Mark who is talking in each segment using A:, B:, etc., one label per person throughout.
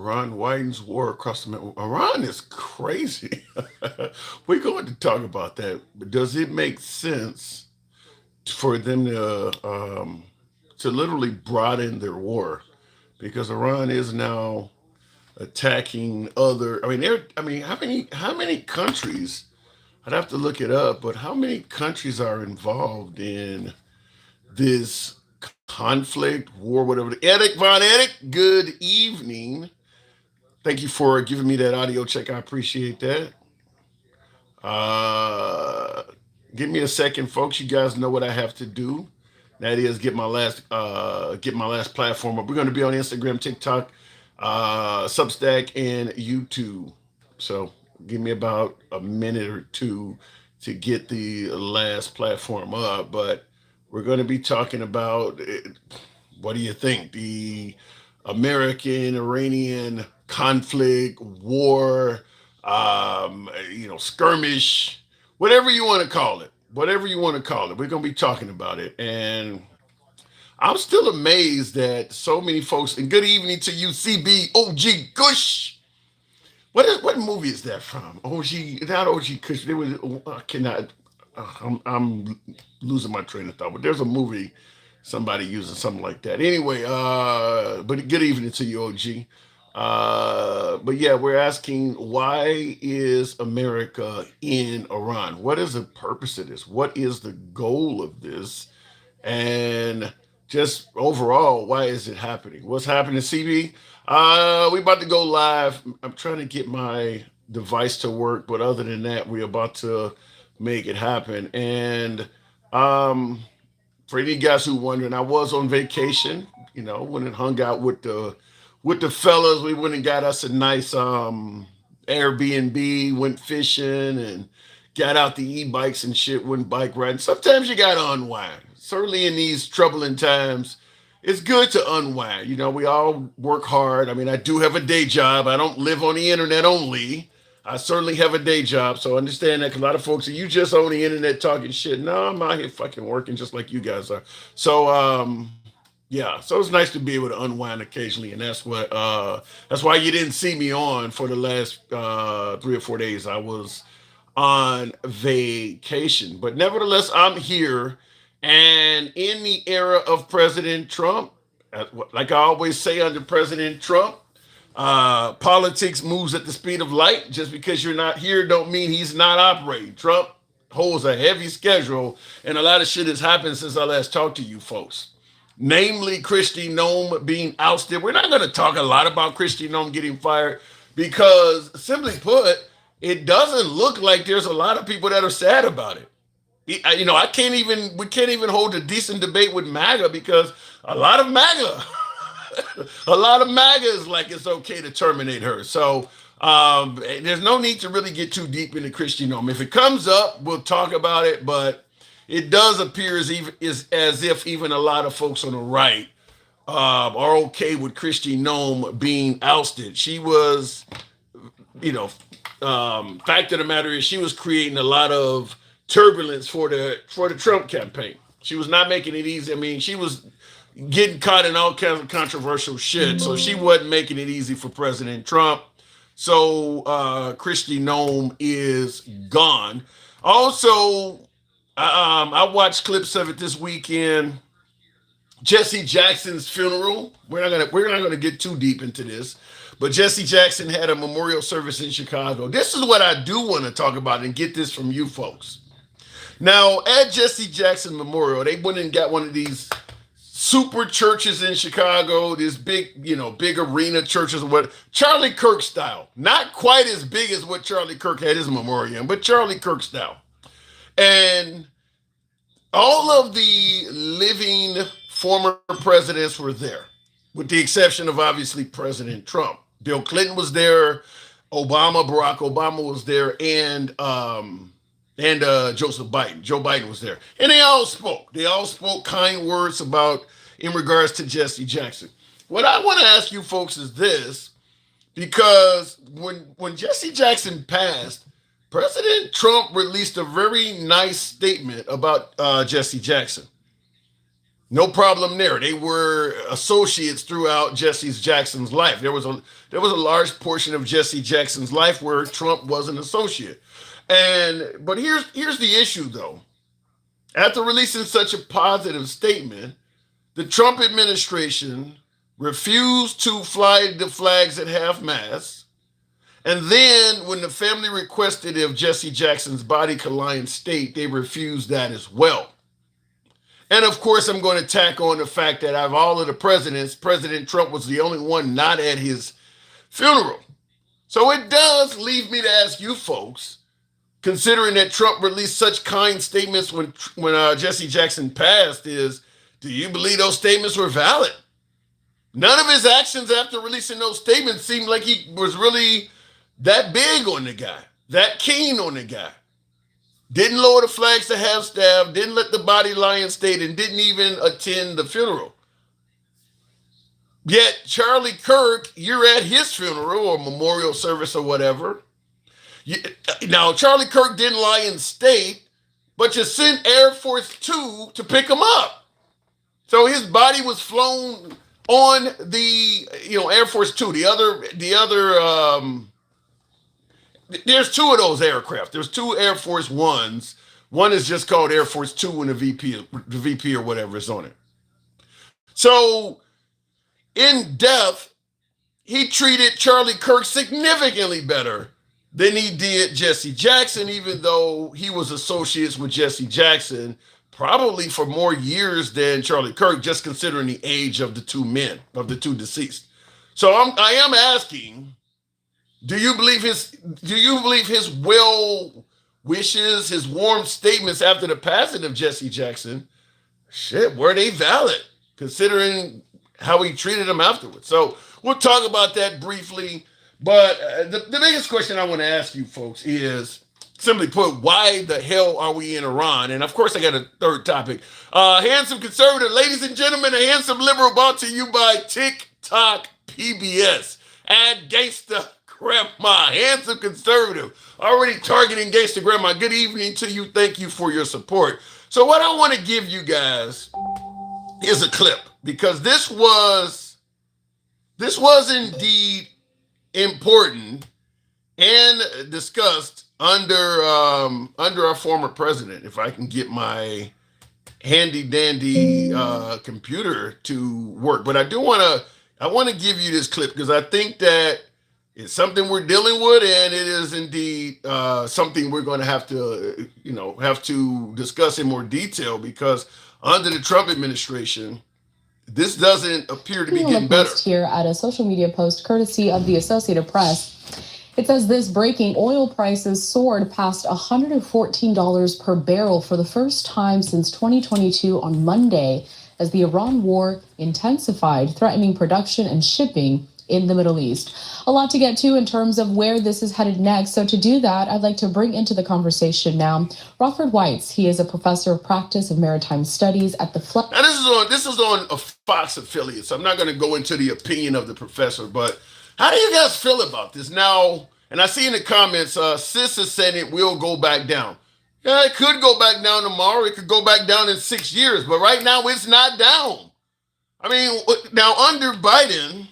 A: Iran widens war across the Middle. Iran is crazy. We're going to talk about that. But does it make sense for them to literally broaden their war? Because Iran is now attacking other. I mean, how many countries? I'd have to look it up, but how many countries are involved in this conflict, war, whatever? Eric Von Eric, good evening. Thank you for giving me that audio check. I appreciate that. Uh, Give me a second, folks. You guys know what I have to do. That is get my last platform up. We're going to be on Instagram, TikTok, Substack, and YouTube. So give me about a minute or two to get the last platform up. But we're going to be talking about what do you think? The American Iranian conflict, war, skirmish, whatever you want to call it. Whatever you want to call it. We're going to be talking about it. And I'm still amazed that so many folks, and good evening to you, CB OG Kush. What movie is that from? OG, not OG Kush. There was, I cannot, I'm losing my train of thought, but there's a movie somebody using something like that. Anyway, but good evening to you, OG. But yeah, we're asking, why is America in Iran? What is the purpose of this? What is the goal of this? And just overall, why is it happening? What's happening, CB? We about to go live. I'm trying to get my device to work, but other than that, we're about to make it happen. And um, for any guys who wondering, I was on vacation. Went and hung out with the fellas. We went and got us a nice Airbnb, went fishing and got out the e-bikes and shit, went bike riding. Sometimes you gotta unwind. Certainly in these troubling times, it's good to unwind. We all work hard. I mean, I do have a day job. I don't live on the internet only. I certainly have a day job, so understand that. 'Cause a lot of folks are, you just on the internet talking shit. No, I'm out here fucking working just like you guys are. So yeah, so it's nice to be able to unwind occasionally, and that's why you didn't see me on for the last 3 or 4 days. I was on vacation, but nevertheless, I'm here. And in the era of President Trump, like I always say, under President Trump, politics moves at the speed of light. Just because you're not here, don't mean he's not operating. Trump holds a heavy schedule, and a lot of shit has happened since I last talked to you folks, namely Christy Nome being ousted. We're not going to talk a lot about Christy Nome getting fired because, simply put, it doesn't look like there's a lot of people that are sad about it. I can't even, we can't even hold a decent debate with MAGA because a lot of MAGA, a lot of MAGA is like it's okay to terminate her. So there's no need to really get too deep into Christy Nome. If it comes up, we'll talk about it, but it does appear as if even a lot of folks on the right are okay with Christy Nome being ousted. She was, fact of the matter is, she was creating a lot of turbulence for the Trump campaign. She was not making it easy. I mean, she was getting caught in all kinds of controversial shit, so she wasn't making it easy for President Trump. So Christy Nome is gone. Also, I watched clips of it this weekend. Jesse Jackson's funeral. We're not gonna get too deep into this, but Jesse Jackson had a memorial service in Chicago. This is what I do want to talk about and get this from you folks. Now, at Jesse Jackson Memorial, they went and got one of these super churches in Chicago, this big arena churches, what Charlie Kirk style. Not quite as big as what Charlie Kirk had his memorial in, but Charlie Kirk style. And all of the living former presidents were there, with the exception of obviously President Trump. Bill Clinton was there, Barack Obama was there, and Joseph Biden. Joe Biden was there, and they all spoke. They all spoke kind words about in regards to Jesse Jackson. What I want to ask you folks is this, because when Jesse Jackson passed, President Trump released a very nice statement about Jesse Jackson. No problem there. They were associates throughout Jesse Jackson's life. There was a large portion of Jesse Jackson's life where Trump was an associate. But here's the issue though. After releasing such a positive statement, the Trump administration refused to fly the flags at half mast. And then when the family requested if Jesse Jackson's body could lie in state, they refused that as well. And of course, I'm going to tack on the fact that out of all of the presidents, President Trump was the only one not at his funeral. So it does leave me to ask you folks, considering that Trump released such kind statements when Jesse Jackson passed, do you believe those statements were valid? None of his actions after releasing those statements seemed like he was really that big on the guy, that keen on the guy. Didn't lower the flags to half staff, didn't let the body lie in state, and didn't even attend the funeral. Yet Charlie Kirk, you're at his funeral or memorial service or whatever. Now, Charlie Kirk didn't lie in state, but you sent Air Force Two to pick him up. So his body was flown on the Air Force Two. There's two of those aircraft. There's two Air Force Ones. One is just called Air Force Two, and the VP or whatever is on it. So in death, he treated Charlie Kirk significantly better than he did Jesse Jackson, even though he was associates with Jesse Jackson probably for more years than Charlie Kirk, just considering the age of the two deceased. So I am asking, do you believe his well wishes, his warm statements after the passing of Jesse Jackson, were they valid, considering how he treated him afterwards? So we'll talk about that briefly. But the biggest question I want to ask you folks is, simply put, why the hell are we in Iran? And of course, I got a third topic. Handsome conservative, ladies and gentlemen, a handsome liberal brought to you by TikTok PBS. Add Gangsta Grandma, handsome conservative, already targeting Gangsta Grandma. Good evening to you. Thank you for your support. So what I want to give you guys is a clip, because this was indeed important and discussed under our former president. If I can get my handy dandy computer to work, but I want to give you this clip because I think that it's something we're dealing with, and it is indeed something we're going to have to discuss in more detail, because under the Trump administration, this doesn't appear to be getting better.
B: Here at a social media post courtesy of the Associated Press. It says this: breaking oil prices soared past $114 per barrel for the first time since 2022 on Monday, as the Iran war intensified, threatening production and shipping in the Middle East. A lot to get to in terms of where this is headed next. So to do that, I'd like to bring into the conversation now Rockford Weitz. He is a professor of practice of maritime studies at the
A: Now this is on a Fox affiliate, so I'm not going to go into the opinion of the professor, but how do you guys feel about this now? And I see in the comments, Sis is saying it will go back down. Yeah, it could go back down tomorrow. It could go back down in 6 years, but right now it's not down. I mean, now under Biden,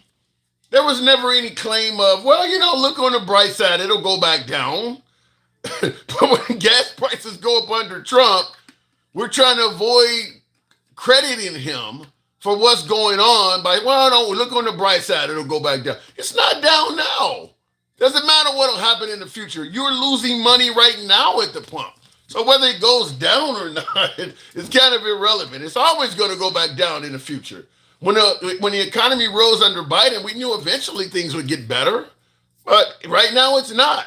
A: there was never any claim of, look on the bright side, it'll go back down. But when gas prices go up under Trump, we're trying to avoid crediting him for what's going on by, don't look on the bright side, it'll go back down. It's not down now. Doesn't matter what'll happen in the future. You're losing money right now at the pump. So whether it goes down or not, it's kind of irrelevant. It's always going to go back down in the future. When the economy rose under Biden, we knew eventually things would get better, but right now it's not.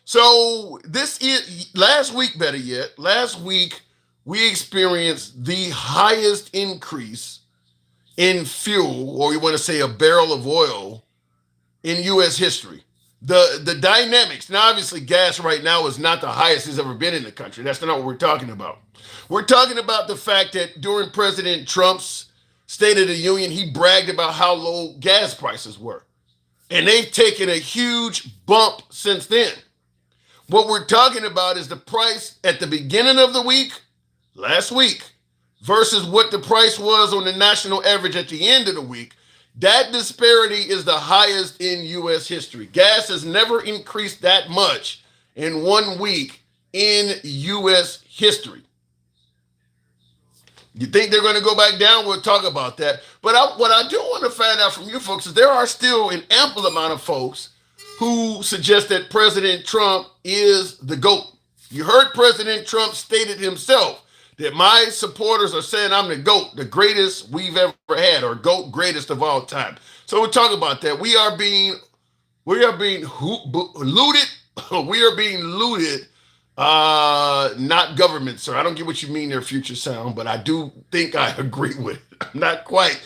A: So last week we experienced the highest increase in fuel, or you want to say a barrel of oil, in U.S. history. The dynamics, now obviously gas right now is not the highest it's ever been in the country. That's not what we're talking about. We're talking about the fact that during President Trump's State of the Union, he bragged about how low gas prices were. And they've taken a huge bump since then. What we're talking about is the price at the beginning of the week, last week, versus what the price was on the national average at the end of the week, that disparity is the highest in U.S. history. Gas has never increased that much in 1 week in U.S. history. You think they're going to go back down? We'll talk about that. But what I do want to find out from you folks is there are still an ample amount of folks who suggest that President Trump is the GOAT. You heard President Trump stated himself that my supporters are saying I'm the GOAT, the greatest we've ever had, or GOAT, greatest of all time. So we'll talk about that. We are being looted. We are being looted. Not government, sir. I don't get what you mean there, Future Sound, but I do think I agree with it. I'm not quite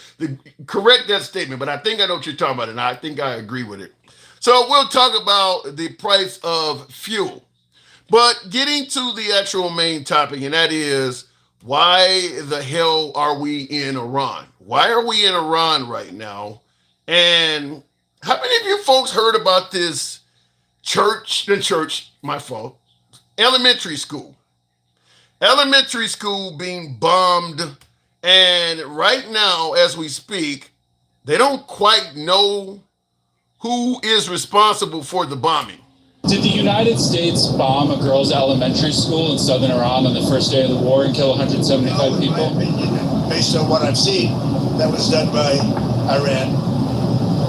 A: correct that statement, but I think I know what you're talking about, and I think I agree with it. So we'll talk about the price of fuel. But getting to the actual main topic, and that is, why the hell are we in Iran? Why are we in Iran right now? And how many of you folks heard about this my fault, elementary school being bombed? And right now, as we speak, they don't quite know who is responsible for the bombing.
C: Did the United States bomb a girls' elementary school in southern Iran on the first day of the war and kill 175 people?
D: Based on what I've seen, that was done by Iran.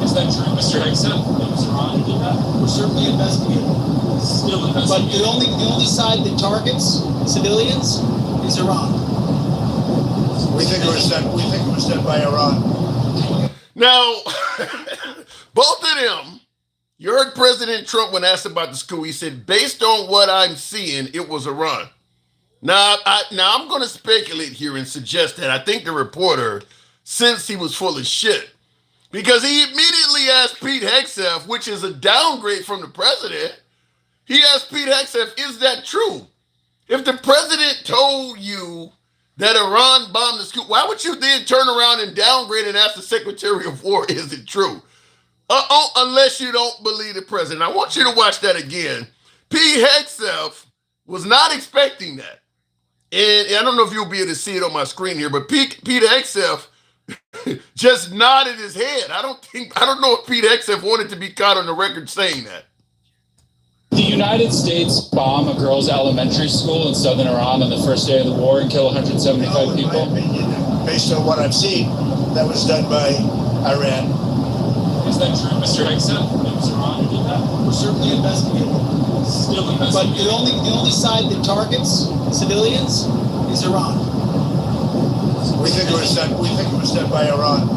C: Is that true, Mr. Hegseth? It was Iran who did that?
D: We're certainly investigating.
C: Still
D: But
C: investigating.
D: the only side that targets civilians is Iran. We think it was done by Iran.
A: Now, both of them, you heard President Trump when asked about the school, he said, based on what I'm seeing, it was Iran. Now I'm going to speculate here and suggest that I think the reporter, since he was full of shit, because he immediately asked Pete Hegseth, which is a downgrade from the president. He asked Pete Hegseth, is that true? If the president told you that Iran bombed the school, why would you then turn around and downgrade and ask the Secretary of War, is it true? Unless you don't believe the president. I want you to watch that again. Pete Hegseth was not expecting that. And I don't know if you'll be able to see it on my screen here, but Pete Hegseth just nodded his head. I don't know if Pete Hegseth wanted to be caught on the record saying that.
C: The United States bomb a girls' elementary school in southern Iran on the first day of the war and kill 175 people?
D: Based on what I've seen, that was done by Iran.
C: Is that true, Mr. Hegseth? It was Iran who did that?
D: We're certainly investigating.
C: Still
D: But
C: investigating.
D: the only side that targets civilians is Iran. We think it was done by Iran.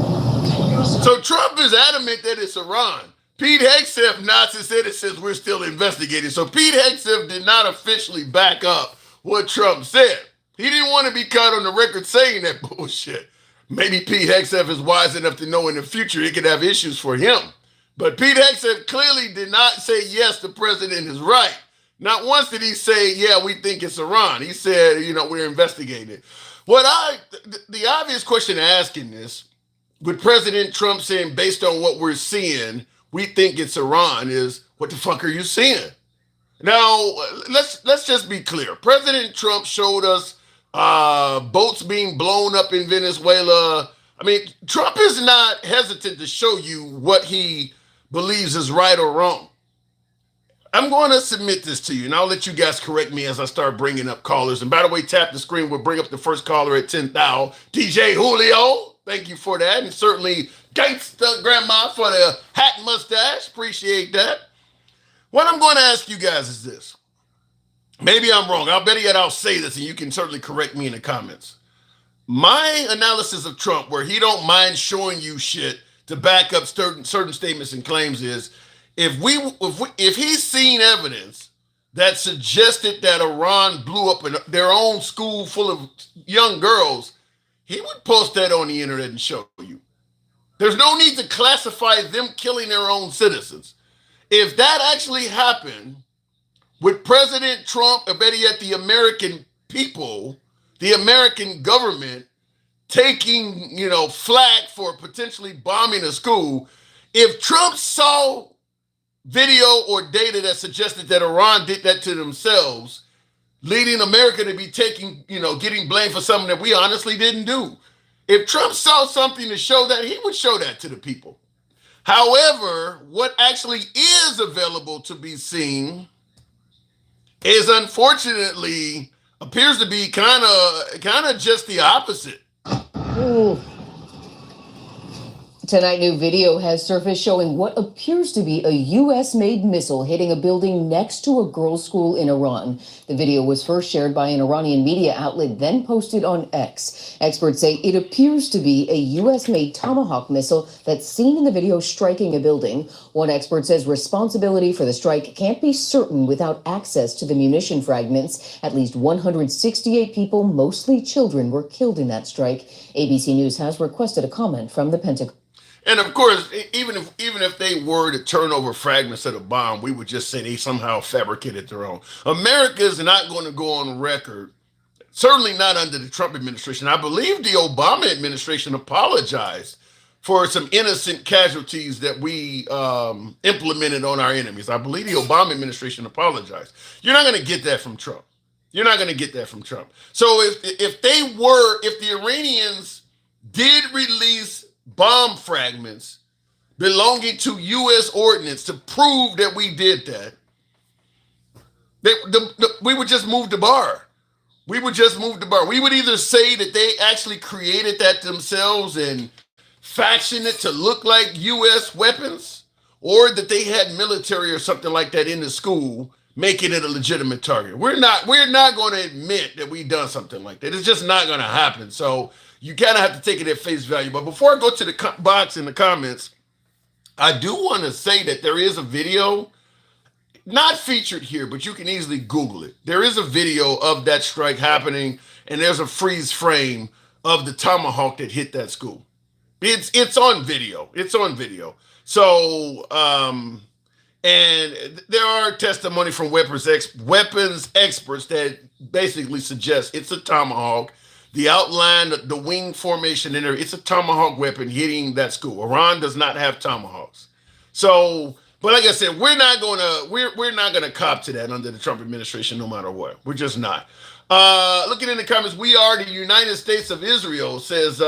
A: So Trump is adamant that it's Iran. Pete Hegseth nods his head and says we're still investigating. So Pete Hegseth did not officially back up what Trump said. He didn't want to be caught on the record saying that bullshit. Maybe Pete Hegseth is wise enough to know in the future it could have issues for him. But Pete Hegseth clearly did not say, yes, the president is right. Not once did he say, yeah, we think it's Iran. He said, we're investigating it. The obvious question to ask in this, with President Trump saying, based on what we're seeing, we think it's Iran, is what the fuck are you seeing? Now, let's just be clear. President Trump showed us boats being blown up in Venezuela. I mean, Trump is not hesitant to show you what he believes is right or wrong. I'm going to submit this to you, and I'll let you guys correct me as I start bringing up callers. And by the way, tap the screen. We'll bring up the first caller at 10,000. DJ Julio, thank you for that. And certainly Gangsta Grandma for the hat mustache. Appreciate that. What I'm going to ask you guys is this. Maybe I'm wrong. I'll bet I'll say this, and you can certainly correct me in the comments. My analysis of Trump, where he don't mind showing you shit to back up certain statements and claims, is if he's seen evidence that suggested that Iran blew up their own school full of young girls, he would post that on the internet and show you. There's no need to classify them killing their own citizens. If that actually happened with President Trump, or better yet, the American people, the American government taking, flack for potentially bombing a school, if Trump saw video or data that suggested that Iran did that to themselves, leading America to be taking, getting blamed for something that we honestly didn't do. If Trump saw something to show that, he would show that to the people. However, what actually is available to be seen is unfortunately appears to be kind of just the opposite.
E: Ooh. Tonight, new video has surfaced showing what appears to be a U.S.-made missile hitting a building next to a girls' school in Iran. The video was first shared by an Iranian media outlet, then posted on X. Experts say it appears to be a U.S.-made Tomahawk missile that's seen in the video striking a building. One expert says responsibility for the strike can't be certain without access to the munition fragments. At least 168 people, mostly children, were killed in that strike. ABC News has requested a comment from the Pentagon.
A: And of course, even if they were to turn over fragments of the bomb, we would just say they somehow fabricated their own. America is not going to go on record, certainly not under the Trump administration. I believe the Obama administration apologized for some innocent casualties that we implemented on our enemies. I believe the Obama administration apologized. You're not going to get that from Trump. You're not going to get that from Trump. So if the Iranians did release bomb fragments belonging to U.S. ordnance to prove that we did that, we would just move the bar. We would just move the bar. We would either say that they actually created that themselves and fashioned it to look like U.S. weapons, or that they had military or something like that in the school, making it a legitimate target. We're not going to admit that we done something like that. It's just not going to happen. So you kind of have to take it at face value. But before I go to the box in the comments, I do want to say that there is a video, not featured here, but you can easily Google it. There is a video of that strike happening, and there's a freeze frame of the Tomahawk that hit that school. It's on video. It's on video. So, and there are testimony from weapons experts that basically suggest it's a Tomahawk. The outline, the wing formation in there, it's a Tomahawk weapon hitting that school. Iran does not have Tomahawks. So, but like I said, we're not gonna cop to that under the Trump administration, no matter what. We're just not. Looking in the comments, we are the United States of Israel, says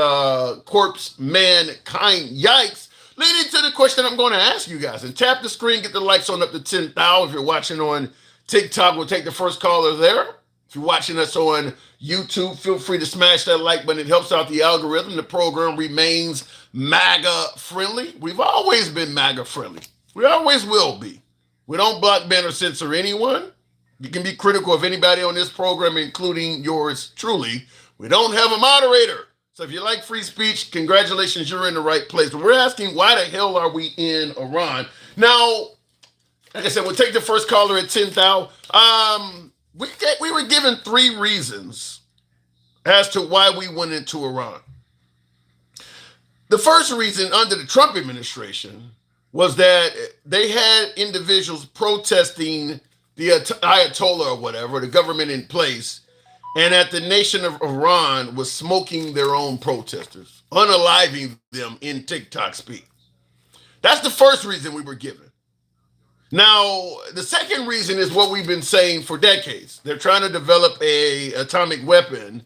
A: Corpse Mankind. Yikes. Leading to the question I'm going to ask you guys. And tap the screen, get the likes on up to 10,000. If you're watching on TikTok, we'll take the first caller there. If you're watching us on YouTube, feel free to smash that like button. It helps out the algorithm. The program remains MAGA friendly. We've always been MAGA friendly. We always will be. We don't block, ban, or censor anyone. You can be critical of anybody on this program, including yours truly. We don't have a moderator. So if you like free speech, congratulations, you're in the right place. But we're asking, why the hell are we in Iran? Now, like I said, we'll take the first caller at 10,000. We were given 3 reasons as to why we went into Iran. The first reason under the Trump administration was that they had individuals protesting the Ayatollah or whatever, the government in place, and that the nation of Iran was smoking their own protesters, unaliving them in TikTok speak. That's the first reason we were given. Now, the second reason is what we've been saying for decades. They're trying to develop an atomic weapon,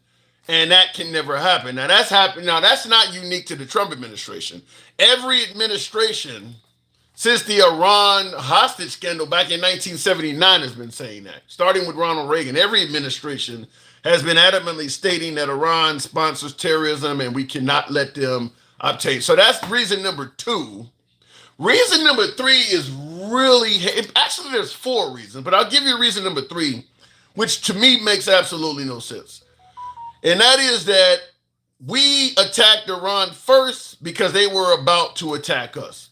A: and that can never happen. Now, that's happened. Now, that's not unique to the Trump administration. Every administration since the Iran hostage scandal back in 1979 has been saying that, starting with Ronald Reagan. Every administration has been adamantly stating that Iran sponsors terrorism and we cannot let them obtain. So that's reason number 2. Reason number 3 is really, actually there's 4 reasons, but I'll give you reason number 3, which to me makes absolutely no sense. And that is that we attacked Iran first because they were about to attack us.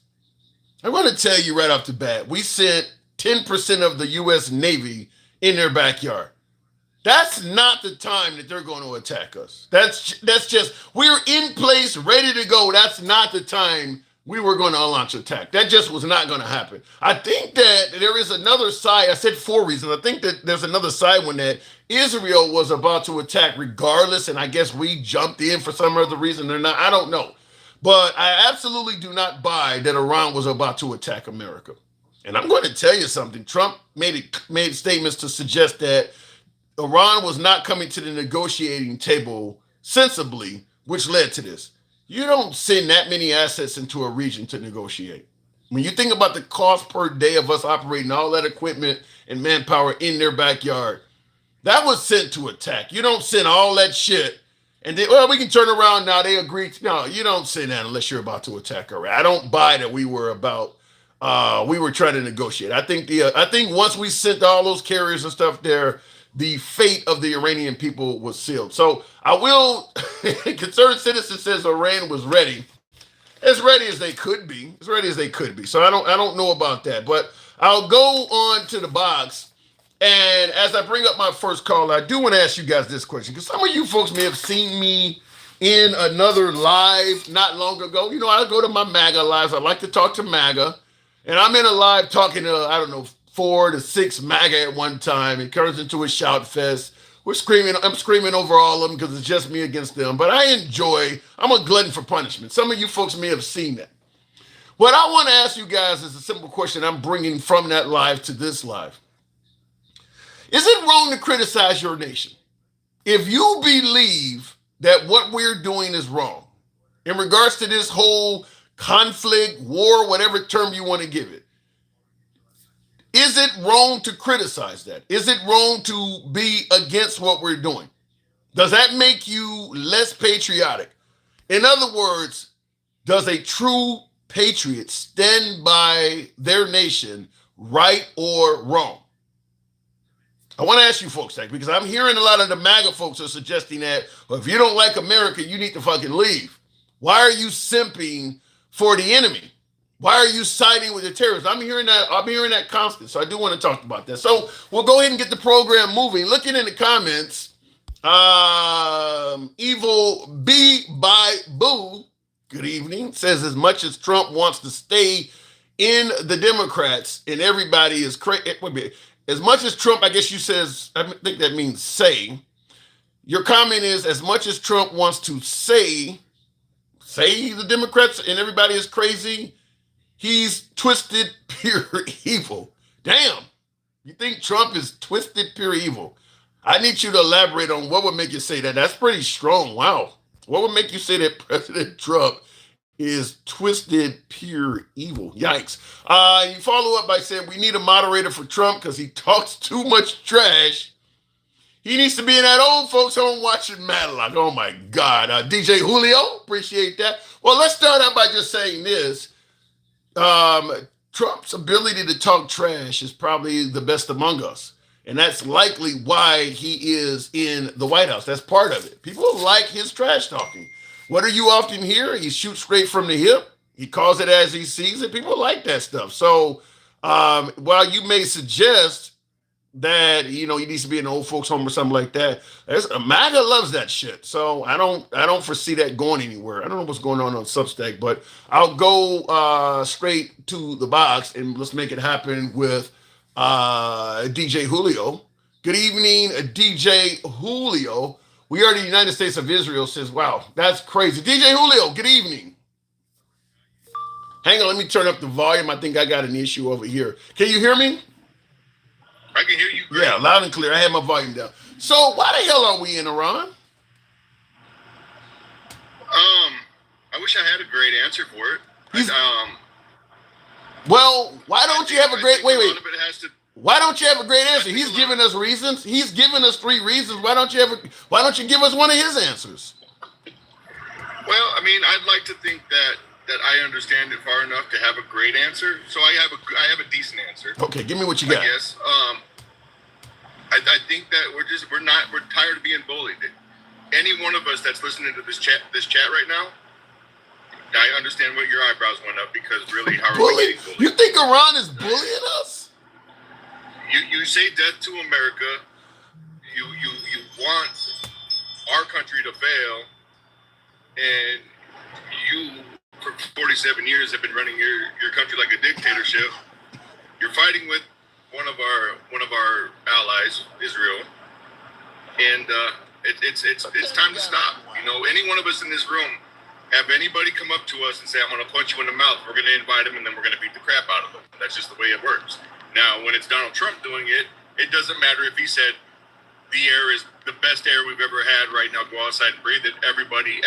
A: I want to tell you right off the bat, we sent 10% of the U.S. Navy in their backyard. That's not the time that they're going to attack us. That's just, we're in place, ready to go. That's not the time we were going to launch an attack. That just was not going to happen. I think that there is another side. I said 4 reasons. I think that there's another side when that Israel was about to attack regardless, and I guess we jumped in for some other reason or not. I don't know. But I absolutely do not buy that Iran was about to attack America. And I'm going to tell you something. Trump made statements to suggest that Iran was not coming to the negotiating table sensibly, which led to this. You don't send that many assets into a region to negotiate. When you think about the cost per day of us operating all that equipment and manpower in their backyard, that was sent to attack. You don't send all that shit and then, well, we can turn around now. They agreed. No, you don't send that unless you're about to attack Iraq. I don't buy that we were trying to negotiate. I think once we sent all those carriers and stuff there, the fate of the Iranian people was sealed. So I will, concerned citizen says Iran was ready. As ready as they could be. As ready as they could be. So I don't know about that. But I'll go on to the box. And as I bring up my first call, I do want to ask you guys this question. Because some of you folks may have seen me in another live not long ago. You know, I go to my MAGA lives. I like to talk to MAGA. And I'm in a live talking to, 4 to 6 MAGA at one time. It turns into a shout fest. I'm screaming over all of them because it's just me against them. But I'm a glutton for punishment. Some of you folks may have seen that. What I want to ask you guys is a simple question I'm bringing from that live to this live. Is it wrong to criticize your nation? If you believe that what we're doing is wrong, in regards to this whole conflict, war, whatever term you want to give it, is it wrong to criticize that? Is it wrong to be against what we're doing? Does that make you less patriotic? In other words, does a true patriot stand by their nation, right or wrong? I want to ask you folks that because I'm hearing a lot of the MAGA folks are suggesting that, well, if you don't like America, you need to fucking leave. Why are you simping for the enemy? Why are you siding with the terrorists? I'm hearing that constant. So I do want to talk about that. So we'll go ahead and get the program moving. Looking in the comments, Evil B by Boo, good evening, says as much as Trump wants to stay in the Democrats and everybody is crazy. As much as Trump, I guess you says, I think that means say. Your comment is as much as Trump wants to say the Democrats and everybody is crazy, he's twisted pure evil. Damn. You think Trump is twisted pure evil? I need you to elaborate on what would make you say that. That's pretty strong. Wow. What would make you say that President Trump is twisted pure evil? Yikes. You follow up by saying we need a moderator for Trump because he talks too much trash. He needs to be in that old folks home watching Matlock. Oh my God. DJ Julio, appreciate that. Well, let's start out by just saying this. Trump's ability to talk trash is probably the best among us. And that's likely why he is in the White House. That's part of it. People like his trash talking. What do you often hear? He shoots straight from the hip. He calls it as he sees it. People like that stuff. So while you may suggest that, he needs to be in an old folks home or something like that, MAGA loves that shit. So I don't foresee that going anywhere. I don't know what's going on Substack, but I'll go straight to the box and let's make it happen with DJ Julio. Good evening, DJ Julio. We are the United States of Israel, says, wow, that's crazy. DJ Julio, good evening. Hang on, let me turn up the volume. I think I got an issue over here. Can you hear me?
F: I can hear you great.
A: Yeah, loud and clear. I had my volume down. So why the hell are we in Iran?
F: I wish I had a great answer for it.
A: Well, why don't you have a great wait? Why don't you have a great answer? He's giving us reasons. He's given us 3 reasons. Why don't you give us one of his answers?
F: Well, I mean, I'd like to think that I understand it far enough to have a great answer. So I have a decent answer.
A: Okay, give me what you got.
F: I guess. I think that we're tired of being bullied. Any one of us that's listening to this chat right now, I understand what your eyebrows went up because really, how are we getting bullied?
A: You think Iran is bullying us?
F: You say death to America. You want our country to fail, and you for 47 years have been running your country like a dictatorship. You're fighting with one of our allies, Israel, and it's time to stop. Any one of us in this room, have anybody come up to us and say, "I'm going to punch you in the mouth," we're going to invite him, and then we're going to beat the crap out of him. That's just the way it works. Now, when it's Donald Trump doing it, it doesn't matter if he said, the air is the best air we've ever had right now. Go outside and breathe it. Everybody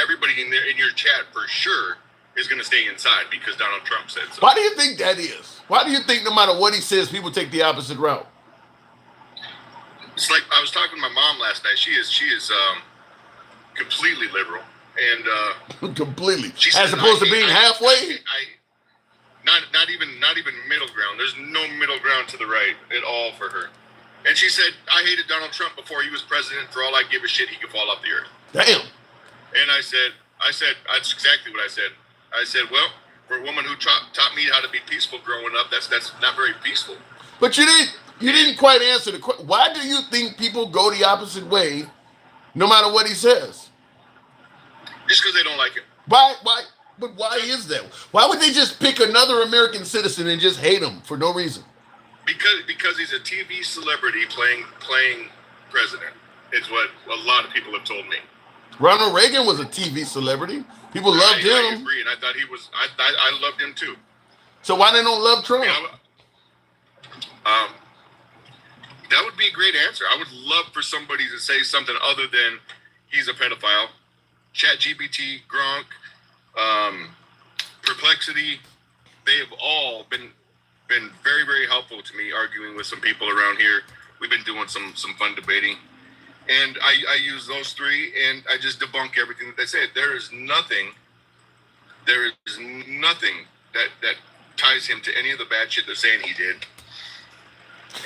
F: in there in your chat for sure is going to stay inside because Donald Trump said so.
A: Why do you think that is? Why do you think no matter what he says, people take the opposite route?
F: It's like I was talking to my mom last night. She is completely liberal and
A: Completely.
F: she
A: As
F: said,
A: opposed to being halfway?
F: Not even middle ground. There's no middle ground to the right at all for her. And she said, I hated Donald Trump before he was president. For all I give a shit, he could fall off the earth.
A: Damn.
F: And I said, that's exactly what I said. I said, well, for a woman who taught me how to be peaceful growing up, that's not very peaceful.
A: But you didn't quite answer the question. Why do you think people go the opposite way no matter what he says?
F: Just because they don't like him.
A: Why? But why is that? Why would they just pick another American citizen and just hate him for no reason?
F: Because he's a TV celebrity playing president. It's what a lot of people have told me.
A: Ronald Reagan was a TV celebrity. People loved him.
F: I agree, and I thought he was. I loved him too.
A: So why they don't love Trump?
F: That would be a great answer. I would love for somebody to say something other than he's a pedophile. ChatGPT, Gronk, Perplexity, they have all been very, very helpful to me arguing with some people around here. We've been doing some fun debating. And I use those three and I just debunk everything that they say. There is nothing that ties him to any of the bad shit they're saying he did.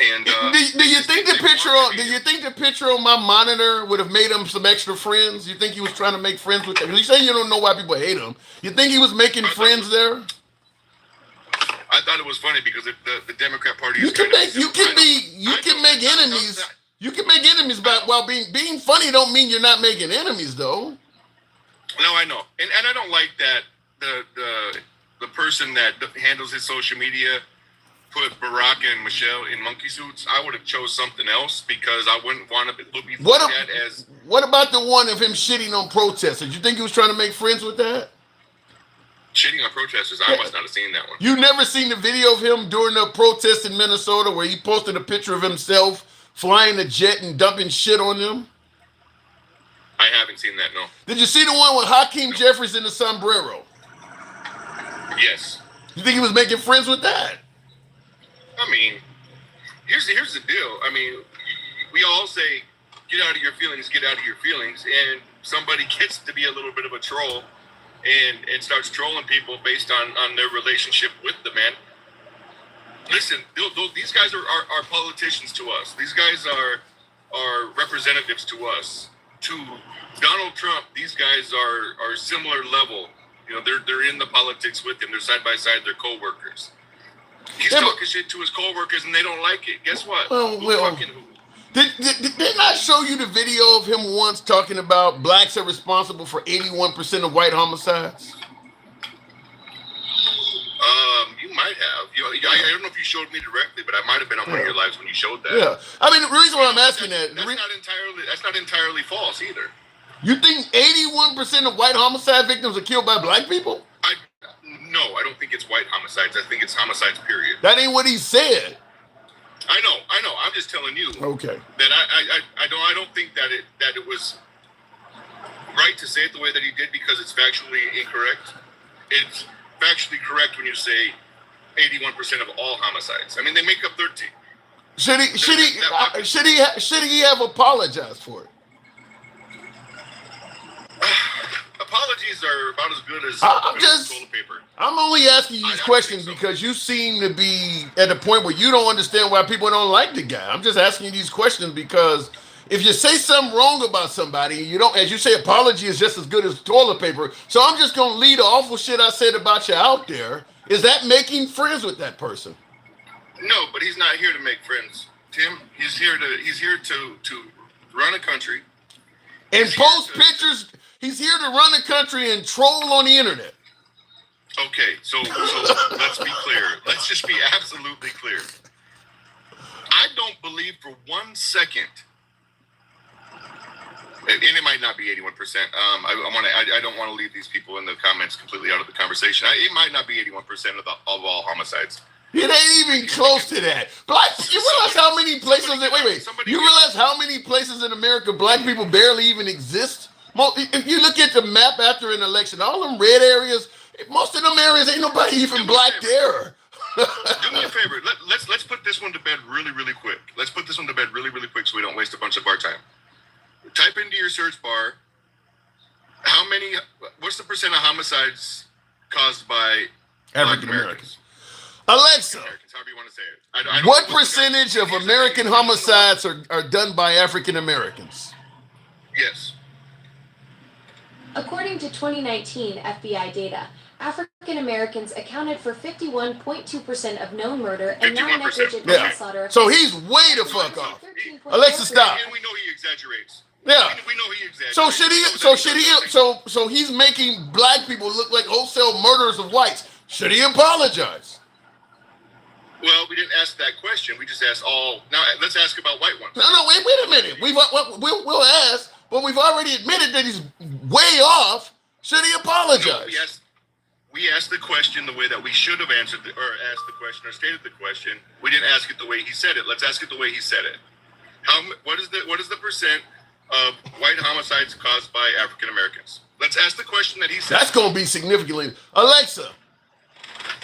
F: And
A: do you think the picture on my monitor would have made him some extra friends? You think he was trying to make friends with them? You say you don't know why people hate him. You think he was making friends there?
F: I thought it was funny because the Democrat Party
A: You
F: is
A: can make enemies. You can make enemies, but while being funny don't mean you're not making enemies, though.
F: No, I know, and I don't like that the person that handles his social media put Barack and Michelle in monkey suits. I would have chose something else because I wouldn't want to be looked at as. What
A: about the one of him shitting on protesters? You think he was trying to make friends with that?
F: Shitting on protesters? I must not have seen that one.
A: You never seen the video of him during the protest in Minnesota where he posted a picture of himself flying a jet and dumping shit on them?
F: I haven't seen that, no.
A: Did you see the one with Hakeem Jeffries in the sombrero?
F: Yes.
A: You think he was making friends with that?
F: I mean, here's the deal. I mean, we all say, get out of your feelings, and somebody gets to be a little bit of a troll and starts trolling people based on their relationship with the man. Listen, these guys are politicians to us. These guys are representatives to us. To Donald Trump, these guys are similar level. You know, they're in the politics with him. They're side by side. They're co-workers. He's talking shit to his co-workers and they don't like it. Guess what? Didn't
A: I show you the video of him once talking about blacks are responsible for 81% of white homicides?
F: You might have. I don't know if you showed me directly, but I might have been on one of your lives when you showed that.
A: Yeah. I mean, the reason why I'm asking
F: that's not entirely false either.
A: You think 81% of white homicide victims are killed by black people?
F: No, I don't think it's white homicides. I think it's homicides, period.
A: That ain't what he said.
F: I know. I'm just telling you.
A: Okay.
F: That I don't think that it was right to say it the way that he did because it's factually incorrect. It's factually correct when you say 81% of all homicides. I mean, they make up 13.
A: Should he have apologized for it?
F: Apologies are about as good as toilet paper.
A: I'm only asking you these questions because you seem to be at a point where you don't understand why people don't like the guy. I'm just asking you these questions because if you say something wrong about somebody, you don't, as you say, apology is just as good as toilet paper. So I'm just gonna leave the awful shit I said about you out there. Is that making friends with that person?
F: No, but he's not here to make friends, Tim. He's here to run a country
A: and post pictures. He's here to run the country and troll on the internet.
F: Okay, so let's be clear. Let's just be absolutely clear. I don't believe for 1 second, and it might not be 81%. I don't want to leave these people in the comments completely out of the conversation. It might not be 81% of all homicides.
A: It ain't even close to that. Black, you realize how many places? Wait. You realize how many places in America black people barely even exist? If you look at the map after an election, all them red areas, most of them areas ain't nobody even black there.
F: Do me a favor. Let's put this one to bed really, really quick. Let's put this one to bed really, really quick so we don't waste a bunch of our time. Type into your search bar, what's the percent of homicides caused by
A: African Americans? Alexa,
F: Americans, however you want to say it.
A: What percentage of American homicides are done by African Americans?
F: Yes.
G: According to 2019 FBI data, African Americans accounted for 51.2% of known murder and
F: 51%.
G: non-negligent
A: Yeah.
G: manslaughter.
A: So he's way the fuck off. Alexa, stop.
F: And we know he exaggerates.
A: Yeah.
F: We know he exaggerates.
A: So he's making black people look like wholesale murderers of whites. Should he apologize?
F: Well, we didn't ask that question. We just asked all. Now let's ask about white ones.
A: No, wait a minute. We'll ask, but we've already admitted that he's way off. Should he apologize?
F: No, we asked the question the way that we should have answered asked the question or stated the question. We didn't ask it the way he said it. Let's ask it the way he said it. What is the percent of white homicides caused by African Americans? Let's ask the question that he said.
A: That's going to be significantly. Alexa,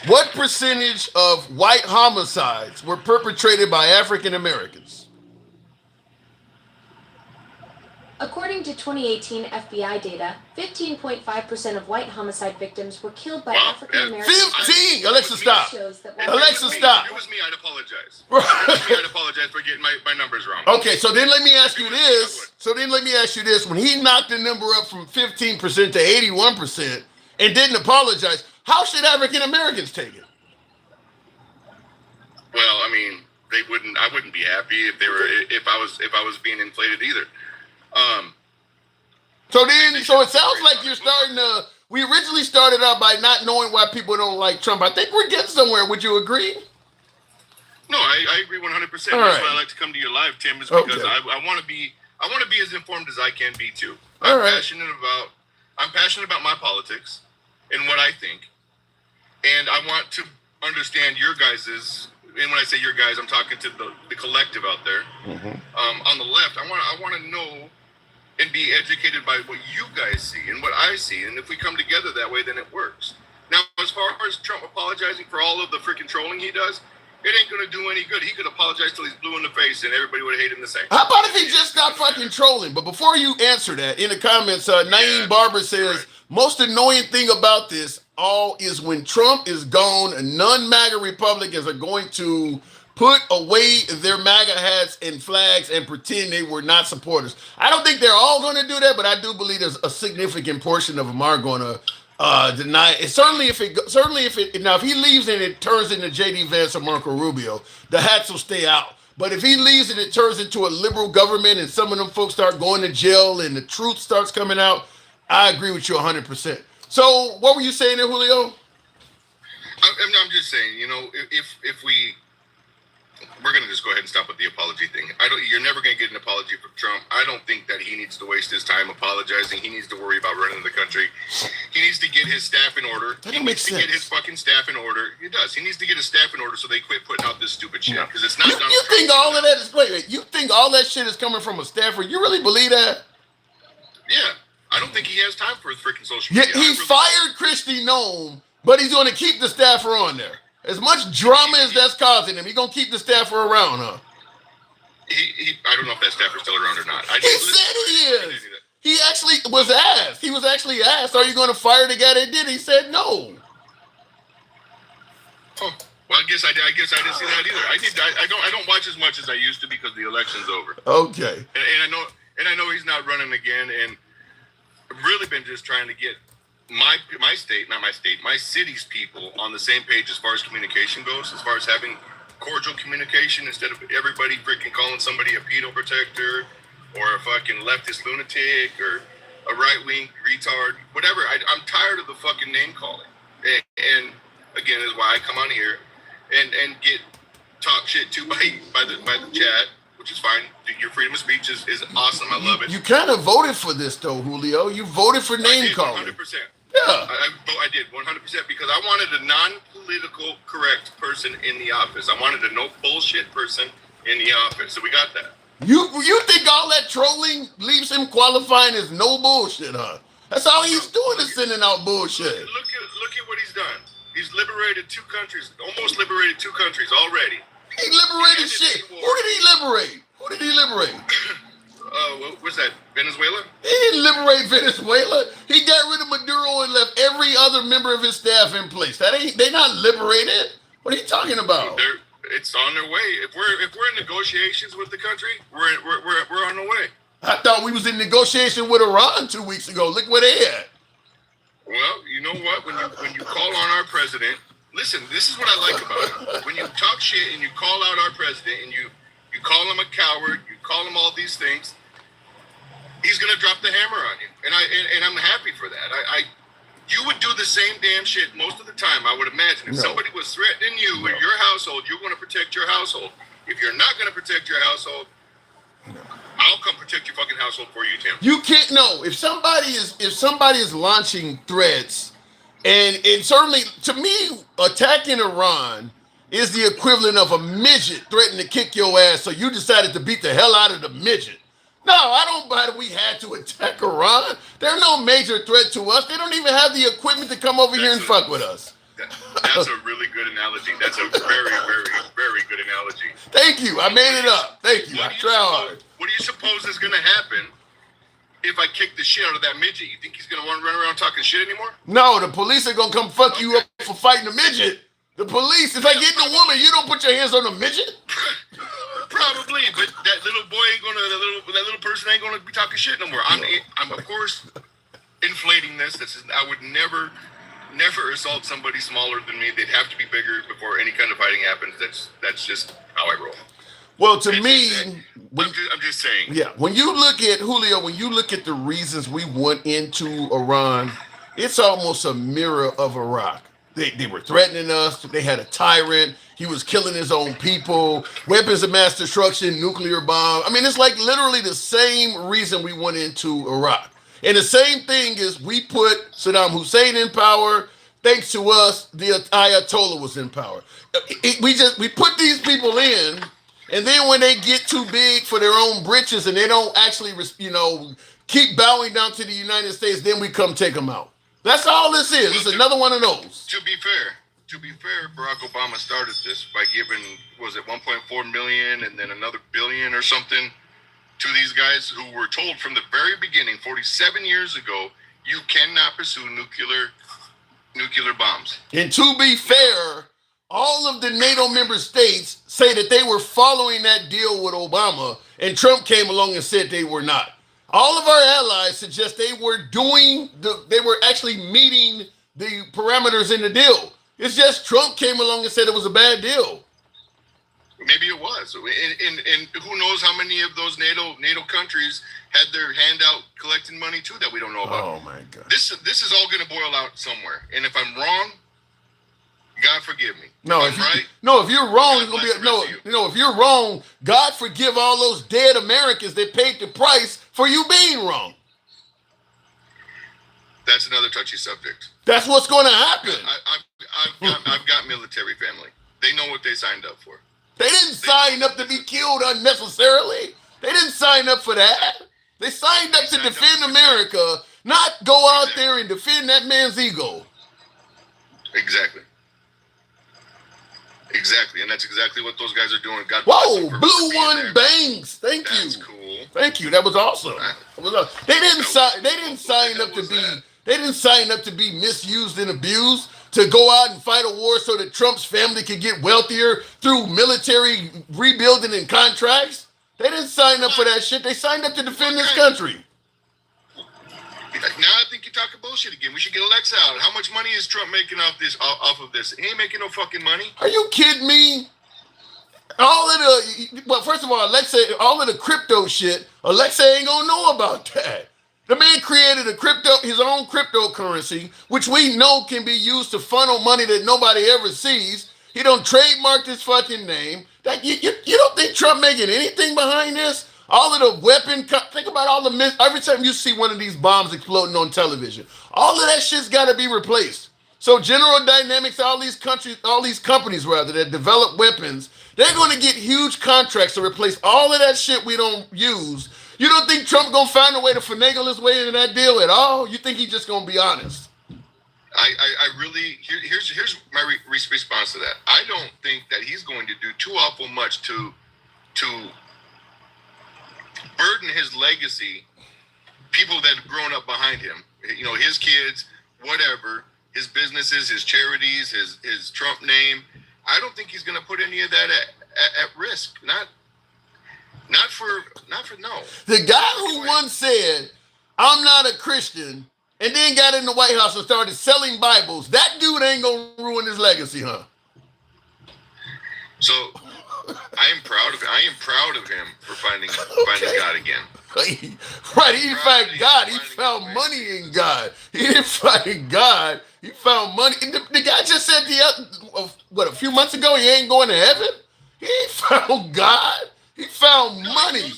A: what percentage of white homicides were perpetrated by African Americans?
G: According to 2018 FBI data, 15.5% of white homicide victims were killed by African Americans.
A: 15! Alexa, stop. Alexa, stop.
F: If it was me, I'd apologize.
A: Right.
F: I'd apologize for getting my numbers wrong.
A: Okay, so then let me ask you this. When he knocked the number up from 15% to 81% and didn't apologize, how should African Americans take it?
F: Well, I mean, I wouldn't be happy if I was being inflated either.
A: So it sounds like you're starting to. We originally started out by not knowing why people don't like Trump. I think we're getting somewhere. Would you agree?
F: No, I agree 100%.
A: All
F: That's
A: right.
F: why I like to come to your live, Tim, is because
A: Okay.
F: I want to be as informed as I can be too.
A: All
F: I'm
A: right.
F: passionate about my politics and what I think, and I want to understand your guys's. And when I say your guys, I'm talking to the collective out there. On the left, I want to know and be educated by what you guys see and what I see. And if we come together that way, then it works. Now, as far as Trump apologizing for all of the freaking trolling he does, it ain't going to do any good. He could apologize till he's blue in the face and everybody would hate him the same.
A: How about if he just stopped fucking trolling? But before you answer that, in the comments, Naeem Barber says,
F: right.
A: Most annoying thing about this all is when Trump is gone, non-MAGA Republicans are going to put away their MAGA hats and flags and pretend they were not supporters. I don't think they're all going to do that, but I do believe there's a significant portion of them are going to deny it. If he leaves and it turns into J.D. Vance or Marco Rubio, the hats will stay out. But if he leaves and it turns into a liberal government and some of them folks start going to jail and the truth starts coming out, I agree with you 100%. So what were you saying there, Julio?
F: I'm just saying, if we're going to just go ahead and stop with the apology thing. You're never going to get an apology from Trump. I don't think that he needs to waste his time apologizing. He needs to worry about running the country. He needs to get his staff in order.
A: That don't make sense.
F: Get his fucking staff in order. He does. He needs to get his staff in order so they quit putting out this stupid shit. Because it's not
A: You
F: Donald
A: think
F: Trump.
A: all of that is wait? You think all that shit is coming from a staffer? You really believe that?
F: Yeah. I don't think he has time for his freaking social
A: Yeah,
F: media.
A: he fired Christy Nome, but he's going to keep the staffer on there. As much drama as that's causing him, he's going to keep the staffer around, huh?
F: I don't know if that staffer's still around or not.
A: He said he is. He actually was asked. He was actually asked, "Are you going to fire the guy that did it?" He said no.
F: Oh, well, I guess I didn't see that either. I don't watch as much as I used to because the election's over.
A: Okay.
F: And I know he's not running again. And I've really been just trying to get my city's people on the same page as far as communication goes, as far as having cordial communication instead of everybody freaking calling somebody a pedo protector or a fucking leftist lunatic or a right-wing retard, whatever. I'm tired of the fucking name calling. And again, is why I come on here and get talk shit to by the chat, which is fine. Your freedom of speech is awesome. I love it.
A: You kind of voted for this though, Julio. You voted for name calling.
F: 100%.
A: Yeah.
F: I did 100% because I wanted a non-political correct person in the office. I wanted a no bullshit person in the office. So we got that.
A: You think all that trolling leaves him qualifying as no bullshit, huh? That's all he's doing is sending out bullshit.
F: Look at what he's done. He's liberated 2 countries, almost liberated 2 countries already.
A: He liberated shit. Who did he liberate? Who did he liberate?
F: What was that? Venezuela?
A: He didn't liberate Venezuela. He got rid of Maduro and left every other member of his staff in place. They not liberated. What are you talking about?
F: It's on their way. If we're in negotiations with the country, we're on the way.
A: I thought we was in negotiation with Iran 2 weeks ago. Look where they at.
F: Well, you know what? When you call on our president, listen. This is what I like about him. When you talk shit and you call out our president and you call him a coward, you call him all these things, he's gonna drop the hammer on you, and I'm happy for that. You would do the same damn shit most of the time. I would imagine if somebody was threatening you or your household, you're going to protect your household. If you're not going to protect your household, I'll come protect your fucking household for you, Tim.
A: You can't know if somebody is launching threats, and certainly to me, attacking Iran is the equivalent of a midget threatening to kick your ass. So you decided to beat the hell out of the midget. No, I don't buy that we had to attack Iran. They're no major threat to us. They don't even have the equipment to come over here and fuck with us.
F: That's a really good analogy. That's a very, very, very good analogy.
A: Thank you. I made it up. Thank you. I try hard.
F: What do you suppose is going to happen if I kick the shit out of that midget? You think he's going to want to run around talking shit anymore?
A: No, the police are going to come fuck you up for fighting a midget. The police, if I get in a woman, you don't put your hands on a midget?
F: Probably, but that little boy ain't gonna, that little person ain't gonna be talking shit no more. I'm of course inflating this. I would never assault somebody smaller than me. They'd have to be bigger before any kind of fighting happens. That's just how I roll.
A: Well, to me,
F: I'm just saying.
A: Yeah, when you look at Julio, when you look at the reasons we went into Iran, it's almost a mirror of Iraq. They were threatening us. They had a tyrant. He was killing his own people. Weapons of mass destruction, nuclear bomb. I mean, it's like literally the same reason we went into Iraq. And the same thing is we put Saddam Hussein in power. Thanks to us, the Ayatollah was in power. We put these people in, and then when they get too big for their own britches and they don't actually, keep bowing down to the United States, then we come take them out. That's all this is. It's another one of those.
F: To be fair, Barack Obama started this by giving, was it 1.4 million and then another billion or something to these guys who were told from the very beginning, 47 years ago, you cannot pursue nuclear bombs.
A: And to be fair, all of the NATO member states say that they were following that deal with Obama, and Trump came along and said they were not. All of our allies suggest they were actually meeting the parameters in the deal. It's just Trump came along and said it was a bad deal.
F: Maybe it was. And who knows how many of those NATO countries had their hand out collecting money too that we don't know about.
A: Oh my God.
F: This is all going to boil out somewhere. And if I'm wrong, God forgive me.
A: If you're wrong, it's gonna be if you're wrong, God forgive all those dead Americans that paid the price for you being wrong.
F: That's another touchy subject.
A: That's what's going to happen.
F: I've got military family. They know what they signed up for.
A: They didn't sign up to be killed unnecessarily. They didn't sign up for that. They signed up to defend America, not go out there and defend that man's ego.
F: Exactly, and that's exactly what those guys are doing. God
A: Whoa, Blue One Banks. Thank you.
F: That's cool.
A: Thank you. That was awesome. They didn't sign up to be misused and abused, to go out and fight a war so that Trump's family could get wealthier through military rebuilding and contracts. They didn't sign up for that shit. They signed up to defend this country.
F: Now I think you're talking bullshit again. We should get Alexa out. How much money is Trump making off of this? He ain't making no fucking money.
A: Are you kidding me? First of all, Alexa, all of the crypto shit, Alexa ain't gonna know about that. The man created his own cryptocurrency, which we know can be used to funnel money that nobody ever sees. He don't trademark his fucking name. You don't think Trump making anything behind this? All of the weapon, think about all the every time you see one of these bombs exploding on television, all of that shit's got to be replaced. So General Dynamics, all these companies rather that develop weapons, they're going to get huge contracts to replace all of that shit we don't use. You don't think Trump gonna find a way to finagle his way into that deal at all? You think he's just gonna be honest?
F: I really here's my response to that. I don't think that he's going to do too awful much to burden his legacy, people that have grown up behind him. You know, his kids, whatever, his businesses, his charities, his Trump name. I don't think he's going to put any of that at risk. Not for no.
A: The guy who once said, "I'm not a Christian," and then got in the White House and started selling Bibles, that dude ain't gonna ruin his legacy, huh?
F: So I am proud of him for finding God again.
A: Right, he didn't find God. He found money in God. He didn't find God. He found money. And the guy just said a few months ago, he ain't going to heaven. He ain't found God. He found money.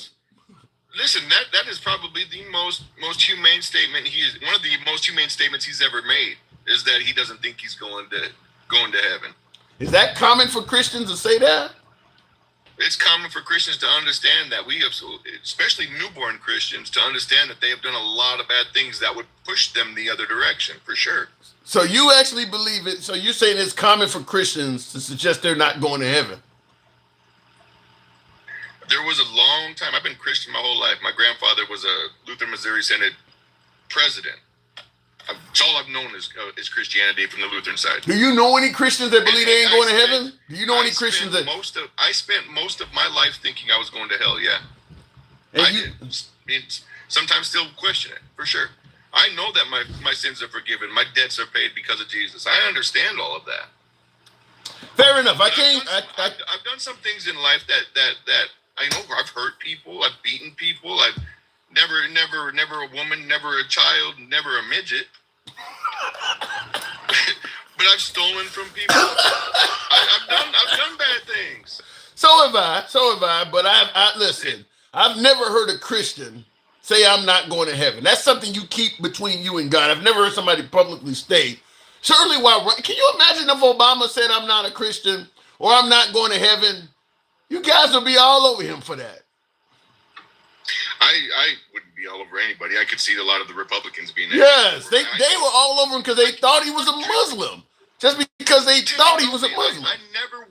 F: Listen, that is probably the most humane statement. One of the most humane statements he's ever made is that he doesn't think he's going to heaven.
A: Is that common for Christians to say that?
F: It's common for Christians to understand that especially newborn Christians, to understand that they have done a lot of bad things that would push them the other direction, for sure.
A: So you actually believe it. So you're saying it's common for Christians to suggest they're not going to heaven?
F: There was a long time. I've been Christian my whole life. My grandfather was a Lutheran Missouri Synod president. It's all I've known is Christianity from the Lutheran side.
A: Do you know any Christians that believe they ain't going to heaven? Do you know any Christians that...
F: I spent most of my life thinking I was going to hell, yeah. Sometimes still question it, for sure. I know that my sins are forgiven. My debts are paid because of Jesus. I understand all of that.
A: Fair enough.
F: I've done some things in life that I know. I've hurt people. I've beaten people. I've never a woman, never a child, never a midget. But I've stolen from people. I've done bad things.
A: So have I. But listen. I've never heard a Christian say I'm not going to heaven. That's something you keep between you and God. I've never heard somebody publicly state. Certainly, can you imagine if Obama said I'm not a Christian or I'm not going to heaven? You guys would be all over him for that.
F: I wouldn't be all over anybody. I could see a lot of the Republicans being.
A: Yes, they were all over him because they thought he was a Muslim. Just because they thought he was a Muslim.
F: I never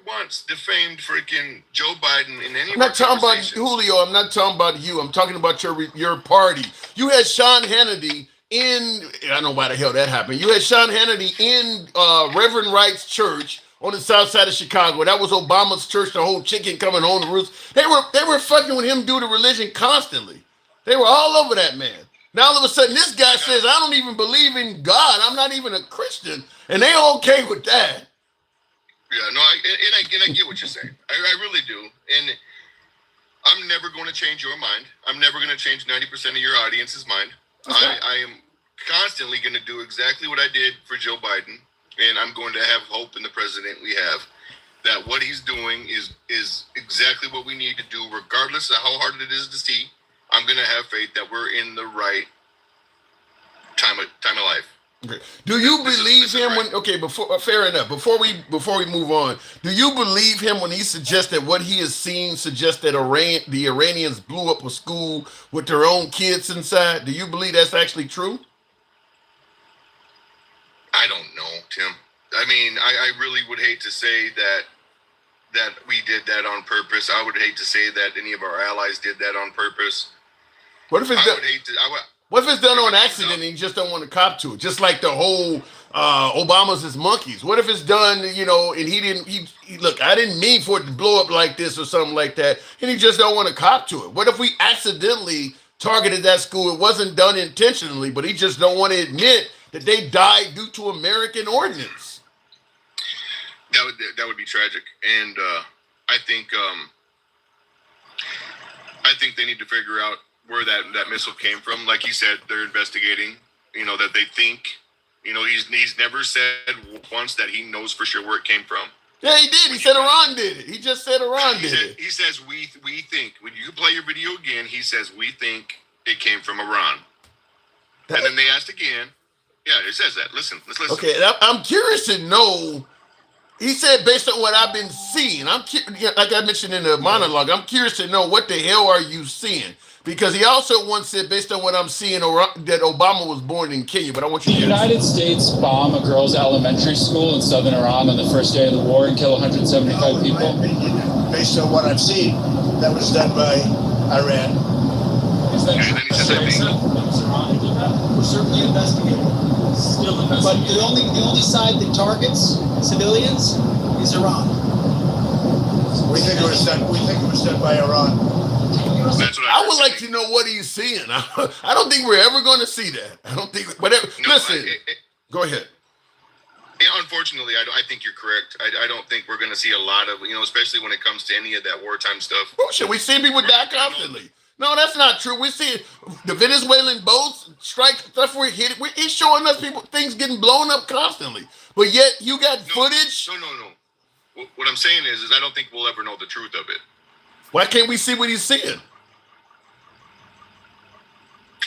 F: once defamed freaking Joe Biden in any.
A: I'm not talking about Julio. I'm not talking about you. I'm talking about your party. You had Sean Hannity in. I don't know why the hell that happened. You had Sean Hannity in Reverend Wright's church on the south side of Chicago. That was Obama's church, the whole chicken coming home to roost. They were fucking with him due to religion constantly. They were all over that man. Now all of a sudden this guy says, I don't even believe in God. I'm not even a Christian. And they okay with that.
F: Yeah, no, I get what you're saying. I really do. And I'm never going to change your mind. I'm never going to change 90% of your audience's mind. Okay. I am constantly going to do exactly what I did for Joe Biden. And I'm going to have hope in the president we have, that what he's doing is exactly what we need to do, regardless of how hard it is to see. I'm going to have faith that we're in the right time of life.
A: Okay. Do you believe him when? Okay, fair enough. Before we move on, do you believe him when he suggests that what he has seen suggests that the Iranians blew up a school with their own kids inside? Do you believe that's actually true?
F: I don't know, Tim. I mean, I really would hate to say that we did that on purpose. I would hate to say that any of our allies did that on purpose.
A: What if it's what if it's done on accident and you just don't want to cop to it? Just like the whole Obama's his monkeys. What if it's done, and he look, I didn't mean for it to blow up like this or something like that, and he just don't want to cop to it? What if we accidentally targeted that school? It wasn't done intentionally, but he just don't want to admit that they died due to American ordinance.
F: That would be tragic, and I think they need to figure out where that missile came from. Like he said, they're investigating. That they think. He's never said once that he knows for sure where it came from.
A: Yeah, he did. He said Iran did it. He just said Iran did it.
F: He says we think. When you play your video again, he says we think it came from Iran. And then they asked again. Yeah, it says that. Let's listen.
A: Okay, I'm curious to know. He said based on what I've been seeing. Like I mentioned in the monologue, I'm curious to know what the hell are you seeing? Because he also once said, based on what I'm seeing, that Obama was born in Kenya. But I want you
C: The
A: to
C: United States bomb a girls' elementary school in southern Iran on the first day of the war and kill 175 people.
D: Based on what I've seen, that was done by Iran.
C: Is that
F: And then he said that
D: We're certainly investigating.
C: still
D: But the only side that targets civilians is Iran. We think it was done by Iran.
F: That's what
A: I would like to know what he's seeing. I don't think we're ever going to see that. I don't think. Whatever. Listen, go ahead.
F: Unfortunately, I think you're correct. I don't think we're going to see a lot of, especially when it comes to any of that wartime stuff.
A: Bullshit. We see people die constantly. No, that's not true. We see the Venezuelan boats strike stuff. We're hitting. He's showing us things getting blown up constantly. But yet you got footage.
F: No. What I'm saying is I don't think we'll ever know the truth of it.
A: Why can't we see what he's seeing?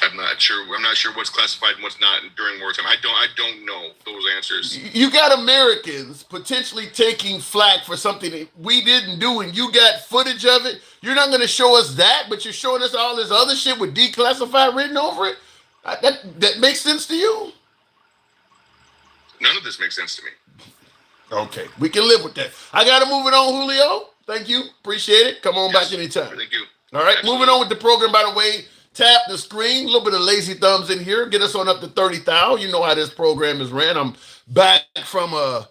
F: I'm not sure what's classified and what's not during wartime. I don't know those answers.
A: You got Americans potentially taking flack for something that we didn't do, and you got footage of it. You're not going to show us that, but you're showing us all this other shit with declassified written over it. That makes sense to you?
F: None of this makes sense to me.
A: Okay, we can live with that. I got to move it on, Julio. Thank you. Appreciate it. Come on back anytime.
F: Thank you.
A: All right,
F: Absolutely.
A: moving on with the program, by the way. Tap the screen, a little bit of lazy thumbs in here. Get us on up to 30,000. You know how this program is ran. I'm back from a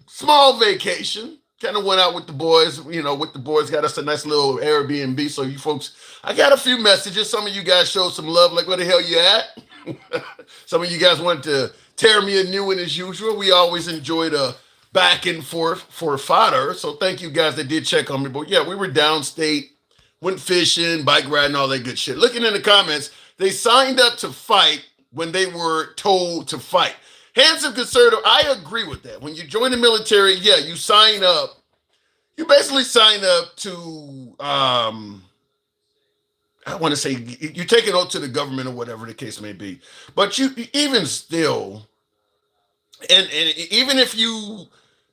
A: small vacation. Kind of went out with the boys. Got us a nice little Airbnb. So you folks, I got a few messages. Some of you guys showed some love. Like, where the hell you at? Some of you guys wanted to tear me a new one as usual. We always enjoyed a back and forth for fodder. So thank you guys that did check on me. But yeah, we were downstate. Went fishing, bike riding, all that good shit. Looking in the comments, they signed up to fight when they were told to fight. Handsome conservative, I agree with that. When you join the military, yeah, you sign up. You basically sign up to, I want to say, you take an oath to the government or whatever the case may be. But you even still, and even if you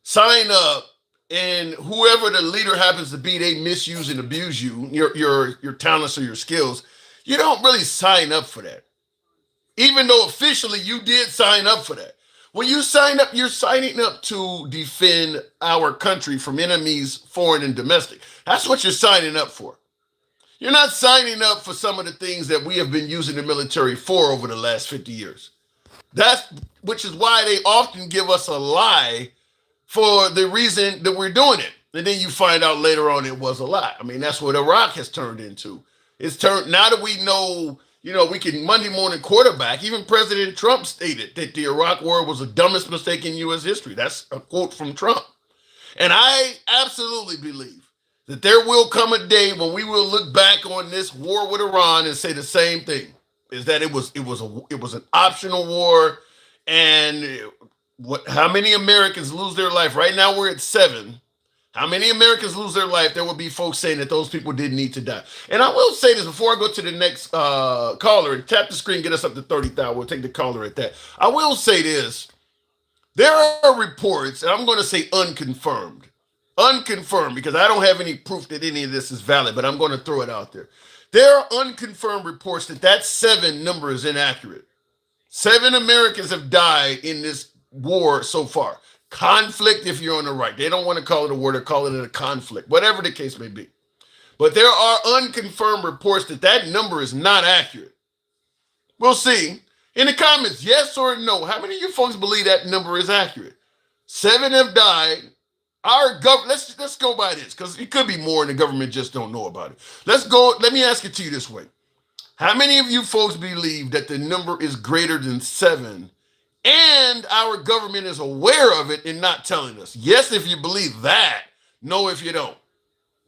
A: sign up, and whoever the leader happens to be, they misuse and abuse you, your talents or your skills, you don't really sign up for that. Even though officially you did sign up for that. When you sign up, you're signing up to defend our country from enemies, foreign and domestic. That's what you're signing up for. You're not signing up for some of the things that we have been using the military for over the last 50 years. Which is why they often give us a lie for the reason that we're doing it. And then you find out later on it was a lie. I mean, that's what Iraq has turned into. Now that we know, we can Monday morning quarterback. Even President Trump stated that the Iraq war was the dumbest mistake in U.S. history. That's a quote from Trump. And I absolutely believe that there will come a day when we will look back on this war with Iran and say the same thing, is that it was an optional war. And how many Americans lose their life? Right now we're at 7. How many Americans lose their life? There will be folks saying that those people didn't need to die. And I will say this before I go to the next caller, and tap the screen, get us up to 30,000. We'll take the caller at that. I will say this. There are reports, and I'm going to say unconfirmed, because I don't have any proof that any of this is valid, but I'm going to throw it out there. There are unconfirmed reports that 7 number is inaccurate. 7 Americans have died in this war so far. Conflict, if you're on the right. They don't want to call it a war, they're calling it a conflict, whatever the case may be. But there are unconfirmed reports that number is not accurate. We'll see. In the comments, yes or no, how many of you folks believe that number is accurate? 7 have died. Our government, let's go by this, because it could be more and the government just don't know about it. Let me ask it to you this way. How many of you folks believe that the number is greater than 7 and our government is aware of it and not telling us? Yes, if you believe that. No, if you don't.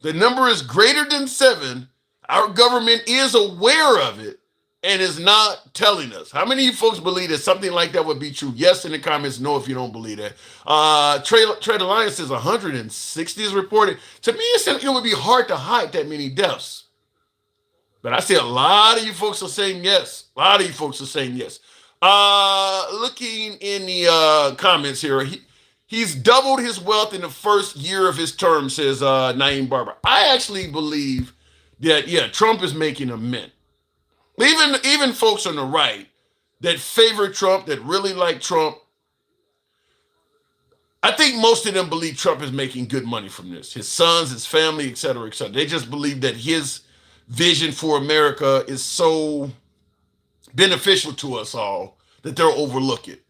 A: The number is greater than 7. Our government is aware of it, and is not telling us. How many of you folks believe that something like that would be true? Yes in the comments, no if you don't believe that. Trade Alliance says 160 is reported. To me, it would be hard to hide that many deaths. But I see a lot of you folks are saying yes. A lot of you folks are saying yes. Looking in the comments here, he's doubled his wealth in the first year of his term, says Naeem Barber. I actually believe that, yeah, Trump is making a mint. Even folks on the right that favor Trump, that really like Trump, I think most of them believe Trump is making good money from this. His sons, his family, et cetera, et cetera. They just believe that his vision for America is so beneficial to us all that they'll overlook it.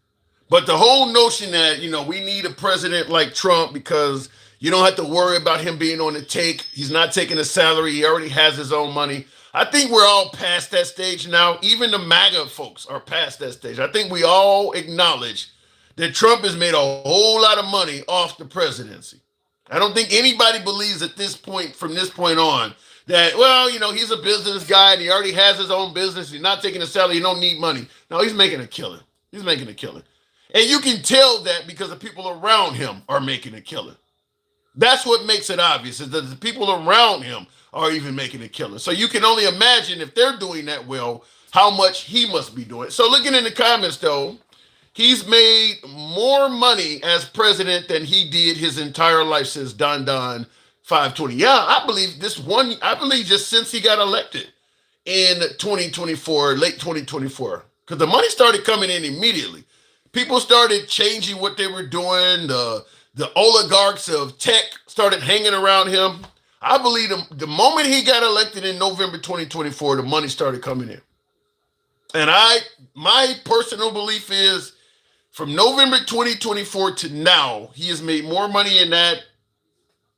A: But the whole notion that, we need a president like Trump because you don't have to worry about him being on the take. He's not taking a salary. He already has his own money. I think we're all past that stage now. Even the MAGA folks are past that stage. I think we all acknowledge that Trump has made a whole lot of money off the presidency. I don't think anybody believes at this point, from this point on, that, well, he's a business guy and he already has his own business. He's not taking a salary. He don't need money. No, he's making a killing. He's making a killing. And you can tell that because the people around him are making a killing. That's what makes it obvious, is that the people around him are even making a killing. So you can only imagine if they're doing that well, how much he must be doing. So looking in the comments, though, he's made more money as president than he did his entire life, says Don 520. Yeah, I believe just since he got elected in 2024, late 2024, because the money started coming in immediately. People started changing what they were doing. The oligarchs of tech started hanging around him. I believe the moment he got elected in November 2024, the money started coming in. And my personal belief is from November 2024 to now, he has made more money in that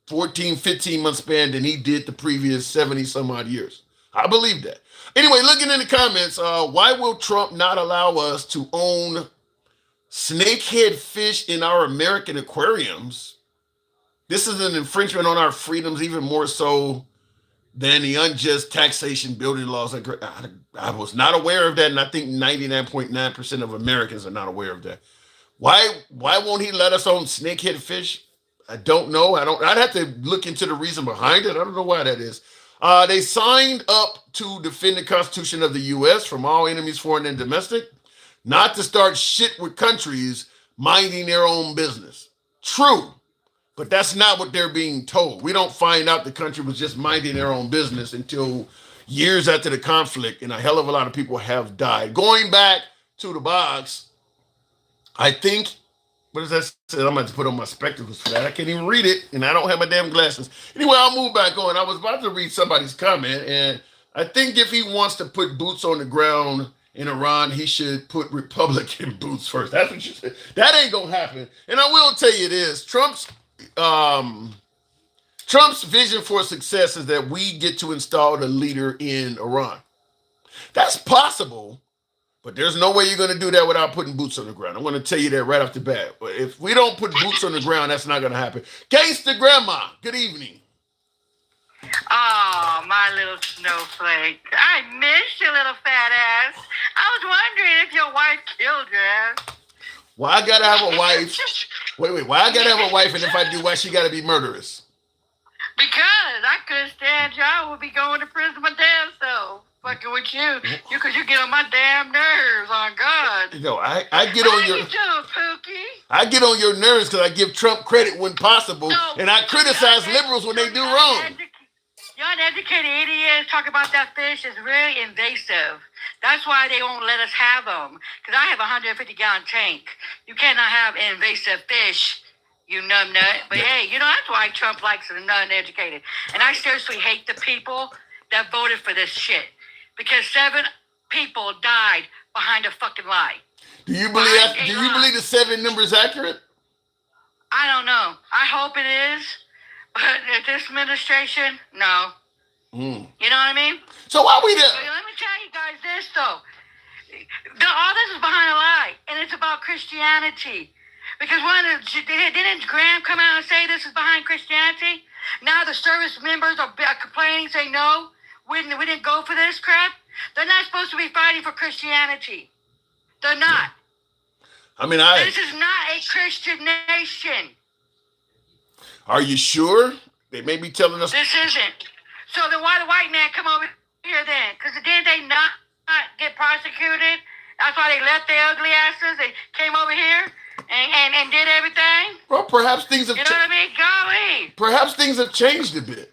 A: 14, 15 month span than he did the previous 70 some odd years. I believe that. Anyway, looking in the comments, why will Trump not allow us to own snakehead fish in our American aquariums? This is an infringement on our freedoms, even more so than the unjust taxation building laws. I was not aware of that, and I think 99.9% of Americans are not aware of that. Why won't he let us own snakehead fish? I don't know. I'd have to look into the reason behind it. I don't know why that is. They signed up to defend the Constitution of the U.S. from all enemies, foreign and domestic, not to start shit with countries minding their own business. True, but that's not what they're being told. We don't find out the country was just minding their own business until years after the conflict, and a hell of a lot of people have died. Going back to the box, I think, what does that say? I'm going to put on my spectacles for that. I can't even read it, and I don't have my damn glasses. Anyway, I'll move back on. I was about to read somebody's comment, and I think if he wants to put boots on the ground in Iran, he should put Republican boots first. That's what you said. That ain't going to happen. And I will tell you this. Trump's vision for success is that we get to install the leader in Iran. That's possible, but there's no way you're going to do that without putting boots on the ground. I'm going to tell you that right off the bat. But if we don't put boots on the ground, that's not going to happen. Gangsta Grandma, good evening.
H: Oh, my little snowflake. I miss your little fat ass. I was wondering if your wife killed your ass.
A: Why I got to have a wife? Wait. Why I got to have a wife, and if I do, why she got to be murderous?
H: Because I couldn't stand you. I would be going to prison my damn self. Fucking with you. Because you get on my damn nerves, on God.
A: I get on your...
H: How you doing, Pookie?
A: I get on your nerves because I give Trump credit when possible, and I criticize liberals when they do wrong.
H: You uneducated idiots talk about that fish is really invasive. That's why they won't let us have them. Because I have a 150-gallon tank. You cannot have invasive fish, you numbnut. But hey, that's why Trump likes the uneducated. And I seriously hate the people that voted for this shit. Because 7 people died behind a fucking lie.
A: Do you believe the 7 number is accurate?
H: I don't know. I hope it is. But this administration, no. You know what I mean?
A: So why we there?
H: Let me tell you guys this, though. All this is behind a lie, and it's about Christianity. Because didn't Graham come out and say this is behind Christianity? Now the service members are complaining, saying, no, we didn't go for this crap. They're not supposed to be fighting for Christianity. They're not.
A: I mean,
H: This is not a Christian nation.
A: Are you sure? They may be telling us.
H: This isn't. So then why the white man come over here then? Because didn't they not get prosecuted? That's why they left their ugly asses. They came over here and did everything.
A: Well, perhaps things have.
H: You know what I mean? Golly.
A: Perhaps things have changed a bit.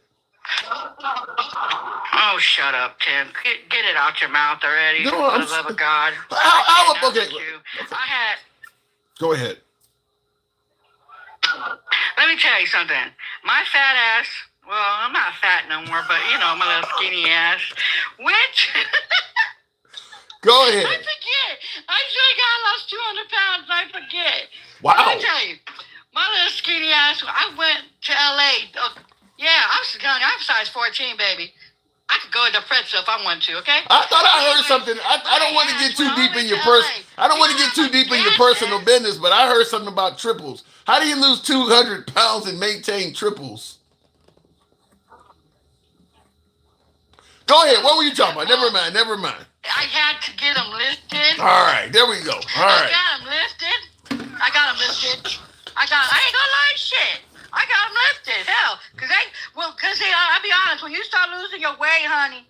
H: Oh, shut up, Tim. Get it out your mouth already.
A: No,
H: for
A: I'm
H: the love of God.
A: Okay.
H: I had.
A: Go ahead.
H: Let me tell you something. My fat ass. Well, I'm not fat no more, but you know, my little skinny ass. Which.
A: Go ahead.
H: I forget. I sure got lost 200 pounds. I forget.
A: Wow.
H: Let me tell you, my little skinny ass. I went to LA. Yeah, I was young. I'm size 14, baby. I could go into Fred's if I want to. Okay.
A: I thought I heard something. I don't want to get too deep in your I don't want to get too deep in your personal business, but I heard something about triples. How do you lose 200 pounds and maintain triples? Go ahead. What were you talking about? Never mind.
H: I had to get them lifted.
A: All right, there we go. All right.
H: I got them lifted. I ain't gonna lie, shit. I got them lifted. Hell, cause I'll be honest. When you start losing your weight, honey,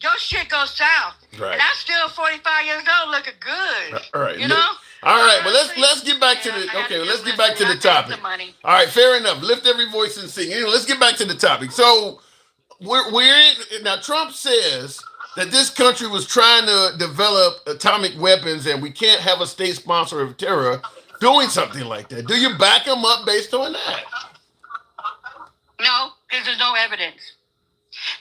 H: your shit goes south.
A: Right.
H: And I'm still 45 years old, looking good.
A: All right.
H: You know.
A: All right, but let's get back to the let's get back to the topic. All right, fair enough. Lift every voice and sing. Let's get back to the topic. So we're in, now. Trump says that this country was trying to develop atomic weapons, and we can't have a state sponsor of terror doing something like that. Do you back him up based on that?
H: No, because there's no evidence.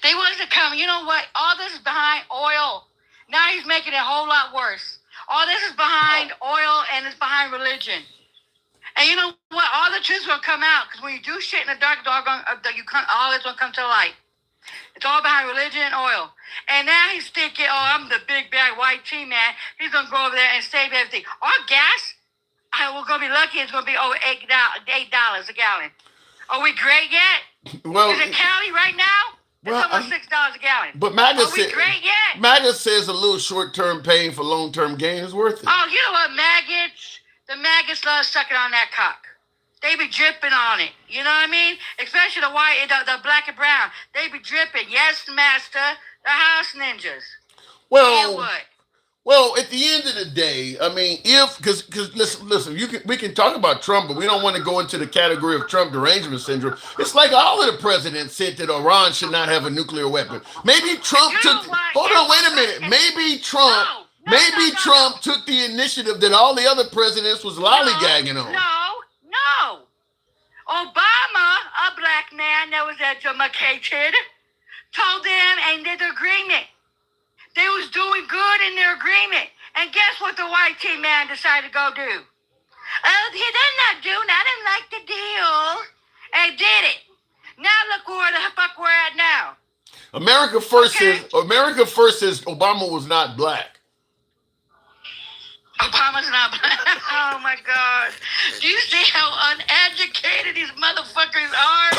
H: They wasn't coming. You know what? All this is behind oil. Now he's making it a whole lot worse. All this is behind oil and it's behind religion. And you know what? All the truth's gonna come out because when you do shit in the dark, all it's gonna come to light. It's all behind religion and oil. And now he's thinking, I'm the big bad white team man. He's gonna go over there and save everything. Our gas, we're gonna be lucky. It's gonna be over $8 a gallon. Are we great yet?
A: Well,
H: is it Cali right now? It's almost $6 a gallon.
A: But MAGA says a little short-term pain for long-term gain is worth it.
H: Oh, you know what, maggots? The maggots love sucking on that cock. They be dripping on it. You know what I mean? Especially the white, the black and brown. They be dripping. Yes, master. The house ninjas.
A: Well,
H: and what?
A: Well, at the end of the day, I mean, because listen, we can talk about Trump, but we don't want to go into the category of Trump derangement syndrome. It's like all of the presidents said that Iran should not have a nuclear weapon. Maybe Trump hold on, wait a minute. Maybe Trump took the initiative that all the other presidents was lollygagging on.
H: No. Obama, a black man that was educated, told them and did the agreement. They was doing good in their agreement. And guess what the white team man decided to go do? He did not do. I didn't like the deal. And did it. Now look where the fuck we're at now.
A: America First says Obama was not black.
H: Obama's not black. Oh my God. Do you see how uneducated these motherfuckers are?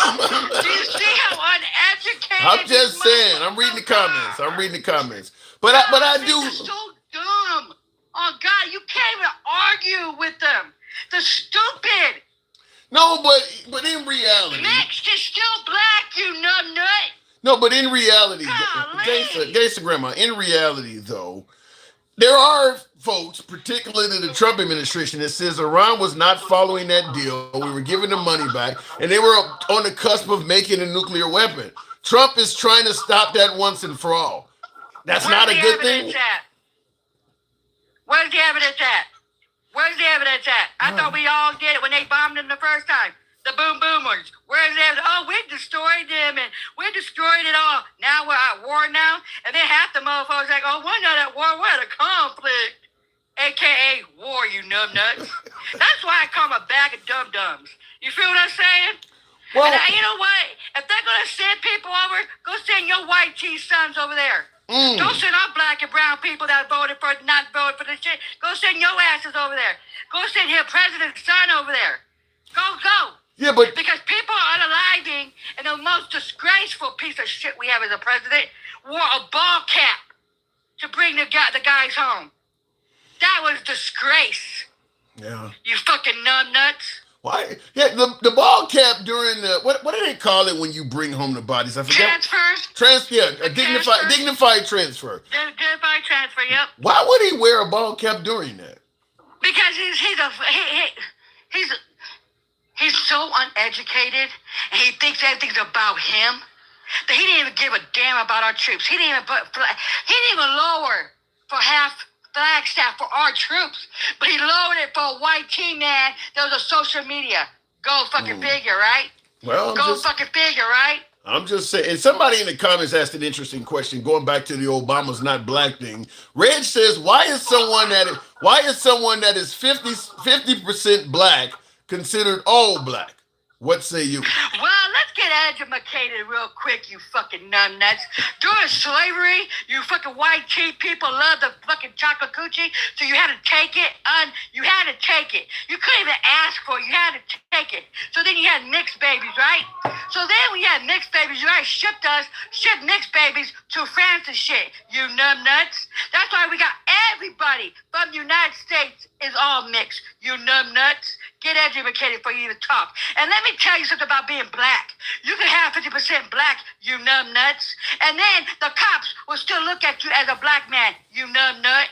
H: Do you see how uneducated
A: I'm just saying. I'm reading the comments. But I do.
H: They're so dumb. Oh God, you can't even argue with them. They're stupid.
A: No, but in reality,
H: Next is still black, you nut.
A: No, but in reality, gangsta grandma. In reality, though, there are folks, particularly the Trump administration, that says Iran was not following that deal. We were giving them money back, and they were on the cusp of making a nuclear weapon. Trump is trying to stop that once and for all. That's not a good thing.
H: Where's the evidence at? I thought we all did it when they bombed them the first time. The boom boomers. Where's the evidence? Oh, we destroyed them and we destroyed it all. Now we're at war now. And then half the motherfuckers like, oh, we're not at war, we're at a conflict. AKA war, you numbnuts. That's why I call them a bag of dum-dums. You feel what I'm saying? Well, and you know what? If they're going to send people over, go send your white cheese sons over there. Don't send our black and brown people that not voted for this shit. Go send your asses over there. Go send your president's son over there. Go.
A: Yeah, but
H: because people are unaliving, and the most disgraceful piece of shit we have as a president wore a ball cap. to bring the guys home. That was disgrace.
A: Yeah.
H: You fucking numbnuts.
A: Why? Yeah, the ball cap during the what do they call it when you bring home the bodies? I forget.
H: Transfers.
A: A dignified transfer.
H: Dignified transfer. Yep.
A: Why would he wear a ball cap during that?
H: Because he's so uneducated, and he thinks everything's about him that he didn't even give a damn about our troops. He didn't even lower for half Flagstaff for our troops, but he lowered it for a white team man that was a social media. Go fucking figure, right?
A: Well,
H: fucking figure, right?
A: I'm just saying. And somebody in the comments asked an interesting question, going back to the Obama's not black thing. Reg says, why is someone that is 50% black considered all black? What say you?
H: Well, let's get educated real quick, you fucking numbnuts. During slavery, you fucking white tea people loved the fucking chocolate coochie, so you had to take it. You had to take it. You couldn't even ask for it. You had to take it. So then you had mixed babies, right? So then when you had mixed babies, you guys shipped mixed babies to France and shit, you numbnuts. That's why we got everybody from the United States is all mixed, you numbnuts. Get educated before you even talk. And let me tell you something about being black. You can have 50% black, you numbnuts. And then the cops will still look at you as a black man, you numbnut.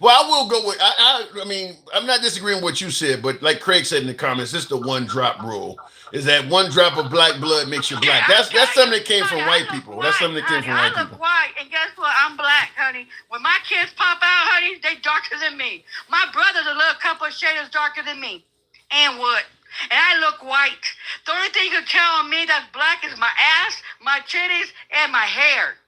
A: Well, I will go with, I mean, I'm not disagreeing with what you said, but like Craig said in the comments, it's the one drop rule. Is that one drop of black blood makes you black. That's something that came from white people. That's something that came from white people.
H: I look white, and guess what? I'm black, honey. When my kids pop out, honey, they darker than me. My brother's a little couple of shades darker than me. And what? And I look white. The only thing you can tell on me that's black is my ass, my titties, and my hair.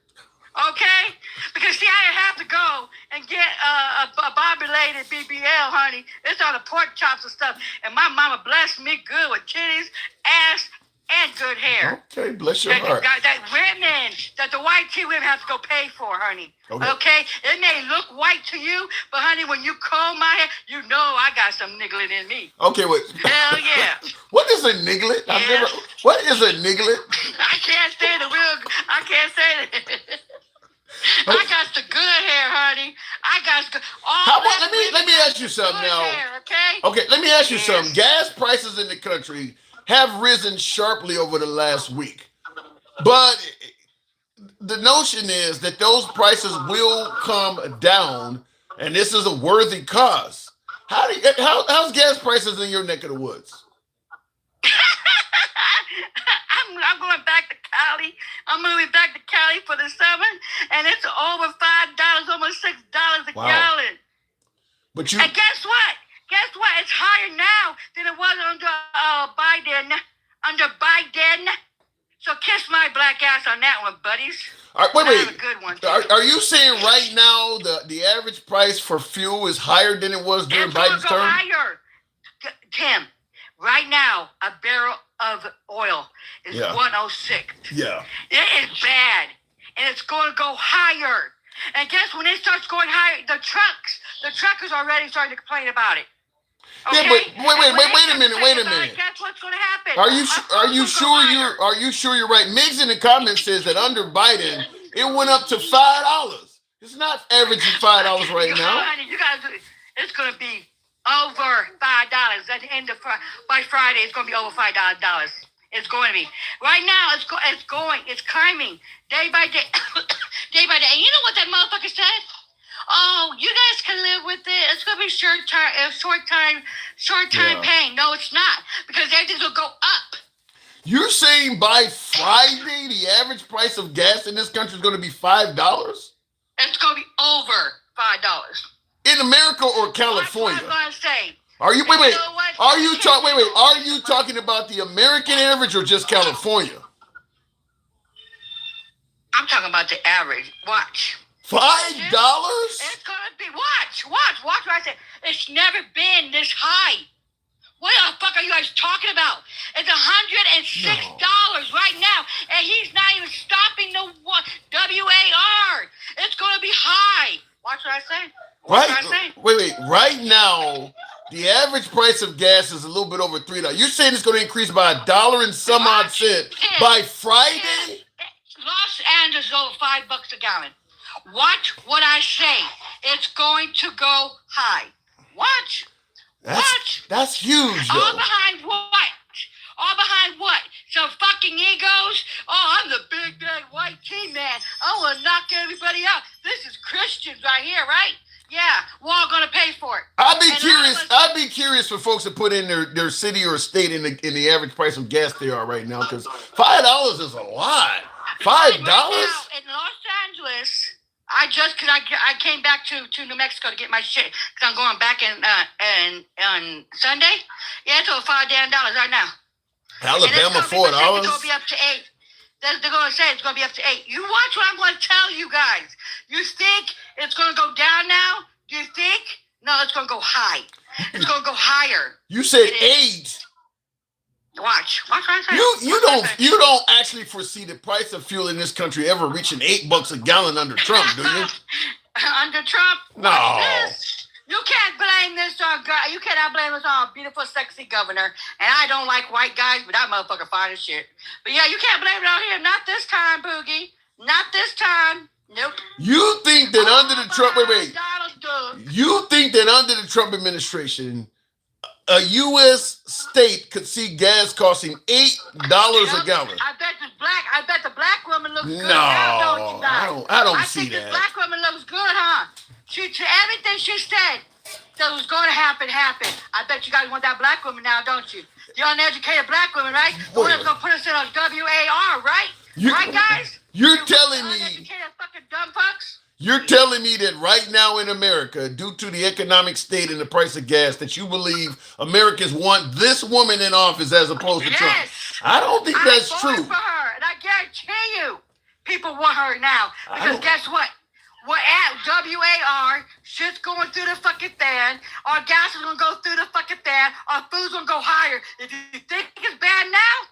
H: Okay? Because see, I didn't have to go and get a Bobby-lated BBL, honey. It's on the pork chops and stuff. And my mama blessed me good with titties, ass, and good hair.
A: Okay, bless your heart.
H: That women, that the white tea women have to go pay for, honey. Okay? It may look white to you, but honey, when you comb my hair, you know I got some niggling in me.
A: Okay, wait.
H: Hell yeah.
A: What is a niglet? What is a niglet?
H: I can't say it. I got the good hair, honey. I got
A: let me ask you something now.
H: Hair, okay?
A: Okay, let me ask you something. Gas prices in the country have risen sharply over the last week. But the notion is that those prices will come down, and this is a worthy cause. How's gas prices in your neck of the woods?
H: I'm going back to Cali. I'm moving back to Cali for the summer, and it's over $5, almost $6 a gallon.
A: But you
H: and guess what? It's higher now than it was under Biden. So kiss my black ass on that one, buddies.
A: All right, wait.
H: A good one.
A: Are you saying right now the average price for fuel is higher than it was during Biden's term?
H: Higher. Tim, right now, a barrel of oil is 106.
A: Yeah.
H: It is bad. And it's going to go higher. And guess when it starts going higher, the truckers already starting to complain about it. Okay?
A: Yeah, but wait a minute.
H: Guess what's going to happen?
A: Are you sure you're right? Migs in the comments says that under Biden it went up to $5. It's not averaging $5 right now.
H: You guys, it's going to be over $5 at the end of by Friday. It's going to be over $5. It's going to be right now. It's climbing day by day, day by day. And you know what that motherfucker said? Oh, you guys can live with it. It's gonna be short time pain. No, it's not, because everything's gonna go up.
A: You're saying by Friday the average price of gas in this country is going to be $5?
H: It's gonna be over $5
A: in America or California.
H: That's what I'm gonna say.
A: Are you Are you talking about the American average or just California?
H: I'm talking about the average. Watch.
A: $5?
H: It's gonna be watch what I said. It's never been this high. What the fuck are you guys talking about? It's $106 right now, and he's not even stopping the WAR. It's gonna be high. Watch what I say.
A: Wait. Right now, the average price of gas is a little bit over $3. You're saying it's going to increase by $1 and some odd cent by Friday?
H: Los Angeles is over $5 a gallon. Watch what I say. It's going to go high. Watch.
A: That's huge,
H: All
A: though.
H: behind what? All behind what? Some fucking egos? Oh, I'm the big bad white team man. I want to knock everybody out. This is Christians right here, right? Yeah, we're all gonna pay for it.
A: I'd be
H: And
A: curious.
H: I
A: I'd be curious for folks to put in their city or state in the average price of gas they are right now, because $5 is a lot. $5?
H: Right now in Los Angeles, I came back to New Mexico to get my shit because I'm going back on Sunday. Yeah, it's over $5 right now.
A: Alabama, $4.
H: It's gonna be up to $8. They're gonna say it's gonna be up to $8. You watch what I'm gonna tell you guys. You think it's gonna go down now? Do you think? No, it's gonna go high. It's gonna go higher.
A: You said 8.
H: Watch what I'm saying.
A: You don't actually foresee the price of fuel in this country ever reaching $8 a gallon under Trump, do you?
H: Under Trump?
A: No.
H: Watch this. You can't blame this on God. You cannot blame this on a beautiful, sexy governor. And I don't like white guys, but that motherfucker fine as shit. But yeah, you can't blame it on him. Not this time, Boogie. Not this time. Nope.
A: You think that under the Trump
H: Donald Duck.
A: You think that under the Trump administration, a U.S. state could see gas costing $8 a gallon?
H: I bet the black woman looks good.
A: No,
H: Now, don't you, guys?
A: I don't
H: I
A: see
H: think
A: that.
H: the black woman looks good, huh? Everything she said that was going to happen, happened. I bet you guys want that black woman now, don't you? The uneducated black woman, right? The one that's going to put us in on WAR, right? Right, guys?
A: You're telling me
H: uneducated fucking dumb fucks?
A: You're telling me that right now in America, due to the economic state and the price of gas, that you believe Americans want this woman in office as opposed to Trump? I don't think that's
H: I
A: true.
H: voted for her, and I guarantee you, people want her now. Because guess what? We're at WAR, shit's going through the fucking fan, our gas is gonna go through the fucking fan, our food's gonna go higher. If you think it's bad now,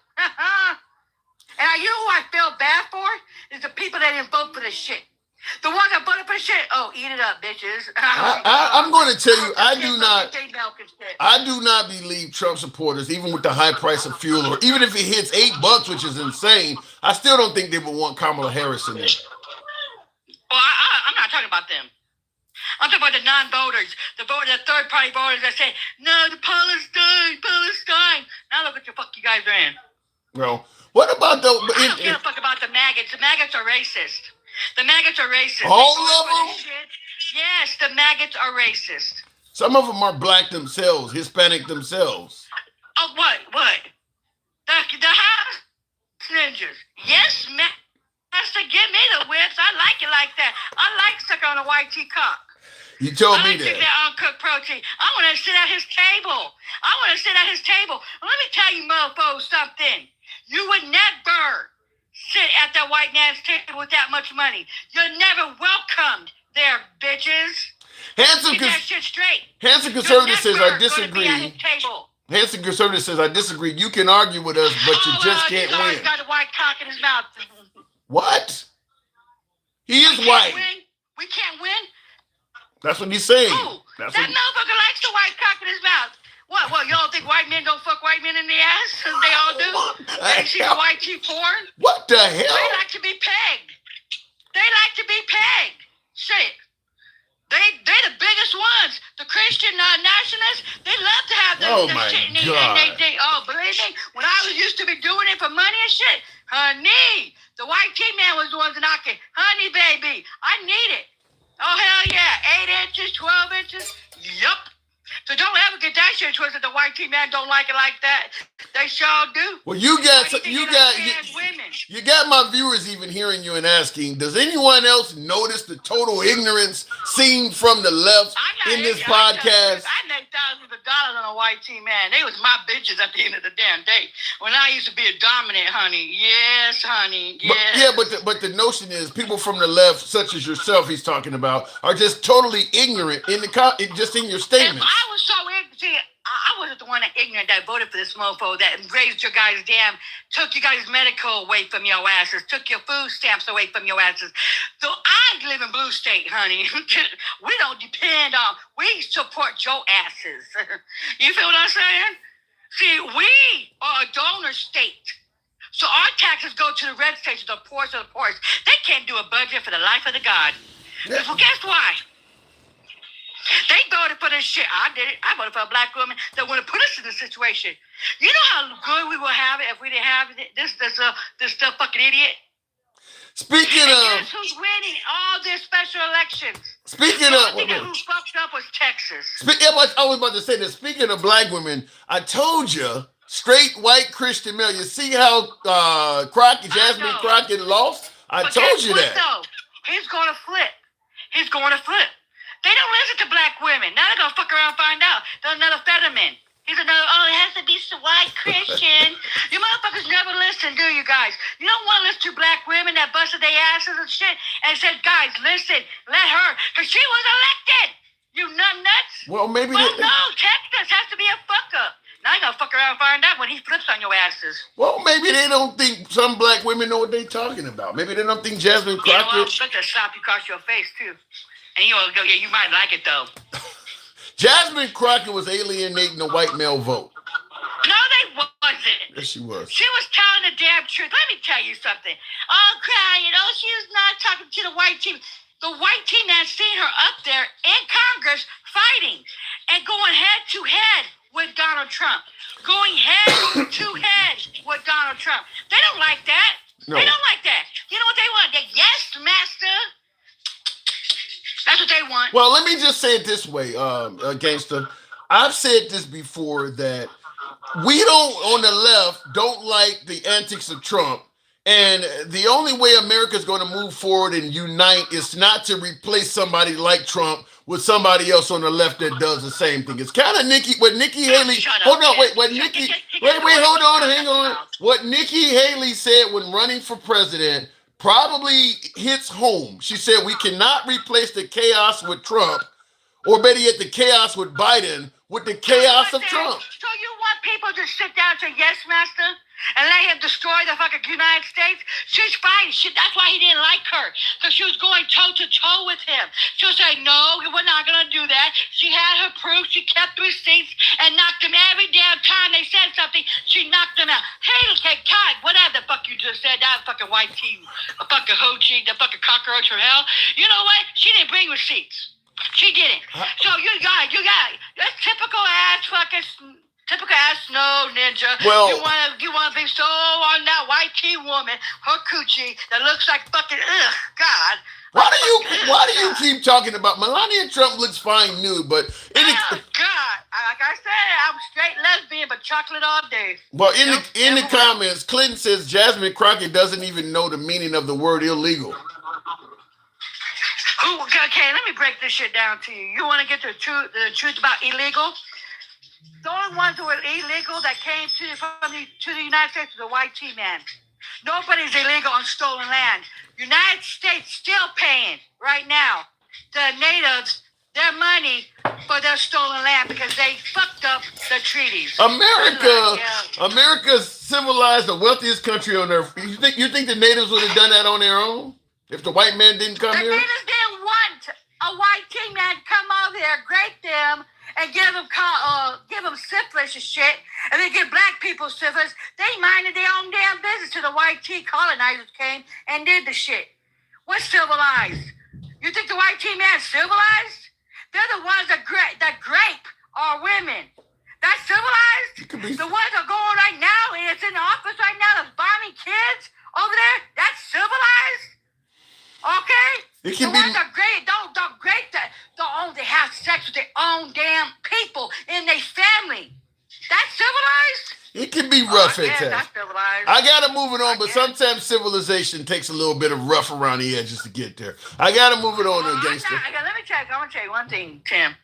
H: and you know who I feel bad for? Is the people that didn't vote for this shit. The ones that voted for this shit, oh, eat it up, bitches.
A: I'm going to tell you, I do not believe Trump supporters, even with the high price of fuel, or even if it hits $8, which is insane, I still don't think they would want Kamala Harris in there.
H: Well, I'm not talking about them. I'm talking about the non-voters, the third-party voters that say, no, the Palestine. Now look what the fuck you guys are in.
A: Well, what about the...
H: I don't give a fuck about the maggots. The maggots are racist. The maggots are racist.
A: All of them?
H: Yes, the maggots are racist.
A: Some of them are black themselves, Hispanic themselves.
H: Oh, what? The house ninjas. Yes, man. To give me the whips. I like it like that. I like sucking on a white tea cock.
A: You told me
H: I like
A: that.
H: that uncooked protein. I want to sit at his table. Let me tell you, mofo, something. You would never sit at that white man's table with that much money. You're never welcomed there, bitches. Get that shit straight.
A: Handsome Conservative says, I disagree.
H: Table.
A: Handsome Conservative says, I disagree. You can argue with us, but you just can't win.
H: He's got a white cock in his mouth.
A: What? He is white.
H: We can't win.
A: That's what he's saying.
H: Oh, that motherfucker likes the white cock in his mouth. What, you don't think white men don't fuck white men in the ass? They all do? They see the white tea porn?
A: What the hell?
H: They like to be pegged. Shit. They're the biggest ones. The Christian nationalists, they love to have the shit. Believe me, when I was used to be doing it for money and shit, honey, the white tea man was the ones knocking. Honey, baby, I need it. Oh, hell yeah. 8 inches, 12 inches. Yup. So don't ever get that shit twisted. The white tea man don't like it like that. They sure do.
A: Well, you got my viewers even hearing you and asking, does anyone else notice the total ignorance seen from the left in this podcast?
H: I made thousands of dollars on a white tea man. They was my bitches at the end of the damn day. When I used to be a dominant, honey. Yes, honey. Yes.
A: But the notion is people from the left, such as yourself, he's talking about, are just totally ignorant just in your statements.
H: I was so ignorant. See, I wasn't the one that ignorant that voted for this mofo that raised your guys' took you guys' medical away from your asses, took your food stamps away from your asses. So I live in blue state, honey. We don't depend on, we support your asses. You feel what I'm saying? See, we are a donor state. So our taxes go to the red states, the poorest of the poorest. They can't do a budget for the life of the God. Well, guess why? They voted for this shit. I did it. I voted for a black woman that would have put us in this situation. You know how good we would have it if we didn't have this fucking idiot?
A: Speaking
H: And
A: of,
H: guess who's winning all these special elections?
A: speaking
H: The
A: of,
H: only thing who fucked up was Texas.
A: I was about to say that. Speaking of black women, I told you, straight white Christian male. You see how Jasmine
H: know.
A: Crockett lost? I
H: But
A: told
H: guess
A: you
H: what,
A: that.
H: Though? He's going to flip. He's going to flip. They don't listen to black women. Now they're going to fuck around and find out. They're another Fetterman. He's another, oh, it has to be some white Christian. You motherfuckers never listen, do you guys? You don't want to listen to black women that busted their asses and shit and said, guys, listen, let her, because she was elected. You nuts.
A: Well, maybe.
H: Well, no, Texas has to be a fuck up. Now you're going to fuck around and find out when he flips on your asses.
A: Well, maybe they don't think some black women know what they're talking about. Maybe they don't think Jasmine
H: You know what? I'm
A: Crockett.
H: supposed to slap you across your face, too. And you'll go, yeah, you might like it, though.
A: Jasmine Crockett was alienating the white male vote.
H: No, they wasn't.
A: Yes, she was.
H: She was telling the damn truth. Let me tell you something. Oh, crying. Oh, she was not talking to the white team. The white team had seen her up there in Congress fighting and going head to head with Donald Trump. Going head to head with Donald Trump. They don't like that.
A: No.
H: They don't like that. You know what they want? They, yes, master. That's what they want.
A: Well, let me just say it this way, gangster. I've said this before that we on the left don't like the antics of Trump. And the only way America's going to move forward and unite is not to replace somebody like Trump with somebody else on the left that does the same thing. It's kind of Nikki Haley. Hold on, wait, hold on, hang on. What Nikki Haley said when running for president probably hits home. She said we cannot replace the chaos with Trump, or better yet, the chaos with Biden with the chaos of Trump.
H: So you want people to sit down and say, yes, master, and let him destroy the fucking United States? She's fighting. That's why he didn't like her, because she was going toe-to-toe with him. She'll say, no, we're not going to do that. She had her proof. She kept receipts and knocked him every damn time they said something. She knocked him out. Hey, God, whatever the fuck you just said, that fucking white team, a fucking hoochie, the fucking cockroach from hell. You know what? She didn't bring receipts. She didn't. So you got that's typical ass snow ninja.
A: Well,
H: you wanna be so on that white tea woman, her coochie that looks like fucking God.
A: Why do you keep talking about Melania Trump looks fine nude, but
H: God, like I said, I'm straight lesbian, but chocolate all day.
A: Well, in the comments, Clinton says Jasmine Crockett doesn't even know the meaning of the word illegal.
H: Okay, let me break this shit down to you. You want to get the truth about illegal? The only ones who were illegal that came to the United States was the white tea man. Nobody's illegal on stolen land. United States still paying right now the natives their money for their stolen land because they fucked up the treaties.
A: America's civilized, the wealthiest country on earth. You think the natives would have done that on their own if the white man didn't come here?
H: The natives didn't want a white tea man to come over there, grape them, and give them syphilis and shit, and then give black people syphilis. They minded their own damn business till the white tea colonizers came and did the shit. What's civilized? You think the white tea man's civilized? They're the ones that grape our women. That's civilized? The ones that are going right now, and it's in the office right now, that's bombing kids over there, that's civilized? Okay? The ones that they have sex with their own damn people in their family. That's civilized?
A: It can be rough at times.
H: That's civilized.
A: I gotta move it on, but sometimes civilization takes a little bit of rough around the edges to get there. I gotta move it on, gangster.
H: I'm gonna tell you one thing, Tim.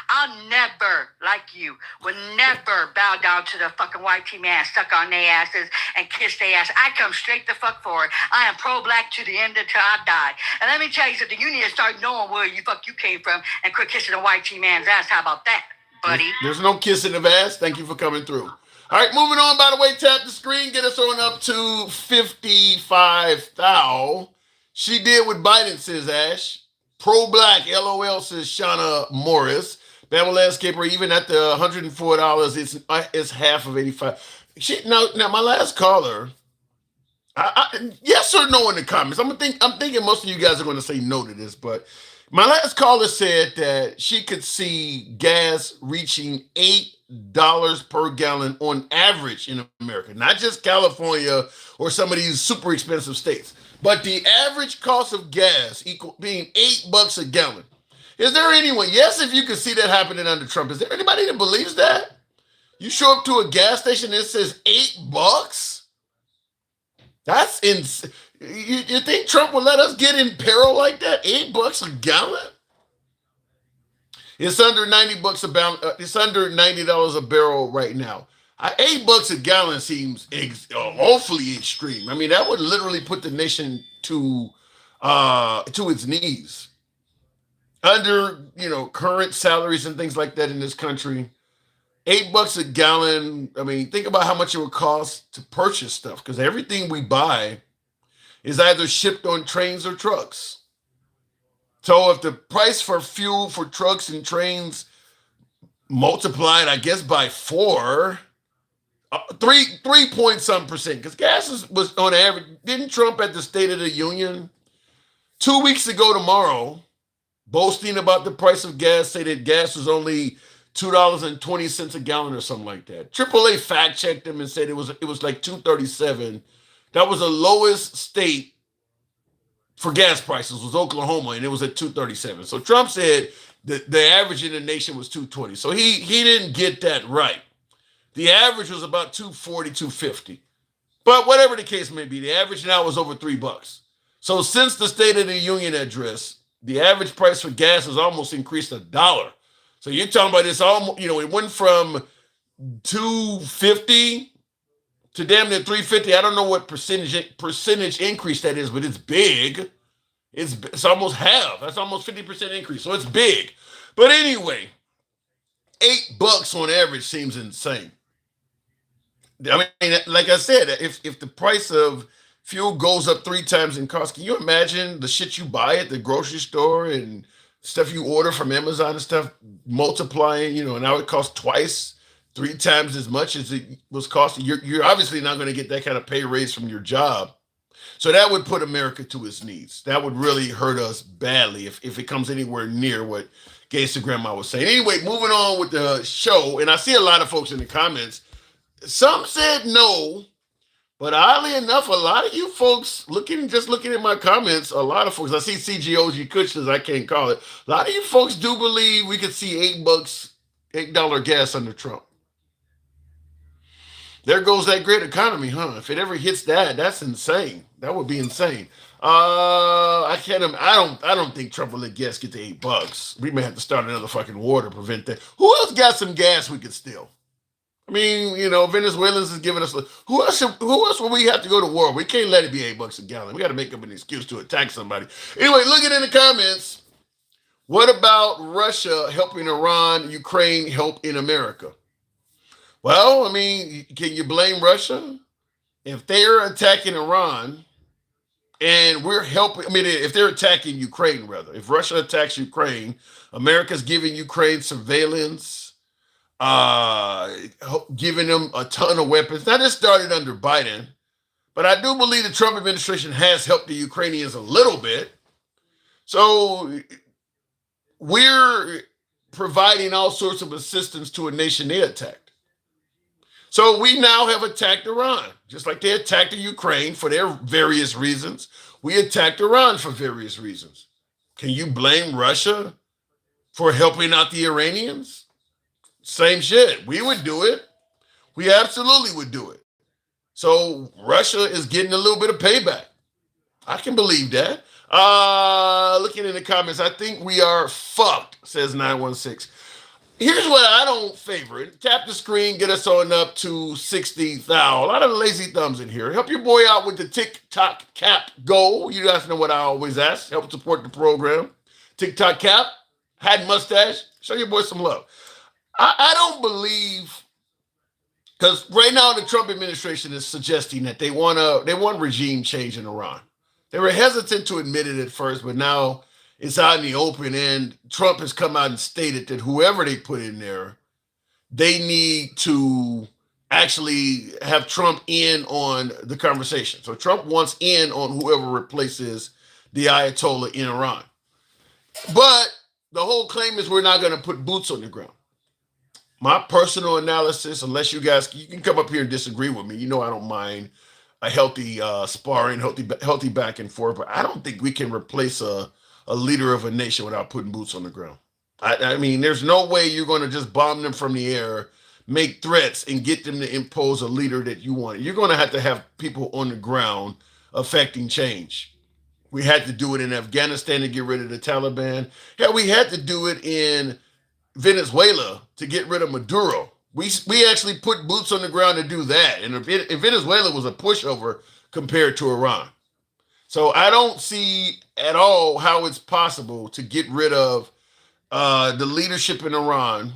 H: I'll never, like you, would never bow down to the fucking white tea man, suck on their asses and kiss their ass. I come straight the fuck forward. I am pro-black to the end until I die. And let me tell you something, you need to start knowing where you came from and quit kissing the white tea man's ass. How about that, buddy?
A: There's no kissing of ass. Thank you for coming through. All right, moving on, by the way, tap the screen, get us on up to 55,000. She did what Biden says, Ash. Pro-black, LOL, says Shauna Morris. Bama Landscaper, even at the $104, it's half of 85. Now my last caller, yes or no in the comments. I'm thinking most of you guys are going to say no to this, but My last caller said that she could see gas reaching $8 per gallon on average in America, not just California or some of these super expensive states, but the average cost of gas equal being $8 a gallon. Is there anyone? Yes, if you could see that happening under Trump, is there anybody that believes that? You show up to a gas station and it says $8? That's insane. You think Trump will let us get in peril like that? $8 a gallon? It's under $90 a barrel. It's under $90 a barrel right now. $8 a gallon seems awfully extreme. I mean, that would literally put the nation to its knees. Under current salaries and things like that in this country, $8 a gallon. I mean, think about how much it would cost to purchase stuff, because everything we buy is either shipped on trains or trucks. So if the price for fuel for trucks and trains multiplied, I guess, by 3 point some percent, because gas was on average. Didn't Trump at the State of the Union 2 weeks ago tomorrow, boasting about the price of gas, say that gas was only $2.20 a gallon or something like that? AAA fact checked him and said it was like $2.37. That was the lowest state for gas prices was Oklahoma, and it was at $2.37. So Trump said that the average in the nation was $2.20. So he didn't get that right. The average was about $2.40, $2.50. But whatever the case may be, the average now is over $3. So since the State of the Union address, the average price for gas has almost increased $1. So you're talking about this almost, it went from $2.50 to damn near $3.50. I don't know what percentage increase that is, but it's big. It's almost half. That's almost 50% increase. So it's big. But anyway, $8 on average seems insane. I mean, like I said, if the price of fuel goes up 3 times in cost, can you imagine the shit you buy at the grocery store and stuff you order from Amazon and stuff multiplying, now it costs twice, 3 times as much as it was costing. You're obviously not going to get that kind of pay raise from your job. So that would put America to its knees. That would really hurt us badly if it comes anywhere near what Gangsta Grandma was saying. Anyway, moving on with the show, and I see a lot of folks in the comments. Some said no, but oddly enough, a lot of you folks looking at my comments, a lot of folks, I see CGOG Kushers, I can't call it. A lot of you folks do believe we could see $8 gas under Trump. There goes that great economy, huh? If it ever hits that, that's insane. That would be insane. I don't think Trump will let gas get to $8. We may have to start another fucking war to prevent that. Who else got some gas we could steal? I mean, Venezuelans is giving us. Who else will we have to go to war? We can't let it be $8 a gallon. We got to make up an excuse to attack somebody. Anyway, looking in the comments, what about Russia helping Iran, Ukraine help in America? Well, I mean, can you blame Russia? If they're attacking Iran and we're helping, if they're attacking Ukraine, rather, if Russia attacks Ukraine, America's giving Ukraine surveillance, giving them a ton of weapons. Now, this started under Biden, but I do believe the Trump administration has helped the Ukrainians a little bit. So we're providing all sorts of assistance to a nation they attacked. So we now have attacked Iran, just like they attacked the Ukraine for their various reasons. We attacked Iran for various reasons. Can you blame Russia for helping out the Iranians? Same shit. We would do it. We absolutely would do it. So Russia is getting a little bit of payback. I can believe that. Looking in the comments, I think we are fucked, says 916. Here's what I don't favor. Tap the screen, get us on up to 60,000. A lot of lazy thumbs in here. Help your boy out with the TikTok cap goal. You guys know what I always ask. Help support the program. TikTok cap, hat mustache. Show your boy some love. I don't believe, because right now the Trump administration is suggesting that they want regime change in Iran. They were hesitant to admit it at first, but now it's out in the open, and Trump has come out and stated that whoever they put in there, they need to actually have Trump in on the conversation. So Trump wants in on whoever replaces the Ayatollah in Iran. But the whole claim is we're not going to put boots on the ground. My personal analysis, unless you guys, you can come up here and disagree with me. You know I don't mind a healthy sparring, healthy back and forth, but I don't think we can replace a leader of a nation without putting boots on the ground. I mean, there's no way you're going to just bomb them from the air, make threats, and get them to impose a leader that you want. You're going to have people on the ground affecting change. We had to do it in Afghanistan to get rid of the Taliban. Yeah, we had to do it in Venezuela to get rid of Maduro. We actually put boots on the ground to do that. And Venezuela was a pushover compared to Iran. So I don't see at all how it's possible to get rid of the leadership in Iran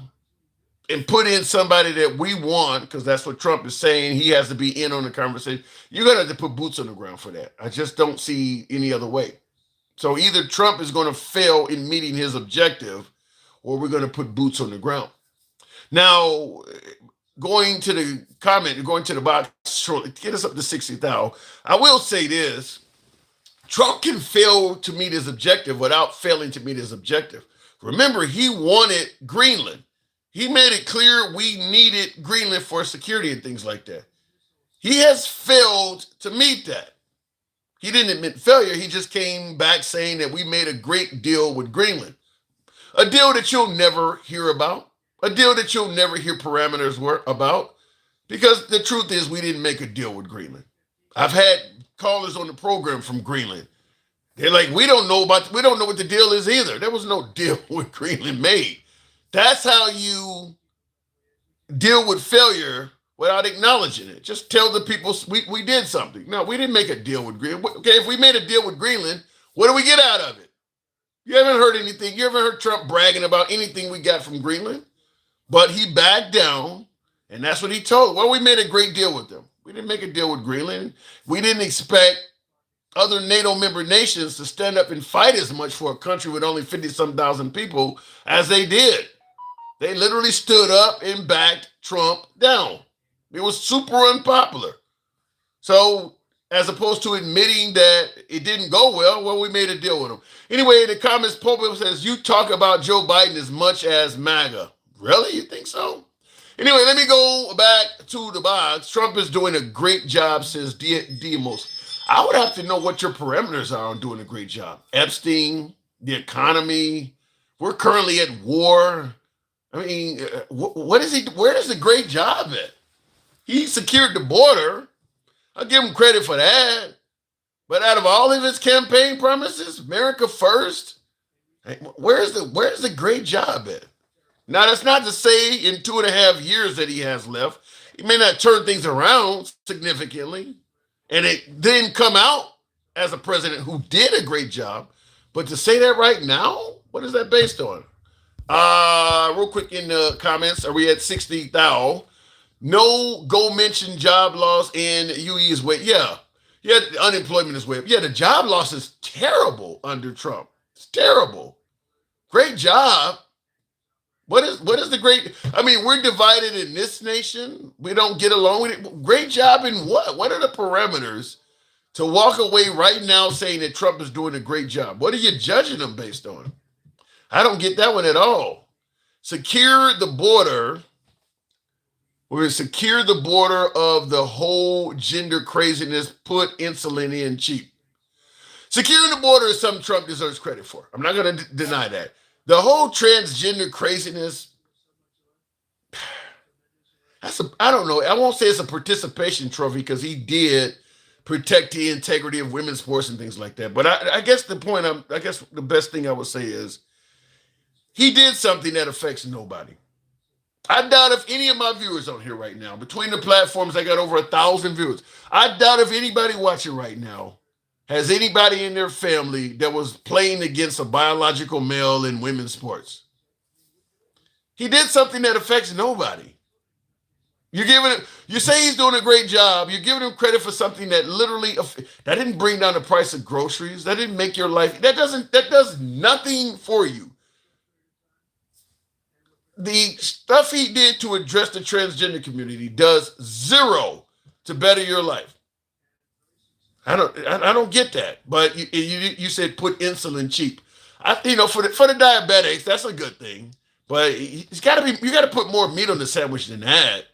A: and put in somebody that we want, because that's what Trump is saying. He has to be in on the conversation. You're going to have to put boots on the ground for that. I just don't see any other way. So either Trump is going to fail in meeting his objective, or we're going to put boots on the ground. Now, going to the box shortly, get us up to 60,000. I will say this. Trump can fail to meet his objective without failing to meet his objective. Remember, he wanted Greenland. He made it clear we needed Greenland for security and things like that. He has failed to meet that. He didn't admit failure. He just came back saying that we made a great deal with Greenland. A deal that you'll never hear about. A deal that you'll never hear parameters about. Because the truth is we didn't make a deal with Greenland. I've had callers on the program from Greenland. They're like, we don't know what the deal is either. There was no deal with Greenland made. That's how you deal with failure without acknowledging it. Just tell the people we did something. No, we didn't make a deal with Greenland. Okay, if we made a deal with Greenland, what do we get out of it? You haven't heard anything. You haven't heard Trump bragging about anything we got from Greenland. But he backed down, and that's what he told. Well, we made a great deal with them. We didn't make a deal with Greenland. We didn't expect other NATO member nations to stand up and fight as much for a country with only 50-some thousand people as they did. They literally stood up and backed Trump down. It was super unpopular. So as opposed to admitting that it didn't go well, we made a deal with them. Anyway, in the comments, Pope says, you talk about Joe Biden as much as MAGA. Really? You think so? Anyway, let me go back to the box. Trump is doing a great job, says Demos. I would have to know what your parameters are on doing a great job. Epstein, the economy. We're currently at war. I mean, what is he? Where is the great job at? He secured the border. I'll give him credit for that. But out of all of his campaign promises, America first. Where's the great job at? Now, that's not to say in 2.5 years that he has left, he may not turn things around significantly, and it didn't come out as a president who did a great job. But to say that right now, what is that based on? Real quick in the comments, are we at 60,000? No go mention job loss in UE is way. Yeah, unemployment is way up. Yeah, the job loss is terrible under Trump. It's terrible. Great job. What is the great? I mean, we're divided in this nation. We don't get along with it. Great job in what? What are the parameters to walk away right now saying that Trump is doing a great job? What are you judging him based on? I don't get that one at all. Secure the border. We're going to secure the border of the whole gender craziness, put insulin in cheap. Securing the border is something Trump deserves credit for. I'm not going to deny that. The whole transgender craziness, I don't know. I won't say it's a participation trophy because he did protect the integrity of women's sports and things like that. But I guess the best thing I would say is he did something that affects nobody. I doubt if any of my viewers on here right now, between the platforms, I got over 1,000 viewers. I doubt if anybody watching right now has anybody in their family that was playing against a biological male in women's sports. He did something that affects nobody. You say he's doing a great job. You're giving him credit for something that literally, that didn't bring down the price of groceries. That didn't make your life, that does nothing for you. The stuff he did to address the transgender community does zero to better your life. I don't get that. But you said put insulin cheap. For the diabetics, that's a good thing. But it's got to be. You got to put more meat on the sandwich than that.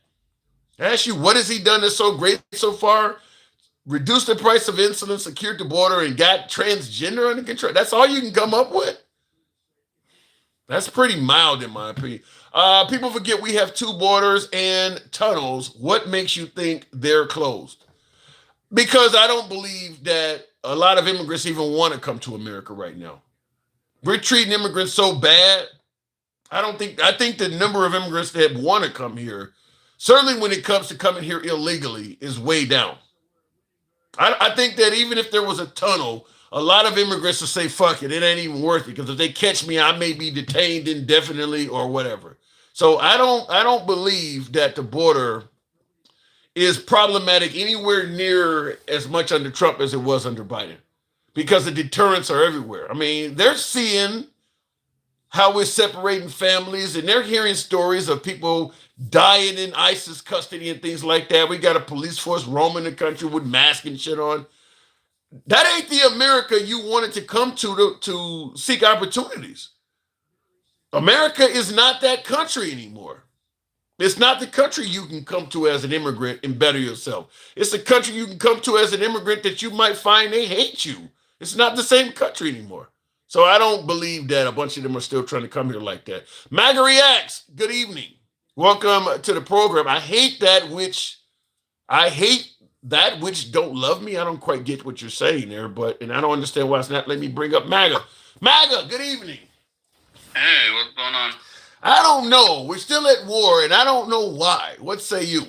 A: I ask you, what has he done that's so great so far? Reduced the price of insulin, secured the border, and got transgender under control. That's all you can come up with. That's pretty mild, in my opinion. People forget we have two borders and tunnels. What makes you think they're closed? Because I don't believe that a lot of immigrants even want to come to America right now. We're treating immigrants so bad. I think the number of immigrants that want to come here, certainly when it comes to coming here illegally, is way down. I think that even if there was a tunnel, a lot of immigrants will say, fuck it, it ain't even worth it, because if they catch me, I may be detained indefinitely or whatever. So I don't believe that the border is problematic anywhere near as much under Trump as it was under Biden, because the deterrents are everywhere. I mean, they're seeing how we're separating families, and they're hearing stories of people dying in ISIS custody and things like that. We got a police force roaming the country with masks and shit on. That ain't the America you wanted to come to seek opportunities. America is not that country anymore. It's not the country you can come to as an immigrant and better yourself. It's the country you can come to as an immigrant that you might find they hate you. It's not the same country anymore. So I don't believe that a bunch of them are still trying to come here like that. MAGA Reacts, good evening. Welcome to the program. I hate that which don't love me. I don't quite get what you're saying there, and I don't understand why it's not letting me bring up MAGA. MAGA, good evening.
I: Hey, what's going on?
A: I don't know. We're still at war, and I don't know why. What say you?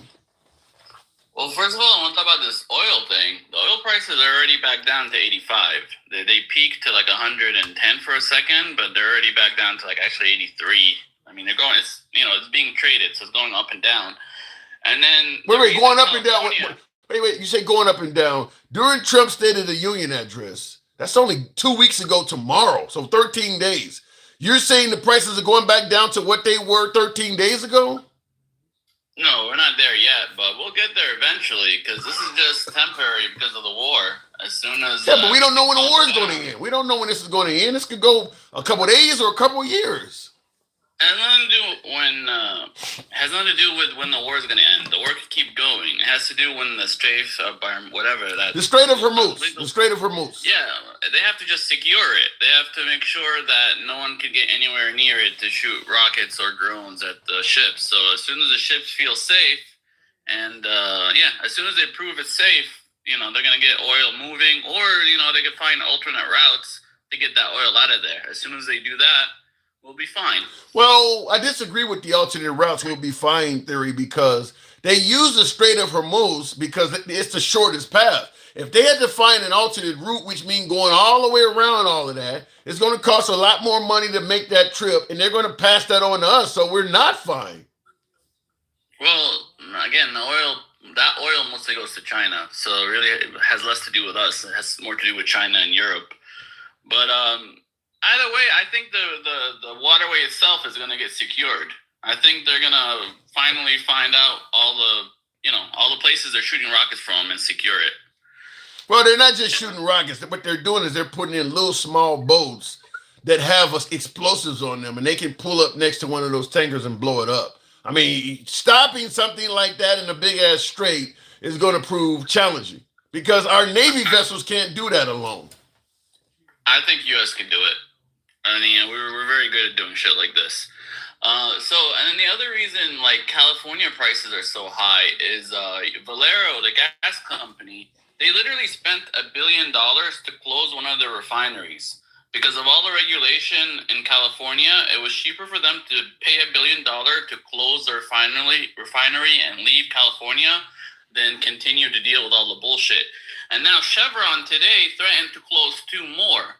I: Well, first of all, I want to talk about this oil thing. The oil prices are already back down to 85. They peaked to like 110 for a second, but they're already back down to like actually 83. I mean, they're going. It's being traded, so it's going up and down. And then
A: wait, going up and down. Wait. You say going up and down during Trump's State of the Union address? That's only 2 weeks ago tomorrow, so 13 days. You're saying the prices are going back down to what they were 13 days ago?
I: No, we're not there yet, but we'll get there eventually, because this is just temporary because of the war. As soon as
A: but we don't know when the war is going to end. We don't know when this is going to end. This could go a couple of days or a couple of years.
I: It has nothing to do with when the war is going to end. The war could keep going. It has to do when the Strait of
A: the Strait of Hormuz. The Strait of Hormuz.
I: Yeah, they have to just secure it. They have to make sure that no one can get anywhere near it to shoot rockets or drones at the ships. So as soon as the ships feel safe, and as soon as they prove it's safe, they're going to get oil moving, or they can find alternate routes to get that oil out of there. As soon as they do that, we'll be fine.
A: Well, I disagree with the alternate routes will be fine theory, because they use the Strait of Hormuz because it's the shortest path. If they had to find an alternate route, which means going all the way around all of that, it's going to cost a lot more money to make that trip, and they're going to pass that on to us, so we're not fine.
I: Well, again, that oil mostly goes to China, so really it has less to do with us. It has more to do with China and Europe. But either way, I think the waterway itself is going to get secured. I think they're going to finally find out all the places they're shooting rockets from and secure it.
A: Well, they're not just shooting rockets. What they're doing is they're putting in little small boats that have explosives on them, and they can pull up next to one of those tankers and blow it up. I mean, stopping something like that in a big-ass strait is going to prove challenging, because our Navy vessels can't do that alone.
I: I think U.S. can do it. I mean, we're very good at doing shit like this. And then the other reason, like, California prices are so high is Valero, the gas company, they literally spent $1 billion to close one of their refineries. Because of all the regulation in California, it was cheaper for them to pay $1 billion to close their refinery and leave California than continue to deal with all the bullshit. And now Chevron today threatened to close 2 more.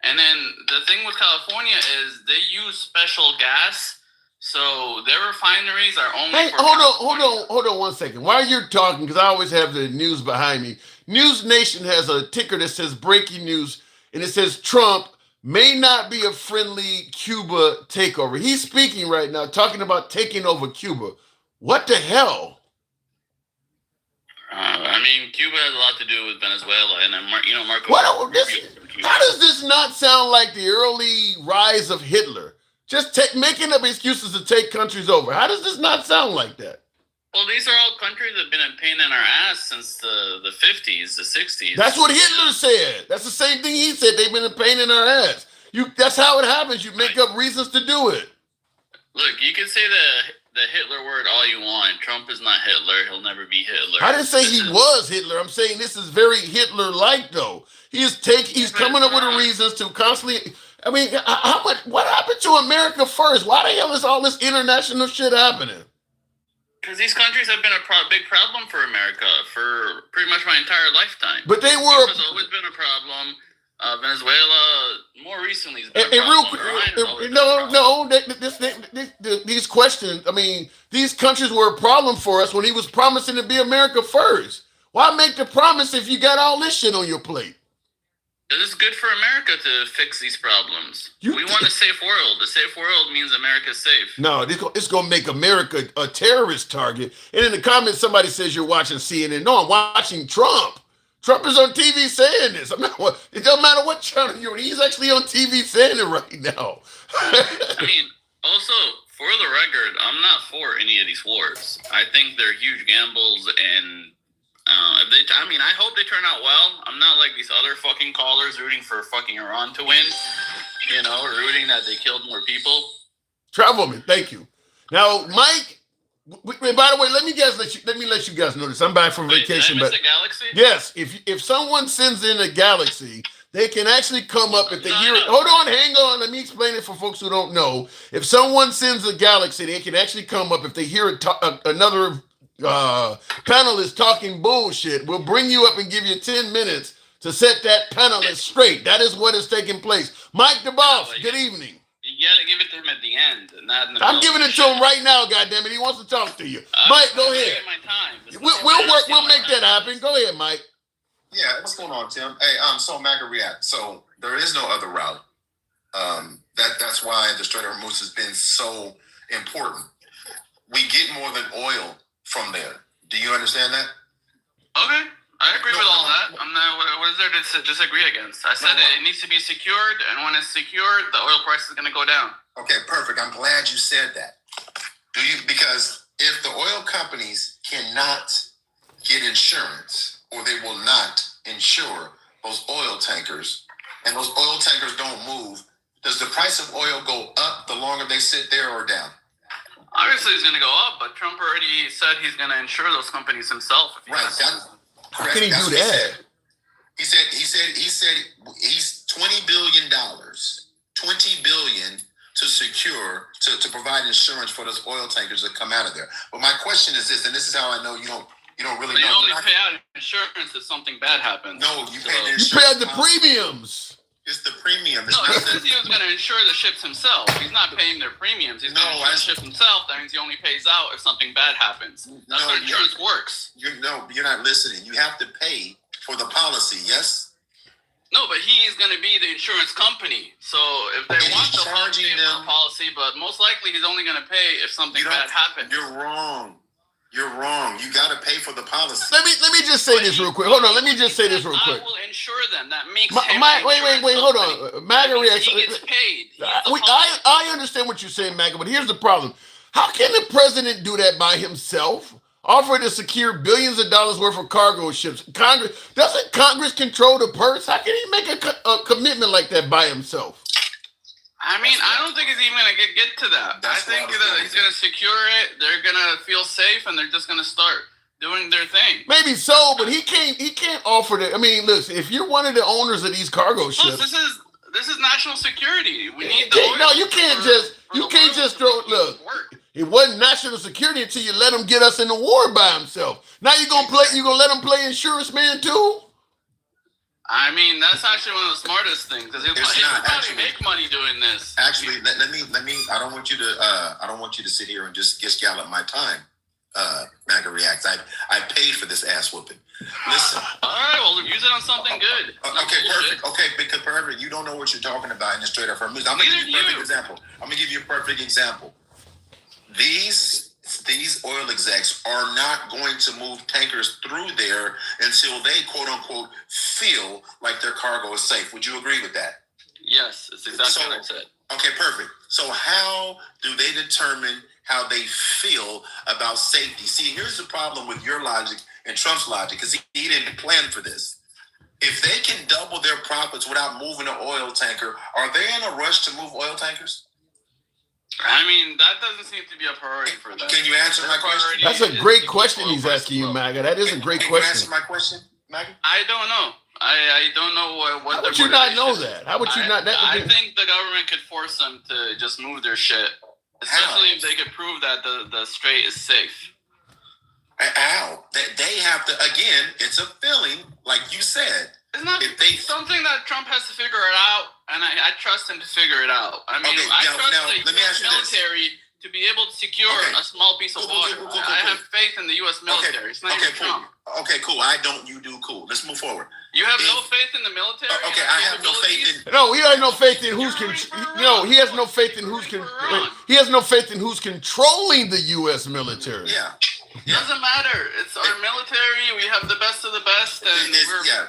I: And then the thing with California is they use special gas, so their refineries are only.
A: Hey, hold on 1 second. While you're talking, because I always have the news behind me. News Nation has a ticker that says breaking news, and it says Trump may not be a friendly Cuba takeover. He's speaking right now, talking about taking over Cuba. What the hell?
I: I mean, Cuba has a lot to do with Venezuela, and then Marco.
A: What? How does this not sound like the early rise of Hitler? Just making up excuses to take countries over. How does this not sound like that?
I: Well, these are all countries that have been a pain in our ass since the 50s, the 60s.
A: That's what Hitler said. That's the same thing he said. They've been a pain in our ass. That's how it happens. You make up reasons to do it.
I: Look, you can say the Hitler word all you want. Trump is not Hitler. He'll never be Hitler.
A: I didn't say he was Hitler. I'm saying this is very Hitler-like, though. He's coming up with the reasons to constantly. I mean, what happened to America first? Why the hell is all this international shit happening?
I: Because these countries have been a big problem for America for pretty much my entire lifetime.
A: But they were.
I: Cuba's always been a problem. Venezuela, more recently, has been a problem. These questions. I mean, these countries were a problem for us when he was promising to be America first. Why make the promise if you got all this shit on your plate? It is good for America to fix these problems. We want a safe world. A safe world means America's safe. No, it's going to make America a terrorist target. And in the comments, somebody says you're watching CNN. No, I'm watching Trump. Trump is on TV saying this. It doesn't matter what channel you're on. He's actually on TV saying it right now. I mean, also, for the record, I'm not for any of these wars. I think they're huge gambles, and I hope they turn out well. I'm not like these other fucking callers rooting for fucking Iran to win. Rooting that they killed more people. Travelman, thank you. Now, Mike. By the way, let me let you guys know this. I'm back from vacation, but a galaxy?
A: Yes, if someone sends in a galaxy, they can actually come up if they hear it. Hold on, hang on. Let me explain it for folks who don't know. If someone sends a galaxy, they can actually come up if they hear another panelist talking bullshit. We'll bring you up and give you 10 minutes to set that panelist straight. That is what is taking place. Mike the Boss, good evening.
I: You gotta give it to him at the end, not in the
A: I'm giving it to him right now, goddammit. He wants to talk to you. Mike, go ahead.
I: My time.
A: We'll make that happen. Go ahead, Mike.
J: Yeah, what's going on, Tim? Hey, so MAGA react. So there is no other route. That's why the Strait of Hormuz has been so important. We get more than oil from there. Do you understand that?
I: Okay. I agree with all that. I'm not. What is there to disagree against? I said it needs to be secured, and when it's secured, the oil price is going to go down.
J: Okay, perfect. I'm glad you said that. Because if the oil companies cannot get insurance, or they will not insure those oil tankers, and those oil tankers don't move, does the price of oil go up the longer they sit there or down?
I: Obviously, it's going to go up, but Trump already said he's going to insure those companies himself.
J: Right.
A: How can he do that?
J: He said he's $20 billion to secure to provide insurance for those oil tankers that come out of there. But my question is this, and this is how I know you don't really know.
I: You only pay out insurance if something bad happens.
J: No, you pay the insurance.
A: You pay out the premiums.
J: It's the premium.
I: No, he says he was going to insure the ships himself. He's not paying their premiums. He's going to insure the ship himself. That means he only pays out if something bad happens. That's how insurance works.
J: You're not listening. You have to pay for the policy, yes?
I: No, but he's going to be the insurance company. So if they want the policy, but most likely he's only going to pay if something bad happens.
J: You're wrong. You're wrong. You got to pay for the policy.
A: Let me just say this real quick. Hold on. Let me just say this real quick.
I: I will insure them. That makes
A: wait. Hold on. MAGA reaction.
I: He gets paid.
A: I understand what you're saying, MAGA, but here's the problem. How can the president do that by himself? Offer to secure billions of dollars worth of cargo ships. Doesn't Congress control the purse? How can he make a commitment like that by himself?
I: I mean, I don't think he's even going to get to that. I think that he's going to secure it. They're going to feel safe, and they're just going to start doing their thing.
A: Maybe so, but he can't offer that. I mean, listen, if you're one of the owners of these cargo ships,
I: this is national security. We need the oil.
A: No, you can't just throw. Look, it wasn't national security until you let him get us in the war by himself. Now you're gonna let him play insurance man too.
I: I mean, that's actually one of the smartest things because he'll probably make money doing this.
J: Actually, let me. I don't want you to sit here and just gallop my time. MAGA reacts. I paid for this ass whooping. Listen.
I: All right, well, use it on something good.
J: Okay, perfect. Okay, because perfect. You don't know what you're talking about in the Strait of Hormuz. I'm gonna give you a perfect example. These these oil execs are not going to move tankers through there until they, quote unquote, feel like their cargo is safe. Would you agree with that?
I: Yes, it's exactly what I said.
J: Okay, perfect. So how do they determine how they feel about safety? See, here's the problem with your logic and Trump's logic, because he didn't plan for this. If they can double their profits without moving an oil tanker, are they in a rush to move oil tankers?
I: I mean, that doesn't seem to be a priority for them.
J: Can you answer my question?
A: That's a great question he's asking you, MAGA. That is a great
J: Can you
A: question.
J: answer my question, Maggie?
I: I don't know. I don't know what.
A: How would you not know that? How would you not?
I: I think the government could force them to just move their shit, especially if they could prove that the strait is safe.
J: How? They have to, again, it's a feeling, like you said.
I: It's not something that Trump has to figure it out, and I trust him to figure it out. I mean, I trust the U.S. military to be able to secure a small piece of water. I have faith in the U.S. military. It's not even Trump.
J: Okay, cool. I don't, you do, cool. Let's move forward.
I: You have no faith in the military?
J: Okay, I have no faith in...
A: No, he has no faith in who's... he has no faith in who's... He has no faith in who's controlling the U.S. military.
J: Yeah.
I: Doesn't matter. It's our military. We have the best of the best, and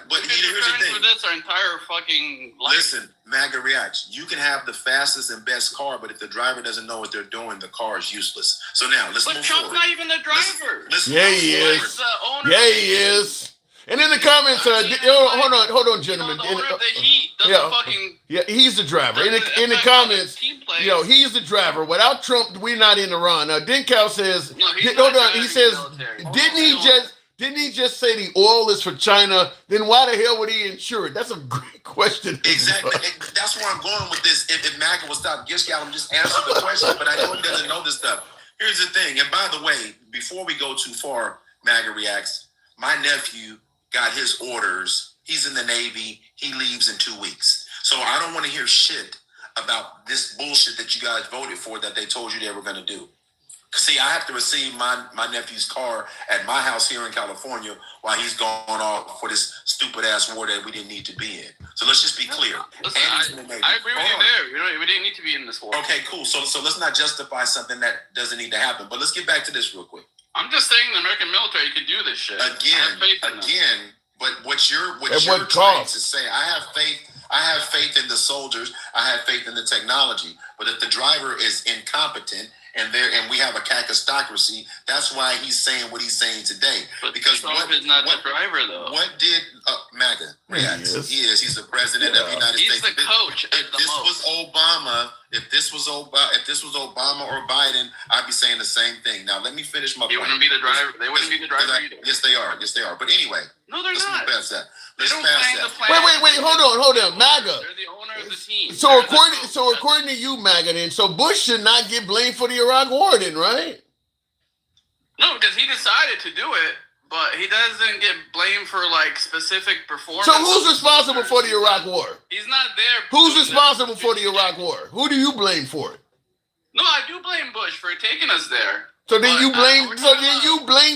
J: but here's the thing.
I: For this our entire fucking life.
J: Listen, MAGA reacts. You can have the fastest and best car, but if the driver doesn't know what they're doing, the car is useless. So now let's move forward. But Trump's
I: not even the driver.
A: Yeah, he is. Yeah, he is. And in the comments, hold on, gentlemen.
I: The owner of the Heat doesn't fucking...
A: Yeah, he's the driver. In the comments, he's the driver. Without Trump, we're not in Iran. Now, Dinkow says, hold on, he says, didn't he just say the oil is for China? Then why the hell would he insure it? That's a great question.
J: Exactly. That's where I'm going with this. If MAGA will stop Gishgal, just answer the question, but I know he doesn't know this stuff. Here's the thing, and by the way, before we go too far, MAGA reacts, my nephew got his orders. He's in the Navy. He leaves in 2 weeks. So I don't want to hear shit about this bullshit that you guys voted for that they told you they were going to do. See, I have to receive my nephew's car at my house here in California while he's going off for this stupid-ass war that we didn't need to be in. So let's just be clear.
I: Listen, I agree with you there. We didn't need to be in this war.
J: Okay, cool. So let's not justify something that doesn't need to happen. But let's get back to this real quick.
I: I'm just saying the American military could do this shit.
J: Again, but what you're trying to say, I have faith in the soldiers, I have faith in the technology. But if the driver is incompetent and we have a cacostocracy, that's why he's saying what he's saying today.
I: But
J: because
I: Trump is not the driver, though.
J: What did MAGA react? He is. He's the president of the United States.
I: He's the coach.
J: If this was Obama or Biden, I'd be saying the same thing. Now let me finish my point.
I: They wouldn't be the driver. They wouldn't be the driver either.
J: Yes, they are. Yes, they are. But anyway,
I: no, they're not.
J: Let's pass that.
A: Wait, hold on, MAGA.
I: They're the owner of the team.
A: So according to you, MAGA, then, so Bush should not get blamed for the Iraq War, then, right?
I: No, because he decided to do it, but he doesn't get blamed for like specific performance.
A: So who's responsible for the Iraq War?
I: He's not there.
A: Who's responsible for the Iraq War? Who do you blame for it?
I: No, I do blame Bush for taking us there.
A: So then you blame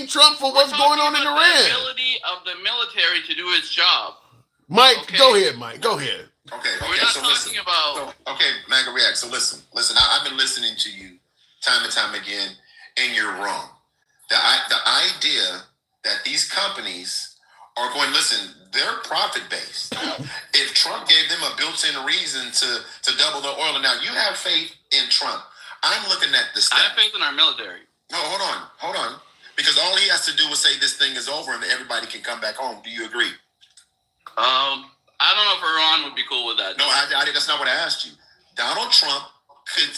A: Trump for what's going on in Iran.
I: The ability of the military to do its job.
A: Mike, go ahead, Mike. Go ahead.
J: Okay.
I: We're not talking about.
J: Okay, MAGA react. So listen. I've been listening to you time and time again, and you're wrong. The idea that these companies are going, listen, they're profit based. If Trump gave them a built-in reason to double the oil, and now you have faith in Trump. I'm looking at the stats.
I: I have faith in our military.
J: No, hold on. Because all he has to do is say this thing is over and everybody can come back home. Do you agree?
I: I don't know if Iran would be cool with that.
J: No, that's not what I asked you. Donald Trump could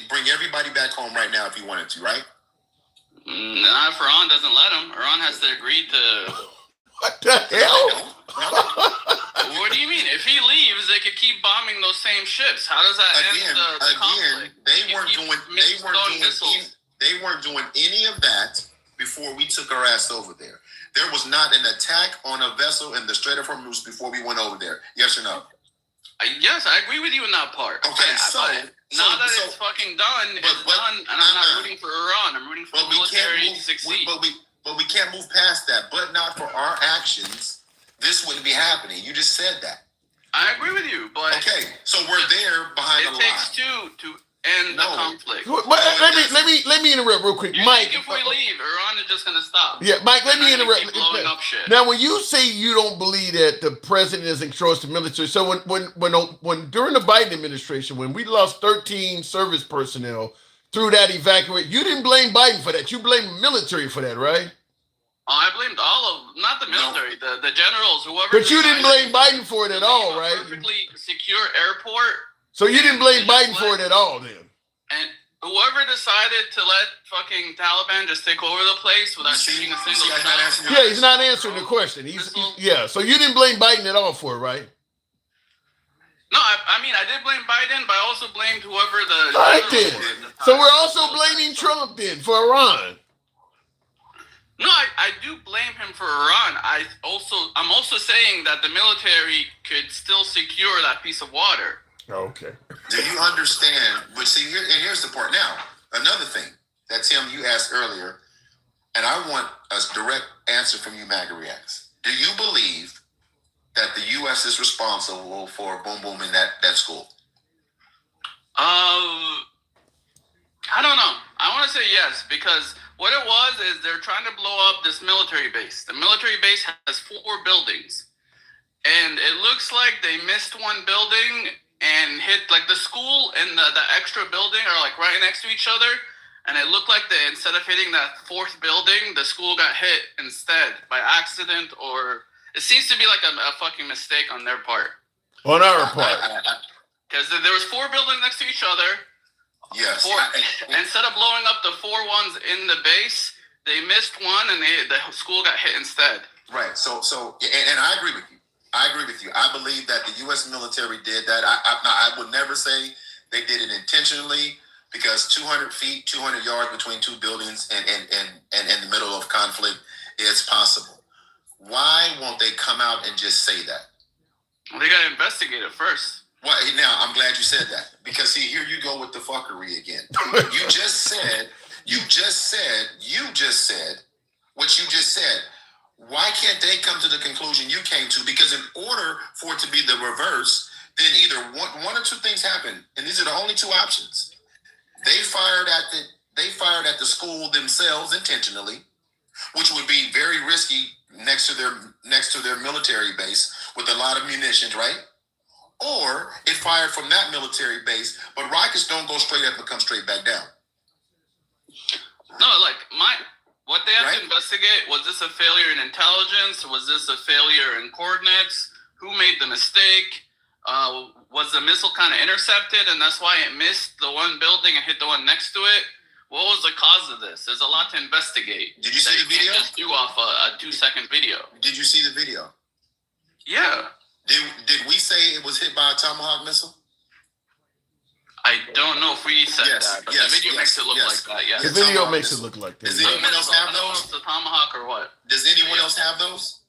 J: bring everybody back home right now if he wanted to, right?
I: Not if Iran doesn't let him. Iran has to agree to...
A: What the hell?
I: What do you mean? If he leaves, they could keep bombing those same ships. How does that end the conflict?
J: They weren't doing any of that before we took our ass over there. There was not an attack on a vessel in the Strait of Hormuz before we went over there. Yes or no?
I: Yes, I agree with you in that part.
J: Okay,
I: now that it's fucking done, it's done, and I'm not rooting for Iran. I'm rooting for the military to succeed.
J: But we can't move past that. But not for our actions, this wouldn't be happening. You just said that.
I: I agree with you, but
J: okay, so we're there behind the line.
I: It takes two to end the conflict.
A: Let me interrupt real quick,
I: You
A: Mike.
I: think if we leave, Iran is just gonna stop?
A: Yeah, Mike. Let me
I: They're gonna
A: interrupt.
I: keep blowing up shit.
A: Now, when you say you don't believe that the president is in control of the military, so when during the Biden administration, when we lost 13 service personnel through that evacuation, you didn't blame Biden for that. You blamed the military for that, right?
I: I blamed not the military, the generals, whoever.
A: But you didn't blame Biden for it at all, right?
I: Perfectly secure airport.
A: So you didn't blame Biden for it at all, then.
I: And whoever decided to let fucking Taliban just take over the place without shooting a single shot.
A: Yeah, he's not answering the question. So you didn't blame Biden at all for it, right?
I: No, I mean I did blame Biden, but I also blamed whoever the.
A: All right, then. So we're also blaming Trump then for Iran.
I: No, I do blame him for Iran. I'm also saying that the military could still secure that piece of water.
A: Okay.
J: Do you understand? But see, here's the part. Now, another thing that Tim, you asked earlier, and I want a direct answer from you, MAGA Reacts. Do you believe that the U.S. is responsible for boom boom in that school?
I: I don't know. I want to say yes, because what it was is they're trying to blow up this military base. The military base has 4 buildings, and it looks like they missed one building and hit, like, the school and the extra building are like right next to each other, and it looked like instead of hitting that 4th building, the school got hit instead by accident, or it seems to be like a fucking mistake on their part.
A: On our part.
I: Because there was 4 buildings next to each other.
J: Yes.
I: Instead of blowing up the 4 ones in the base, they missed one and the school got hit instead.
J: Right. So, and I agree with you. I believe that the U.S. military did that. I would never say they did it intentionally, because 200 feet, 200 yards between 2 buildings and in the middle of conflict is possible. Why won't they come out and just say that?
I: Well, they got to investigate it first.
J: Well, now I'm glad you said that, because see, here you go with the fuckery again. You just said what you just said. Why can't they come to the conclusion you came to? Because in order for it to be the reverse, then either one or 2 things happen, and these are the only 2 options. They fired at the school themselves intentionally, which would be very risky next to their military base with a lot of munitions, right? Or it fired from that military base, but rockets don't go straight up and come straight back down.
I: No, what they have to investigate, was this a failure in intelligence? Was this a failure in coordinates? Who made the mistake? Was the missile kind of intercepted, and that's why it missed the one building and hit the one next to it? What was the cause of this? There's a lot to investigate.
J: Did you see the video?
I: Just do off a 2-second video.
J: Did you see the video?
I: Yeah.
J: Did we say it was hit by a Tomahawk missile?
I: I don't know if we said that, but the video makes it look like that. Yeah.
A: The video makes it look like that.
J: Does anyone else have those?
I: The Tomahawk or what?
J: Does anyone else have those?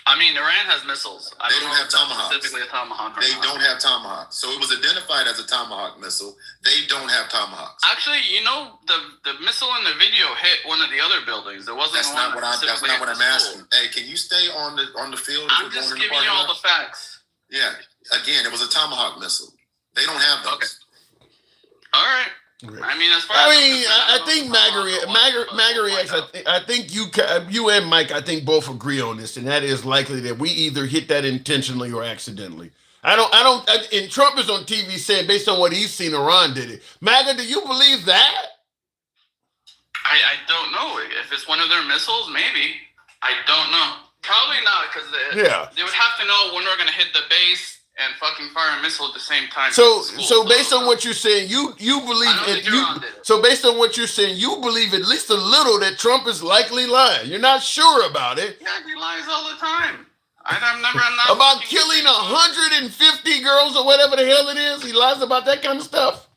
I: I mean, Iran has missiles.
J: They don't have Tomahawks.
I: Specifically a Tomahawk.
J: They don't have Tomahawks. So it was identified as a Tomahawk missile. They don't have Tomahawks.
I: Actually, the missile in the video hit one of the other buildings. It wasn't.
J: That's not what I'm asking. Hey, can you stay on the field?
I: I'm just giving you all the facts.
J: Yeah. Again, it was a Tomahawk missile. They don't have those.
I: Okay. All right. I mean,
A: I think MAGA Reacts, I think you and Mike, I think both agree on this, and that is likely that we either hit that intentionally or accidentally. And Trump is on TV saying, based on what he's seen, Iran did it. MAGA, do you believe that?
I: I don't know. If it's one of their missiles, maybe. I don't know. Probably not, because they would have to know when we're going to hit the base and fucking fire a missile at the same time.
A: So based on what you're saying, you believe it. So based on what you're saying, you believe at least a little that Trump is likely lying. You're not sure about it.
I: Yeah, he lies all the time. I'm not
A: about killing 150 girls or whatever the hell it is. He lies about that kind of stuff.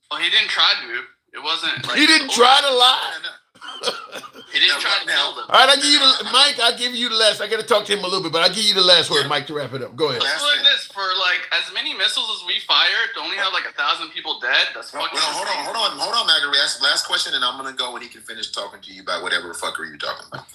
I: Well, he didn't try to. It wasn't.
A: He didn't try to lie.
I: He didn't try to tell them.
A: All right, Mike. I'll give you the last. I got to talk to him a little bit, but I'll give you the last word, Mike, to wrap it up. Go ahead.
I: It's like this: for as many missiles as we fired, to only have 1,000 people dead. That's fucking.
J: Hold on, MAGA Reacts. Last question, and I'm gonna go when he can finish talking to you about whatever the fuckery you're talking about.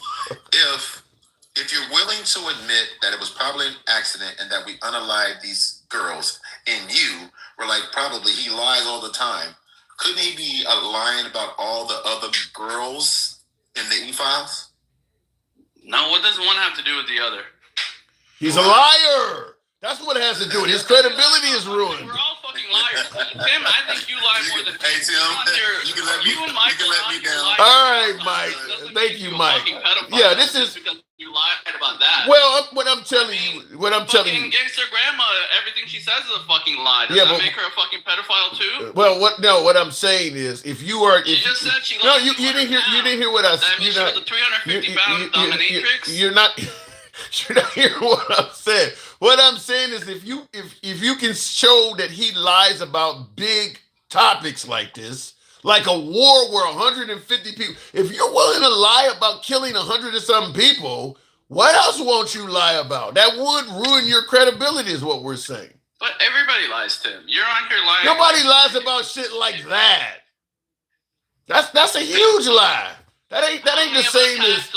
J: If you're willing to admit that it was probably an accident and that we unalived these girls, and you where like probably he lies all the time. Couldn't he be lying about all the other girls in the E-Files?
I: No, what does one have to do with the other?
A: He's a liar. That's what it has to do with his credibility is ruined.
I: We're all fucking liars. Tim, I think you lie more than
J: Hey Tim, you can let me,
I: you and Mike
J: you can let me down.
A: All right, Mike. Thank you, Mike. Yeah, this is
I: because you lied about that.
A: well. What I'm telling you,
I: Fucking gangster grandma, everything she says is a fucking lie. Does that make her a fucking pedophile too?
A: Well, what I'm saying is, if you are,
I: She just said she
A: no,
I: lied.
A: you didn't hear what I said.
I: That means she was a 350-pound dominatrix.
A: You're not hearing what I'm saying. What I'm saying is, if you can show that he lies about big topics like this, like a war where 150 people, if you're willing to lie about killing 100 or something people, what else won't you lie about? That would ruin your credibility, is what we're saying.
I: But everybody lies, Tim. You're on here lying.
A: Nobody lies about shit like that. That's a huge lie. That ain't the same as.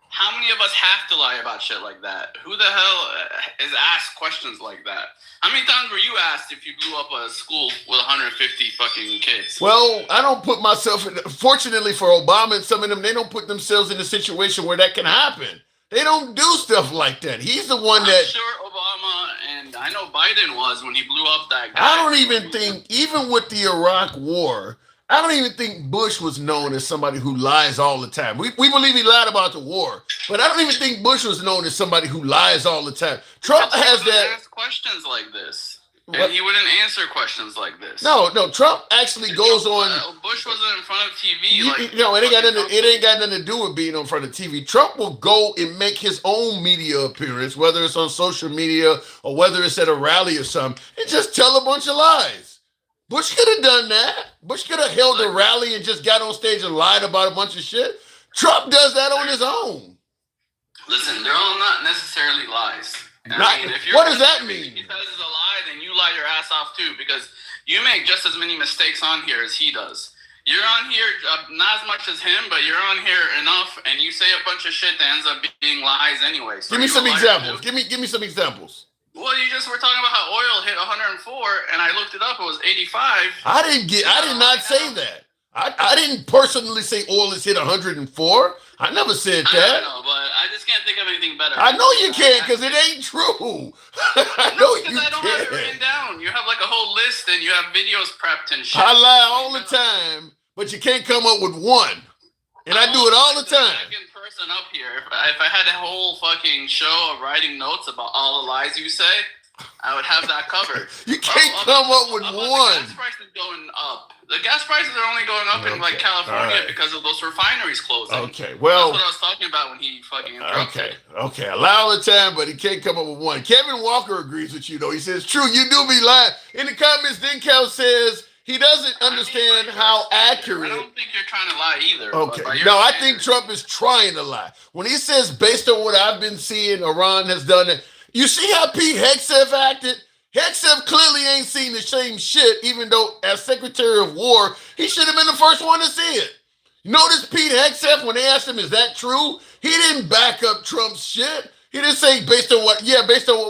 I: How many of us have to lie about shit like that? Who the hell is asked questions like that? How many times were you asked if you blew up a school with 150 fucking kids?
A: Well, I don't put myself in. Fortunately for Obama and some of them, they don't put themselves in a situation where that can happen. They don't do stuff like that. He's the one that.
I: I'm sure Obama and I know Biden was when he blew up that guy.
A: I don't even think, even with the Iraq War, I don't even think Bush was known as somebody who lies all the time. We believe he lied about the war, but I don't even think Bush was known as somebody who lies all the time. Trump has that.
I: Ask questions like this, and he wouldn't answer questions like this.
A: No. Trump actually goes on.
I: Bush wasn't in front of TV.
A: It ain't got nothing to do with being in front of TV. Trump will go and make his own media appearance, whether it's on social media or whether it's at a rally or something, and just tell a bunch of lies. Bush could have done that. Bush could have held a rally and just got on stage and lied about a bunch of shit. Trump does that on his own.
I: Listen, they're all not necessarily lies.
A: What does that mean?
I: If he says it's a lie, then you lie your ass off too, because you make just as many mistakes on here as he does. You're on here not as much as him, but you're on here enough, and you say a bunch of shit that ends up being lies anyway. So
A: give me some examples. Give me some examples.
I: Well, you just were talking about how oil hit 104, and I looked it up. It was 85.
A: I did not say that. I didn't personally say oil has hit 104. I never said that.
I: I know, but I just can't think of anything better.
A: I know you can't, because it ain't true. I know you can't.
I: I don't have it written down. You have like a whole list, and you have videos prepped and shit.
A: I lie all the time, but you can't come up with one. And I do it all the time.
I: Second person up here. If I had a whole fucking show of writing notes about all the lies you say, I would have that covered.
A: You can't come up with one.
I: The gas prices going up. The gas prices are only going up in like California because of those refineries closing.
A: Okay, well,
I: that's what I was talking about when he fucking interrupted.
A: Okay. I lie all the time, but he can't come up with one. Kevin Walker agrees with you though. He says, "True, you do be lying." In the comments, Denkel says he doesn't understand how accurate.
I: I don't think you're trying to lie either.
A: Okay. No, I think Trump is trying to lie. When he says, based on what I've been seeing, Iran has done it. You see how Pete Hegseth acted? Hegseth clearly ain't seen the same shit, even though as Secretary of War, he should have been the first one to see it. Notice Pete Hegseth, when they asked him, is that true? He didn't back up Trump's shit. He didn't say based on what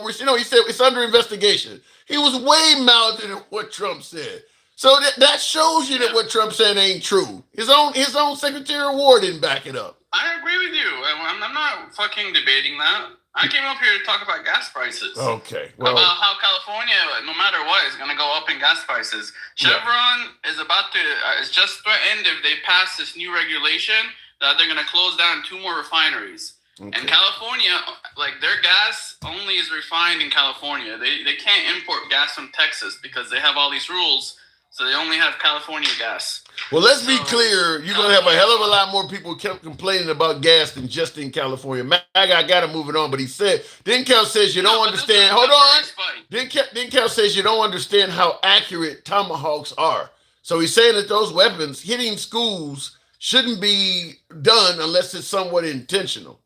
A: we're seeing. No, he said it's under investigation. He was way mouthed than what Trump said. So that shows you that what Trump said ain't true. His own Secretary of War didn't back it up.
I: I agree with you. I'm not fucking debating that. I came up here to talk about gas prices.
A: Okay. Well,
I: about how California, no matter what, is going to go up in gas prices. Chevron is about to, it's just threatened if they pass this new regulation that they're going to close down 2 more refineries. Okay. And California, like their gas only is refined in California. They can't import gas from Texas because they have all these rules. So they only have California gas.
A: Well, let's be clear. You're going to have a hell of a lot more people kept complaining about gas than just in California. I got to move it on, but he said, Denkel says you don't understand. Hold on. Denkel says you don't understand how accurate tomahawks are. So he's saying that those weapons hitting schools shouldn't be done unless it's somewhat intentional.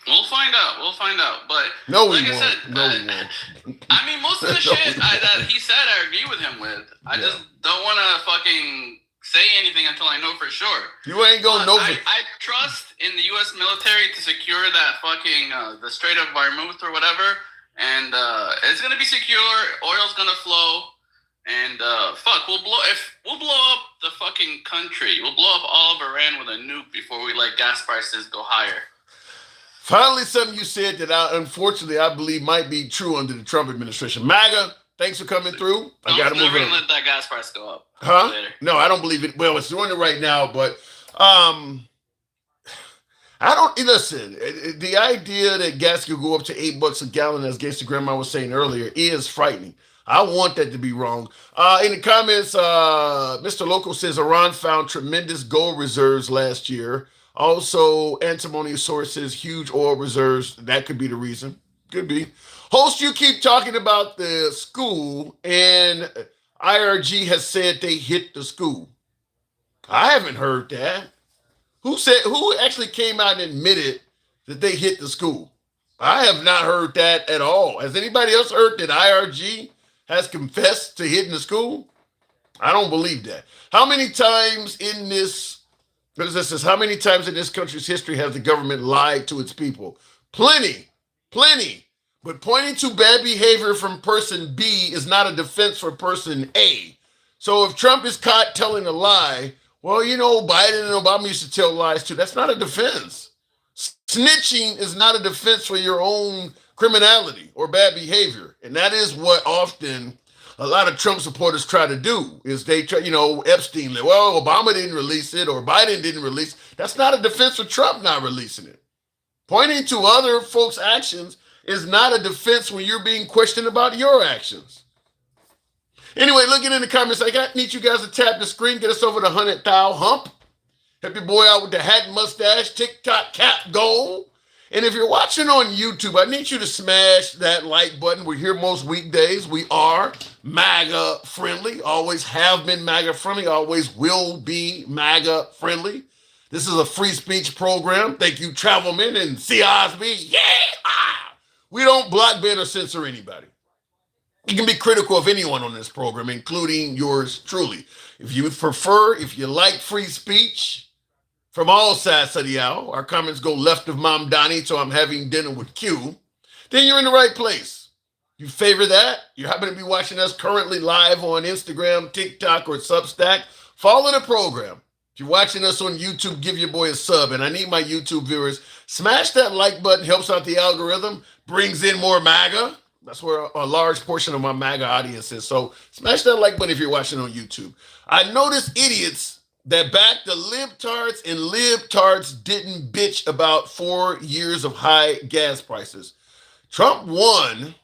I: We'll find out. But
A: no,
I: like
A: we
I: I
A: won't.
I: said,
A: No, we won't.
I: I mean, most of the shit that he said, I agree with him with. I just don't want to fucking say anything until I know for sure.
A: You ain't gonna know.
I: I trust in the U.S. military to secure that fucking the Strait of Hormuz or whatever. And It's gonna be secure. Oil's gonna flow, and we'll blow up the fucking country. We'll blow up all of Iran with a nuke before we let gas prices go higher.
A: Finally, something you said that unfortunately I believe might be true under the Trump administration. MAGA, thanks for coming through. I got to move
I: Never
A: on.
I: let that gas price go up.
A: Huh?
I: Later.
A: No, I don't believe it. Well, it's doing it right now, but I don't listen. The idea that gas could go up to $8 a gallon, as Gangsta Grandma was saying earlier, is frightening. I want that to be wrong. In the comments, Mr. Loco says Iran found tremendous gold reserves last year. Also, antimony sources, huge oil reserves. That could be the reason. Could be. Host, you keep talking about the school, and IRG has said they hit the school. I haven't heard that. Who actually came out and admitted that they hit the school? I have not heard that at all. Has anybody else heard that IRG has confessed to hitting the school? I don't believe that. How many times in this how many times in this country's history has the government lied to its people? Plenty. But pointing to bad behavior from person B is not a defense for person A. So if Trump is caught telling a lie, well, you know, Biden and Obama used to tell lies too. That's not a defense. Snitching is not a defense for your own criminality or bad behavior. And that is what often a lot of Trump supporters try to do, is they try, Epstein, well, Obama didn't release it or Biden didn't release. That's not a defense for Trump not releasing it. Pointing to other folks' actions is not a defense when you're being questioned about your actions. Anyway, looking in the comments, I need you guys to tap the screen, get us over the 100,000 hump. Help your boy out with the hat and mustache, TikTok cap goal. And if you're watching on YouTube, I need you to smash that like button. We're here most weekdays. We are MAGA friendly, always have been MAGA friendly, always will be MAGA friendly. This is a free speech program. Thank you, Travelman and C. Osby. Yeah! We don't block, ban, or censor anybody. You can be critical of anyone on this program, including yours truly. If you like free speech from all sides of the aisle, our comments go left of Mom Donnie, so I'm having dinner with Q, then you're in the right place. You favor that? You happen to be watching us currently live on Instagram, TikTok, or Substack, follow the program. If you're watching us on YouTube, give your boy a sub. And I need my YouTube viewers, smash that like button, helps out the algorithm, brings in more MAGA. That's where a large portion of my MAGA audience is. So smash that like button if you're watching on YouTube. I noticed idiots that backed the libtards, and libtards didn't bitch about 4 years of high gas prices. Trump won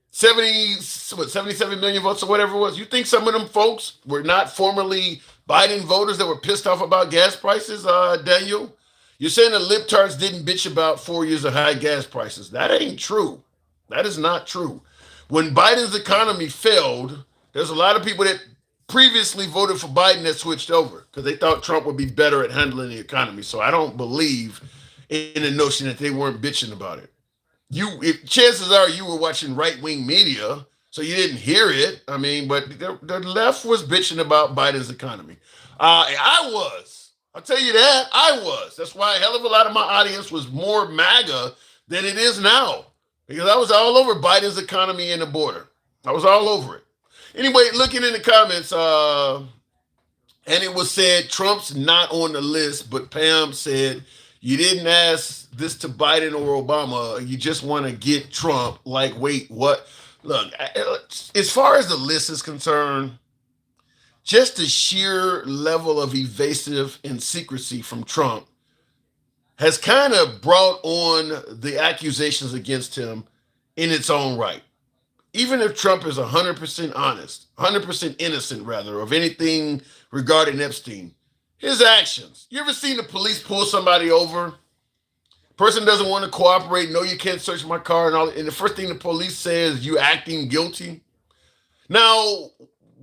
A: 77 million votes or whatever it was. You think some of them folks were not formerly Biden voters that were pissed off about gas prices, Daniel? You're saying the libtards didn't bitch about 4 years of high gas prices. That ain't true. That is not true. When Biden's economy failed, there's a lot of people that previously voted for Biden that switched over because they thought Trump would be better at handling the economy. So I don't believe in the notion that they weren't bitching about it. Chances are you were watching right-wing media, so you didn't hear it. I mean, but the left was bitching about Biden's economy. I was. I'll tell you that. I was. That's why a hell of a lot of my audience was more MAGA than it is now. Because I was all over Biden's economy and the border. I was all over it. Anyway, looking in the comments, and it was said Trump's not on the list, but Pam said, you didn't ask this to Biden or Obama. You just want to get Trump. Like, wait, what? Look, as far as the list is concerned, just the sheer level of evasive and secrecy from Trump has kind of brought on the accusations against him in its own right. Even if Trump is 100% honest, 100% innocent, rather, of anything regarding Epstein, his actions. You ever seen the police pull somebody over? Person doesn't want to cooperate. No, you can't search my car and all. And the first thing the police says, you acting guilty. Now,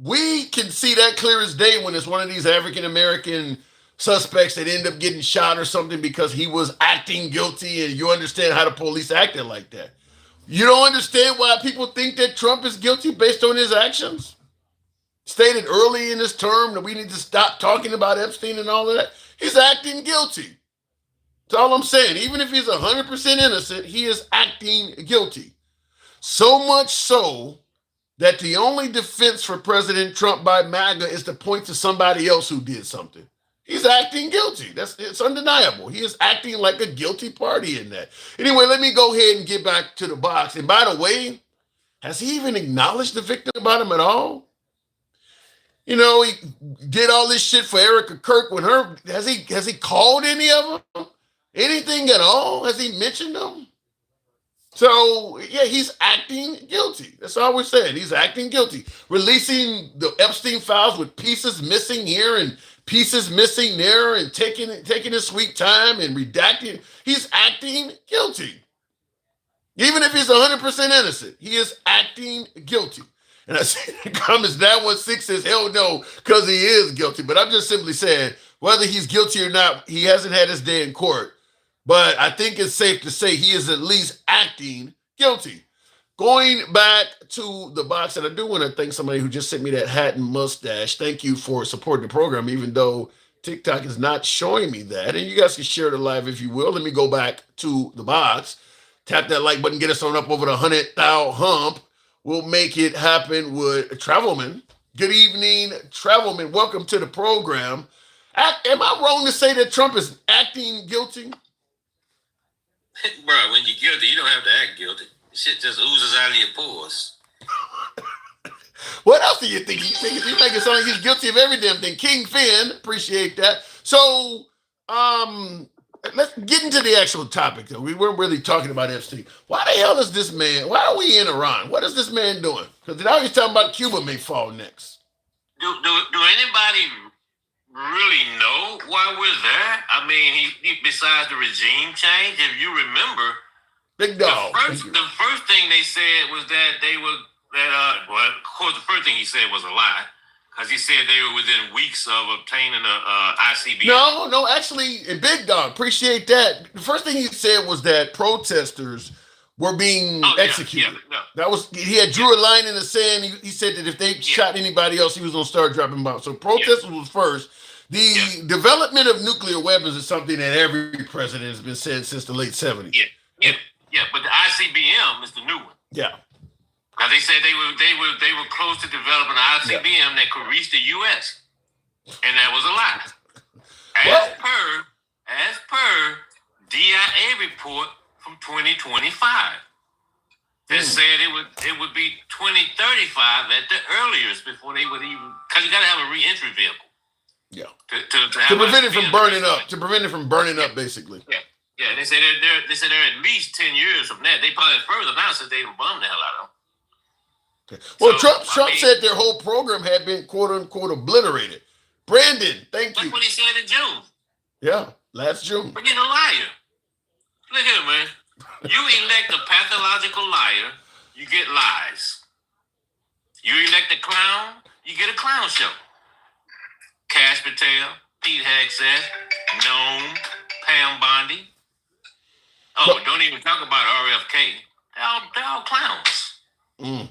A: we can see that clear as day when it's one of these African-American suspects that end up getting shot or something because he was acting guilty, and you understand how the police acted like that. You don't understand why people think that Trump is guilty based on his actions? Stated early in his term that we need to stop talking about Epstein and all of that. He's acting guilty. That's all I'm saying. Even if he's 100% innocent, he is acting guilty. So much so that the only defense for President Trump by MAGA is to point to somebody else who did something. He's acting guilty. It's undeniable. He is acting like a guilty party in that. Anyway, let me go ahead and get back to the box. And by the way, has he even acknowledged the victim about him at all? You know, he did all this shit for Erica Kirk when her has he called any of them? Anything at all? Has he mentioned them? So yeah, he's acting guilty. That's all we're saying. He's acting guilty. Releasing the Epstein files with pieces missing here and pieces missing there, and taking his sweet time and redacting. He's acting guilty. Even if he's 100% innocent, he is acting guilty. And I see the comments, that 16 says, hell no, because he is guilty. But I'm just simply saying, whether he's guilty or not, he hasn't had his day in court. But I think it's safe to say he is at least acting guilty. Going back to the box, and I do want to thank somebody who just sent me that hat and mustache. Thank you for supporting the program, even though TikTok is not showing me that. And you guys can share the live if you will. Let me go back to the box. Tap that like button, get us on up over the 100,000 hump. We'll make it happen with Travelman. Good evening, Travelman. Welcome to the program. Am I wrong to say that Trump is acting guilty?
K: Bro, when you're guilty, you don't have to act guilty. Shit just oozes out of your pores.
A: What else do you think? You make it sound like he's guilty of every damn thing. King Finn, appreciate that. So, let's get into the actual topic, though. We weren't really talking about Epstein. Why the hell is this man? Why are we in Iran? What is this man doing? Because now he's talking about Cuba may fall next.
K: Do anybody really know why we're there? I mean, he besides the regime change, if you remember,
A: Big dog.
K: The first thing they said was that they were well, of course, the first thing he said was a lie, because he said they were within weeks of obtaining a ICBM.
A: No, actually, and Big Dog, appreciate that. The first thing he said was that protesters were being executed. That was, he had drew a line in the sand. He said that if they shot anybody else, he was going to start dropping bombs. So protesters was first. The development of nuclear weapons is something that every president has been saying since the late 70s.
K: Yeah, but the ICBM is the new one.
A: Yeah.
K: Now they said they were close to developing an ICBM that could reach the U.S. and that was a lie. As per DIA report from 2025, that said it would be 2035 at the earliest before they would even, because you got to have a re-entry vehicle.
A: Yeah.
K: To
A: prevent it from burning up. To prevent it from burning up, basically.
K: Yeah. They said they're at least 10 years from that. They probably further now since they bombed the hell out of them.
A: Well, Trump said their whole program had been quote unquote obliterated. Brandon, thank you.
K: That's what he said in June.
A: Yeah, last June.
K: But you're a liar. Look here, man. You elect a pathological liar, you get lies. You elect a clown, you get a clown show. Cash Patel, Pete Hegseth, Gnome, Pam Bondi. Don't even talk about RFK. They're all clowns.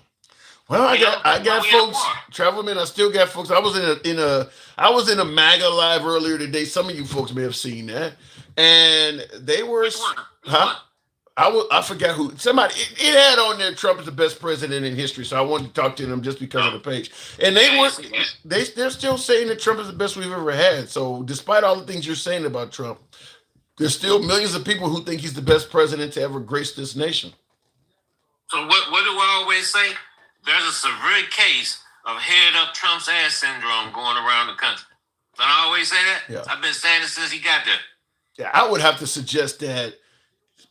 A: Well, I got folks, Travelman. I still got folks. I was in a MAGA live earlier today. Some of you folks may have seen that, and they were, I forgot who. Somebody it had on there. Trump is the best president in history. So I wanted to talk to them just because of the page. And they're still saying that Trump is the best we've ever had. So despite all the things you're saying about Trump, there's still millions of people who think he's the best president to ever grace this nation.
K: So what do I always say? There's a severe case of head up Trump's ass syndrome going around the country. Don't I always say that?
A: Yeah.
K: I've been saying it since he got there.
A: Yeah, I would have to suggest that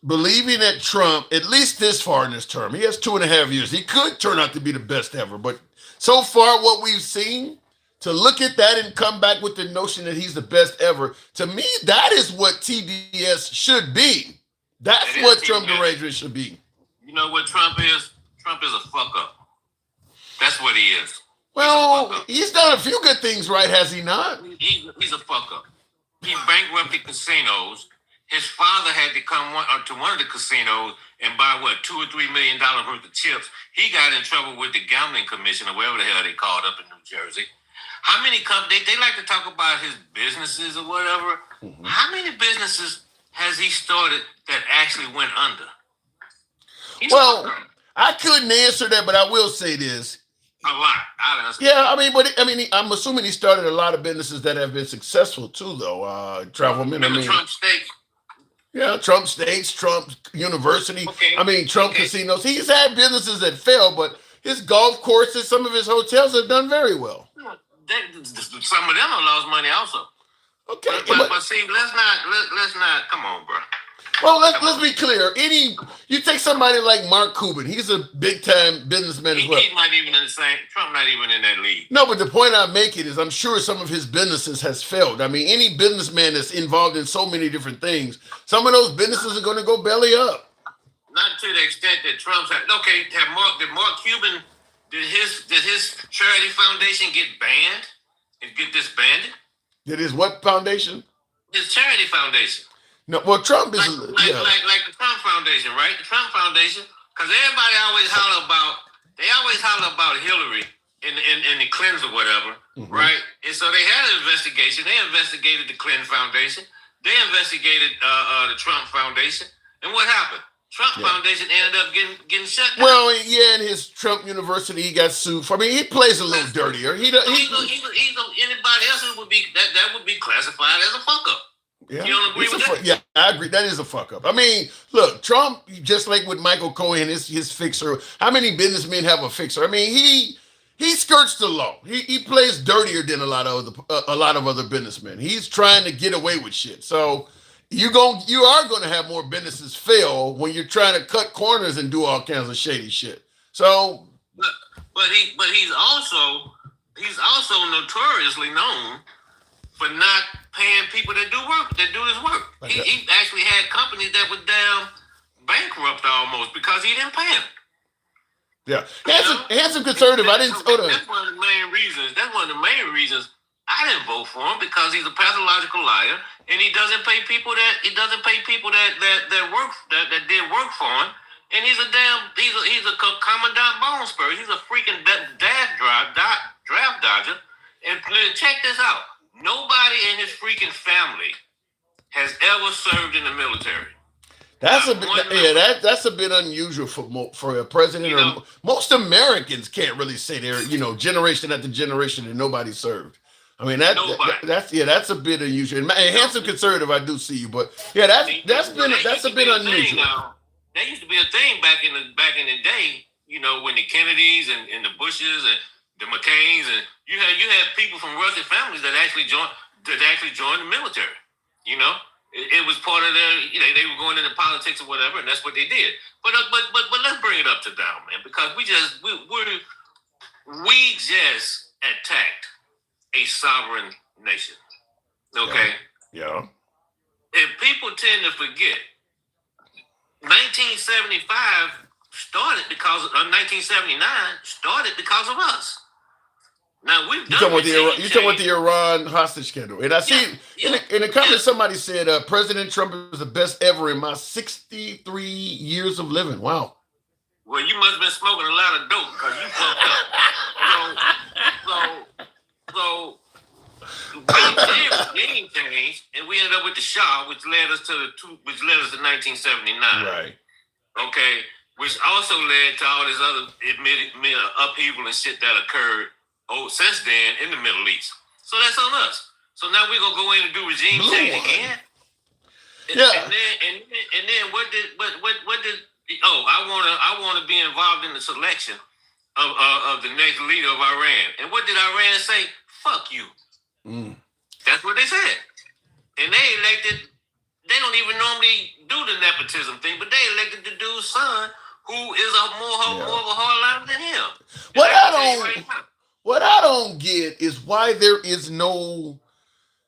A: believing that Trump, at least this far in his term, he has 2.5 years. He could turn out to be the best ever. But so far, what we've seen, to look at that and come back with the notion that he's the best ever, to me, that is what TDS should be. That's what Trump derangement should be.
K: You know what Trump is? Trump is a fuck up. That's what he is.
A: Well, he's done a few good things, right? Has he not?
K: He's a fuck up. He bankrupted casinos. His father had to come to one of the casinos and buy $2 or $3 million worth of chips. He got in trouble with the gambling commission or whatever the hell they called up in New Jersey. How many companies? They like to talk about his businesses or whatever. Mm-hmm. How many businesses has he started that actually went under?
A: I couldn't answer that, but I will say this.
K: A lot. I understand.
A: Yeah, I'm assuming he started a lot of businesses that have been successful too, though. Travelman.
K: Remember Trump Steaks?
A: Yeah, Trump States, Trump University.
K: Okay.
A: Trump Casinos. He's had businesses that failed, but his golf courses, some of his hotels have done very well.
K: Some of them have lost money also.
A: Okay,
K: but see, let's not. Come on, bro.
A: Well, let's be clear. You take somebody like Mark Cuban. He's a big time businessman as well.
K: He's not even in the same. Trump not even in that league.
A: No, but the point I'm making is I'm sure some of his businesses has failed. I mean, any businessman that's involved in so many different things, some of those businesses are going to go belly up.
K: Not to the extent that Trump's had. Okay, did Mark Cuban, did his charity foundation get banned and get disbanded?
A: Did his what foundation?
K: His charity foundation.
A: No, well, Trump is
K: like the Trump Foundation, right? The Trump Foundation, because everybody always holler about Hillary in the Clintons or whatever, right? And so they had an investigation. They investigated the Clinton Foundation. They investigated the Trump Foundation, and what happened? Trump Foundation ended up getting shut down.
A: Well, yeah, in his Trump University, he got sued for. I mean, he plays a little dirtier. Anybody
K: else would be that would be classified as a fuck up.
A: Yeah,
K: you don't agree with that?
A: Yeah, I agree. That is a fuck up. I mean, look, Trump, just like with Michael Cohen, his fixer. How many businessmen have a fixer? I mean, he skirts the law. He plays dirtier than a lot of other businessmen. He's trying to get away with shit. So you are going to have more businesses fail when you're trying to cut corners and do all kinds of shady shit. So,
K: but he's also notoriously known for not paying people that do his work. He actually had companies that were damn bankrupt almost because he didn't pay them.
A: Yeah, handsome conservative.
K: That's one of the main reasons. That's one of the main reasons I didn't vote for him, because he's a pathological liar and he doesn't pay people that did work for him. And he's a Commandant Bone Spur. He's a freaking draft dodger. And check this out. Nobody in his freaking family has ever served in the military.
A: That's a bit unusual for a president. Most Americans can't really say they're generation after generation and nobody served. I mean that's a bit unusual. And handsome conservative, I do see you, but that's a bit unusual.
K: That used to be a thing back in the day. When the Kennedys and the Bushes and the McCains, and you had people from wealthy families that actually joined the military. It was part of their, they were going into politics or whatever, and that's what they did. But let's bring it up to down, man, because we just attacked a sovereign nation. Okay.
A: Yeah.
K: And people tend to forget 1975 started because of 1979 started because of us. Now we've done.
A: You talking about the Iran hostage scandal? And I see in the comments somebody said President Trump is the best ever in my 63 years of living. Wow.
K: Well, you must have been smoking a lot of dope because you fucked up. So the game changed, and we ended up with the Shah, which led us to 1979.
A: Right.
K: Okay. Which also led to all this other upheaval and shit that occurred since then in the Middle East. So that's on us. So now we're gonna go in and do regime change again. And then what did I wanna be involved in the selection of the next leader of Iran. And what did Iran say? Fuck you. That's what they said. And they don't even normally do the nepotism thing, but they elected the dude's son, who is more of a hardliner than him.
A: What I don't get is why there is no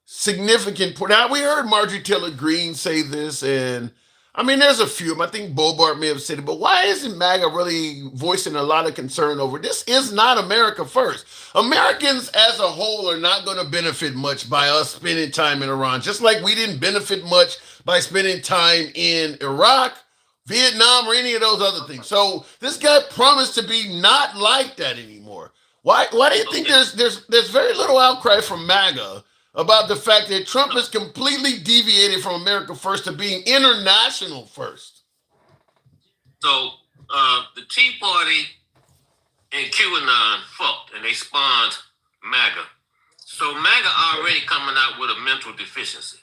A: significant point. Now, we heard Marjorie Taylor Greene say this, and I mean, there's a few of them. I think Bobart may have said it, but why isn't MAGA really voicing a lot of concern over this? Is not America first. Americans as a whole are not going to benefit much by us spending time in Iran, just like we didn't benefit much by spending time in Iraq, Vietnam, or any of those other things. So this guy promised to be not like that anymore. Why do you think there's very little outcry from MAGA about the fact that Trump has completely deviated from America first to being international first?
K: So the Tea Party and QAnon fucked, and they spawned MAGA. So MAGA already coming out with a mental deficiency.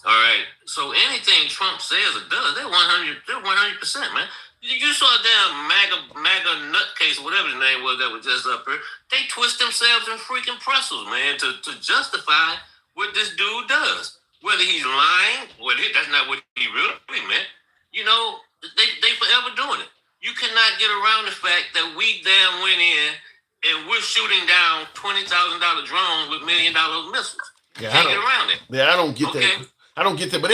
K: All right. So anything Trump says or does, they're 100%, man. You saw a damn MAGA nutcase, whatever his name was that was just up here. They twist themselves in freaking pretzels, man, to justify what this dude does. Whether he's lying, that's not what he really meant. You know, they forever doing it. You cannot get around the fact that we damn went in and we're shooting down $20,000 drones with $1 million missiles.
A: Yeah,
K: Can't get around it.
A: Yeah, I don't get that. I don't get that. But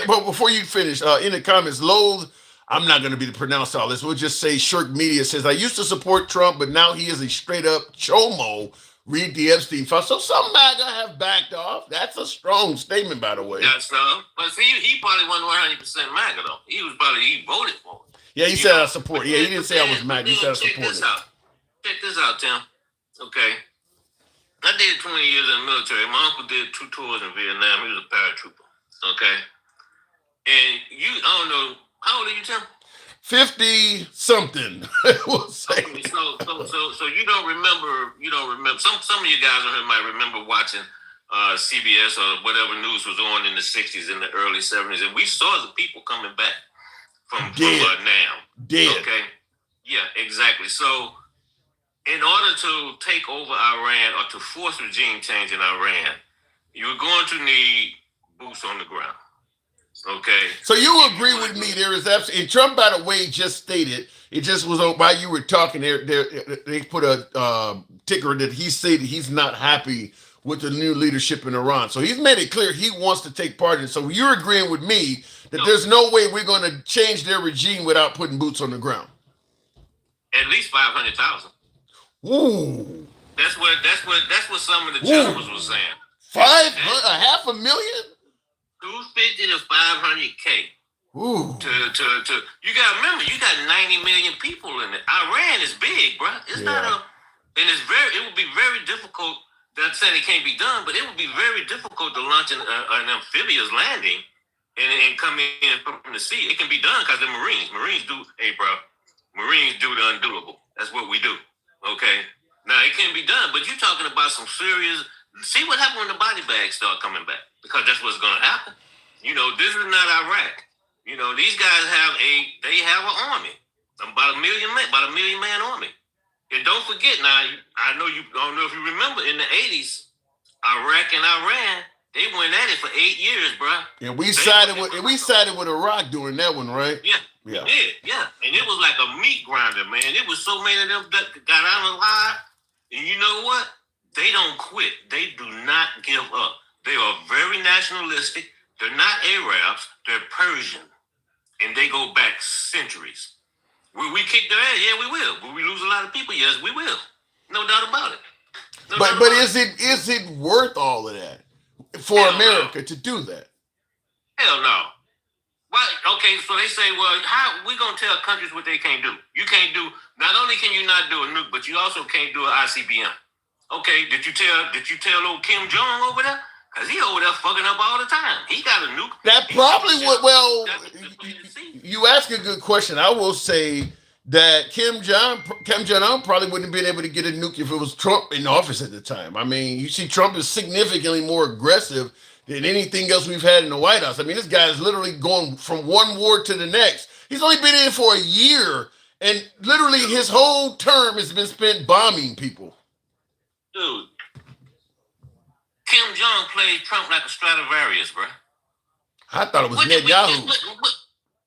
A: but before you finish, in the comments, Loathe, I'm not going to be the pronounce all this. We'll just say Shirk Media says, I used to support Trump, but now he is a straight up chomo. Read the Epstein file. So some MAGA have backed off. That's a strong statement, by the way.
K: That's but see, he probably wasn't 100% MAGA though. He voted for it.
A: Yeah, he said I support. Yeah, he didn't say I was MAGA. He said I support it.
K: Check this out, Tim. Okay. I did 20 years in the military. My uncle did 2 tours in Vietnam. He was a paratrooper. Okay. And I don't know, how old are you, Tim?
A: 50 something. We'll say.
K: Okay, so you don't remember. Some of you guys on here might remember watching CBS or whatever news was on in the 60s and the early 70s, and we saw the people coming back from now.
A: Dead.
K: Okay. Yeah, exactly. So in order to take over Iran or to force regime change in Iran, you're going to need boots on the ground. Okay.
A: So you agree with me? There is absolutely. And Trump, by the way, just stated it. Just was on while you were talking. They put a ticker that he said he's not happy with the new leadership in Iran. So he's made it clear he wants to take part in it. So you're agreeing with me that there's no way we're going to change their regime without putting boots on the ground.
K: At least 500,000.
A: Ooh.
K: That's what some of the generals were saying.
A: 500,000.
K: 250 to 500K.
A: Ooh.
K: To you gotta remember, you got 90 million people in it. Iran is big, bro. It's not and it would be very difficult. Not saying it can't be done, but it would be very difficult to launch an amphibious landing and come in from the sea. It can be done because the Marines do the undoable. That's what we do. Okay. Now it can be done, but you're talking about some serious. See what happened when the body bags start coming back, because that's what's going to happen. You know, this is not Iraq. You know, these guys have an army, about a million man army. And don't forget now, I don't know if you remember in the 80s, Iraq and Iran, they went at it for 8 years, bro.
A: And we sided with Iraq during that one, right?
K: Yeah. And it was like a meat grinder, man. It was so many of them that got out alive. And you know what? They don't quit. They do not give up. They are very nationalistic. They're not Arabs. They're Persian. And they go back centuries. Will we kick their ass? Yeah, we will. Will we lose a lot of people? Yes, we will. No doubt about it.
A: But is it worth all of that for America to do that?
K: Hell no. Well, okay, so they say, well, how we gonna tell countries what they can't do? You can't do. Not only can you not do a nuke, but you also can't do an ICBM. Okay, did you tell old Kim Jong over there? Because he over there fucking up all the time. He got a nuke.
A: That probably would, well, you ask a good question. I will say that Kim Jong-un probably wouldn't have been able to get a nuke if it was Trump in office at the time. I mean, you see Trump is significantly more aggressive than anything else we've had in the White House. I mean, this guy is literally going from one war to the next. He's only been in for a year, and literally his whole term has been spent bombing people.
K: Dude, Kim Jong played Trump like a Stradivarius, bro.
A: I thought it was Netanyahu.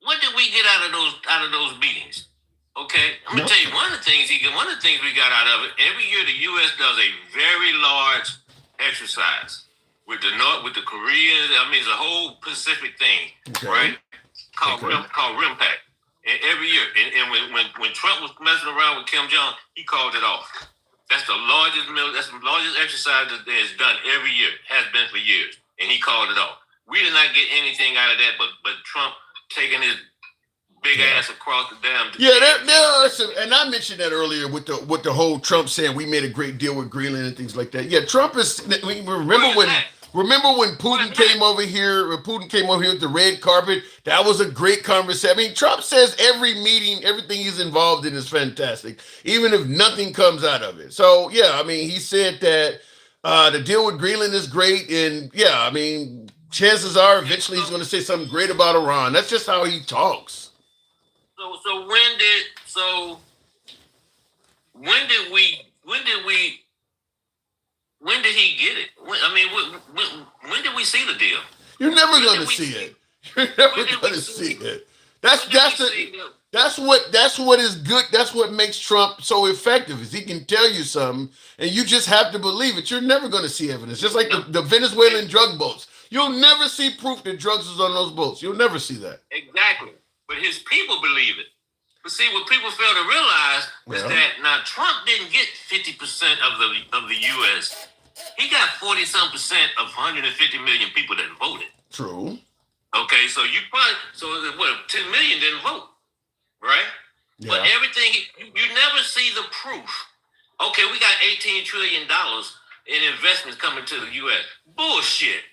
K: What did we get out of those meetings? Okay, I'm gonna tell you one of the things we got out of it. Every year, the U.S. does a very large exercise with the Koreans. I mean, it's a whole Pacific thing, right? Called RIMPAC. And every year, and when Trump was messing around with Kim Jong, he called it off. That's the largest exercise that is done every year. Has been for years, and he called it off. We did not get anything out of that, but Trump taking his big ass across the damn.
A: Yeah, there are some, and I mentioned that earlier with the whole Trump saying we made a great deal with Greenland and things like that. Yeah, Trump is. Remember Remember when Putin came over here? When Putin came over here with the red carpet, that was a great conversation. I mean, Trump says every meeting, everything he's involved in is fantastic, even if nothing comes out of it. So yeah, I mean, he said that the deal with Greenland is great, and yeah, I mean, chances are eventually he's going to say something great about Iran. That's just how he talks.
K: So when did he get it? When did we see the deal?
A: You're never going to see it. You're never going to see it. That's what is good. That's what makes Trump so effective, is he can tell you something and you just have to believe it. You're never going to see evidence. Just like the Venezuelan drug boats. You'll never see proof that drugs was on those boats. You'll never see that.
K: Exactly. But his people believe it. But see, what people fail to realize is that now Trump didn't get 50% of the U.S. He got 40-some% of 150 million people that voted.
A: True.
K: Okay, so 10 million didn't vote, right? Yeah. But everything, you never see the proof. Okay, we got $18 trillion in investments coming to the U.S. Bullshit.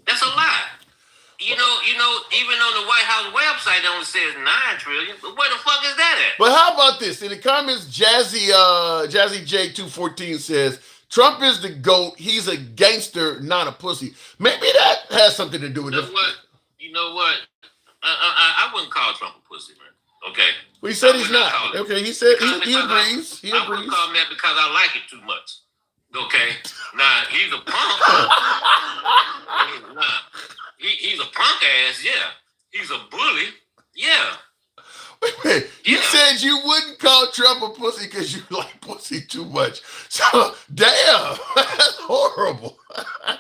K: That's a lie. You know, even on the White House website, it only says $9 trillion. But where the fuck is that at?
A: But how about this? In the comments, Jazzy J214 says, Trump is the GOAT. He's a gangster, not a pussy. Maybe that has something to do with it.
K: You know what? I wouldn't call Trump a pussy, man. Okay?
A: Well, he said he's not. Okay, he said he agrees. He agrees.
K: I wouldn't call him that because I like it too much. Okay? Now, he's a punk. He's a punk ass, yeah. He's a bully, yeah.
A: Wait, you said you wouldn't call Trump a pussy because you like pussy too much. So, damn, that's horrible.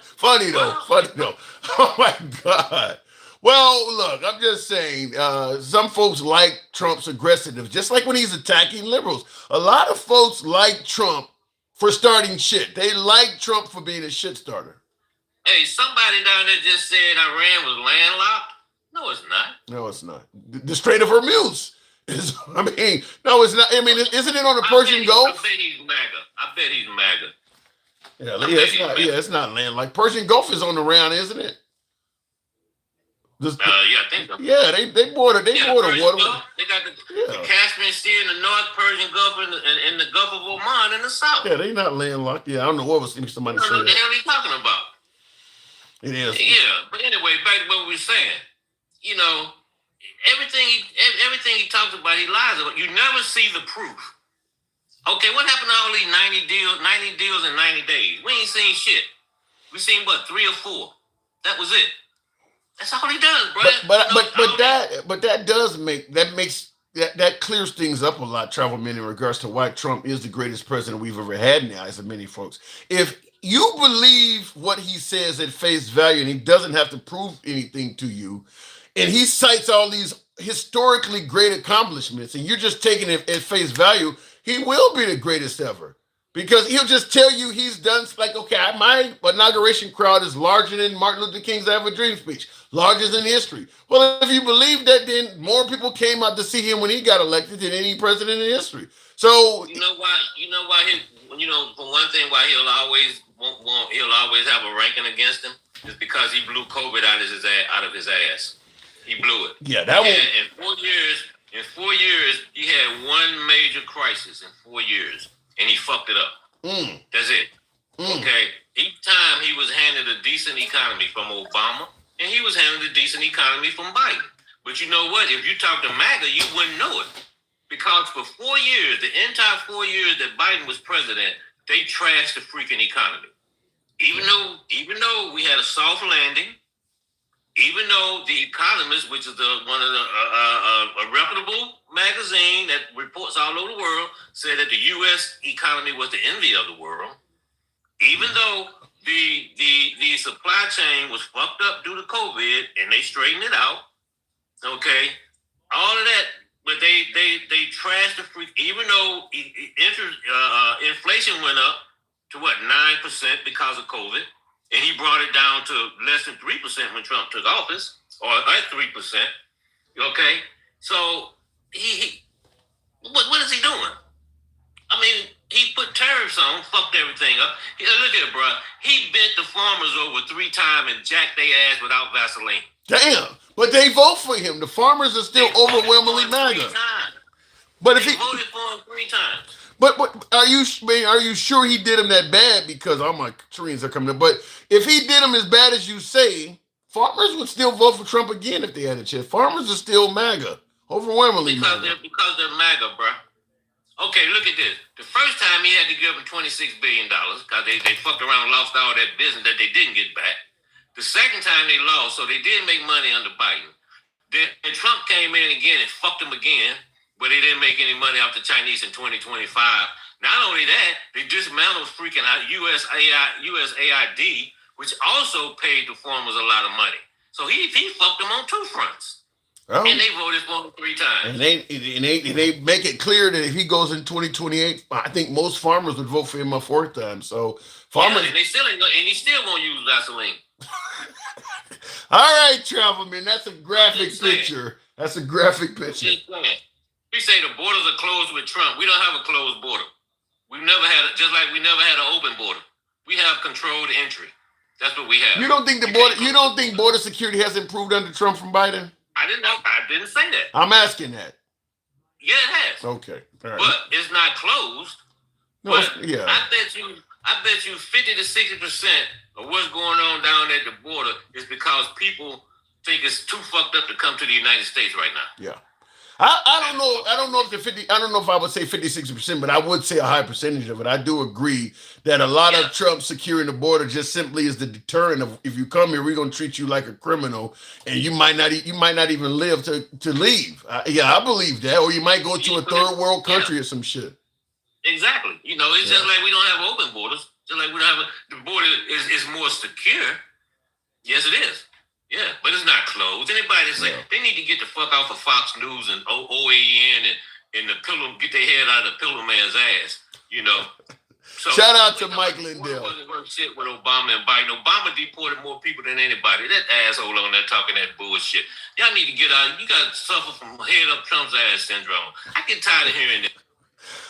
A: Funny though. Oh my God. Well, look, I'm just saying, some folks like Trump's aggressiveness, just like when he's attacking liberals. A lot of folks like Trump for starting shit. They like Trump for being a shit starter.
K: Hey, somebody down there just said Iran was landlocked. No, it's not.
A: No, it's not. The Strait of Hormuz is, no, it's not. I mean, isn't it on the Persian Gulf?
K: I bet he's MAGA.
A: It's not land. Like Persian Gulf is on the round, isn't it?
K: Yeah, I think so.
A: Yeah, they border water.
K: Gulf. They got the Caspian Sea in the north, Persian Gulf and the Gulf of Oman in the south.
A: Yeah, they not landlocked. Yeah, I don't know what was somebody saying.
K: What the hell are you talking about?
A: It is.
K: Yeah, but anyway, back to what we were saying. You know, everything he talks about, he lies about. You never see the proof. Okay, what happened to all these 90 deals in 90 days? We ain't seen shit. We seen what, 3 or 4. That was it. That's all he does, bro.
A: But that clears things up a lot, Travelman, in regards to why Trump is the greatest president we've ever had in the eyes of many folks. If you believe what he says at face value and he doesn't have to prove anything to you, and he cites all these historically great accomplishments, and you're just taking it at face value, he will be the greatest ever. Because he'll just tell you he's done, like, okay, my inauguration crowd is larger than Martin Luther King's I Have a Dream speech, larger than history. Well, if you believe that, then more people came out to see him when he got elected than any president in history. So
K: you know why? For one thing, why he'll always have a ranking against him is because he blew COVID out of his ass. He blew it.
A: Yeah, that one.
K: In 4 years, he had one major crisis in 4 years. And he fucked it up. That's it. Okay. Each time he was handed a decent economy from Obama, and he was handed a decent economy from Biden. But you know what? If you talk to MAGA, you wouldn't know it. Because for 4 years, the entire 4 years that Biden was president, they trashed the freaking economy. Even though we had a soft landing, even though The Economist, which is one of a reputable magazine that reports all over the world, said that the U.S. economy was the envy of the world, even though the supply chain was fucked up due to COVID and they straightened it out, okay, all of that, but they trashed the freak. Even though inflation went up to 9% because of COVID. And he brought it down to less than 3% when Trump took office, or at 3%. Okay, so what is he doing? I mean, he put tariffs tariff zone, fucked everything up. Look at it, bro. He bent the farmers over 3 times and jacked their ass without Vaseline.
A: Damn. But they vote for him. The farmers are still overwhelmingly MAGA. But if he
K: voted for him 3 times.
A: But are you sure he did him that bad? Because all my trees are coming up. But if he did him as bad as you say, farmers would still vote for Trump again if they had a chance. Farmers are still MAGA, overwhelmingly MAGA.
K: Because they're MAGA, bro. Okay, look at this. The first time he had to give them $26 billion because they fucked around and lost all that business that they didn't get back. The second time they lost, so they did make money under Biden. Then Trump came in again and fucked them again, but they didn't make any money off the Chinese in 2025. Not only that, they dismantled freaking out USAID, which also paid the farmers a lot of money. So he fucked them on 2 fronts. Oh. And they voted for him 3 times.
A: And they make it clear that if he goes in 2028, I think most farmers would vote for him a 4th time. So farmers,
K: and they still ain't, and he still won't use Vaseline.
A: All right, Travelman, that's a graphic picture. That's a graphic picture.
K: We say the borders are closed with Trump. We don't have a closed border. We've never had it, just like we never had an open border. We have controlled entry. That's what we have.
A: You don't think border security has improved under Trump from Biden?
K: I didn't say that.
A: I'm asking that.
K: Yeah, it has.
A: Okay. All right.
K: But it's not closed.
A: No,
K: but
A: yeah.
K: I bet you 50 to 60% of what's going on down at the border is because people think it's too fucked up to come to the United States right now.
A: Yeah. I don't know if I would say 50, 60%, but I would say a high percentage of it. I do agree that a lot of Trump securing the border just simply is the deterrent of, if you come here, we're gonna treat you like a criminal, and you might not even live to leave. I believe that, or you might go to a 3rd world country or some shit.
K: Exactly. It's just like we don't have open borders. Just like we don't have the border is more secure. Yes, it is. Yeah, but it's not closed. Anybody that say they need to get the fuck off of Fox News and OAN and the pillow, get their head out of the pillow man's ass, So,
A: shout out to Mike Lindell.
K: Wasn't worth shit with Obama and Biden. Obama deported more people than anybody. That asshole on there talking that bullshit. Y'all need to get out. You got to suffer from head up Trump's ass syndrome. I get tired of hearing that.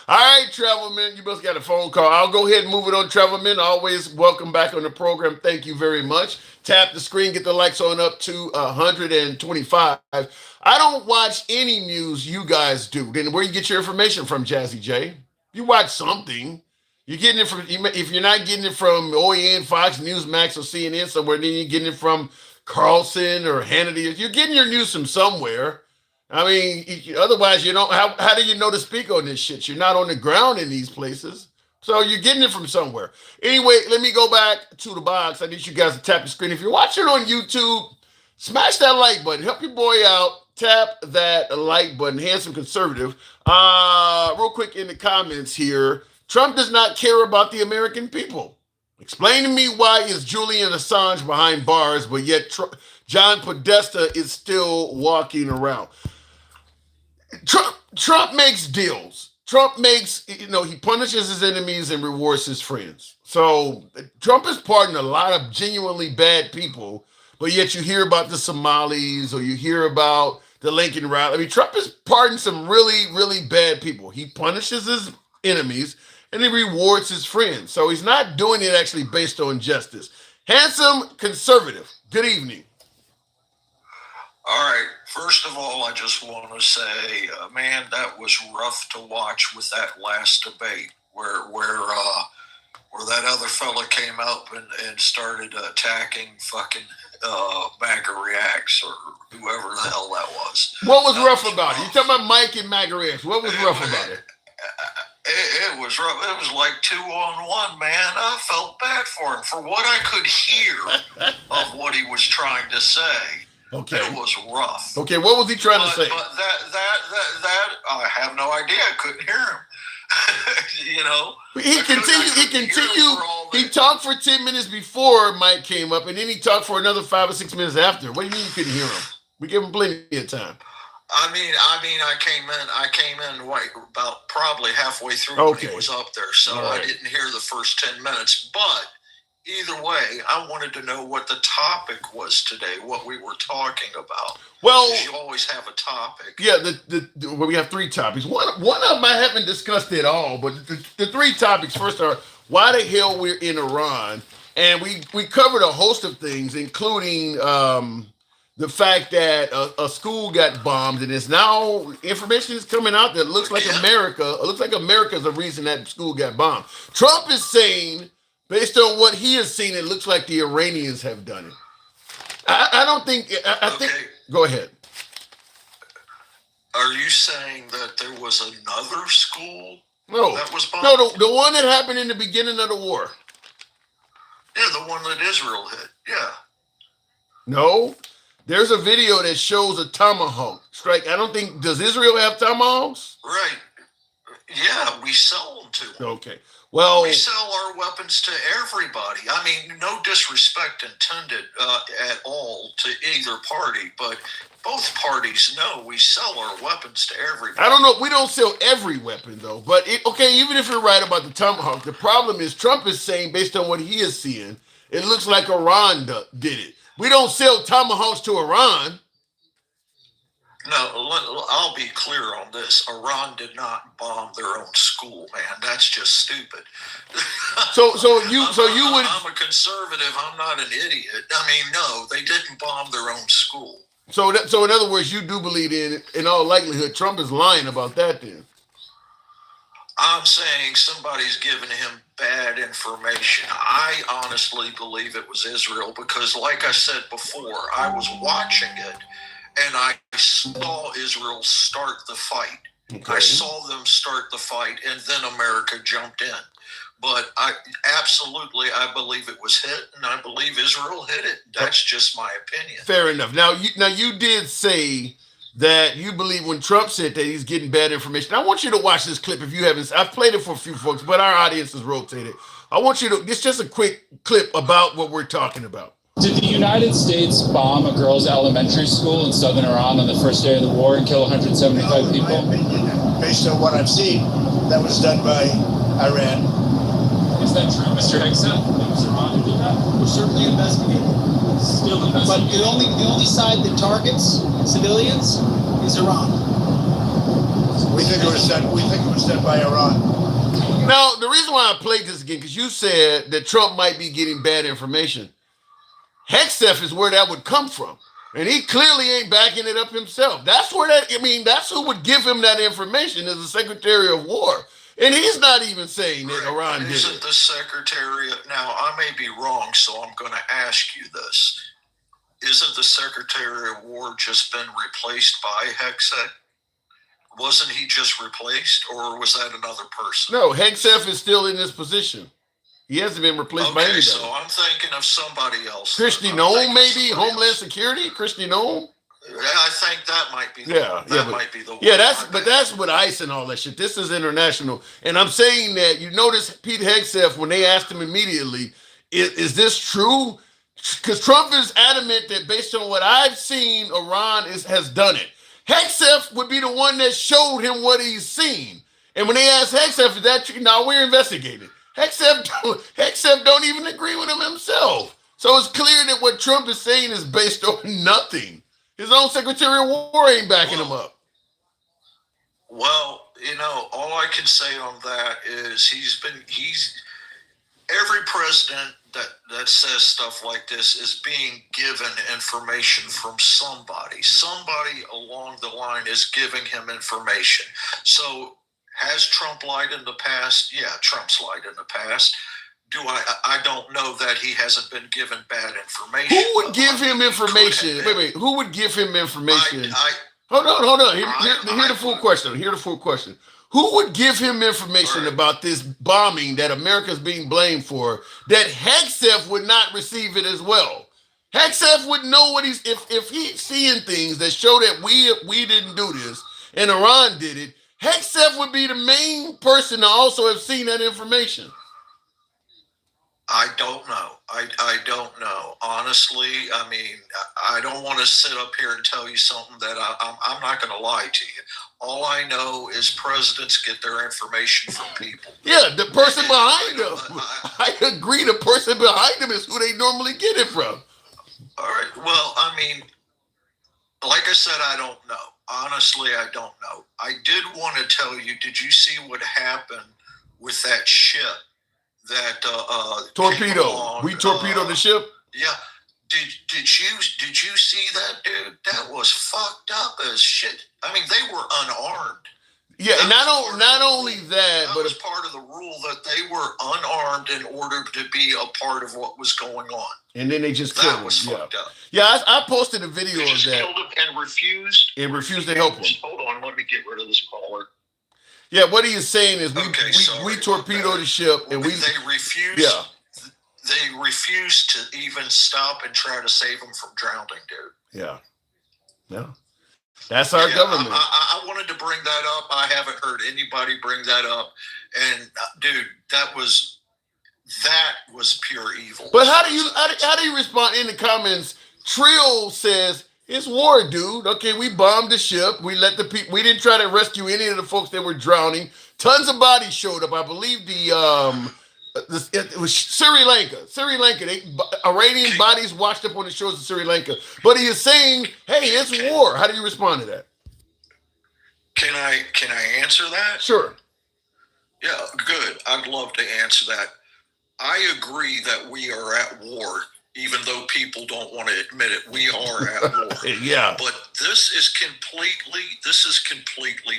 A: All right, Travelman, you must got a phone call. I'll go ahead and move it on, Travelman. Always welcome back on the program. Thank you very much. Tap the screen, get the likes on up to 125. I don't watch any news you guys do. Then where you get your information from, Jazzy J? You watch something. You're getting it from, if you're not getting it from OAN, Fox, Newsmax, or CNN somewhere, then you're getting it from Carlson or Hannity. You're getting your news from somewhere. I mean, otherwise, you don't. How do you know to speak on this shit? You're not on the ground in these places. So you're getting it from somewhere. Anyway, let me go back to the box. I need you guys to tap the screen. If you're watching on YouTube, smash that like button. Help your boy out. Tap that like button. Handsome conservative. Real quick in the comments here. Trump does not care about the American people. Explain to me why is Julian Assange behind bars, but yet John Podesta is still walking around. Trump makes deals. Trump makes, he punishes his enemies and rewards his friends. So Trump is pardoning a lot of genuinely bad people, but yet you hear about the Somalis or you hear about the Lincoln rally. I mean, Trump is pardoning some really, really bad people. He punishes his enemies and he rewards his friends. So he's not doing it actually based on justice. Handsome conservative, good evening.
L: All right. First of all, I just want to say, man, that was rough to watch with that last debate where that other fella came up and started attacking fucking MAGA Reacts or whoever the hell that was.
A: What was rough about it? You talking about Mike and MAGA Reacts. What was rough about it?
L: It was rough. It was like 2-on-1, man. I felt bad for him for what I could hear of what he was trying to say.
A: Okay.
L: It was rough.
A: Okay, what was he trying to say?
L: But that I have no idea. I couldn't hear him.
A: He continued. He talked for 10 minutes before Mike came up, and then he talked for another 5 or 6 minutes after. What do you mean you couldn't hear him? We gave him plenty of time.
L: I mean, I came in about probably halfway through when he was up there, so I didn't hear the first 10 minutes. But either way, I wanted to know what the topic was today, what we were talking about.
A: Well,
L: 'Cause you always have a topic.
A: yeah, well, we have three topics. One of them I haven't discussed at all, but the three topics first are why the hell we're in Iran, and we covered a host of things, including the fact that a school got bombed, and it's now information is coming out that looks like America's the reason that school got bombed. Trump is saying, based on what he has seen, it looks like the Iranians have done it. I don't think. I think. Go ahead.
L: Are you saying that there was another school
A: No,
L: that was bombed?
A: no, the one that happened in the beginning of the war.
L: Yeah, the one that Israel hit. Yeah.
A: No, there's a video that shows a tomahawk strike. I don't think, does Israel have tomahawks?
L: Right. Yeah, we sell them to them.
A: Okay. Well,
L: we sell our weapons to everybody. I mean, no disrespect intended at all to either party, but both parties know we sell our weapons to everybody.
A: I don't know. We don't sell every weapon, though. But, okay, even if you're right about the tomahawk, the problem is Trump is saying, based on what he is seeing, it looks like Iran did it. We don't sell tomahawks to Iran.
L: No, I'll be clear on this. Iran did not bomb their own school, man. That's just stupid.
A: So you would.
L: I'm a conservative. I'm not an idiot. I mean, no, they didn't bomb their own school.
A: So in other words, you do believe in all likelihood, Trump is lying about that then.
L: I'm saying somebody's giving him bad information. I honestly believe it was Israel because, like I said before, I was watching it and I saw Israel start the fight.
A: Okay.
L: I saw them start the fight and then America jumped in. But I believe it was hit, and I believe Israel hit it. That's just my opinion.
A: Fair enough. Now you did say that you believe when Trump said that he's getting bad information. I want you to watch this clip if you haven't. I've played it for a few folks, but our audience has rotated. I want you to. It's just a quick clip about what we're talking about.
C: Did the United States bomb a girls' elementary school in southern Iran on the first day of the war and kill 175 people?
D: In my opinion, based on what I've seen, that was done by Iran.
C: Is that true, Mr. Hegseth? It was Iran who did that?
D: We're certainly investigating.
C: Still
D: But
C: investigating.
D: the only side that targets civilians is Iran. We think it was done by Iran.
A: Now, the reason why I played this again, because you said that Trump might be getting bad information. Hegseth is where that would come from. And he clearly ain't backing it up himself. That's who would give him that information is the Secretary of War. And he's not even saying that Iran did
L: Isn't
A: it.
L: the Secretary, now I may be wrong, so I'm going to ask you this. Isn't the Secretary of War just been replaced by Hegseth? Wasn't he just replaced, or was that another person?
A: No, Hegseth is still in this position. He hasn't been replaced by
L: Okay,
A: anybody.
L: so I'm thinking of somebody else.
A: Christy
L: I'm
A: Nome,
L: thinking of
A: maybe?
L: somebody
A: Homeland
L: else.
A: Security? Christy Nome?
L: I think that might be the
A: Yeah,
L: one.
A: yeah,
L: That
A: but-
L: might be the one.
A: Yeah, that's with ICE and all that shit. This is international. And I'm saying that you notice Pete Hegseth, when they asked him immediately, is this true? Because Trump is adamant that based on what I've seen, Iran has done it. Hegseth would be the one that showed him what he's seen. And when they asked Hegseth, is that true? Now we're investigating. Hegseth don't even agree with him himself. So it's clear that what Trump is saying is based on nothing. His own Secretary of War ain't backing him up.
L: Well, all I can say on that is every president that says stuff like this is being given information from somebody. Somebody along the line is giving him information. So has Trump lied in the past? Yeah, Trump's lied in the past. I don't know that he hasn't been given bad information.
A: Who would give him information? Wait. Who would give him information? Hold on. Hear the full question. Who would give him information about this bombing that America's being blamed for that Hegseth would not receive it as well? Hegseth would know what if he's seeing things that show that we didn't do this and Iran did it. Hegseth would be the main person to also have seen that information.
L: I don't know. I don't know. Honestly, I mean, I don't want to sit up here and tell you something that I'm not going to lie to you. All I know is presidents get their information from people.
A: Yeah, the person behind them. I agree. The person behind them is who they normally get it from.
L: All right. Well, I mean, like I said, I don't know. Honestly, I don't know. I did want to tell you, did you see what happened with that ship? That
A: torpedo. We torpedoed the ship.
L: Yeah. Did you see that, dude? That was fucked up as shit. I mean, they were unarmed.
A: Yeah, and not only that, but
L: it was part of the rule that they were unarmed in order to be a part of what was going on.
A: And then they just killed him.
L: That was fucked up.
A: Yeah, I posted a video of that.
L: Killed him and refused.
A: It refused to help him.
L: Hold on, let me get rid of this caller.
A: Yeah, what he is saying is we torpedoed the ship and
L: they refused.
A: Yeah,
L: they refused to even stop and try to save him from drowning, dude.
A: Yeah. That's our government.
L: I wanted to bring that up. I haven't heard anybody bring that up, and dude, that was pure evil.
A: But how do you respond in the comments? Trill says, it's war, dude. Okay, we bombed the ship. We let the people. We didn't try to rescue any of the folks that were drowning. Tons of bodies showed up. I believe it was Sri Lanka. Sri Lanka. Iranian bodies washed up on the shores of Sri Lanka. But he is saying, "Hey, it's war." How do you respond to that?
L: Can I answer that?
A: Sure.
L: Yeah, good. I'd love to answer that. I agree that we are at war. Even though people don't want to admit it, we are at war.
A: Yeah.
L: But this is completely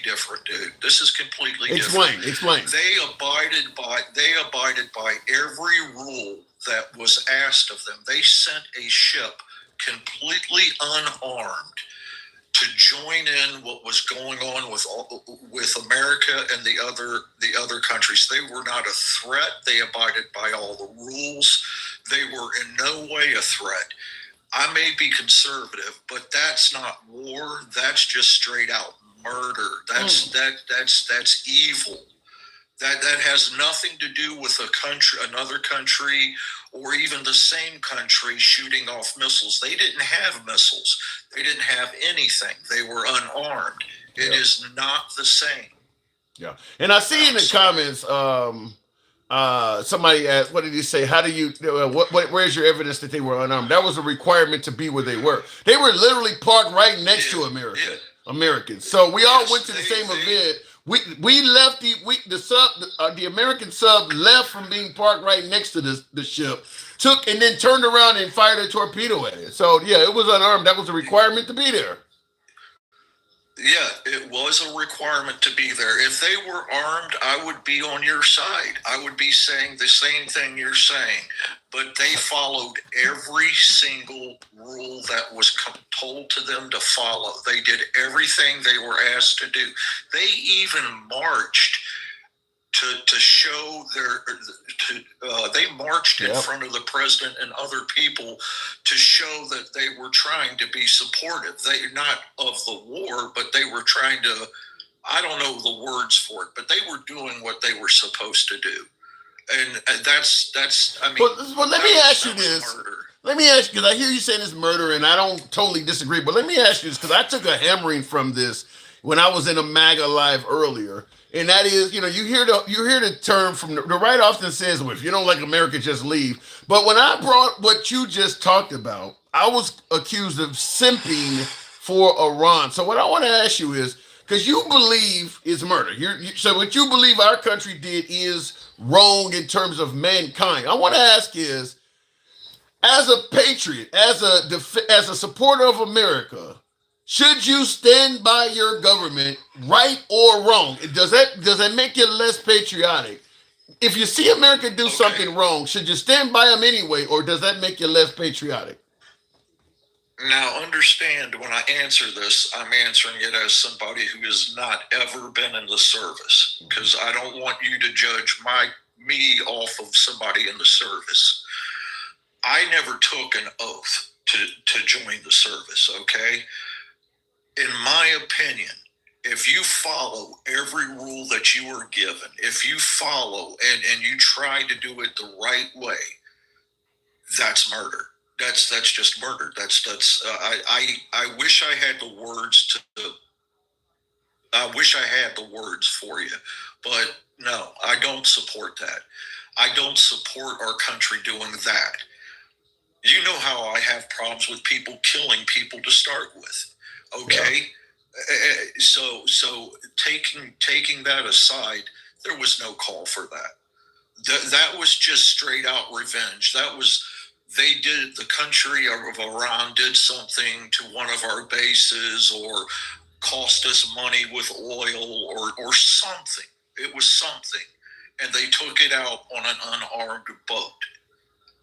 L: different, dude. This is completely different.
A: Explain.
L: They abided by every rule that was asked of them. They sent a ship completely unarmed to join in what was going on with America and the other countries. They were not a threat. They abided by all the rules. They were in no way a threat. I may be conservative, but that's not war. That's just straight out murder. That's evil. That has nothing to do with another country, or even the same country shooting off missiles. They didn't have missiles. They didn't have anything. They were unarmed. It is not the same.
A: Yeah. And I see in the comments, somebody asked, what did he say? How do you, where's your evidence that they were unarmed? That was a requirement to be where they were. They were literally parked right next to Americans. So we all went to the same event. We left the American sub left from being parked right next to the ship, and then turned around and fired a torpedo at it. So yeah, it was unarmed. That was a requirement to be there.
L: Yeah, it was a requirement to be there. If they were armed, I would be on your side. I would be saying the same thing you're saying. But they followed every single rule that was told to them to follow. They did everything they were asked to do. They even marched to show they marched in front of the president and other people to show that they were trying to be supportive. They not of the war, but they were trying to, I don't know the words for it, but they were doing what they were supposed to do. And that's I mean,
A: well, let me ask you this. Let me ask you, because I hear you saying it's murder, and I don't totally disagree, but let me ask you this, because I took a hammering from this when I was in a MAGA live earlier. And that is, you hear the term from the right often says, well, if you don't like America, just leave. But when I brought what you just talked about, I was accused of simping for Iran. So what I want to ask you is, because you believe it's murder. So what you believe our country did is wrong in terms of mankind. I want to ask is, as a patriot, as a supporter of America, should you stand by your government, right or wrong? Does that make you less patriotic? If you see America do something wrong, should you stand by them anyway, or does that make you less patriotic?
L: Now, understand, when I answer this, I'm answering it as somebody who has not ever been in the service, because I don't want you to judge me off of somebody in the service. I never took an oath to join the service, okay? In my opinion, if you follow every rule that you are given, if you follow and you try to do it the right way, that's murder. That's just murder. I wish I had the words I wish I had the words for you, but no, I don't support that. I don't support our country doing that. You know how I have problems with people killing people to start with. Okay. Yeah. So taking that aside, there was no call for that. That was just straight out revenge. The country of Iran did something to one of our bases or cost us money with oil or something. It was something. And they took it out on an unarmed boat.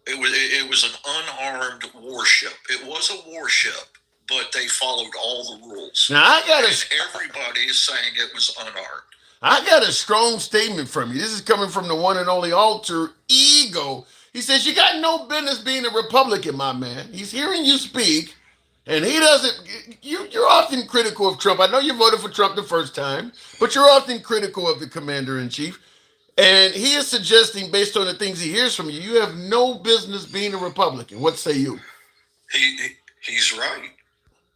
L: It was an unarmed warship. It was a warship, but they followed all the rules.
A: Now
L: everybody is saying it was unarmed.
A: I got a strong statement from you. This is coming from the one and only Alter Ego. He says, you got no business being a Republican, my man. He's hearing you speak, and he doesn't. You're often critical of Trump. I know you voted for Trump the first time, but you're often critical of the commander-in-chief. And he is suggesting, based on the things he hears from you, you have no business being a Republican. What say you?
L: He's right.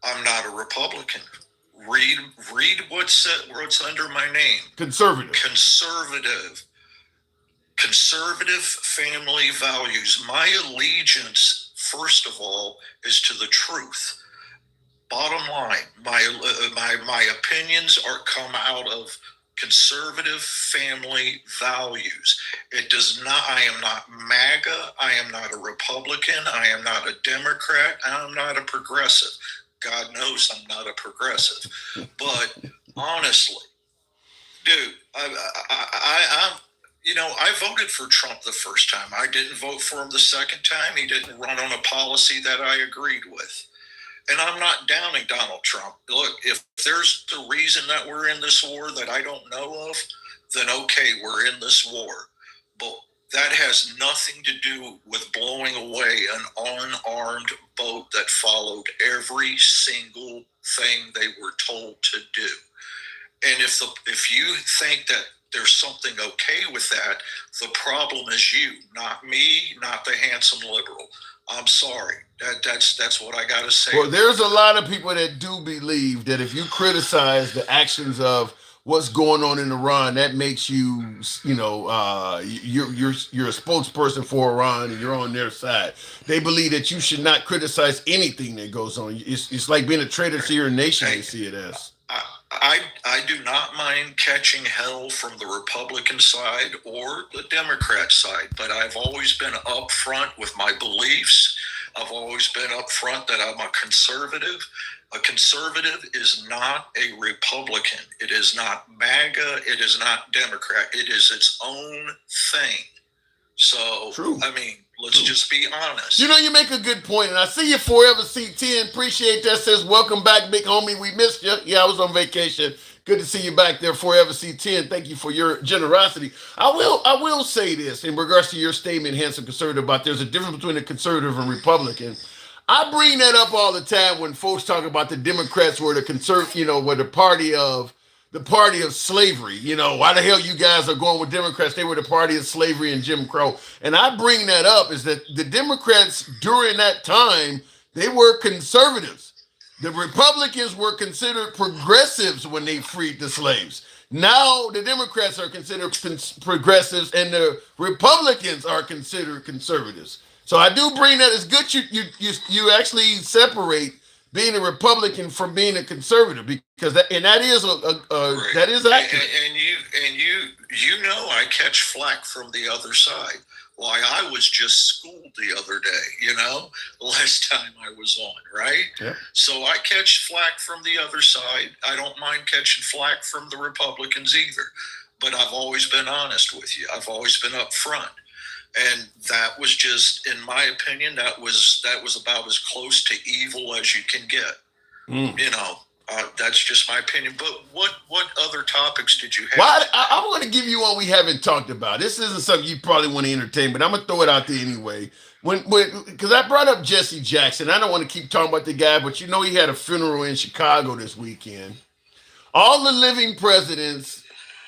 L: I'm not a Republican. Read what's under my name.
A: Conservative.
L: Conservative family values. My allegiance, first of all, is to the truth. Bottom line, my opinions come out of conservative family values. It does not. I am not MAGA. I am not a Republican. I am not a Democrat. I am not a progressive. God knows I'm not a progressive. But honestly, dude, I voted for Trump the first time. I didn't vote for him the second time. He didn't run on a policy that I agreed with. And I'm not downing Donald Trump. Look, if there's a reason that we're in this war that I don't know of, then okay, we're in this war. But that has nothing to do with blowing away an unarmed boat that followed every single thing they were told to do. And if you think that there's something okay with that, the problem is you, not me, not the handsome liberal. I'm sorry. That's what I got to say.
A: Well, there's a lot of people that do believe that if you criticize the actions of what's going on in Iran, that makes you, you're a spokesperson for Iran and you're on their side. They believe that you should not criticize anything that goes on. It's like being a traitor to your nation. They see it as.
L: I do not mind catching hell from the Republican side or the Democrat side, but I've always been upfront with my beliefs. I've always been upfront that I'm a conservative. A conservative is not a Republican. It is not MAGA. It is not Democrat. It is its own thing. So, true. I mean, let's just be honest.
A: You make a good point, and I see you Forever C10. Appreciate that. Says, welcome back, big homie. We missed you. Yeah, I was on vacation. Good to see you back there, Forever C10. Thank you for your generosity. I will say this in regards to your statement, handsome conservative, about there's a difference between a conservative and Republican. I bring that up all the time when folks talk about the Democrats were were the party of slavery. Why the hell you guys are going with Democrats? They were the party of slavery and Jim Crow. And I bring that up is that the Democrats during that time, they were conservatives. The Republicans were considered progressives when they freed the slaves. Now the Democrats are considered progressives and the Republicans are considered conservatives. So I do bring that. It's good you actually separate being a Republican from being a conservative, because that is that is accurate.
L: And I catch flack from the other side. Why, I was just schooled the other day, last time I was on, right? Yeah. So I catch flack from the other side. I don't mind catching flack from the Republicans either. But I've always been honest with you. I've always been upfront. And that was just, in my opinion, that was about as close to evil as you can get. That's just my opinion. But what other topics did you have?
A: Well, I want to give you one we haven't talked about. This isn't something you probably want to entertain, but I'm going to throw it out there anyway. Because I brought up Jesse Jackson. I don't want to keep talking about the guy, but he had a funeral in Chicago this weekend. All the living presidents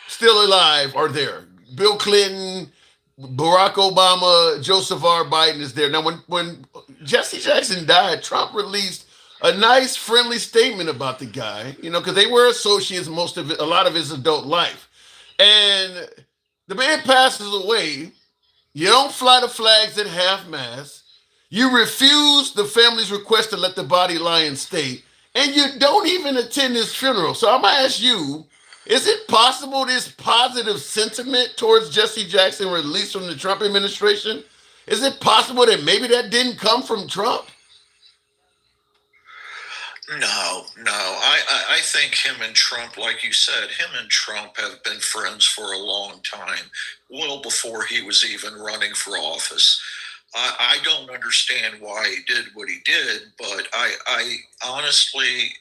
A: still alive are there. Bill Clinton, Barack Obama, Joseph R. Biden is there. Now, when Jesse Jackson died, Trump released a nice, friendly statement about the guy, because they were associates a lot of his adult life. And the man passes away. You don't fly the flags at half-mast. You refuse the family's request to let the body lie in state. And you don't even attend his funeral. So I'm going to ask you, is it possible this positive sentiment towards Jesse Jackson released from the Trump administration? Is it possible that maybe that didn't come from Trump?
L: No. I think him and Trump, like you said, him and Trump have been friends for a long time, well before he was even running for office. I don't understand why he did what he did, but I honestly,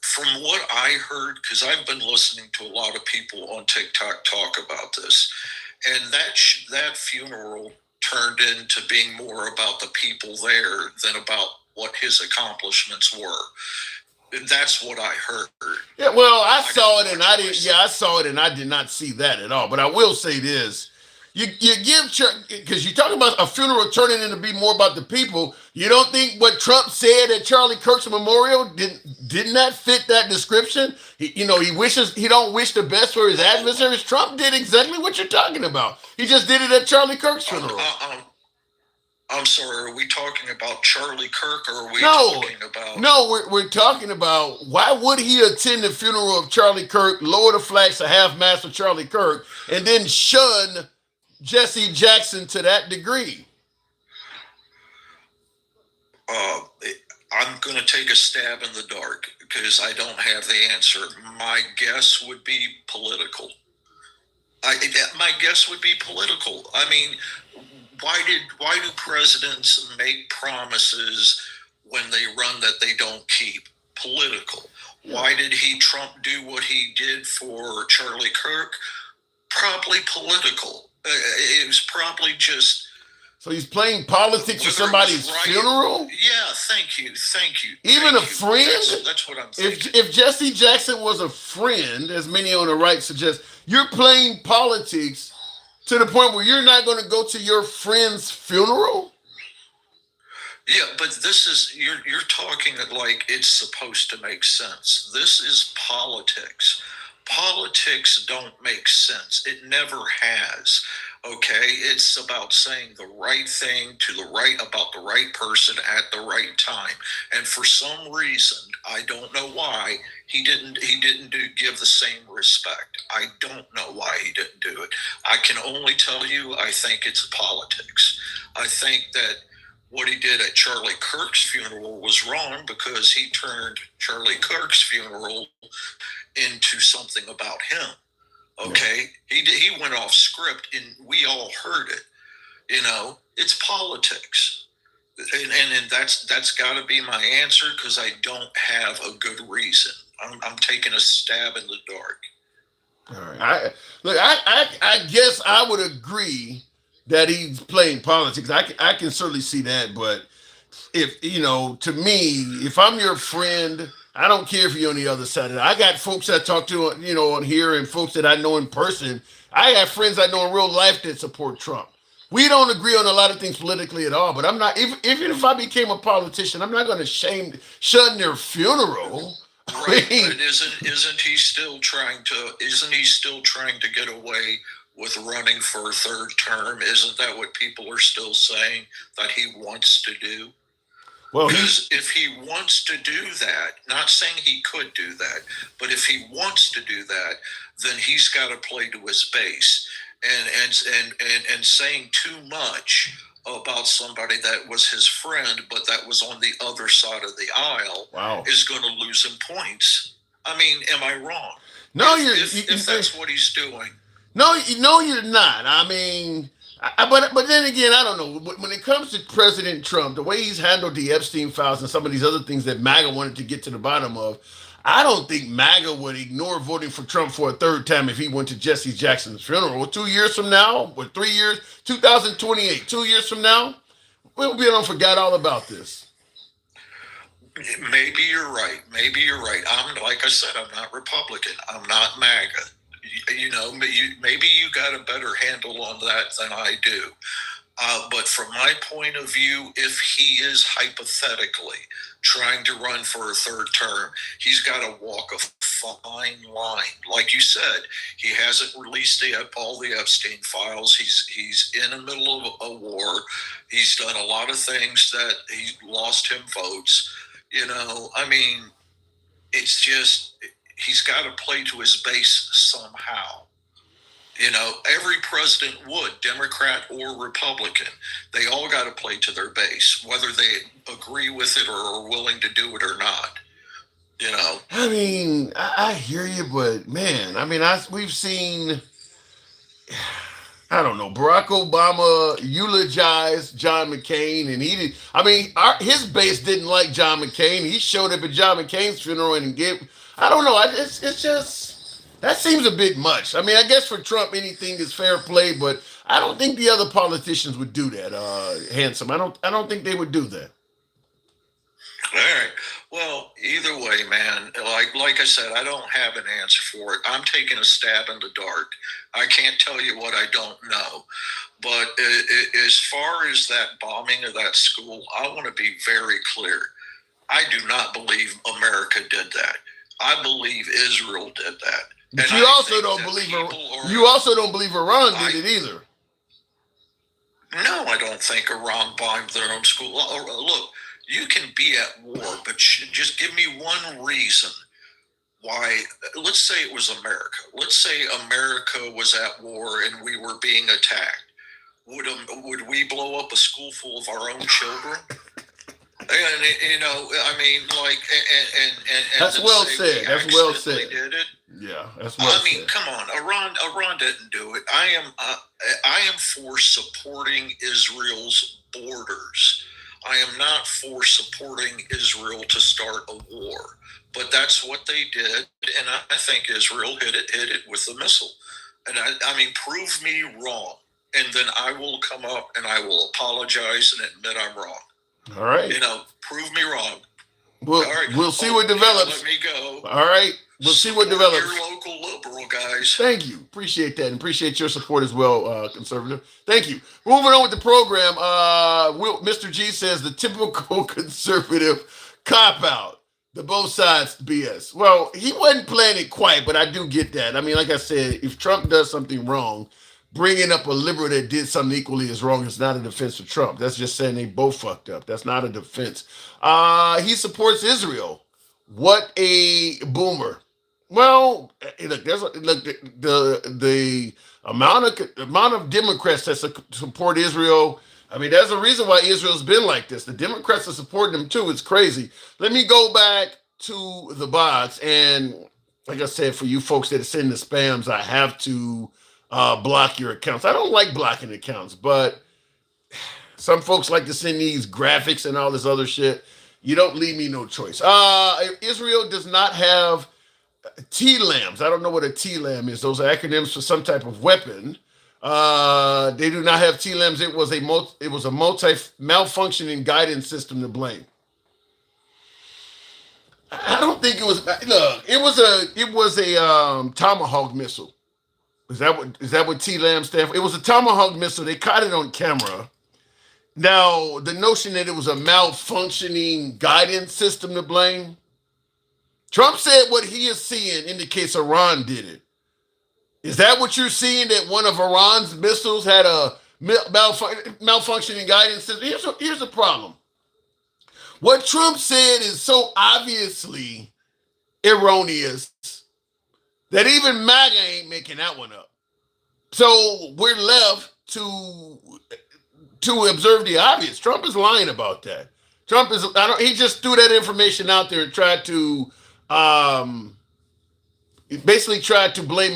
L: from what I heard, because I've been listening to a lot of people on TikTok talk about this, and that funeral turned into being more about the people there than about what his accomplishments were. That's what I heard.
A: Yeah, well, I saw it and I didn't. Yeah, I saw it and I did not see that at all. But I will say this: you give because you're talking about a funeral turning into be more about the people. You don't think what Trump said at Charlie Kirk's memorial didn't that fit that description? He don't wish the best for his adversaries. Trump did exactly what you're talking about. He just did it at Charlie Kirk's funeral.
L: I'm sorry, are we talking about Charlie Kirk or are we talking about...
A: No, we're talking about why would he attend the funeral of Charlie Kirk, lower the flags to half-mast for Charlie Kirk, and then shun Jesse Jackson to that degree?
L: I'm going to take a stab in the dark because I don't have the answer. My guess would be political. My guess would be political. I mean... Why do presidents make promises when they run that they don't keep? Political. Why did Trump do what he did for Charlie Kirk? Probably political. It was probably just...
A: So he's playing politics for somebody's funeral?
L: Yeah, thank you.
A: Even a friend?
L: That's what I'm thinking.
A: If Jesse Jackson was a friend, as many on the right suggest, you're playing politics to the point where you're not going to go to your friend's funeral?
L: Yeah, but this is, you're talking like it's supposed to make sense. This is politics. Politics don't make sense. It never has. Okay, it's about saying the right thing about the right person at the right time. And for some reason, I don't know why, he didn't give the same respect. I don't know why he didn't do it. I can only tell you, I think it's politics. I think that what he did at Charlie Kirk's funeral was wrong because he turned Charlie Kirk's funeral into something about him. Okay, he went off script and we all heard it. It's politics, and that's got to be my answer because I don't have a good reason. I'm taking a stab in the dark.
A: All right, I guess I would agree that he's playing politics. I can certainly see that, but if to me, if I'm your friend, I don't care if you're on the other side of it. I got folks I talk to, on here and folks that I know in person. I have friends I know in real life that support Trump. We don't agree on a lot of things politically at all, but I'm not, even if I became a politician, I'm not going to shun their funeral.
L: Right, but isn't he still trying to get away with running for a third term? Isn't that what people are still saying that he wants to do?
A: Well,
L: because if he wants to do that, not saying he could do that, but if he wants to do that, then he's got to play to his base. And saying too much about somebody that was his friend, but that was on the other side of the aisle, is going to lose him points. I mean, am I wrong?
A: No,
L: if that's what he's doing.
A: No, you're not. I mean, but then again, I don't know. When it comes to President Trump, the way he's handled the Epstein files and some of these other things that MAGA wanted to get to the bottom of, I don't think MAGA would ignore voting for Trump for a third time if he went to Jesse Jackson's funeral. Well, 2 years from now, or 3 years, 2028, 2 years from now, we'll be on forgot all about this.
L: Maybe you're right. Maybe you're right. Like I said, I'm not Republican. I'm not MAGA. Maybe you got a better handle on that than I do. But from my point of view, if he is hypothetically trying to run for a third term, he's got to walk a fine line. Like you said, he hasn't released all the Epstein files. He's in the middle of a war. He's done a lot of things that he lost him votes. It's just he's got to play to his base somehow. Every president would, Democrat or Republican. They all got to play to their base, whether they agree with it or are willing to do it or not.
A: I hear you, but man, we've seen, I don't know, Barack Obama eulogized John McCain, and his base didn't like John McCain. He showed up at John McCain's funeral and I don't know. It's just. That seems a bit much. I guess for Trump, anything is fair play, but I don't think the other politicians would do that, Handsome. I don't think they would do that.
L: All right. Well, either way, man, like I said, I don't have an answer for it. I'm taking a stab in the dark. I can't tell you what I don't know. But as far as that bombing of that school, I want to be very clear. I do not believe America did that. I believe Israel did that.
A: But you also don't believe Iran did it either.
L: No, I don't think Iran bombed their own school. Look, you can be at war, but just give me one reason why. Let's say it was America. Let's say America was at war and we were being attacked. Would we blow up a school full of our own children? And
A: that's well said. That's well said.
L: Did it?
A: Yeah, that's well said.
L: Come on, Iran didn't do it. I am for supporting Israel's borders. I am not for supporting Israel to start a war. But that's what they did, and I think Israel hit it with a missile. And prove me wrong, and then I will come up and I will apologize and admit I'm wrong.
A: All right.
L: Prove me wrong.
A: We'll see what develops.
L: Let me go.
A: All right. We'll see what develops.
L: Your local liberal guys.
A: Thank you. Appreciate that, and appreciate your support as well, conservative. Thank you. Moving on with the program. Mr. G says the typical conservative cop out. The both sides BS. Well, he wasn't playing it quite, but I do get that. Like I said, if Trump does something wrong, bringing up a liberal that did something equally as wrong is not a defense for Trump. That's just saying they both fucked up. That's not a defense. He supports Israel. What a boomer. Well, look, the amount of Democrats that support Israel. There's a reason why Israel's been like this. The Democrats are supporting them too. It's crazy. Let me go back to the bots. And like I said, for you folks that are sending the spams, I have to block your accounts. I don't like blocking accounts, but some folks like to send these graphics and all this other shit. You don't leave me no choice. Israel does not have TLAMs. I don't know what a TLAM is. Those are acronyms for some type of weapon. They do not have TLAMs. It was a malfunctioning guidance system to blame. I don't think it was. Look, it was a Tomahawk missile. Is that what TLAM stands for? It was a Tomahawk missile. They caught it on camera. Now, the notion that it was a malfunctioning guidance system to blame. Trump said what he is seeing indicates Iran did it. Is that what you're seeing, that one of Iran's missiles had a malfunctioning guidance system? Here's the problem. What Trump said is so obviously erroneous that even MAGA ain't making that one up. So we're left to observe the obvious. Trump is lying about that. He just threw that information out there and tried to blame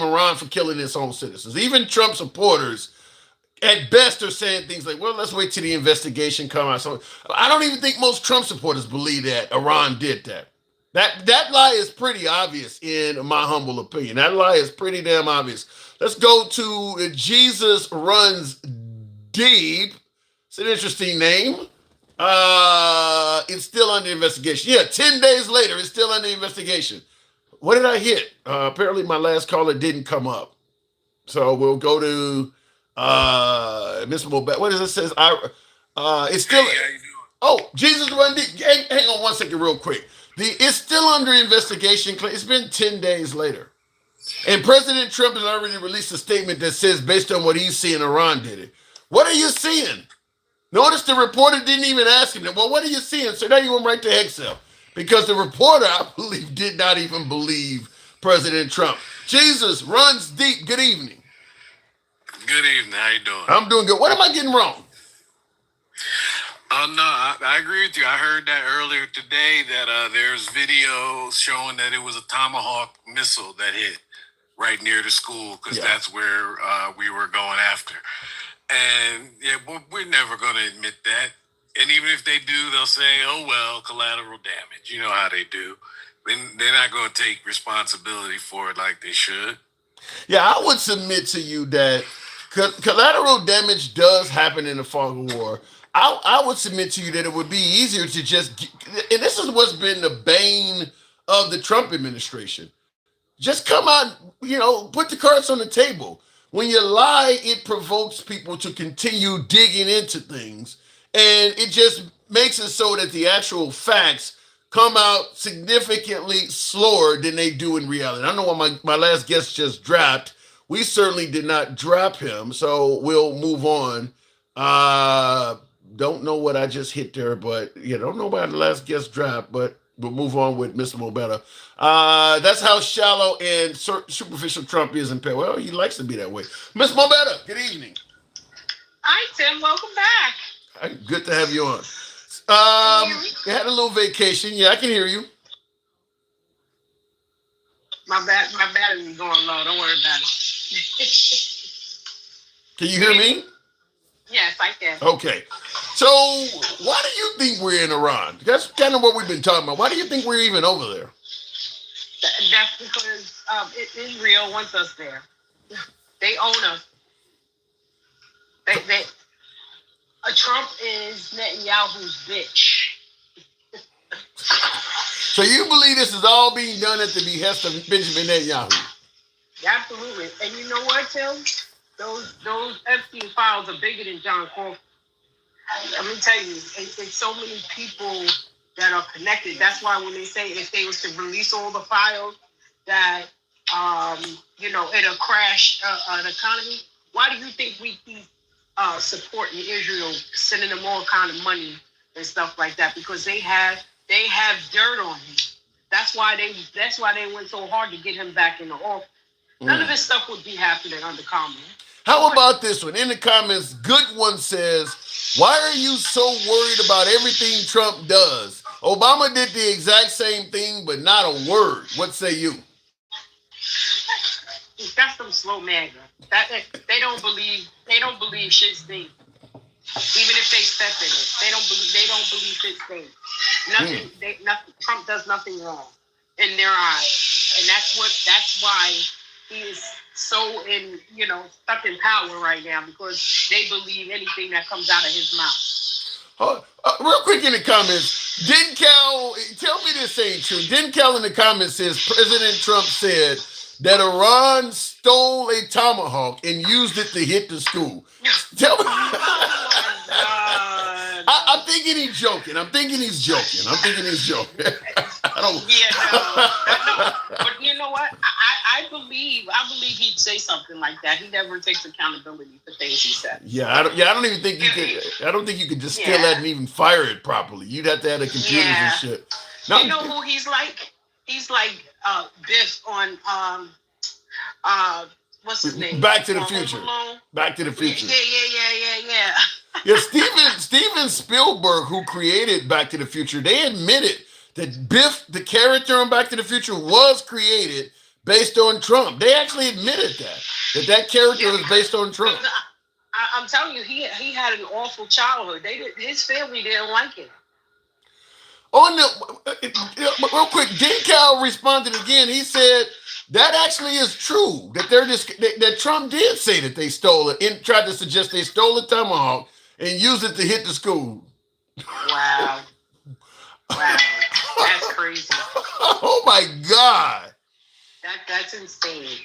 A: Iran for killing its own citizens. Even Trump supporters at best are saying things like, well, let's wait till the investigation comes out. So I don't even think most Trump supporters believe that Iran did that. That lie is pretty obvious in my humble opinion. That lie is pretty damn obvious. Let's go to Jesus Runs Deep. It's an interesting name. It's still under investigation. Yeah, 10 days later, it's still under investigation. What did I hit? Apparently my last caller didn't come up. So we'll go to Mr. Mobile. What does it says? It's still.
K: Hey, how you doing?
A: Oh, Jesus Run Deep. Hang on 1 second, real quick. It's still under investigation. It's been 10 days later. And President Trump has already released a statement that says, based on what he's seeing, Iran did it. What are you seeing? Notice the reporter didn't even ask him that. Well, what are you seeing? So now you went right to Excel. Because the reporter, I believe, did not even believe President Trump. Jesus Runs Deep. Good evening.
K: Good evening. How you doing?
A: I'm doing good. What am I getting wrong?
K: No, I agree with you. I heard that earlier today that there's video showing that it was a Tomahawk missile that hit right near the school because that's where we were going after. And yeah, we're never going to admit that. And even if they do, they'll say, oh, well, collateral damage. You know how they do. They're not going to take responsibility for it like they should.
A: Yeah, I would submit to you that collateral damage does happen in the fog of war. I would submit to you that it would be easier to just, and this is what's been the bane of the Trump administration. Just come out, put the cards on the table. When you lie, it provokes people to continue digging into things. And it just makes it so that the actual facts come out significantly slower than they do in reality. I know when my last guest just dropped. We certainly did not drop him, so we'll move on. Don't know what I just hit there, but don't know why the last guest dropped, but we'll move on with Mr. Mobetta. That's how shallow and superficial Trump is in Penn. Well, he likes to be that way. Ms. Mobetta, good evening.
H: Hi, Tim. Welcome back.
A: Good to have you on. You had a little vacation. Yeah, I can hear you.
H: My battery's going low. Don't worry about it.
A: Can you hear me?
H: Yes, I can.
A: Okay. So why do you think we're in Iran? That's kind of what we've been talking about. Why do you think we're even over there?
H: That's because Israel wants us there. They own us. Trump is Netanyahu's bitch.
A: So you believe this is all being done at the behest of Benjamin Netanyahu?
H: Absolutely. And you know what, Tim? Those Epstein files are bigger than John Crawford. Let me tell you, it's so many people that are connected. That's why when they say if they was to release all the files that it'll crash an economy. Why do you think we keep supporting Israel, sending them all kind of money and stuff like that? Because they have dirt on him. That's why they went so hard to get him back in the office. None of this stuff would be happening under Kamala.
A: How about this one? In the comments, Good One says, why are you so worried about everything Trump does? Obama did the exact same thing, but not a word. What say you?
H: That's some slow MAGA. They don't believe shit's thing. Even if they step in it, they don't believe shit's thing. Nothing. Trump does nothing wrong in their eyes, and that's why he is so stuck in power right now, because they believe anything that comes out of his mouth.
A: Real quick in the comments, Cal, tell me this ain't true. Cal in the comments says President Trump said that Iran stole a Tomahawk and used it to hit the school. Tell me. I'm thinking he's joking. I don't.
H: Yeah, no. But you know what? I believe he'd say something like that. He never takes accountability for things he said.
A: I don't even think you could. I don't think you could just steal that and even fire it properly. You'd have to have the computers and shit.
H: No, you know who he's like? He's like Biff on what's his name?
A: Back to the Future. Back to the Future.
H: Yeah.
A: Yeah, Steven Spielberg, who created Back to the Future, they admitted that Biff, the character on Back to the Future, was created based on Trump. They actually admitted that character was based on Trump.
H: I'm telling you, he had an awful childhood. His family didn't like him.
A: Real quick, Cal responded again. He said that actually is true. That that Trump did say that they stole it and tried to suggest they stole a Tomahawk and used it to hit the school.
M: Wow. Wow. That's crazy.
A: Oh my God.
M: That's insane.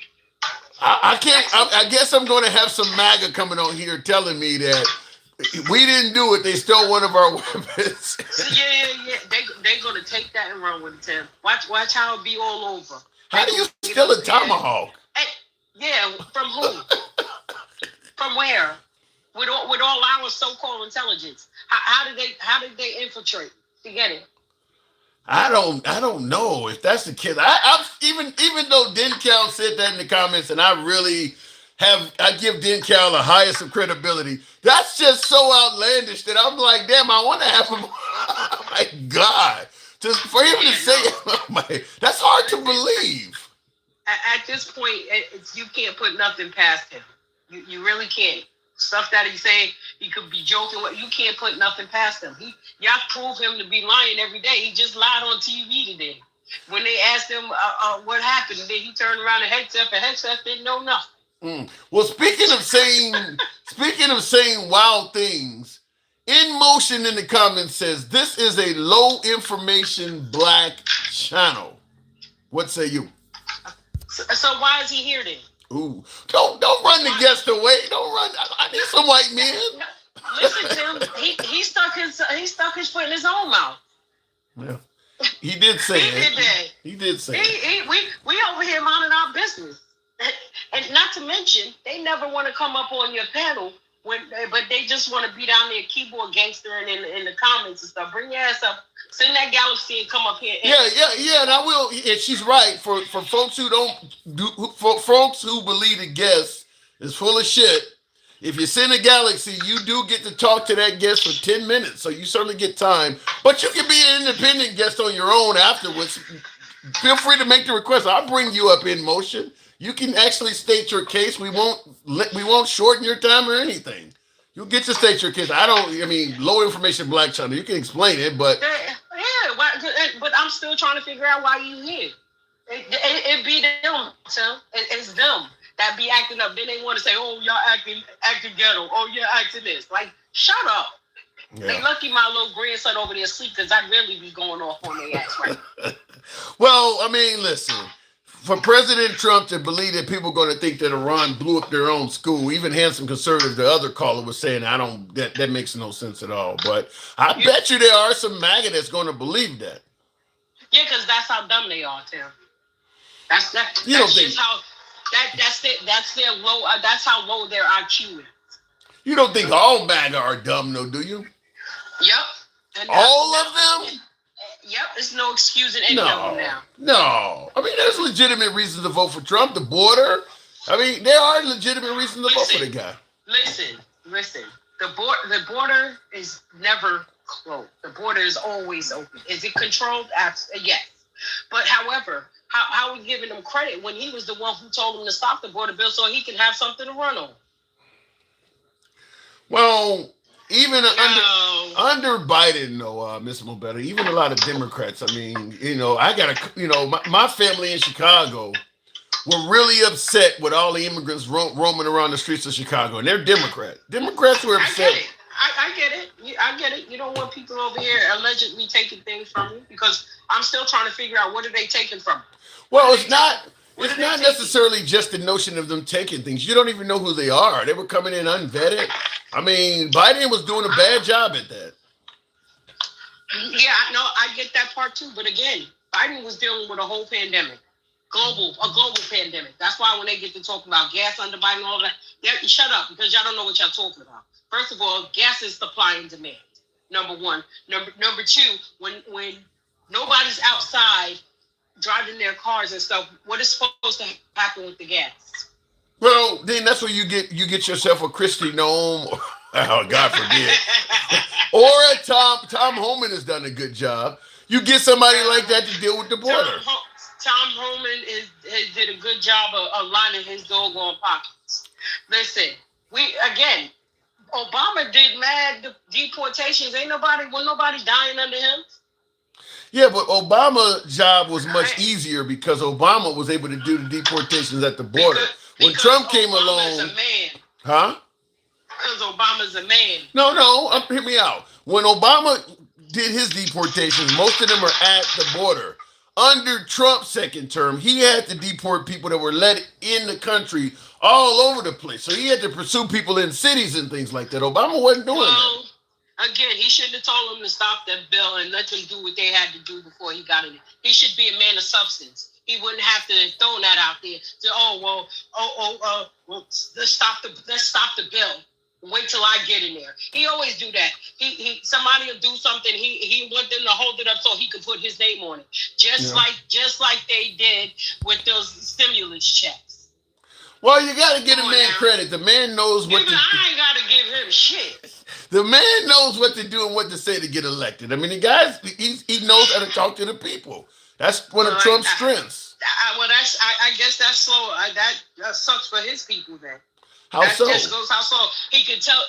A: I can't. I guess I'm going to have some MAGA coming on here telling me that we didn't do it. They stole one of our weapons.
M: Yeah. They're gonna take that and run with it, Tim. Watch how it be all over.
A: How do you steal a tomahawk?
M: Yeah, from who? From where? With all our so-called intelligence, how did they infiltrate to get it?
A: I don't know if that's the case. I even though DenCal said that in the comments, and I give DenCal the highest of credibility. That's just so outlandish that I'm like, damn, I want to have him. Oh my God, just for him to say, oh my, that's hard to believe.
M: At this point, you can't put nothing past him. You really can't. Stuff that he's saying, he could be joking. You can't put nothing past him. Y'all prove him to be lying every day. He just lied on TV today. When they asked him what happened, then he turned around and Hegseth didn't know nothing.
A: Well, speaking of saying wild things, In Motion in the comments says this is a low information black channel. What say you?
M: So why is he here then?
A: Ooh, don't run the guest away. Don't run. I need some white men.
M: Listen, Tim. He stuck his foot in his own mouth.
A: Yeah, he did say it. He did say it.
M: We over here minding our business, and not to mention they never want to come up on your panel but they just want to be down there keyboard gangster and in the comments and stuff. Bring your ass up. Send that galaxy and come up here.
A: Yeah, and I will. And she's right. For folks who for folks who believe the guest is full of shit, if you send a galaxy, you do get to talk to that guest for 10 minutes. So you certainly get time. But you can be an independent guest on your own afterwards. Feel free to make the request. I'll bring you up In Motion. You can actually state your case. We won't shorten your time or anything. You get to state your case. Low information black channel. You can explain it, but
M: but I'm still trying to figure out why you here. It be them, so it's them that be acting up. Then they want to say, "Oh, y'all acting ghetto. Oh, you're acting this." Like, shut up. Yeah. They lucky my little grandson over there asleep because I really be going off on their ass right.
A: Well, listen. For President Trump to believe that people are going to think that Iran blew up their own school, even Handsome Conservative, the other caller was saying, that makes no sense at all. But I bet you there are some MAGA that's going to believe that.
M: Yeah, because that's how dumb they are, Tim. That's how low their IQ is.
A: You don't think all MAGA are dumb, though, do you?
M: Yep.
A: All of them?
M: Yep, there's no excusing any of them now.
A: No. There's legitimate reasons to vote for Trump. The border. There are legitimate reasons to vote for the guy.
M: Listen. The border is never closed. The border is always open. Is it controlled? Yes. But however, how are we giving him credit when he was the one who told him to stop the border bill so he can have something to run on?
A: Well, even under Biden, Miss Mobetta, even a lot of Democrats. My family in Chicago were really upset with all the immigrants roaming around the streets of Chicago, and they're Democrats. Democrats were upset.
M: I get it. You don't want people over here allegedly taking things from you because I'm still trying to figure out what are they taking from you.
A: Well, it's not necessarily just the notion of them taking things. You don't even know who they are. They were coming in unvetted. Biden was doing a bad job at that.
M: Yeah, no, I get that part too. But again, Biden was dealing with a whole pandemic, a global pandemic. That's why when they get to talk about gas under Biden and all that, shut up because y'all don't know what y'all talking about. First of all, gas is supply and demand. Number one. Number two, when nobody's outside driving their cars and stuff, what is supposed to happen with the gas?
A: Well, then that's where you get yourself a Kristi Noem, or, oh God forbid, or a Tom Homan has done a good job. You get somebody like that to deal with the border.
M: Tom Homan did a good job of lining his doggone pockets. Listen, Obama did mad deportations. Wasn't nobody dying under him.
A: Yeah, but Obama's job was much easier because Obama was able to do the deportations at the border. When Trump came along,
M: is a man.
A: Huh?
M: Because Obama's a man.
A: No, hear me out. When Obama did his deportations, most of them are at the border. Under Trump's second term, he had to deport people that were let in the country all over the place. So he had to pursue people in cities and things like that. Obama wasn't doing that.
M: Again, he shouldn't have told them to stop that bill and let them do what they had to do before he got in it. He should be a man of substance. He wouldn't have to throw that out there. Say, let's stop the bill. Wait till I get in there. He always do that. Somebody will do something. He want them to hold it up so he can put his name on it. Just like they did with those stimulus checks.
A: Well, you got to give the man credit. The man knows what to do.
M: I ain't got to give him shit.
A: The man knows what to do and what to say to get elected. I mean, the guy, he knows how to talk to the people. That's one of Trump's strengths.
M: I guess that's slow. That sucks for his people then.
A: How so?
M: That just goes how so. He can tell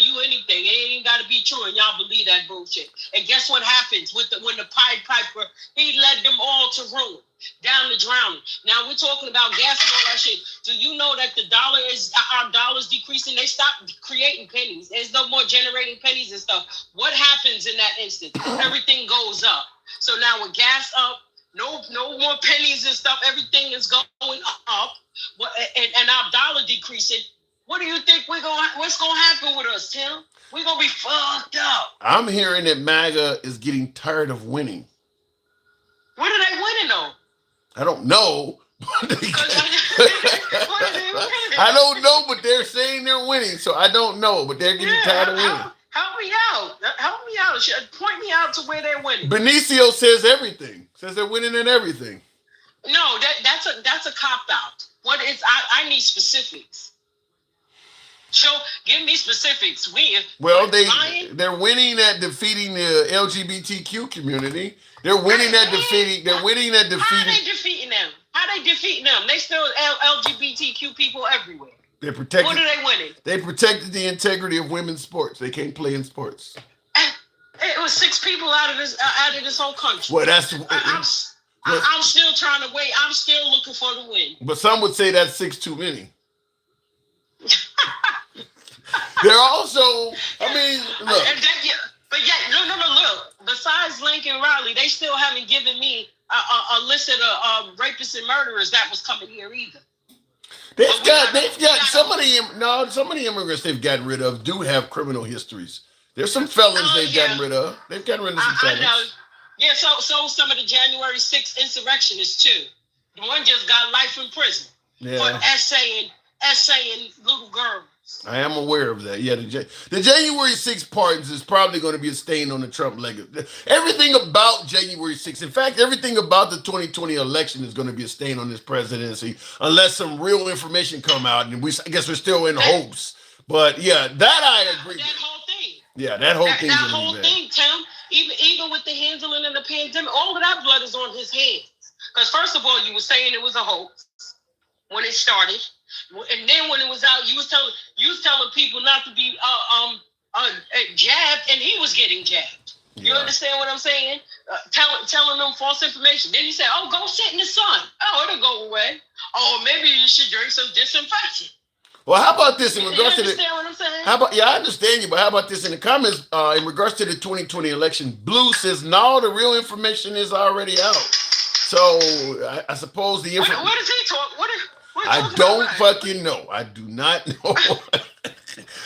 M: you anything. It ain't got to be true, and y'all believe that bullshit. And guess what happens when the Pied Piper? He led them all to ruin, down to drowning. Now we're talking about gas and all that shit. Do you know that our dollar's decreasing? They stopped creating pennies. There's no more generating pennies and stuff. What happens in that instant? Everything goes up. So now with gas up, no more pennies and stuff. Everything is going up, and our dollar decreasing. What do you think what's gonna happen with us, Tim? We're gonna be fucked up.
A: I'm hearing that MAGA is getting tired of winning.
M: What are they winning though?
A: I don't know. I don't know, but they're saying they're winning, so I don't know, but they're getting tired of winning.
M: Help me out. Point me out to where they're winning.
A: Benicio says everything. Says they're winning in everything.
M: No, that's a cop out. What is? I need specifics. Give me specifics.
A: They're winning at defeating the LGBTQ community. They're winning at defeating. How are they defeating
M: them? How are they defeating them? They still LGBTQ people everywhere.
A: They protected.
M: What are they winning?
A: They protected the integrity of women's sports. They can't play in sports.
M: It was 6 people out of this whole country.
A: Well,
M: I'm still trying to wait. I'm still looking for the win.
A: But some would say that's 6 too many. They're also, I mean, look.
M: Look. Besides Lincoln Riley, they still haven't given me a list of the rapists and murderers that was coming here either.
A: They've got some of the immigrants they've gotten rid of do have criminal histories. There's some felons they've gotten rid of. They've gotten rid of some felons.
M: I know. Yeah, so some of the January 6th insurrectionists too. The one just got life in prison for essaying little girls.
A: I am aware of that. Yeah, the January 6th pardons is probably going to be a stain on the Trump legacy. Everything about January 6th, in fact, everything about the 2020 election is going to be a stain on this presidency unless some real information come out. And I guess we're still in hopes. But yeah, that I agree with.
M: That whole thing.
A: Yeah, that whole thing.
M: That whole thing, Tim. Even with the handling of the pandemic, all of that blood is on his hands. Because first of all, you were saying it was a hoax when it started. And then when it was out, you was telling people not to be jabbed, and he was getting jabbed. You understand what I'm saying? Telling them false information. Then he said, "Oh, go sit in the sun. Oh, it'll go away. Oh, maybe you should drink some disinfectant."
A: Well, how about this in regards to the?
M: What I'm saying?
A: I understand you, but how about this in the comments in regards to the 2020 election? Blue says no, the real information is already out. So I suppose the information.
M: What is he talking?
A: I don't fucking know. I do not know.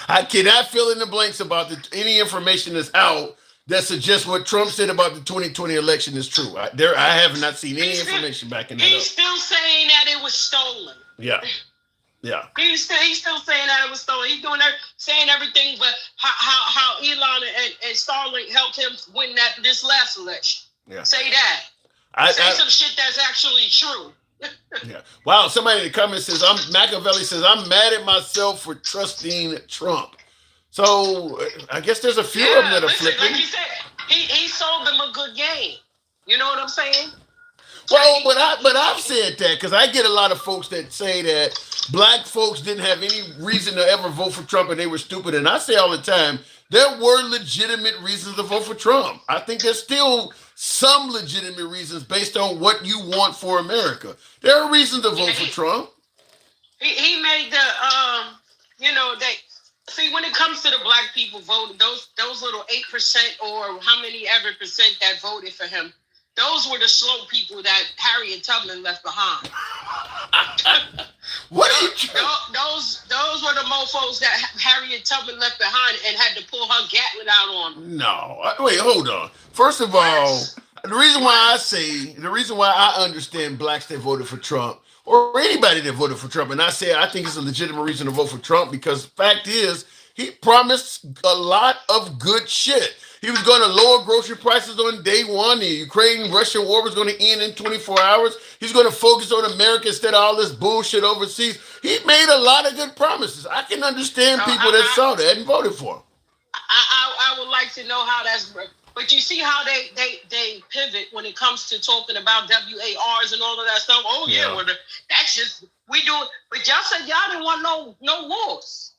A: I cannot fill in the blanks about any information that's out that suggests what Trump said about the 2020 election is true. I have not seen any information backing that up.
M: He's still saying that it was stolen.
A: Yeah.
M: He's still saying that it was stolen. He's doing that, saying everything, but how Elon and Starlink helped him win this last election.
A: Yeah.
M: Say that. Say some shit that's actually true.
A: Yeah. Wow. Somebody in the comments says, Machiavelli says, I'm mad at myself for trusting Trump. So I guess there's a few of them that are flipping.
M: Like you said, he sold them a good game. You know what I'm saying?
A: Well, but I've said that because I get a lot of folks that say that black folks didn't have any reason to ever vote for Trump and they were stupid. And I say all the time, there were legitimate reasons to vote for Trump. I think there's still some legitimate reasons based on what you want for America. There are reasons to vote for Trump.
M: He made the, See, when it comes to the black people voting, those little 8% or how many ever percent that voted for him, those were the slow people that Harriet Tubman left behind.
A: What?
M: Those were the mofos that Harriet Tubman left behind and had to pull her Gatlin out on them.
A: No, wait, hold on. First of all, the reason why I understand blacks that voted for Trump or anybody that voted for Trump, and I say I think it's a legitimate reason to vote for Trump because the fact is he promised a lot of good shit. He was going to lower grocery prices on day one. The Ukraine-Russia war was going to end in 24 hours. He's going to focus on America instead of all this bullshit overseas. He made a lot of good promises. I can understand people that saw that and voted for him.
M: I would like to know how that's. But you see how they pivot when it comes to talking about WARs and all of that stuff. Oh yeah, well, that's just we do it. But y'all said y'all didn't want no wars.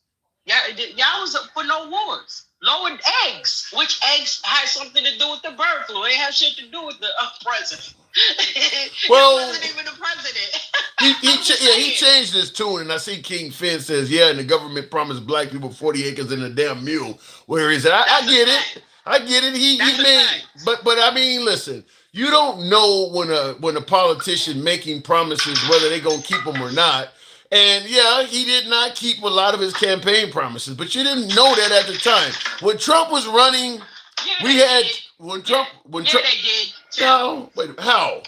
M: Y'all was for no wars. Lowered eggs, which eggs had something to do with the bird flu. It had shit to do with the president.
A: Well,
M: it wasn't even the president.
A: he changed his tune, and I see King Finn says, and the government promised black people 40 acres and a damn mule. Where is it? I get it. I get it. He made, but I mean, listen, you don't know when a politician making promises whether they're gonna keep them or not. And he did not keep a lot of his campaign promises, but you didn't know that at the time. When Trump was running, when Trump
M: they did.
A: No, wait, how?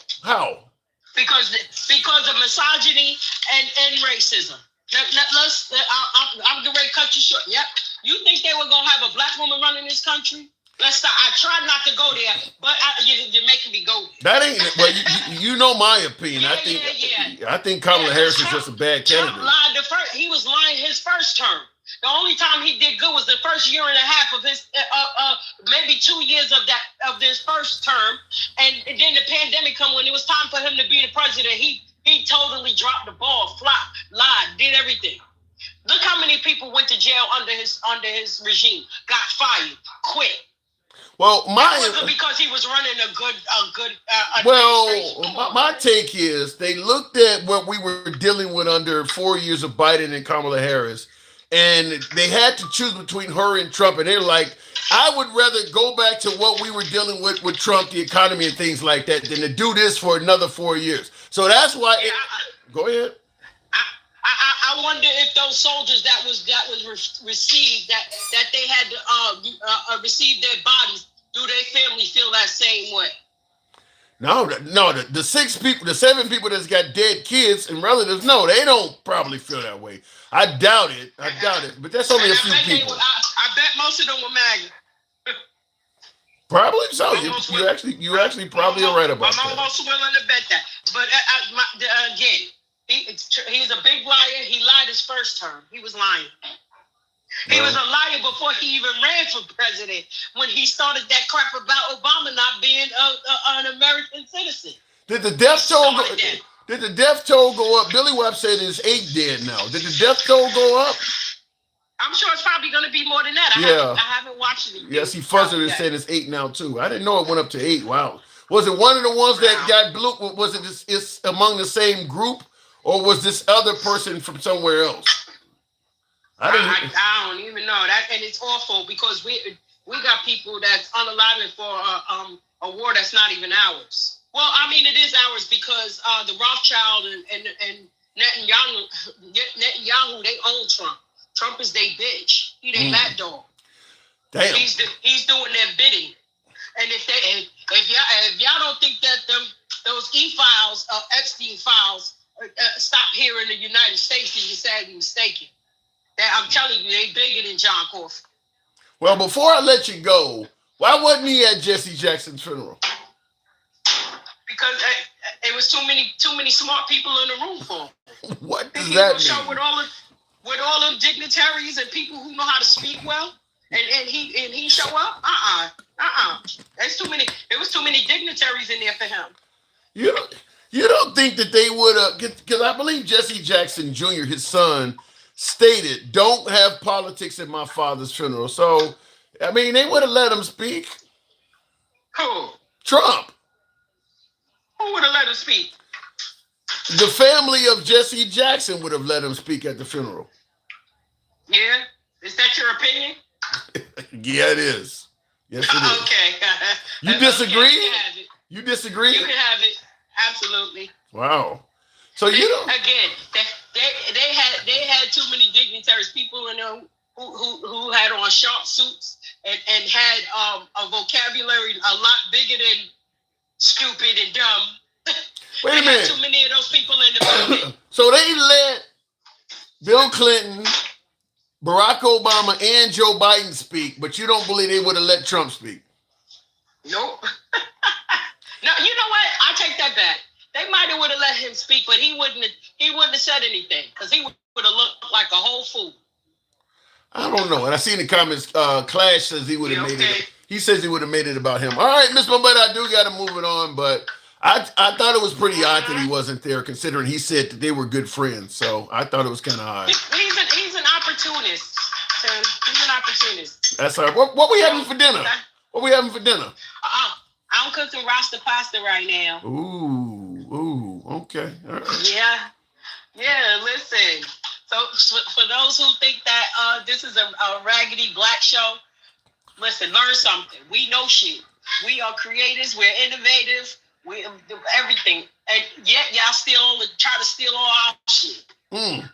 M: Because of misogyny and racism. I'm getting ready to cut you short. Yep. You think they were gonna have a black woman running this country? Let's stop. I tried not to go there, but you're making me go there.
A: That ain't well. You know my opinion. I think Kamala Harris is just a bad candidate.
M: Trump lied he was lying his first term. The only time he did good was the first year and a half of his, maybe 2 years of this first term, and then the pandemic come when it was time for him to be the president. He totally dropped the ball, flopped, lied, did everything. Look how many people went to jail under his regime, got fired, quit.
A: Well,
M: that wasn't because he was running a good.
A: My take is they looked at what we were dealing with under 4 years of Biden and Kamala Harris, and they had to choose between her and Trump, and they're like, I would rather go back to what we were dealing with Trump, the economy and things like that, than to do this for another 4 years. So that's why. Go ahead.
M: I wonder if those soldiers that was received that they had to receive their bodies, do their family feel that same way?
A: No. The 7 people that's got dead kids and relatives, no, they don't probably feel that way. I doubt it. But that's only a few people.
M: I bet most of them were MAGA.
A: Probably so. You actually probably are right about that.
M: I'm almost willing to bet that. But again. He's a big liar. He lied his first term. He was lying. He was a liar before he even ran for president when he started that crap about Obama not being an American citizen.
A: Did the death toll go up? Billy Webb said there's 8 dead now. Did the death toll go up?
M: I'm sure it's probably going to be more than that. I haven't watched it.
A: Yes, he fuzzed it and said it's 8 now too. I didn't know it went up to 8. Wow. Was it one of the ones that got blue? Was it it's among the same group? Or was this other person from somewhere else?
M: I don't even know that, and it's awful because we got people that's unalive for a war that's not even ours. Well, I mean it is ours because the Rothschild and Netanyahu they own Trump. Trump is their bitch. He their bat dog.
A: Damn.
M: He's doing their bidding, and if y'all don't think that those E-files, Epstein files. Stop here in the United States, and you're sadly mistaken. I'm telling you, they bigger than John Coffey.
A: Well, before I let you go, why wasn't he at Jesse Jackson's funeral?
M: Because it was too many smart people in the room for him.
A: What does that mean?
M: Show with all the dignitaries and people who know how to speak well, and he show up. There's too many. There was too many dignitaries in there for him.
A: You don't think that they would have, because I believe Jesse Jackson Jr., his son, stated, don't have politics at my father's funeral. So, I mean, they would have let him speak.
M: Who?
A: Trump.
M: Who would have let him speak?
A: The family of Jesse Jackson would have let him speak at the funeral.
M: Yeah. Is that your opinion?
A: Yeah, it is. Yes, it is.
M: Okay.
A: You disagree?
M: Okay, you can have it.
A: You disagree?
M: You can have it. Absolutely.
A: Wow. So you don't.
M: Again, they had too many dignitaries, people in there who had on short suits and had a vocabulary a lot bigger than stupid and dumb.
A: Wait a minute.
M: Too many of those people in the building.
A: So they let Bill Clinton, Barack Obama, and Joe Biden speak, but you don't believe they would have let Trump speak?
M: Nope. No, you know what? I take that back. They might have would have let him speak, but he wouldn't have said anything because he would have looked like a whole fool.
A: I don't know. And I see in the comments, Clash says he would have made it. He says he would have made it about him. All right, Miss Mombetta, I do got to move it on, but I thought it was pretty odd that he wasn't there, considering he said that they were good friends. So I thought it was kind of odd.
M: He's an opportunist, Tim. He's an opportunist.
A: That's all right. What we having for dinner? What we having for dinner?
M: I'm cooking Rasta pasta right now.
A: Ooh, okay. All right.
M: Yeah, listen. So for those who think that this is a raggedy black show, listen, learn something. We know shit. We are creators. We're innovative. We do everything. And yet y'all still try to steal all our shit.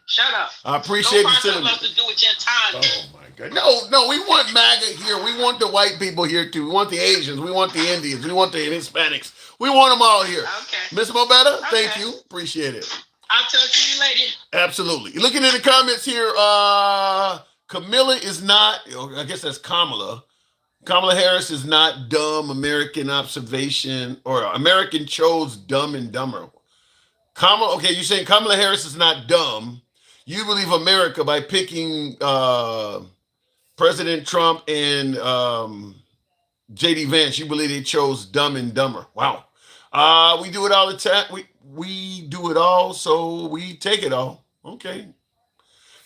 M: Shut up.
A: I appreciate the sentiment.
M: Don't to do with your time.
A: Oh my God. No, we want MAGA here. We want the white people here too. We want the Asians. We want the Indians. We want the Hispanics. We want them all here.
M: Okay.
A: Miss Mombetta, thank you. Appreciate it.
M: I'll talk to you later.
A: Absolutely. Looking in the comments here, Camilla is not, I guess that's Kamala. Kamala Harris is not dumb. American observation, or American chose Dumb and Dumber. Okay, you're saying Kamala Harris is not dumb. You believe America by picking President Trump and J.D. Vance. You believe they chose Dumb and Dumber. Wow. We do it all the time. We do it all, so we take it all. Okay.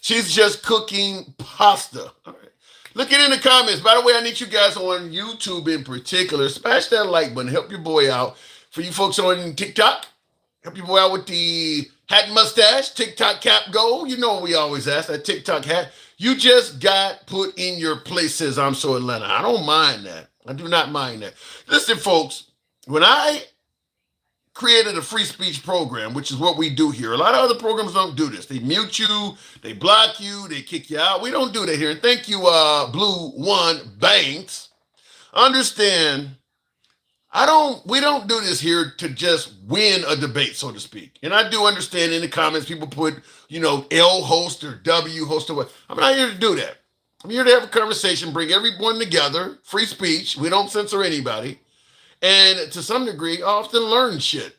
A: She's just cooking pasta. All right. Looking in the comments. By the way, I need you guys on YouTube in particular. Smash that like button. Help your boy out. For you folks on TikTok, help your boy out with the hat and mustache. TikTok cap goal. You know what we always ask, that TikTok hat. You just got put in your place, says I'm so Atlanta. I don't mind that. I do not mind that. Listen, folks, when I created a free speech program, which is what we do here. A lot of other programs don't do this. They mute you, they block you, they kick you out. We don't do that here. And thank you, Blue One Banks. Understand, we don't do this here to just win a debate, so to speak. And I do understand in the comments, people put, L host or W host or what. I'm not here to do that. I'm here to have a conversation, bring everyone together, free speech. We don't censor anybody. And to some degree, I often learn shit.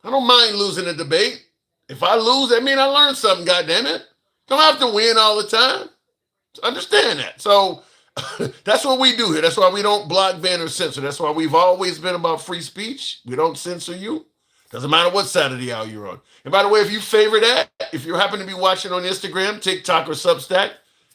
A: I don't mind losing a debate. If I lose, that means I learned something, goddammit. Don't have to win all the time. Understand that. So that's what we do here. That's why we don't block, ban, or censor. That's why we've always been about free speech. We don't censor you. Doesn't matter what side of the aisle you're on. And by the way, if you favor that, if you happen to be watching on Instagram, TikTok, or Substack,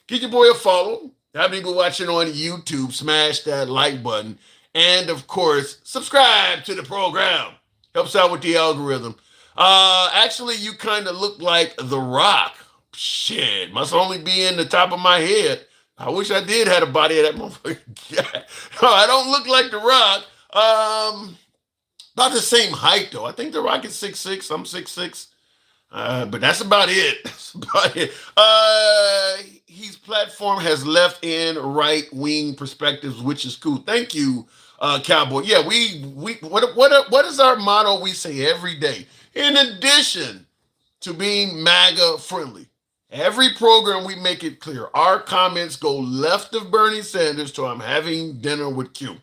A: give your boy a follow. Happen to be watching on YouTube, smash that like button. And, of course, subscribe to the program. Helps out with the algorithm. Actually, you kind of look like The Rock. Shit, must only be in the top of my head. I wish I did have a body of that motherfucker. I don't look like The Rock. About the same height, though. I think The Rock is 6'6". I'm 6'6". But that's about it. That's about it. His platform has left and right wing perspectives, which is cool. Thank you, Cowboy. Yeah, what is our motto? We say every day. In addition to being MAGA friendly, every program we make it clear. Our comments go left of Bernie Sanders to I'm having dinner with Q.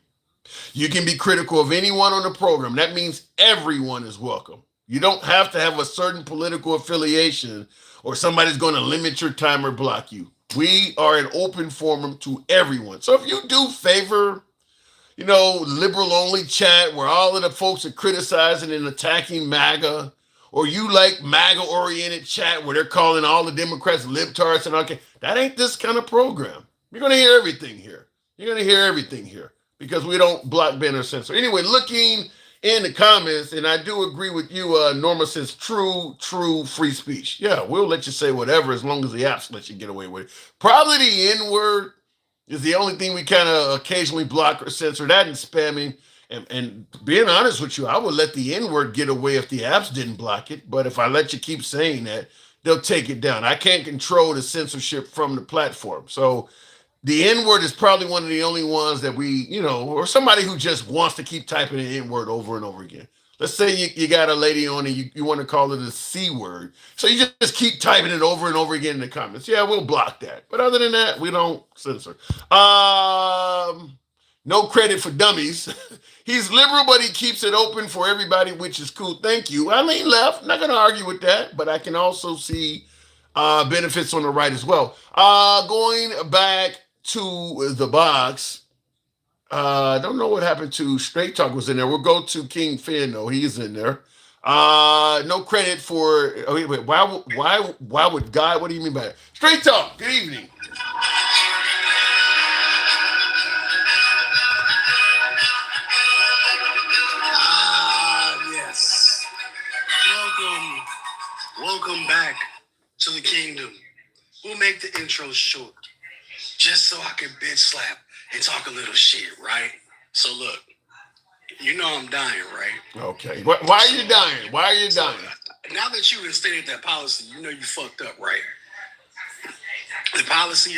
A: You can be critical of anyone on the program. That means everyone is welcome. You don't have to have a certain political affiliation or somebody's going to limit your time or block you. We are an open forum to everyone. So if you do favor, liberal only chat where all of the folks are criticizing and attacking MAGA, or you like MAGA oriented chat where they're calling all the Democrats libtards and okay, that ain't this kind of program. You're going to hear everything here. You're going to hear everything here because we don't block, ban, or censor. Anyway, looking in the comments, and I do agree with you. Norma says true free speech. Yeah, we'll let you say whatever as long as the apps let you get away with it. Probably the N-word is the only thing we kind of occasionally block or censor. That and spamming. And being honest with you, I would let the N-word get away if the apps didn't block it. But if I let you keep saying that, they'll take it down. I can't control the censorship from the platform. So the N-word is probably one of the only ones that we, or somebody who just wants to keep typing the N-word over and over again. Let's say you got a lady on and you want to call it a C word. So you just keep typing it over and over again in the comments. Yeah, we'll block that. But other than that, we don't censor. No credit for dummies. He's liberal, but he keeps it open for everybody, which is cool. Thank you. I lean left. Not going to argue with that, but I can also see benefits on the right as well. Going back to the box. I don't know what happened to Straight Talk was in there. We'll go to King Finn though. He's in there. No credit for. Oh, wait. Why would God? What do you mean by that? Straight Talk. Good evening.
N: Yes. Welcome back to the kingdom. We'll make the intro short, just so I can bitch slap and talk a little shit, right? So look, you know I'm dying, right?
A: Okay. Why are you dying? Why are you dying?
N: Now that you instated that policy, you know you fucked up, right? The policy.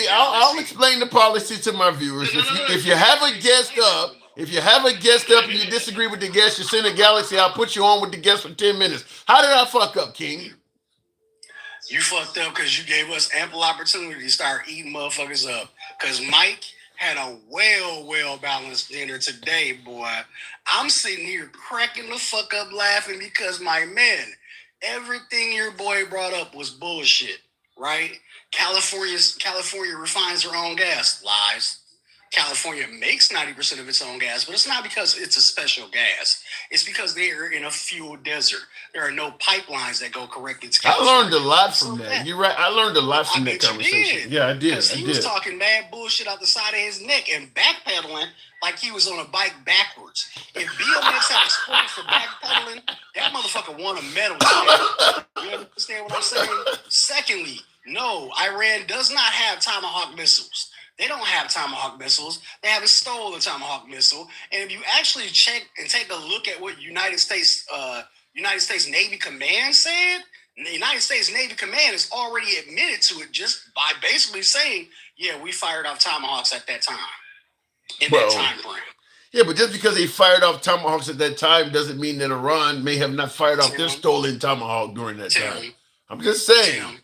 A: I'll explain the policy to my viewers. If you have a guest up, and you disagree with the guest, you send a Galaxy, I'll put you on with the guest for 10 minutes. How did I fuck up, King?
N: You fucked up because you gave us ample opportunity to start eating motherfuckers up. Because Mike had a well-balanced dinner today, boy. I'm sitting here cracking the fuck up laughing because, my man, everything your boy brought up was bullshit, right? California refines their own gas. Lies. California makes 90% of its own gas, but it's not because it's a special gas. It's because they are in a fuel desert. There are no pipelines that go correctly to California.
A: I learned a lot from that. You're right. I learned a lot from that conversation. Yeah, I did.
N: Because he was talking mad bullshit out the side of his neck and backpedaling like he was on a bike backwards. If BMX had a sport for backpedaling, that motherfucker won a medal. You understand what I'm saying? Secondly, no, Iran does not have Tomahawk missiles. They don't have Tomahawk missiles. They haven't stolen a Tomahawk missile. And if you actually check and take a look at what United States Navy Command said, the United States Navy Command has already admitted to it just by basically saying, yeah, we fired off Tomahawks at that time, that time frame.
A: Yeah, but just because they fired off Tomahawks at that time doesn't mean that Iran may have not fired off their stolen Tomahawk during that time. I'm just saying.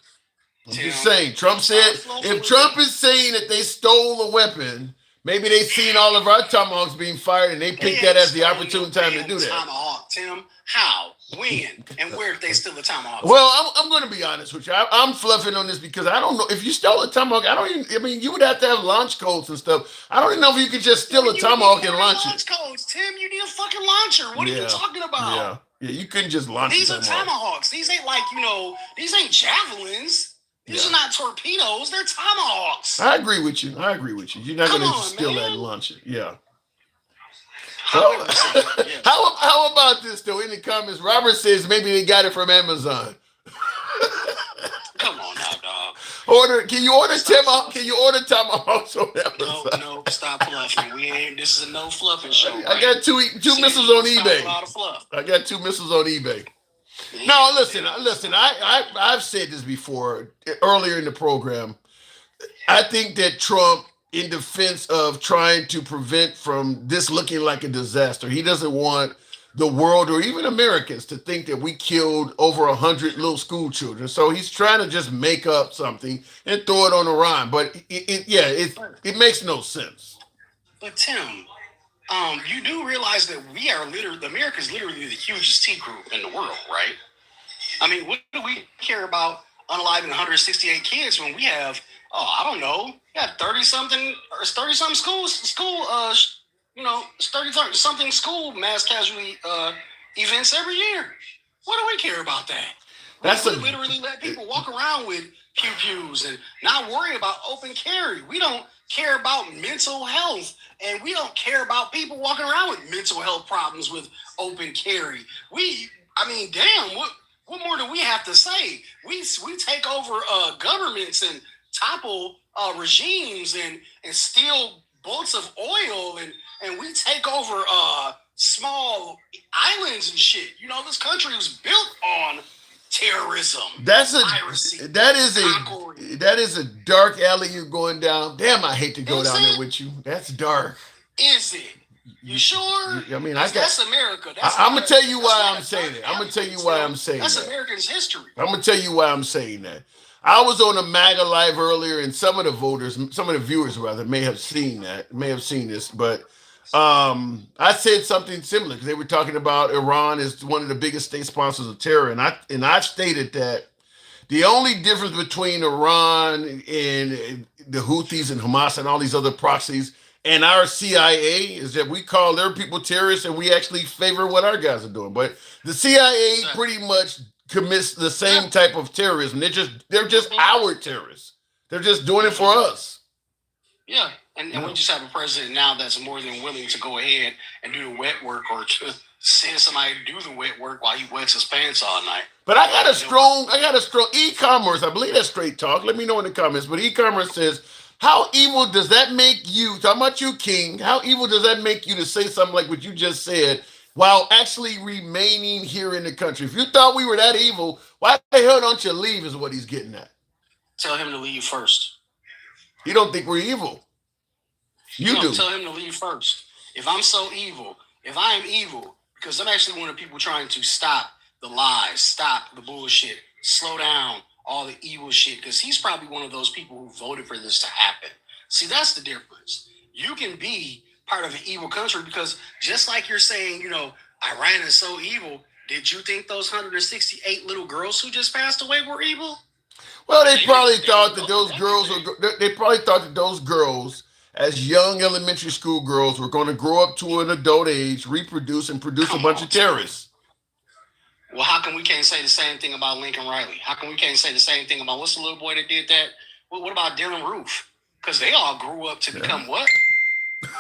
A: Trump said, if Trump is saying that they stole a weapon, maybe they've seen all of our Tomahawks being fired and they picked that as the opportune time to do that.
N: Tomahawk, Tim, how, when, and where did they steal a Tomahawk?
A: Well, I'm going to be honest with you. I'm fluffing on this because I don't know. If you stole a Tomahawk, you would have to have launch codes and stuff. I don't even know if you could just steal a Tomahawk and launch it.
N: Launch codes, Tim, you need a fucking launcher. What are you talking about?
A: Yeah, you couldn't just launch
N: These are Tomahawks. These ain't like, these ain't javelins. These are not torpedoes. They're Tomahawks.
A: I agree with you. You're not going to steal that and launch it. Yeah. How about this, though? In the comments, Robert says maybe they got it from Amazon.
N: Come on now, dog.
A: Can you order Tomahawks on Amazon?
N: No, stop fluffing. This is a no fluffing show. Right?
A: I got two missiles on eBay. I got 2 missiles on eBay. No, listen. I've said this before earlier in the program. I think that Trump, in defense of trying to prevent from this looking like a disaster, he doesn't want the world or even Americans to think that we killed over 100 little school children. So he's trying to just make up something and throw it on Iran. But it makes no sense.
N: But Tim, you do realize that America's literally the hugest T group in the world, right? I mean, what do we care about unaliving 168 kids when we have, I don't know, 30-something school mass casualty events every year? What do we care about that? We literally let people walk around with pew-pews and not worry about open carry. We don't care about mental health, and we don't care about people walking around with mental health problems with open carry. Damn, what more do we have to say? We take over governments and topple regimes and steal boats of oil and we take over small islands and shit. You know, this country was built on terrorism.
A: That is a dark alley you're going down. Damn, I hate to go down there with you. That's dark.
N: Is it? You sure?
A: I mean,
N: that's America.
A: I'm gonna tell you why I'm saying it. I'm gonna tell you why I'm saying
N: that's
A: that.
N: America's history.
A: I'm gonna tell you why I'm saying that. I was on a MAGA live earlier, and some of the viewers rather may have seen this, but I said something similar because they were talking about Iran is one of the biggest state sponsors of terror, and I stated that the only difference between Iran and the Houthis and Hamas and all these other proxies and our CIA is that we call their people terrorists and we actually favor what our guys are doing. But the CIA pretty much commits the same type of terrorism. They're just our terrorists. They're just doing it for us.
N: Yeah. And we just have a president now that's more than willing to go ahead and do the wet work or to send somebody to do the wet work while he wets his pants all night.
A: But I got a strong e-commerce. I believe that's Straight Talk. Let me know in the comments. But e-commerce says, how evil does that make you? Talking about you, King. How evil does that make you to say something like what you just said while actually remaining here in the country? If you thought we were that evil, why the hell don't you leave is what he's getting at.
N: Tell him to leave first.
A: You don't think we're evil. You do.
N: Tell him to leave first. If I'm so evil, if I am evil, because I'm actually one of the people trying to stop the lies, stop the bullshit, slow down all the evil shit, because he's probably one of those people who voted for this to happen. See, that's the difference. You can be part of an evil country because just like you're saying, you know, Iran is so evil, did you think those 168 little girls who just passed away were evil?
A: Well, they probably thought that those girls, as young elementary school girls, were going to grow up to an adult age, reproduce, and produce a bunch of terrorists.
N: Well, how come we can't say the same thing about Lincoln Riley? How come we can't say the same thing about what's the little boy that did that? Well, what about Dylan Roof? Because they all grew up to become what?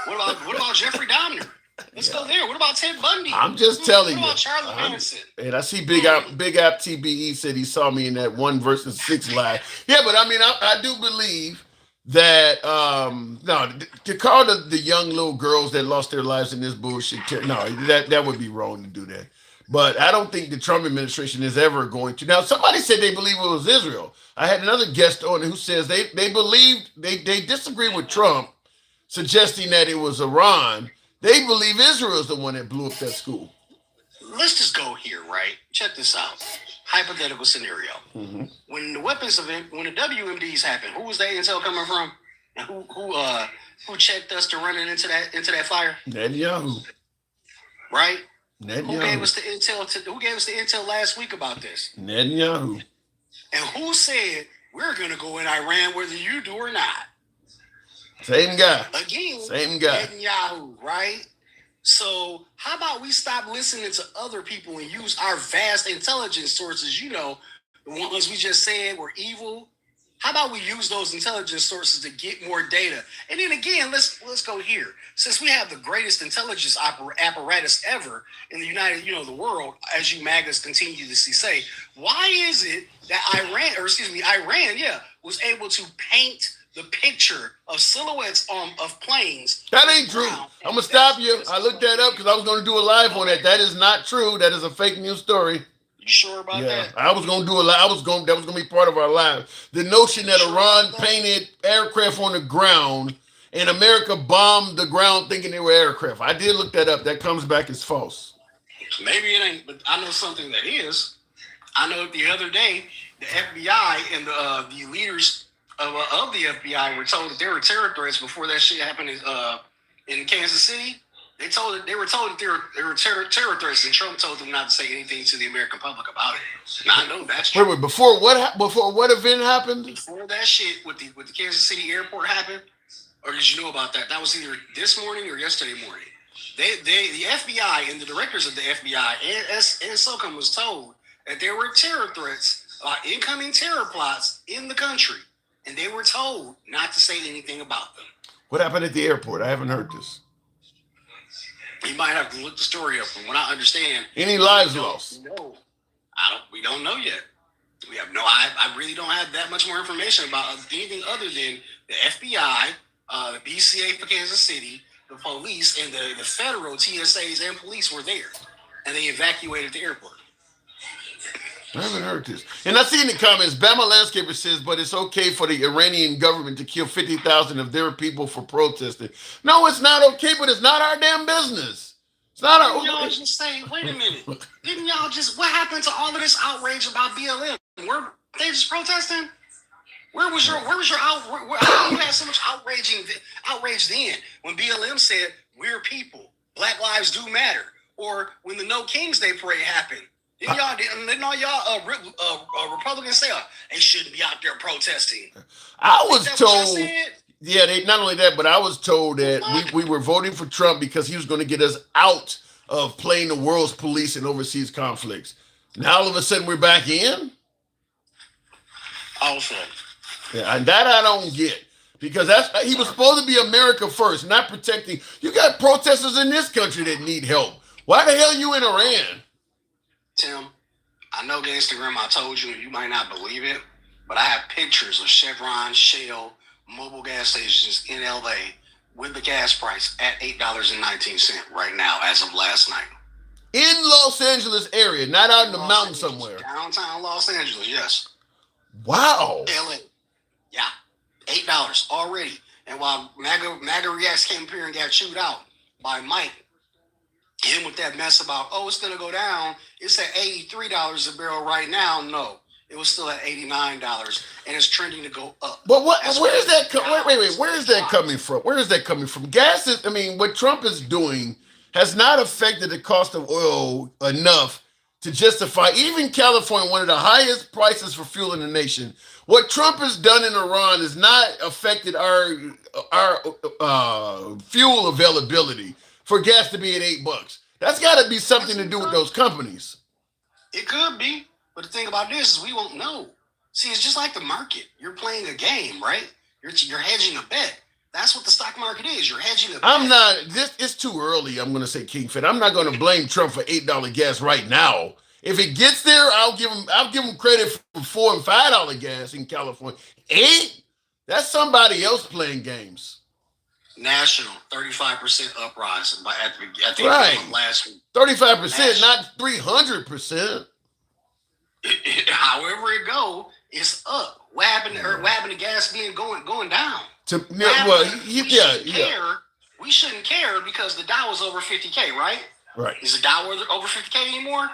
N: What about Jeffrey Dahmer? Let's go there. What about Ted Bundy?
A: I'm just telling you.
N: What about Charlie Manson?
A: And I see Big App TBE said he saw me in that 1 versus 6 live. Yeah, but I mean, I do believe that to call the young little girls that lost their lives in this bullshit, that would be wrong to do that. But I don't think the Trump administration is ever going to. Now, somebody said they believe it was Israel. I had another guest on who says they disagree with Trump, suggesting that it was Iran. They believe Israel is the one that blew up that school.
N: Let's just go here, right? Check this out. Hypothetical scenario. Mm-hmm. When the WMDs happened, who was the intel coming from? And who checked us to running into that fire?
A: Netanyahu.
N: Right?
A: Netanyahu.
N: Who gave us the intel last week about this?
A: Netanyahu.
N: And who said we're gonna go in Iran whether you do or not?
A: Same guy.
N: Again,
A: same guy.
N: Netanyahu, right? So how about we stop listening to other people and use our vast intelligence sources? You know, the ones we just said were evil. How about we use those intelligence sources to get more data? And then again, let's go here. Since we have the greatest intelligence apparatus ever in the world, as you MAGAs continue to say, why is it that Iran was able to paint the picture of silhouettes of planes?
A: That ain't true. I'm gonna stop you. I looked that up because I was gonna do a live on that. That is not true. That is a fake news story.
N: You sure about that?
A: I was gonna do a live. That was gonna be part of our live. The notion that Iran painted aircraft on the ground and America bombed the ground thinking they were aircraft. I did look that up. That comes back as false.
N: Maybe it ain't, but I know something that is. I know the other day the FBI and the leaders of the FBI were told that there were terror threats before that shit happened in Kansas City. They were told that there were terror threats, and Trump told them not to say anything to the American public about it. Now, I know that's true.
A: Wait, before what event happened?
N: Before that shit with the Kansas City airport happened, or did you know about that? That was either this morning or yesterday morning. The FBI and the directors of the FBI and SOCOM was told that there were terror threats, incoming terror plots in the country, and they were told not to say anything about them.
A: What happened at the airport? I haven't heard this.
N: You might have to look the story up. From what I understand,
A: Any lives lost?
N: No, we don't know yet. We have no. I really don't have that much more information about anything other than the FBI, the BCA for Kansas City, the police, and the federal TSAs and police were there, and they evacuated the airport.
A: I haven't heard this. And I see in the comments, Bama Landscaper says, but it's okay for the Iranian government to kill 50,000 of their people for protesting. No, it's not okay, but it's not our damn business. It's not our...
N: Didn't y'all just say, wait a minute. Didn't y'all just... What happened to all of this outrage about BLM? Were they just protesting? Where was your how you had so much outrage then when BLM said, we're people. Black lives do matter. Or when the No Kings Day parade happened. Didn't all y'all Republicans say they shouldn't be out there protesting?
A: I was told, yeah, not only that, but I was told that we were voting for Trump because he was going to get us out of playing the world's police in overseas conflicts. Now all of a sudden we're back in?
N: Also.
A: Yeah, and that I don't get. Because he was supposed to be America first, not protecting. You got protesters in this country that need help. Why the hell you in Iran?
N: Tim, I know the Instagram I told you, and you might not believe it, but I have pictures of Chevron, Shell, mobile gas stations in LA with the gas price at $8.19 right now as of last night.
A: In Los Angeles area, not out in the mountain somewhere.
N: Downtown Los Angeles, yes.
A: Wow.
N: LA. Yeah. $8 already. And while MAGA Reacts came up here and got chewed out by Mike, him with that mess about, it's going to go down. It's at $83 a barrel right now. No, it was still at $89, and it's trending to go up.
A: But where is that? Wait. Where is that coming from? Where is that coming from? Gas is. I mean, what Trump is doing has not affected the cost of oil enough to justify. Even California, one of the highest prices for fuel in the nation. What Trump has done in Iran has not affected our fuel availability for gas to be at $8. That's got to be something to do with those companies.
N: It could be, but the thing about this is we won't know. See, it's just like the market. You're playing a game, right? You're hedging a bet. That's what the stock market is. You're hedging a bet.
A: It's too early. I'm going to say King Fit. I'm not going to blame Trump for $8 gas right now. If it gets there, I'll give him credit for $4 and $5 gas in California. $8? That's somebody else playing games.
N: National 35% uprise at the end of last week.
A: 35%, not 300%.
N: However it go, it's up. What happened to gas being going down? We shouldn't care because the Dow was over 50K, right?
A: Right.
N: Is the Dow over 50K anymore?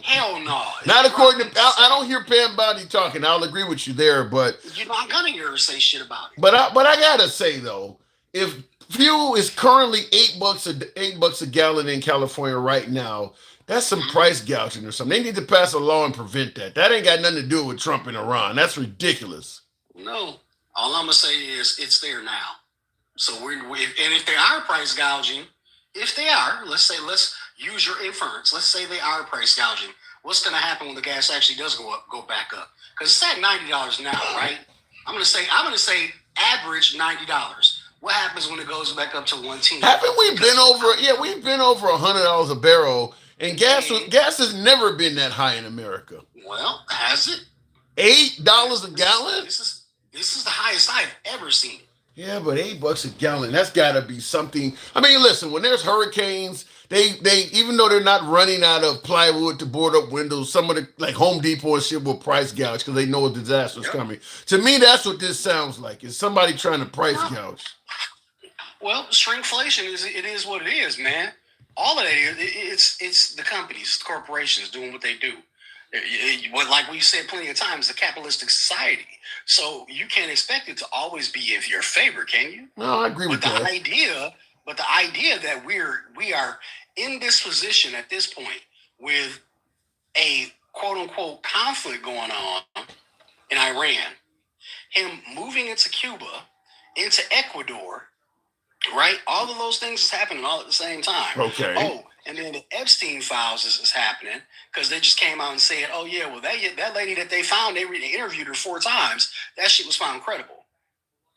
N: Hell no.
A: Not according to. I don't hear Pam Bondi talking. I'll agree with you there, but
N: you're not gonna hear her say shit about it.
A: But I gotta say though, if fuel is currently $8 a gallon in California right now, that's some price gouging or something. They need to pass a law and prevent that. That ain't got nothing to do with Trump and Iran. That's ridiculous.
N: No, all I'm gonna say is it's there now. So if they are price gouging, let's use your inference. Let's say they are price gouging. What's gonna happen when the gas actually does go back up? Because it's at $90 now, right? I'm gonna say average $90. What happens when it goes back up to 110?
A: Haven't we been over? Yeah, we've been over $100 a barrel, and gas has never been that high in America.
N: Well, has it?
A: $8 a gallon?
N: This is the highest I've ever seen.
A: Yeah, but $8 a gallon, that's got to be something. I mean, listen, when there's hurricanes, they even though they're not running out of plywood to board up windows, some of the like Home Depot and shit will price gouge because they know a disaster's coming. To me, that's what this sounds like. Is somebody trying to price gouge?
N: Well, shrinkflation is what it is, man. All of that it's the companies, the corporations doing what they do. Like we said plenty of times, a capitalistic society. So you can't expect it to always be in your favor, can you?
A: No, I agree with that.
N: But the idea that we are in this position at this point with a quote unquote conflict going on in Iran, him moving into Cuba, into Ecuador, right? All of those things is happening all at the same time.
A: Okay.
N: Oh, And then the Epstein files is happening because they just came out and said, oh, yeah, well, that lady that they found, they interviewed her 4 times. That shit was found credible,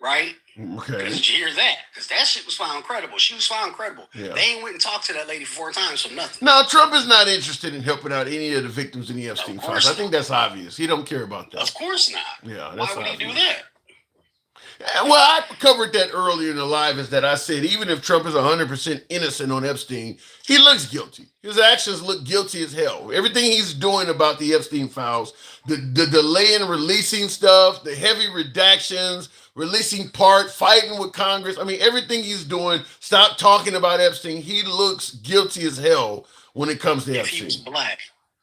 N: right?
A: Okay.
N: Did you hear that? Because that shit was found credible. She was found credible.
A: Yeah.
N: They ain't went and talked to that lady 4 times for nothing.
A: No, Trump is not interested in helping out any of the victims in the Epstein files. I think that's obvious. He don't care about that.
N: Of course not.
A: Yeah,
N: Why
A: that's
N: would
A: obvious.
N: he do that?
A: Well, I covered that earlier in the live, is that I said even if Trump is 100% innocent on Epstein, he looks guilty. His actions look guilty as hell. Everything he's doing about the Epstein files, the delay in releasing stuff, the heavy redactions, releasing part, fighting with Congress. I mean, everything he's doing, stop talking about Epstein. He looks guilty as hell when it comes to Epstein.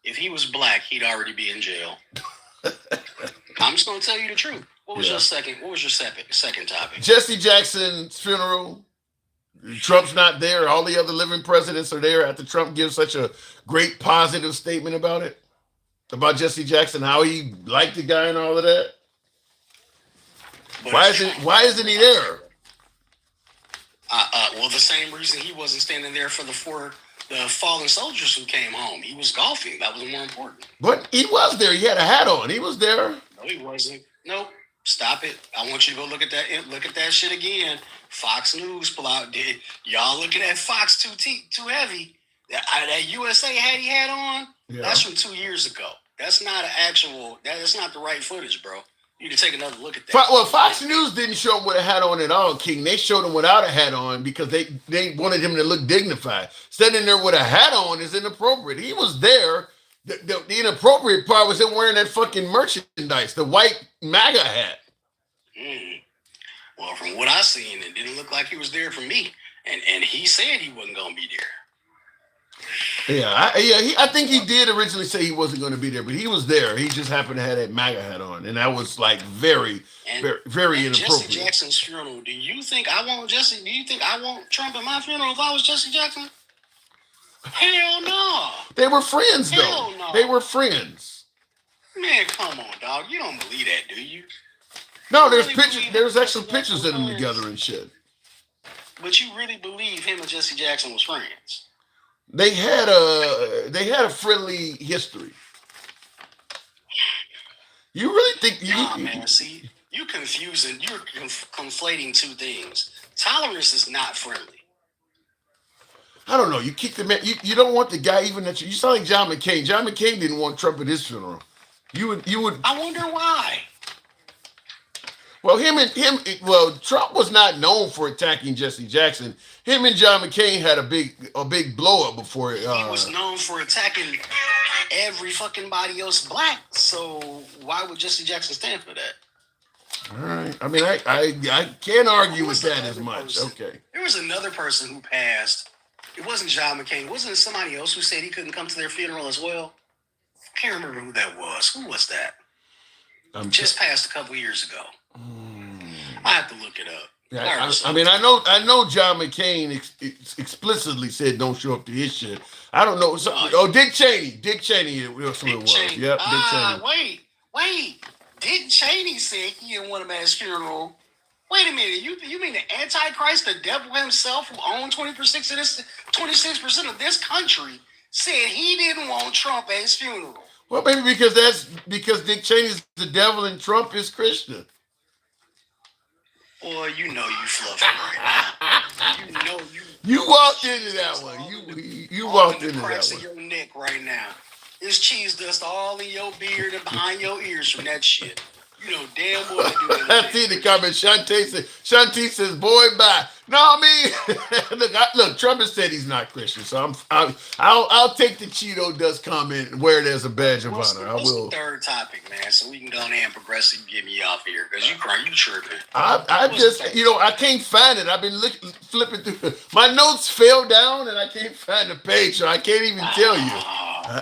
N: If he was black, he'd already be in jail. I'm just gonna tell you the truth. What was your second topic?
A: Jesse Jackson's funeral. Trump's not there. All the other living presidents are there after Trump gives such a great positive statement about it. About Jesse Jackson, how he liked the guy and all of that. Why isn't he there?
N: Well, the same reason he wasn't standing there for the fallen soldiers who came home. He was golfing. That was more important.
A: But he was there. He had a hat on. He was there.
N: No, he wasn't. Nope. Stop it. I want you to go look at that shit again. Fox News pull out. Y'all looking at Fox too heavy. That USA hat he had on, that's from 2 years ago. That's not that's not the right footage, bro. You need to take another look at that.
A: Well, Fox News didn't show him with a hat on at all, King. They showed him without a hat on because they wanted him to look dignified. Standing there with a hat on is inappropriate. He was there. The inappropriate part was him wearing that fucking merchandise, the white MAGA hat.
N: Well, from what I seen, it didn't look like he was there for me. And he said he wasn't going to be there.
A: Yeah, I think he did originally say he wasn't going to be there, but he was there. He just happened to have that MAGA hat on, and that was like very inappropriate.
N: Jesse Jackson's funeral. Do you think I want Trump at my funeral if I was Jesse Jackson? Hell no.
A: They were friends, though.
N: Hell no.
A: They were friends.
N: Man, come on, dog. You don't believe that, do you?
A: No, there's pictures. There's actual pictures of them together and shit.
N: But you really believe him and Jesse Jackson was friends?
A: They had a friendly history. You really think
N: man, see, you're conflating 2 things. Tolerance is not friendly.
A: I don't know. You kick the man. You don't want the guy even that you sound like John McCain. John McCain didn't want Trump at his funeral. You would.
N: I wonder why.
A: Well, Well, Trump was not known for attacking Jesse Jackson. Him and John McCain had a big blow up before.
N: He was known for attacking every fucking body else black. So why would Jesse Jackson stand for that?
A: All right. I mean, I can't argue with that as much. Okay.
N: There was another person who passed. It wasn't John McCain. Wasn't it somebody else who said he couldn't come to their funeral as well? I can't remember who that was. Who was that? Just passed a couple years ago. I have to look it up.
A: Yeah, I know John McCain explicitly said don't show up to his shit. I don't know. Dick Cheney. Dick Cheney was what it was.
N: Cheney.
A: Yep, Dick Cheney.
N: Wait. Dick Cheney said he didn't want him at his funeral. Wait a minute. You mean the Antichrist, the devil himself, who owned 26% of this country, said he didn't want Trump at his funeral?
A: Well, maybe because Dick Cheney's the devil and Trump is Christian.
N: Boy, you know you fluffing right now.
A: You walked into that one. You walked into that
N: cracks
A: one.
N: of your neck right now. There's cheese dust all in your beard and behind your ears from that shit. You know damn well you do
A: I see the comment. Shanti says, "Boy, bye." No, I mean, look. Trump has said he's not Christian, so I'll take the Cheeto dust comment and wear it as a badge of honor. I will.
N: The third topic, man, so we can go ahead and progress and get me off here because you tripping.
A: I just, I can't find it. I've been flipping through. My notes fell down and I can't find the page, so I can't even tell you.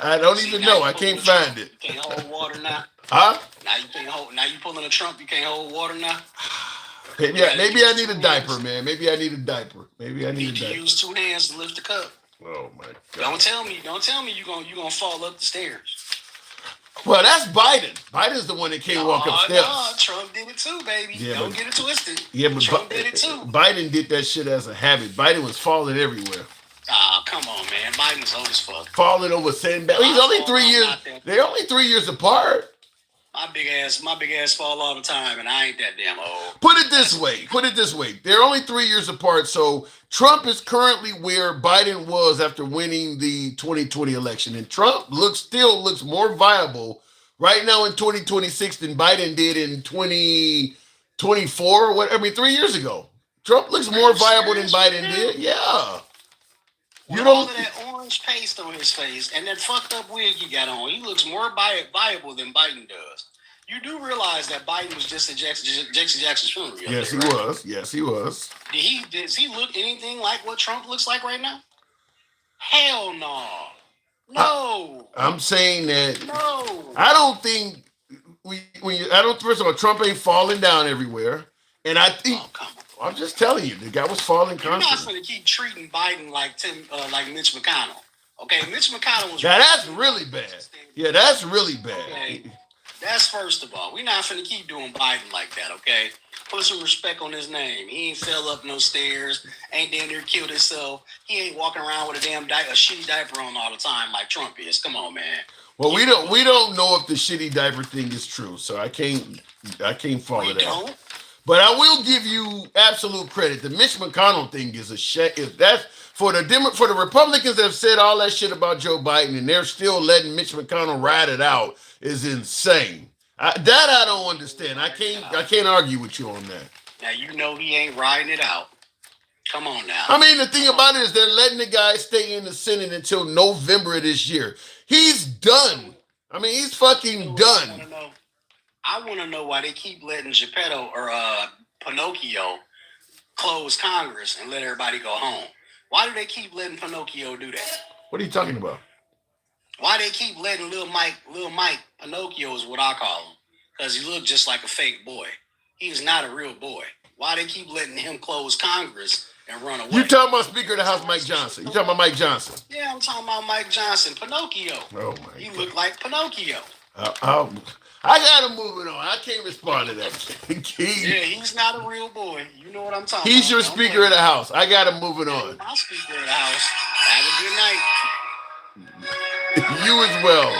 A: I don't even know. I can't find it.
N: You can't hold water now.
A: Huh?
N: Now you pulling a Trump. You can't hold water now.
A: Maybe I need a diaper, man. Maybe I need a diaper.
N: You can use 2 hands to lift the cup.
A: Oh my God!
N: Don't tell me you gonna fall up the stairs.
A: Well, that's Biden. Biden's the one that can't walk up steps.
N: No, Trump did it too, baby. Don't get it twisted.
A: Yeah, but
N: Trump did it too.
A: Biden did that shit as a habit. Biden was falling everywhere.
N: Come on, man. Biden's old as fuck.
A: Falling over sandbags. He's only 3 years. They're only 3 years apart.
N: My big ass fall all the time, and I ain't that damn old.
A: Put it this way. They're only 3 years apart. So Trump is currently where Biden was after winning the 2020 election. And Trump still looks more viable right now in 2026 than Biden did in 2024. 3 years ago. Trump looks more viable than Biden did. Yeah.
N: With all of that orange paste on his face and that fucked up wig he got on, he looks more viable than Biden does. You do realize that Biden was just at Jackson Jackson's funeral.
A: Yes, he was. Yes, he was.
N: Does he look anything like what Trump looks like right now? Hell no. No.
A: I'm saying that.
N: No.
A: I don't think first of all, Trump ain't falling down everywhere. And I think I'm just telling you, the guy was falling
N: You're not
A: constantly.
N: going to keep treating Biden like Mitch McConnell. Okay, Mitch McConnell was.
A: Now that's really bad. Yeah, that's really bad.
N: Okay. That's first of all. We're not finna keep doing Biden like that, okay? Put some respect on his name. He ain't fell up no stairs, ain't damn near killed himself. He ain't walking around with a shitty diaper on all the time like Trump is. Come on, man.
A: Well, we don't know if the shitty diaper thing is true, so I can't follow that. But I will give you absolute credit. The Mitch McConnell thing is a shit. That's for the Republicans that have said all that shit about Joe Biden and they're still letting Mitch McConnell ride it out is insane. I don't understand. I can't argue with you on that.
N: Now you know he ain't riding it out. Come on now.
A: I mean, the thing about it is they're letting the guy stay in the Senate until November of this year. He's done. I mean, he's fucking done.
N: I want to know why they keep letting Geppetto or Pinocchio close Congress and let everybody go home. Why do they keep letting Pinocchio do that?
A: What are you talking about?
N: Why they keep letting Little Mike, Pinocchio is what I call him, because he looked just like a fake boy. He's not a real boy. Why they keep letting him close Congress and run away?
A: You talking about Speaker of the House Mike Johnson? You talking about Mike Johnson?
N: Yeah, I'm talking about Mike Johnson. Pinocchio.
A: Oh my!
N: He looked like Pinocchio.
A: I gotta move it on. I can't respond to that.
N: Yeah, he's not a real boy. You know what I'm talking
A: He's
N: about.
A: your Speaker of the House. I gotta move it on.
N: My Speaker of the House. Have a good night.
A: You as well.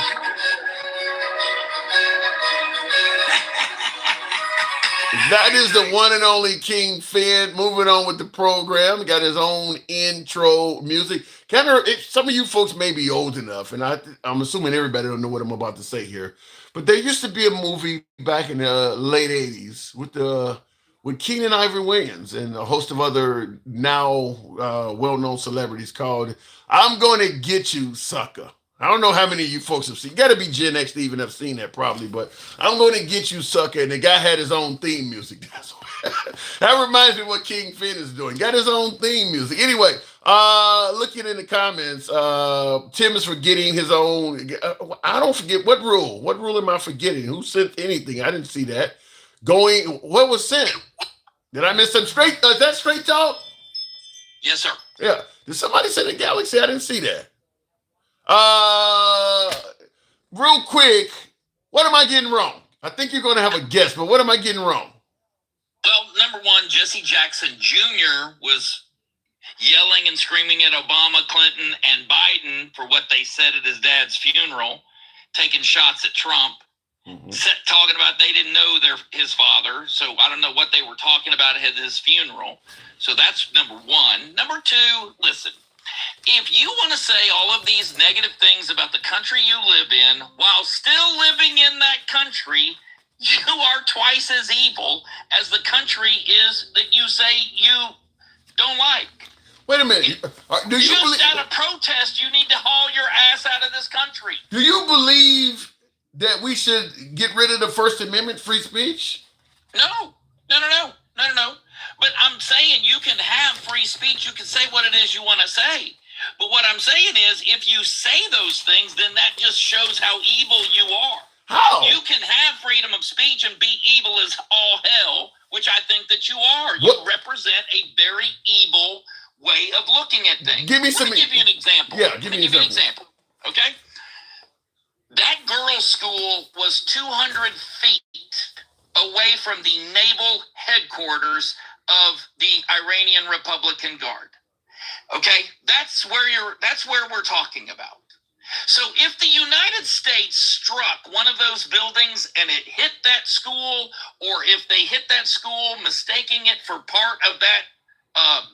A: That is the one and only King Fed. Moving on with the program. Got his own intro music. Some of you folks may be old enough, and I'm assuming everybody don't know what I'm about to say here. But there used to be a movie back in the late 80s with Keenan Ivory Williams and a host of other now well-known celebrities called I'm Gonna Get You, Sucker. I don't know how many of you folks have seen. You got to be Gen X to even have seen that probably, but I'm Gonna Get You, Sucker. And the guy had his own theme music. That reminds me of what King Finn is doing. Got his own theme music. Anyway, looking in the comments, Tim is forgetting his own. I don't forget what rule. What rule am I forgetting? Who sent anything? I didn't see that. What was sent? Did I miss some straight? Is that straight talk?
K: Yes, sir.
A: Yeah. Did somebody send a Galaxy? I didn't see that. Real quick, what am I getting wrong? I think you're going to have a guess, but what am I getting wrong?
I: Well, number one, Jesse Jackson Jr. was yelling and screaming at Obama, Clinton, and Biden for what they said at his dad's funeral, taking shots at Trump, talking about they didn't know his father. So I don't know what they were talking about at his funeral. So that's number one. Number two, listen. If you want to say all of these negative things about the country you live in while still living in that country, you are twice as evil as the country is that you say you don't like.
A: Wait a minute. Do you believe
I: out of protest, you need to haul your ass out of this country?
A: Do you believe that we should get rid of the First Amendment, free speech?
I: No. But I'm saying you can have free speech. You can say what it is you want to say. But what I'm saying is if you say those things, then that just shows how evil you are.
A: How?
I: You can have freedom of speech and be evil as all hell, which I think that you are. You represent a very evil way of looking at things.
A: Give me
I: Let me give you an example.
A: Yeah, give me an example.
I: Okay? That girls' school was 200 feet away from the naval headquarters of the Iranian Republican Guard.
O: Okay, that's where we're talking about. So if the United States struck one of those buildings and it hit that school, or if they hit that school mistaking it for part of that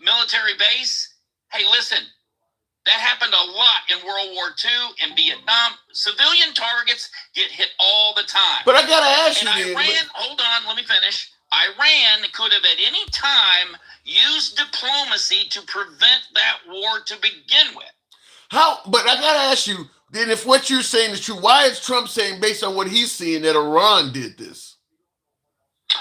O: military base, hey, listen, that happened a lot in World War II and Vietnam. Civilian targets get hit all the time.
A: But I gotta ask you,
O: Iran, hold on, let me finish. Iran could have at any time used diplomacy to prevent that war to begin with.
A: How? But I gotta ask you, then, if what you're saying is true, why is Trump saying, based on what he's seeing, that Iran did this?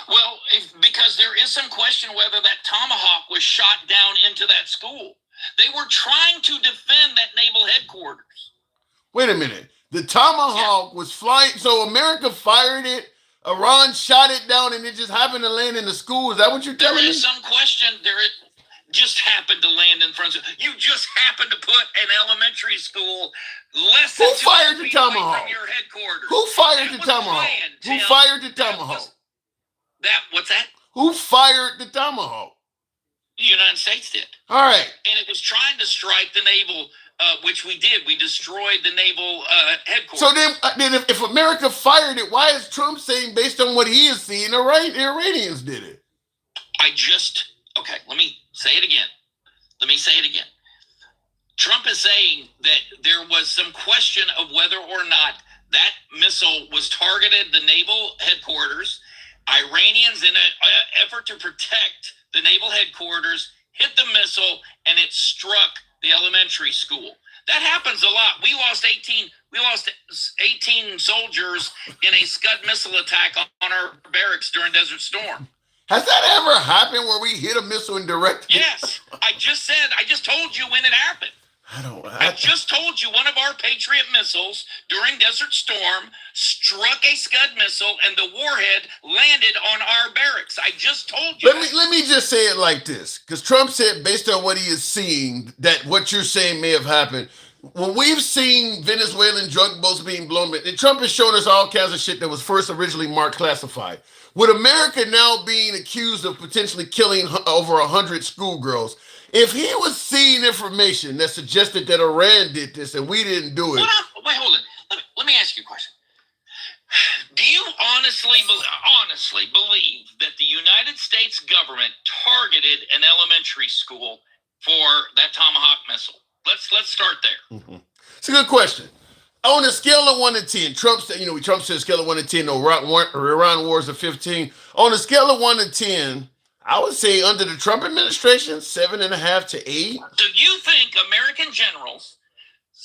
O: Well, because there is some question whether that Tomahawk was shot down into that school. They were trying to defend that naval headquarters.
A: Wait a minute. The Tomahawk was flying, so America fired it, Iran shot it down, and it just happened to land in the school. Is that what you're telling me?
O: There is some question. It just happened to land in front of you. Just happened to put an elementary school less than
A: Who fired the Tomahawk?
O: From your headquarters.
A: Who fired the Tomahawk? Who fired the Tomahawk?
O: What's that?
A: Who fired the Tomahawk?
O: The United States did.
A: All right.
O: And it was trying to strike the naval, which we did. We destroyed the naval headquarters.
A: So then if America fired it, why is Trump saying, based on what he is seeing, the Iranians did it?
O: Okay, let me say it again. Trump is saying that there was some question of whether or not that missile was targeted the naval headquarters. Iranians, in an effort to protect the naval headquarters, hit the missile and it struck the elementary school. That happens a lot. We lost 18 soldiers in a Scud missile attack on our barracks during Desert Storm.
A: Has that ever happened where we hit a missile in direct?
O: Yes. I just told you when it happened. I just told you one of our Patriot missiles during Desert Storm struck a Scud missile and the warhead landed on our barracks. I just told you.
A: Let me just say it like this, because Trump said, based on what he is seeing, that what you're saying may have happened. When we've seen Venezuelan drug boats being blown, and Trump has shown us all kinds of shit that was first originally marked classified. With America now being accused of potentially killing over 100 schoolgirls, if he was seeing information that suggested that Iran did this and we didn't do it.
O: Wait, hold on. Let me ask you a question. Do you honestly believe that the United States government targeted an elementary school for that Tomahawk missile? Let's start there.
A: Mm-hmm. It's a good question. On a scale of 1 to 10, Trump said a scale of 1 to 10, Iran wars of 15. On a scale of 1 to 10, I would say under the Trump administration, 7.5 to 8.
O: Do you think American generals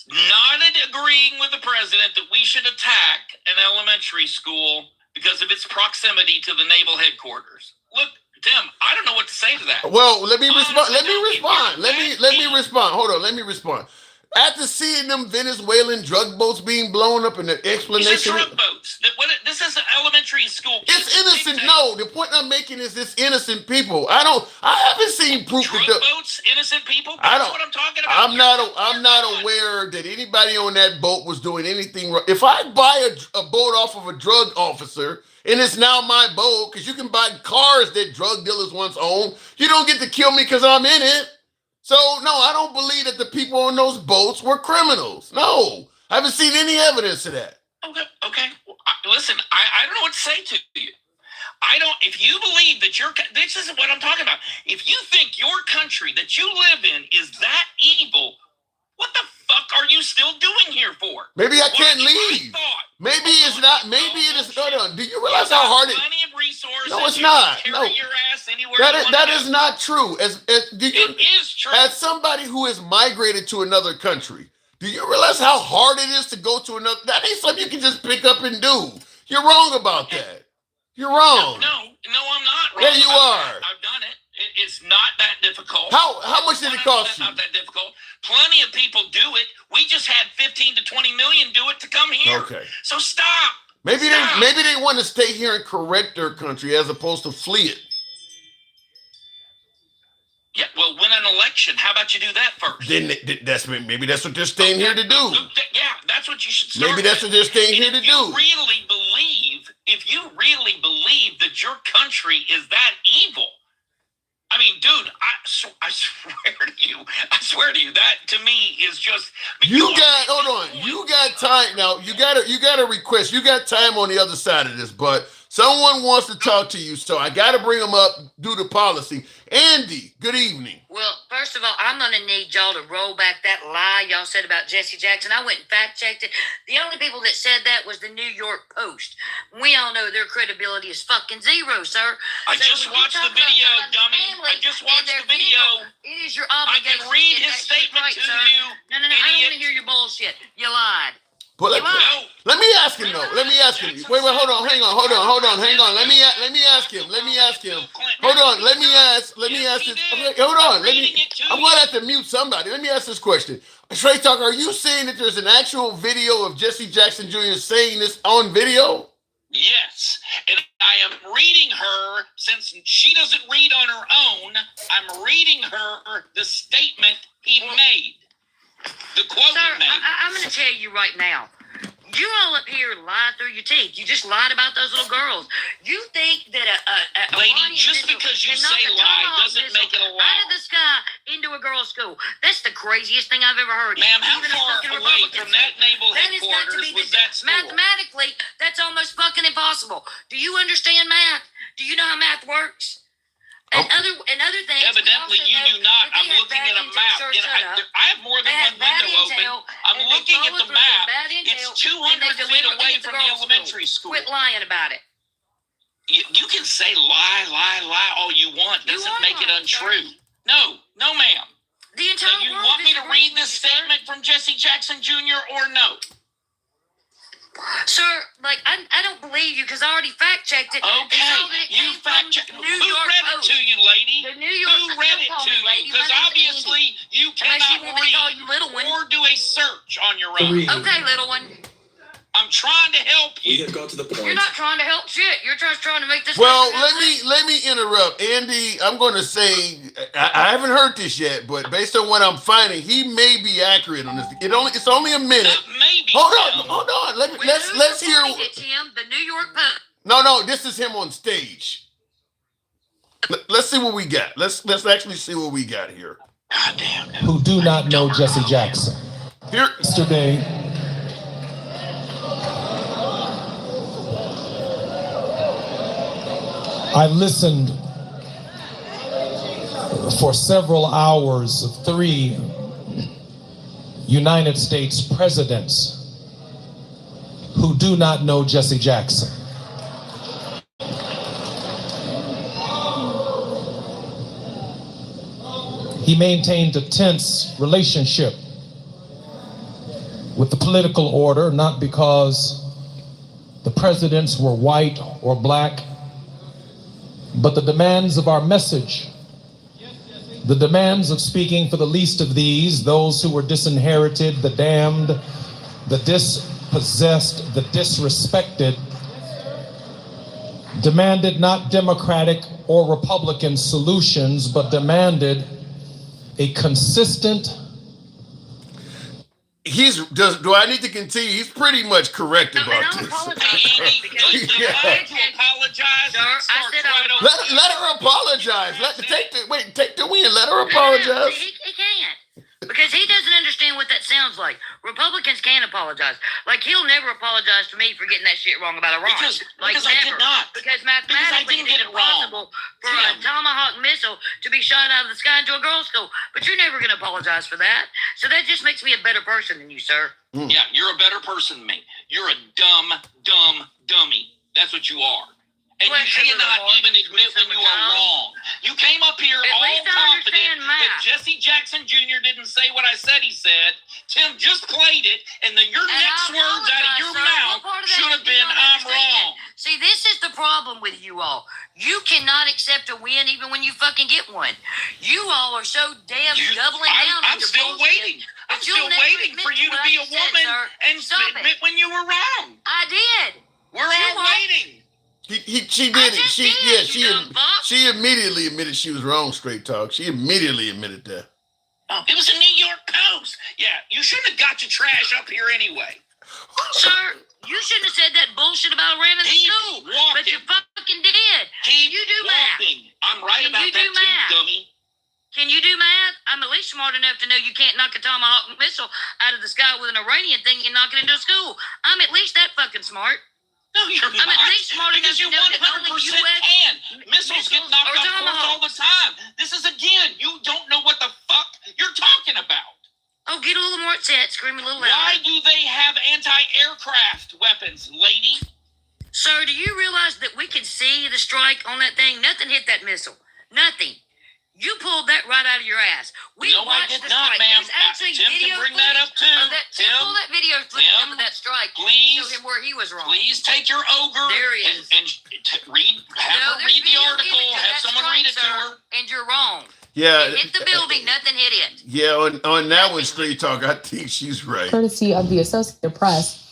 O: nodded agreeing with the president that we should attack an elementary school because of its proximity to the naval headquarters? Look, Tim, I don't know what to say to that.
A: Well, let me respond. Let me respond. Hold on. Let me respond. After seeing them Venezuelan drug boats being blown up and the explanation.
O: These are drug boats. This is an elementary school.
A: It's innocent. No, the point I'm making is it's innocent people. I haven't seen proof.
O: Drug boats, innocent people. That's what I'm talking about.
A: I'm not aware that anybody on that boat was doing anything wrong. If I buy a boat off of a drug officer and it's now my boat, because you can buy cars that drug dealers once owned, you don't get to kill me because I'm in it. So, no, I don't believe that the people on those boats were criminals. No, I haven't seen any evidence of that.
O: Okay. Well, listen, I don't know what to say to you. If you believe that this is what I'm talking about. If you think your country that you live in is that evil, what the fuck are you still doing here for?
A: Maybe I can't leave. Maybe it's not. Maybe it is. Hold on. Do you realize how hard it is?
O: Plenty of resources.
A: No, it's not. No.
O: Your ass anywhere
A: that is not true.
O: It is true.
A: As somebody who has migrated to another country, do you realize how hard it is to go to another? That ain't something you can just pick up and do. You're wrong about that. You're wrong.
O: No, I'm not wrong.
A: Yeah, you are.
O: I've done it. It's not that difficult.
A: How much did it cost you?
O: Not that difficult. Plenty of people do it. We just had 15 to 20 million do it to come here.
A: Okay.
O: So stop.
A: Maybe they want to stay here and correct their country as opposed to flee it.
O: Yeah, well, win an election. How about you do that first?
A: Then maybe that's what they're staying here to do.
O: Yeah, that's what you should start.
A: Maybe that's what they're staying here to do.
O: If you really believe that your country is that evil, I mean, dude, I swear
A: You got hold on. You got time now. You got a request. You got time on the other side of this, but someone wants to talk to you, so I got to bring them up due to policy. Andy, good evening.
H: Well, first of all, I'm going to need y'all to roll back that lie y'all said about Jesse Jackson. I went and fact-checked it. The only people that said that was the New York Post. We all know their credibility is fucking zero, sir.
O: I just watched the video, dummy. I just watched the video.
H: It is your
O: I
H: obligation.
O: can read
H: to get
O: his
H: that shit
O: statement
H: right,
O: to
H: sir.
O: you.
H: No, I don't want to hear your bullshit. You lied.
A: But let me ask him though. Let me ask him. Wait, hold on. Hang on. Let me ask him. Hold on. Let me ask this. Hold on. I'm going to have to mute somebody. Let me ask this question. Straight Talk, are you saying that there's an actual video of Jesse Jackson Jr. saying this on video?
O: Yes, and I am reading her, since she doesn't read on her own, I'm reading her the statement he made. The quote
H: Sir,
O: he made.
H: I'm going to tell you right now. You all up here lie through your teeth. You just lied about those little girls. You think that a
O: lady, just because you say lie doesn't make it a lie.
H: Out of the sky into a girls' school. That's the craziest thing I've ever heard.
O: Ma'am, how
H: Even a
O: far
H: fucking
O: away
H: Republican
O: from that naval
H: That is not to
O: headquarters
H: be
O: was that school?
H: Mathematically, that's almost fucking impossible. Do you understand math? Do you know how math works? And other things.
O: Evidently, you do not. I'm looking at a map. I have more than one window open. I'm looking at the map. It's 200 feet away from the elementary school.
H: Quit lying about it.
O: You can say lie all you want. Doesn't make it untrue. No, ma'am.
H: The entire
O: you
H: world
O: want me to read this statement from Jesse Jackson Jr. or no?
H: Sir, I don't believe you because I already fact-checked it.
O: Okay, you fact-checked. Who read it to you, lady?
H: The New York
O: Who read it to you? Because obviously you cannot read or do a search on your own.
H: Okay, little one.
O: I'm trying to help you.
P: We have got to the point.
H: You're not trying to help shit. You're just trying to make this.
A: Well, let me interrupt, Andy. I'm going to say I haven't heard this yet, but based on what I'm finding, he may be accurate on this. It's only a minute.
O: Maybe.
A: Hold on. Let's hear.
H: It's him, the New York Post.
A: No, this is him on stage. Let's see what we got. Let's actually see what we got here.
O: God damn.
Q: Who do not know Jesse Jackson. Yesterday, I listened for several hours of 3 United States presidents who do not know Jesse Jackson. He maintained a tense relationship with the political order, not because the presidents were white or black, but the demands of our message, the demands of speaking for the least of these, those who were disinherited, the damned, the dispossessed, the disrespected, demanded not Democratic or Republican solutions, but demanded a consistent.
A: Do I need to continue? He's pretty much correct about this. Let her apologize. Take the win. Let her apologize.
H: He can't. Because he doesn't understand what that sounds like. Republicans can't apologize. Like, he'll never apologize to me for getting that shit wrong about Iran.
O: Because I did not.
H: Because mathematically
O: didn't get it
H: impossible for a Tomahawk missile to be shot out of the sky into a girls' school. But you're never going to apologize for that. So that just makes me a better person than you, sir.
O: Yeah, you're a better person than me. You're a dumb dummy. That's what you are. And you cannot even admit when you are wrong. You came up here all confident that Jesse Jackson Jr. didn't say what I said he said. Tim just played it, and then your next words out of your mouth should have been, I'm wrong.
H: See, this is the problem with you all. You cannot accept a win even when you fucking get one. You all are so damn doubling down on
O: I'm
H: your
O: still
H: bullshit.
O: waiting. I'm still waiting for you to be a woman and admit when you were wrong.
H: I did.
O: We're all waiting.
A: She did it. She immediately admitted she was wrong, Straight Talk. She immediately admitted that.
O: Oh, it was a New York Post. Yeah, you shouldn't have got your trash up here anyway.
H: Sir, you shouldn't have said that bullshit about Iran in the school. But you fucking did. Can you do math?
O: I'm right about that too, dummy.
H: Can you do math? I'm at least smart enough to know you can't knock a Tomahawk missile out of the sky with an Iranian thing and knock it into a school. I'm at least that fucking smart.
O: No, you're
H: I'm
O: not.
H: at least smart enough
O: Because you
H: to know that
O: 100%
H: only
O: can. Missiles get knocked
H: or
O: off course all the time. This is, again, you don't know what the fuck you're talking about.
H: Oh, get a little more upset, scream a little louder.
O: Why do they have anti-aircraft weapons, lady?
H: Sir, do you realize that we could see the strike on that thing? Nothing hit that missile. Nothing. You pulled that right out of your ass. We
O: No, I
H: watched
O: did
H: the
O: not,
H: strike.
O: ma'am.
H: There's actually
O: Tim can
H: video
O: bring that up, too.
H: Of that. Tim,
O: Tim,
H: pull that video footage up of that strike.
O: please,
H: Show him where he was wrong.
O: Please take your ogre
H: There he
O: and,
H: is.
O: and have her
H: there's
O: read the
H: video
O: article.
H: image of
O: Have
H: that
O: someone
H: strike,
O: read it to
H: sir,
O: her.
H: And you're wrong.
A: Yeah.
H: It hit the building. Nothing hit it.
A: Yeah, on that one, Straight Talk, I think she's right.
B: Courtesy of the Associated Press.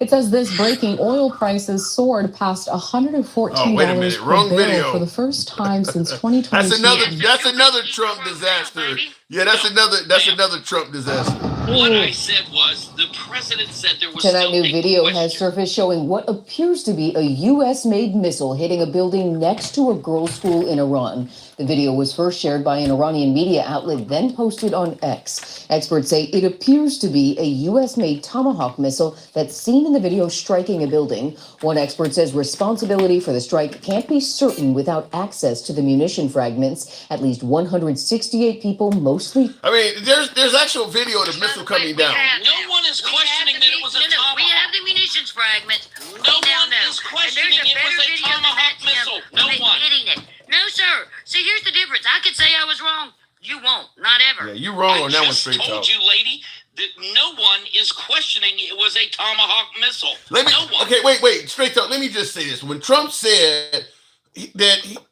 B: It says this breaking oil prices soared past $114
A: wait a minute,
B: per
A: wrong
B: barrel
A: video.
B: for the first time since 2022.
A: That's another Trump disaster. Yeah, that's another Trump disaster.
O: What I said was the president said there was
E: Tonight,
O: still
E: new
O: a
E: video
O: question.
E: has surfaced showing what appears to be a U.S.-made missile hitting a building next to a girls' school in Iran. The video was first shared by an Iranian media outlet, then posted on X. Experts say it appears to be a U.S.-made Tomahawk missile that's seen in the video striking a building. One expert says responsibility for the strike can't be certain without access to the munition fragments. At least 168 people, mostly.
A: I mean, there's actual video of the missile coming down.
O: No one is questioning that it was a Tomahawk.
H: We have the munitions fragments.
O: No one is questioning it was a Tomahawk missile. No one.
H: Hitting it. No, sir. See, here's the difference. I could say I was wrong. You won't. Not ever.
A: Yeah, you wrong on that one,
O: I
A: Straight
O: just
A: Talk.
O: told you, lady, that no one is questioning it was a Tomahawk missile. No one.
A: Okay, wait, Straight Talk. Let me just say this. When Trump said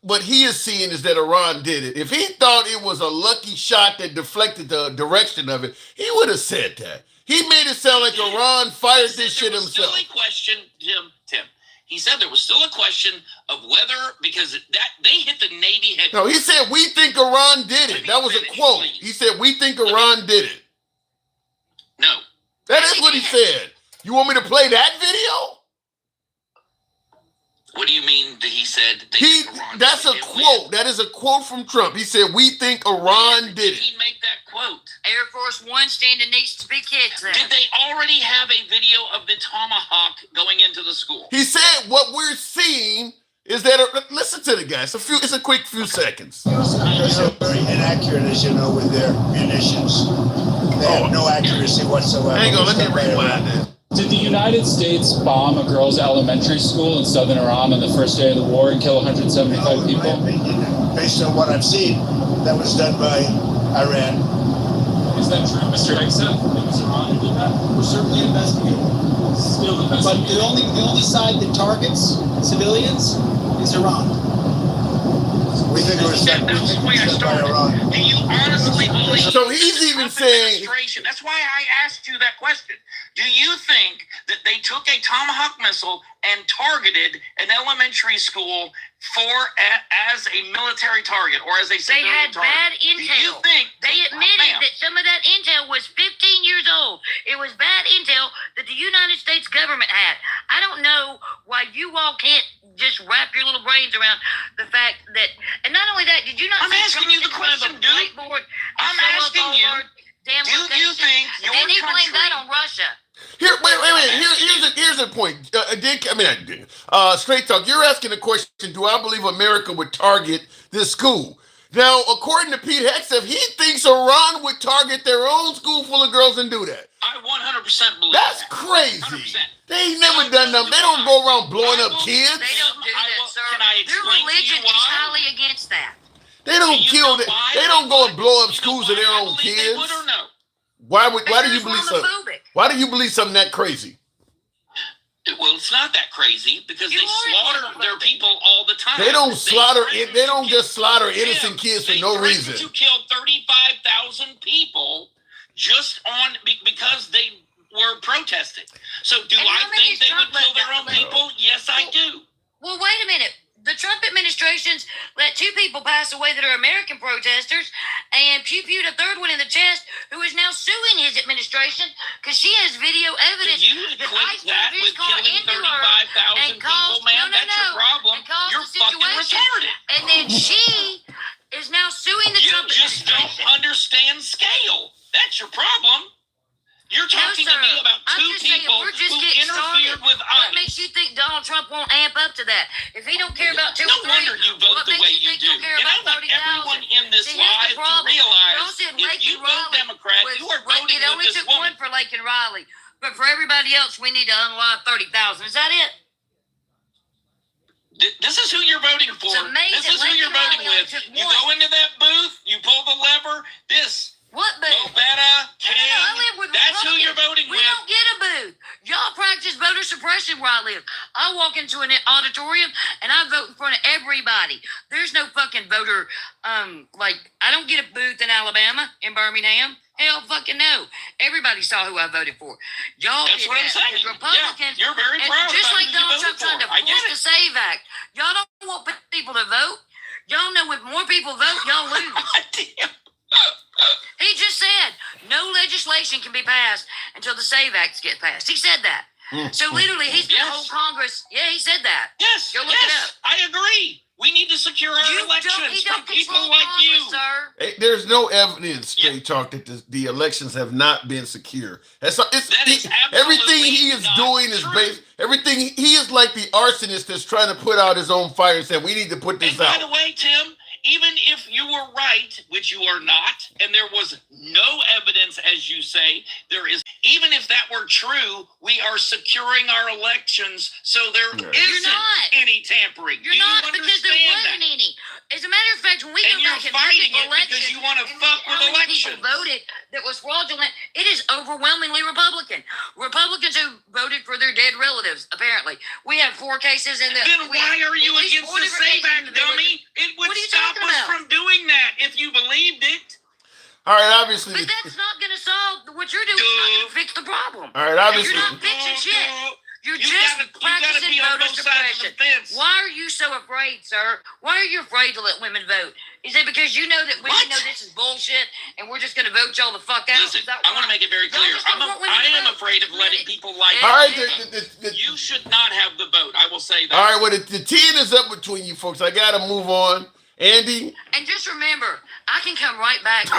A: what he is seeing is that Iran did it, if he thought it was a lucky shot that deflected the direction of it, he would have said that. He made it sound like Iran fired this shit himself.
O: Still a question, Tim. He said there was still a question of whether, because they hit the Navy headquarters.
A: No, he said, we think Iran did it. That was a quote. He said, we think Iran did it.
O: No.
A: That is what he said. You want me to play that video?
O: What do you mean that he said?
A: That's a quote. That is a quote from Trump. He said, we think Iran did it.
O: He make that quote.
H: Air Force One standing next to big kids there.
O: Did they already have a video of the Tomahawk going into the school?
A: He said, what we're seeing is that, listen to the guy. It's a quick few seconds.
D: They're very inaccurate, as you know, with their munitions. They have no accuracy whatsoever.
A: Hang on, let me rewind that.
C: Did the United States bomb a girls' elementary school in southern Iran on the first day of the war and kill 175 people?
D: Based on what I've seen, that was done by Iran.
C: Is that true, Mr. Exif? It was Iran who did that?
D: We're certainly investigating.
C: Still
D: But the only side that targets civilians is Iran. We think it was done by Iran.
O: Do you honestly believe?
A: So he's even saying.
O: That's why I asked you that question. Do you think that they took a Tomahawk missile and targeted an elementary school as a military target or as a
H: They
O: civilian
H: had
O: target?
H: bad
O: Do you
H: intel.
O: think
H: They admitted that some of that intel was 15 years old. It was bad intel that the United States government had. I don't know why you all can't just wrap your little brains around the fact that, and not only that, did you not?
O: I'm asking you the question, dude. I'm asking you.
H: Damn
O: Do you think your
H: then he blamed
O: country?
H: that on Russia.
A: Here, wait. Here's the point. Straight Talk. You're asking the question: do I believe America would target this school? Now, according to Pete Hegseth, he thinks Iran would target their own school full of girls and do that.
O: I 100% believe
A: That's
O: that.
A: crazy.
O: 100%.
A: They ain't never done nothing. They don't go around blowing up kids.
H: They don't do that, sir.
O: Can I
H: Their
O: explain to
H: religion
O: you
H: is
O: why?
H: highly against that.
A: They don't
O: Do you
A: kill.
O: know why?
A: They don't go and blow up
O: You know
A: schools
O: why
A: of their
O: I
A: own
O: believe they
A: kids.
O: would or no?
A: Why do you
H: Because
A: believe
H: it's
A: something?
H: homophobic.
A: Why do you believe something that crazy?
O: Well, it's not that crazy because
H: You
O: they
H: are
O: slaughter
H: homophobic.
O: their people all the time.
A: They don't slaughter.
O: threaten
A: They don't
O: to
A: just slaughter
O: kill-
A: innocent kids for
O: they
A: no
O: threaten
A: reason.
O: to kill 35,000 people just because they were protesting. So, do
H: And
O: I
H: how many
O: think
H: is
O: they
H: Trump
O: would kill
H: let
O: their
H: down
O: own
H: the
O: people? Yes, I do.
H: Well, wait a minute. The Trump administration's let 2 people pass away that are American protesters and pew-pewed a third one in the chest who is now suing his administration because she has video evidence
O: Do you
H: that
O: equate
H: ICE
O: that
H: drove his
O: with
H: car
O: killing
H: into her
O: 35,000
H: and caused,
O: people, man?
H: no,
O: That's your problem.
H: and caused
O: You're
H: the
O: fucking
H: situation.
O: retarded.
H: And then she is now suing the
O: You
H: Trump
O: just don't
H: administration.
O: understand
H: won't amp up to that. If he don't care about 2
O: No
H: or 3,
O: wonder you vote
H: what
O: the
H: makes
O: way
H: you
O: you
H: think
O: do.
H: he'll care
O: And I
H: about
O: want
H: 30,000?
O: everyone in this
H: See, here's
O: live
H: the
O: to
H: problem.
O: realize
H: Y'all said
O: if
H: Lake
O: you
H: and
O: vote
H: Raleigh
O: Democrat,
H: was,
O: you are
H: like,
O: voting
H: it only
O: with this
H: took
O: woman.
H: one for Lake and Raleigh. But for everybody else, we need to unlock 30,000. Is that it?
O: This is who you're voting for.
H: It's amazing.
O: This is who
H: Lake
O: you're
H: and Raleigh
O: voting
H: only
O: with.
H: took
O: You
H: one.
O: go into that booth, you pull the lever.
H: What booth?
O: Novetta, King.
H: I live with
O: That's who
H: Republicans.
O: you're voting
H: We
O: with.
H: don't get a booth. Y'all practice voter suppression where I live. I walk into an auditorium and I vote in front of everybody. There's no fucking voter, I don't get a booth in Alabama, in Birmingham. Hell fucking no. Everybody saw who I voted for. Y'all
O: That's
H: did
O: what I'm
H: that.
O: saying.
H: Because Republicans,
O: Yeah, you're very
H: and
O: proud
H: just
O: about
H: like
O: who you
H: Donald Trump
O: voted
H: trying to
O: for. I get
H: push
O: it.
H: the SAVE Act. Y'all don't want people to vote. Y'all know if more people vote, y'all lose. He just said no legislation can be passed until the SAVE Act gets passed. He said that. So literally, he's been whole Congress. Yeah, he said that.
O: Yes,
H: Go look it up.
O: I agree. We need to secure our
H: He
O: elections
H: don't
O: from people
H: control
O: like
H: Congress,
O: you.
H: sir.
A: Hey, there's no evidence, straight talk, that the elections have not been secure. Everything he is doing is based. Everything he is like the arsonist that's trying to put out his own fire and said, "We need to put this
O: And
A: out."
O: by the way, Tim, even if you were right, which you are not, and there was no evidence, as you say, even if that were true, we are securing our elections, so there isn't any tampering.
H: You're
O: Do you
H: not, because there
O: understand
H: wasn't
O: that?
H: any. As a matter of fact, when we
O: And
H: go
O: you're
H: back and
O: fighting
H: look
O: it
H: at elections,
O: because you want to
H: and
O: fuck
H: how
O: with
H: many
O: elections.
H: people voted that was fraudulent, it is overwhelmingly Republican. Republicans who voted for their dead relatives, apparently. We have 4 cases in the...
O: Then why are you against the SAVE Act, dummy? It would
H: What are you
O: stop
H: talking
O: us
H: about?
O: from doing that if you believed it.
A: All right, obviously.
H: But that's not going to solve what you're doing. It's not going to fix the problem.
A: All right, obviously.
H: You're not fixing shit. You're
O: You
H: just
O: gotta
H: practicing
O: be on
H: voter
O: both sides of the
H: suppression.
O: fence.
H: Why are you so afraid, sir? Why are you afraid to let women vote? Is it because you know that we know this is bullshit and we're just going to vote y'all the fuck out?
O: Listen,
H: Is that
O: I want to make it very
H: Y'all
O: clear.
H: just don't want women
O: I
H: to
O: am
H: vote.
O: afraid of letting people like
A: All right,
O: you should not have the vote. I will say that.
A: all right. Well, the team is up between you folks. I gotta move on. Andy.
H: And just remember, I can come right back.
A: All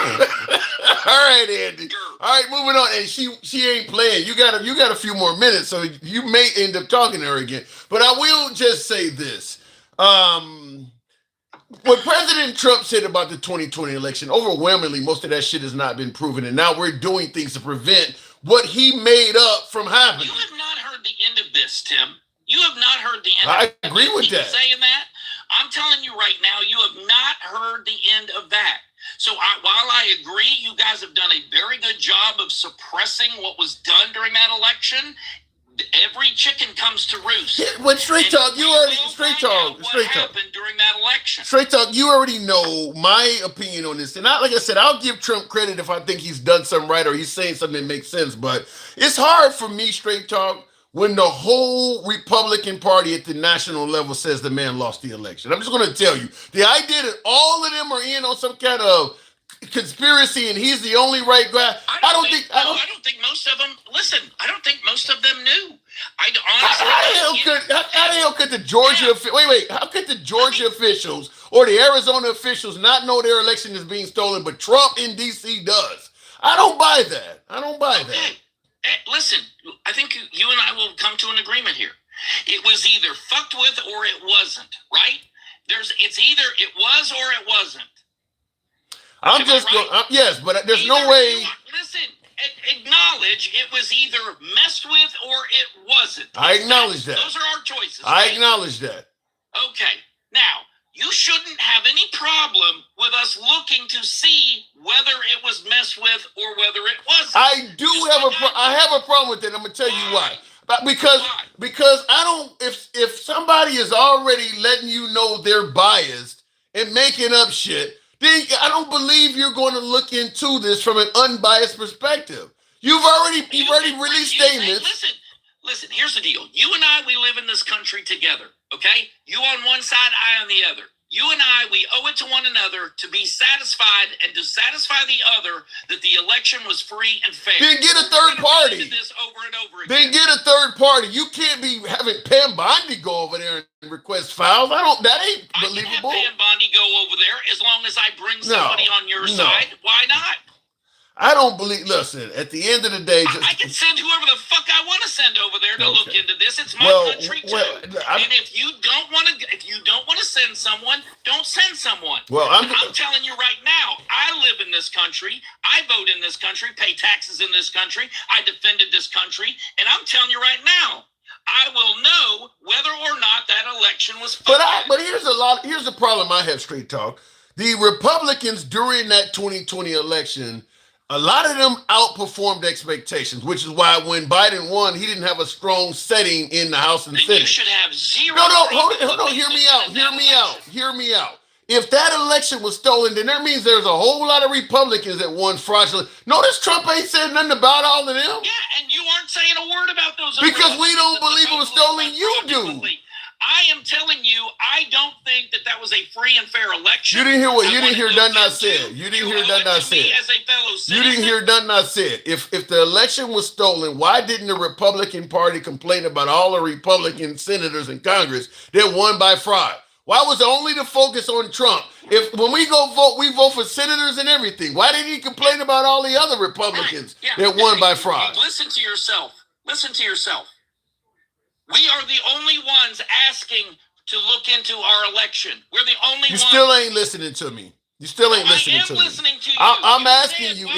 A: right, Andy. All right, moving on. And she ain't playing. You got a few more minutes, so you may end up talking to her again. But I will just say this. What President Trump said about the 2020 election, overwhelmingly, most of that shit has not been proven. And now we're doing things to prevent what he made up from happening.
O: You have not heard the end of this, Tim. You have not heard the end
A: I
O: of this.
A: agree with
O: People
A: that.
O: saying that. I'm telling you right now, you have not heard the end of that. So while I agree, you guys have done a very good job of suppressing what was done during that election. Every chicken comes to roost.
A: But straight talk, you already straight talk.
O: Happened during that election.
A: Straight talk, you already know my opinion on this. And like I said, I'll give Trump credit if I think he's done something right or he's saying something that makes sense. But it's hard for me, straight talk, when the whole Republican Party at the national level says the man lost the election. I'm just going to tell you, the idea that all of them are in on some kind of conspiracy and he's the only right guy. I don't think
O: most of them. Listen, I don't think most of them knew.
A: How the hell could the Georgia how could the Georgia officials or the Arizona officials not know their election is being stolen, but Trump in DC does? I don't buy that. That.
O: Listen, I think you and I will come to an agreement here. It was either fucked with or it wasn't, right? It's either it was or it wasn't.
A: I'm just going, yes, but there's no way.
O: Listen, acknowledge it was either messed with or it wasn't.
A: I acknowledge that.
O: Those are our choices.
A: I
O: right?
A: acknowledge that.
O: Okay. Now, you shouldn't have any problem with us looking to see whether it was messed with or whether it wasn't.
A: I do I have a problem with it. I'm gonna tell you why. Because I don't. If somebody is already letting you know they're biased and making up shit, then I don't believe you're going to look into this from an unbiased perspective. You've already released statements.
O: Listen. Here's the deal. You and I, we live in this country together. Okay, you on one side, I on the other. You and I, we owe it to one another to be satisfied and to satisfy the other that the election was free and fair.
A: Then get a third party.
O: This over and over
A: Then
O: again.
A: get a third party. You can't be having Pam Bondi go over there and request files. That ain't believable.
O: I can have Pam Bondi go over there as long as I bring somebody on your side. Why not?
A: I don't believe. Listen, at the end of the day,
O: I can send whoever the fuck I want to send over there there to look into this. It's my country too. And if you don't want to send someone, don't send someone.
A: Well,
O: I'm telling you right now, I live in this country. I vote in this country, pay taxes in this country. I defended this country, and I'm telling you right now, I will know whether or not that election was fucked.
A: But here's the problem I have, Straight Talk. The Republicans during that 2020 election, a lot of them outperformed expectations, which is why when Biden won, he didn't have a strong setting in the House and Senate.
O: You should have zero.
A: No, hold on, hear me out. If that election was stolen, then that means there's a whole lot of Republicans that won fraudulent. Notice Trump ain't said nothing about all of them.
O: Yeah, and you aren't saying a word about those.
A: Because we don't believe it was stolen. You do.
O: I am telling you, I don't think that was a free and fair election.
A: You didn't hear what? You didn't hear nothing I said. You didn't hear nothing I said.
O: As a fellow citizen.
A: You didn't hear nothing I said. If the election was stolen, why didn't the Republican Party complain about all the Republican senators in Congress that won by fraud? Why was it only the focus on Trump? If when we go vote, we vote for senators and everything. Why didn't he complain about all the other Republicans that won by fraud?
O: Listen to yourself. Listen to yourself. We are the only ones asking to look into our election. We're the only ones.
A: You still ain't listening to me. You still ain't listening to me. I'm asking you.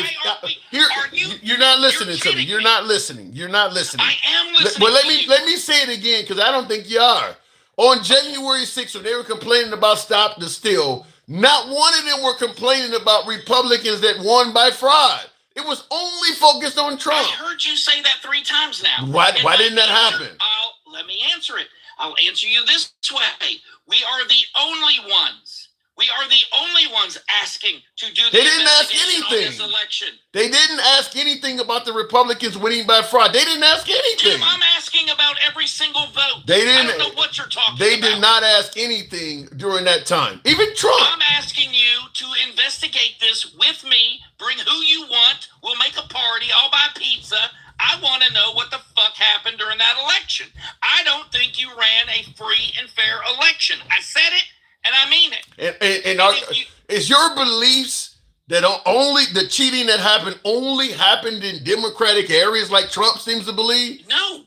A: You're not listening to me. You're not listening. You're not listening.
O: I am listening.
A: But let me say it again because I don't think you are. On January 6th, when they were complaining about Stop the Steal, not one of them were complaining about Republicans that won by fraud. It was only focused on Trump.
O: I heard you say that 3 times now.
A: Why didn't that happen?
O: Let me answer it. I'll answer you this way. We are the only ones. We are the only ones asking to do the investigation on this election.
A: They didn't ask anything about the Republicans winning by fraud. They didn't ask anything.
O: Tim, I'm asking about every single vote.
A: They didn't.
O: I don't know what you're talking about.
A: They did not ask anything during that time. Even Trump.
O: I'm asking you to investigate this with me. Bring who you want. We'll make a party. I'll buy pizza. I want to know what the fuck happened during that election. I don't think you ran a free and fair election. I said it, and I mean it.
A: Is your beliefs that only the cheating that happened only happened in Democratic areas like Trump seems to believe?
O: No.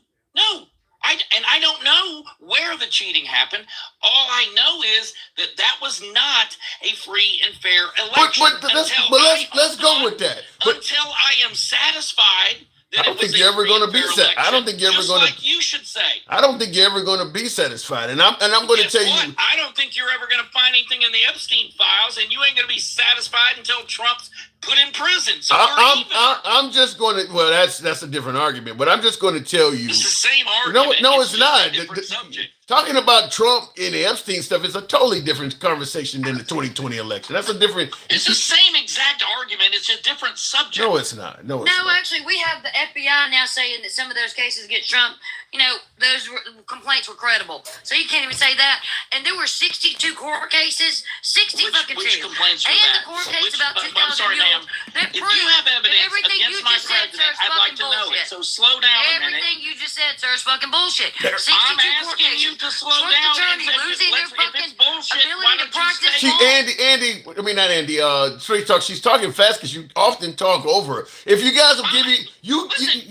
O: I don't know where the cheating happened. All I know is that was not a free and fair election.
A: Let's go with that.
O: Until I am satisfied.
A: I don't think you're ever going to be satisfied. I don't think you're ever going to.
O: Like you should say.
A: I don't think you're ever going to be satisfied, and I'm going to tell you.
O: I don't think you're ever going to find anything in the Epstein files, and you ain't going to be satisfied until Trump's put in prison. So
A: I'm just going to. Well, that's a different argument, but I'm just going to tell you.
O: It's the same argument.
A: No, it's not.
O: Subject.
A: Talking about Trump and the Epstein stuff is a totally different conversation than the 2020 election. That's a different.
O: It's the same exact argument. It's a different subject.
A: No, it's not. No,
P: actually, we have the FBI now saying that some of those cases against Trump, those complaints were credible. So you can't even say that. And there were 62 court cases, 62.
O: Which complaints were
P: and
O: that?
P: the court case about 2,000
O: I'm sorry, ma'am. If you have evidence against my president, I'd like to know it. So slow down a minute.
P: Everything you just said, sir, is fucking bullshit.
O: I'm asking you to slow down.
P: Losing their fucking ability to practice
A: law. Straight Talk, she's talking fast because you often talk over her. If you guys will give me,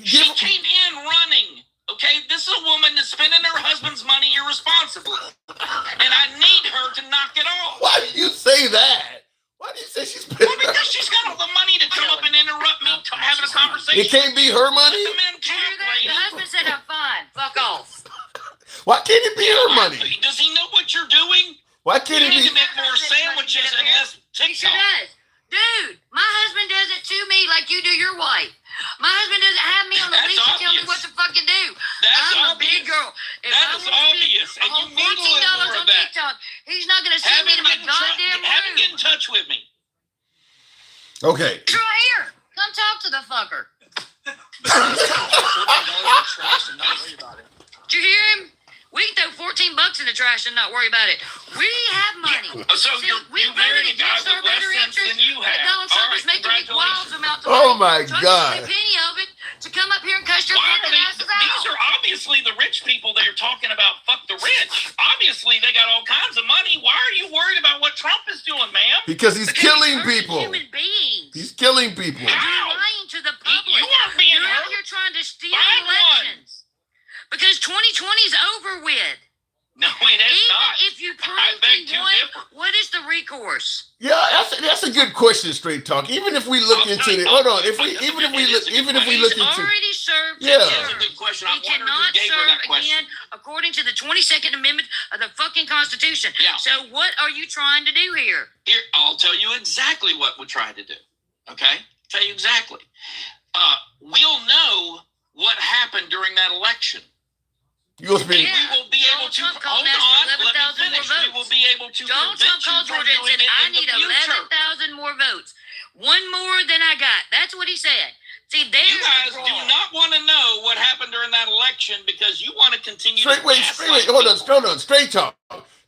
O: she came in running. Okay, this is a woman that's spending her husband's money irresponsibly, and I need her to knock it off.
A: Why do you say that? Why do you say she's spending?
O: Well, because she's got all the money to come up and interrupt me having a conversation.
A: It can't be her money.
P: The husband said I'm fine. Fuck off.
A: Why can't it be her money?
O: Does he know what you're doing?
A: Why can't it be?
O: You need to make more sandwiches and less TikTok.
P: He sure does. Dude, my husband does it to me like you do your wife. My husband doesn't have me on the leash to tell me what to fucking do. I'm a big girl. If
O: that is obvious. And you need to live more of that.
P: TikTok, he's not going to send me to my goddamn room.
O: Have him get in touch with me.
A: Okay.
P: He's right here. Come talk to the fucker. Did you hear him? We can throw $14 in the trash and not worry about it. We have money.
O: So you married a guy with less sense than you have.
P: Donald Trump is making big wild amounts of
A: Oh
P: money.
A: my God.
P: A penny of it to come up here and cuss your fucking asses out.
O: These are obviously the rich people they're talking about. Fuck the rich. Obviously, they got all kinds of money. Why are you worried about what Trump is doing, ma'am?
A: Because he's killing people.
P: Human beings.
A: He's killing people.
P: You're lying to the public.
O: You aren't being
P: You're
O: hurt.
P: out here trying to steal
O: Find
P: elections. Because 2020 is over with.
O: No, it is
P: Even
O: not.
P: if you prove
O: I beg
P: he
O: to
P: won,
O: differ.
P: what is the recourse?
A: Yeah, that's a good question, Straight Talk. Even if we look into it, hold on. Even if we look
P: He's
A: into,
P: already served.
A: Yeah.
P: his
O: That's a
P: term.
O: good question.
P: He
O: I wonder who
P: cannot
O: gave her
P: serve
O: that question.
P: again according to the 22nd Amendment of the fucking Constitution.
O: Yeah.
P: So what are you trying to do here?
O: Here, I'll tell you exactly what we're trying to do. Okay? Tell you exactly. We'll know what happened during that election.
A: you'll
O: And
A: be
O: we will be able to,
P: Donald Trump called
O: hold
P: and asked
O: on,
P: for
O: let me
P: 11,000 more
O: finish. We
P: votes.
O: will be able to
P: Donald
O: prevent
P: Trump
O: you
P: called
O: from
P: Georgia and
O: doing
P: said,
O: it
P: I
O: in the
P: need
O: future.
P: 11,000 more votes. One more than I got. That's what he said. See, there's
O: You guys
P: the
O: do
P: fraud.
O: not want to know what happened during that election because you want to continue
A: straight.
O: to
A: Wait, hold on. Straight Talk.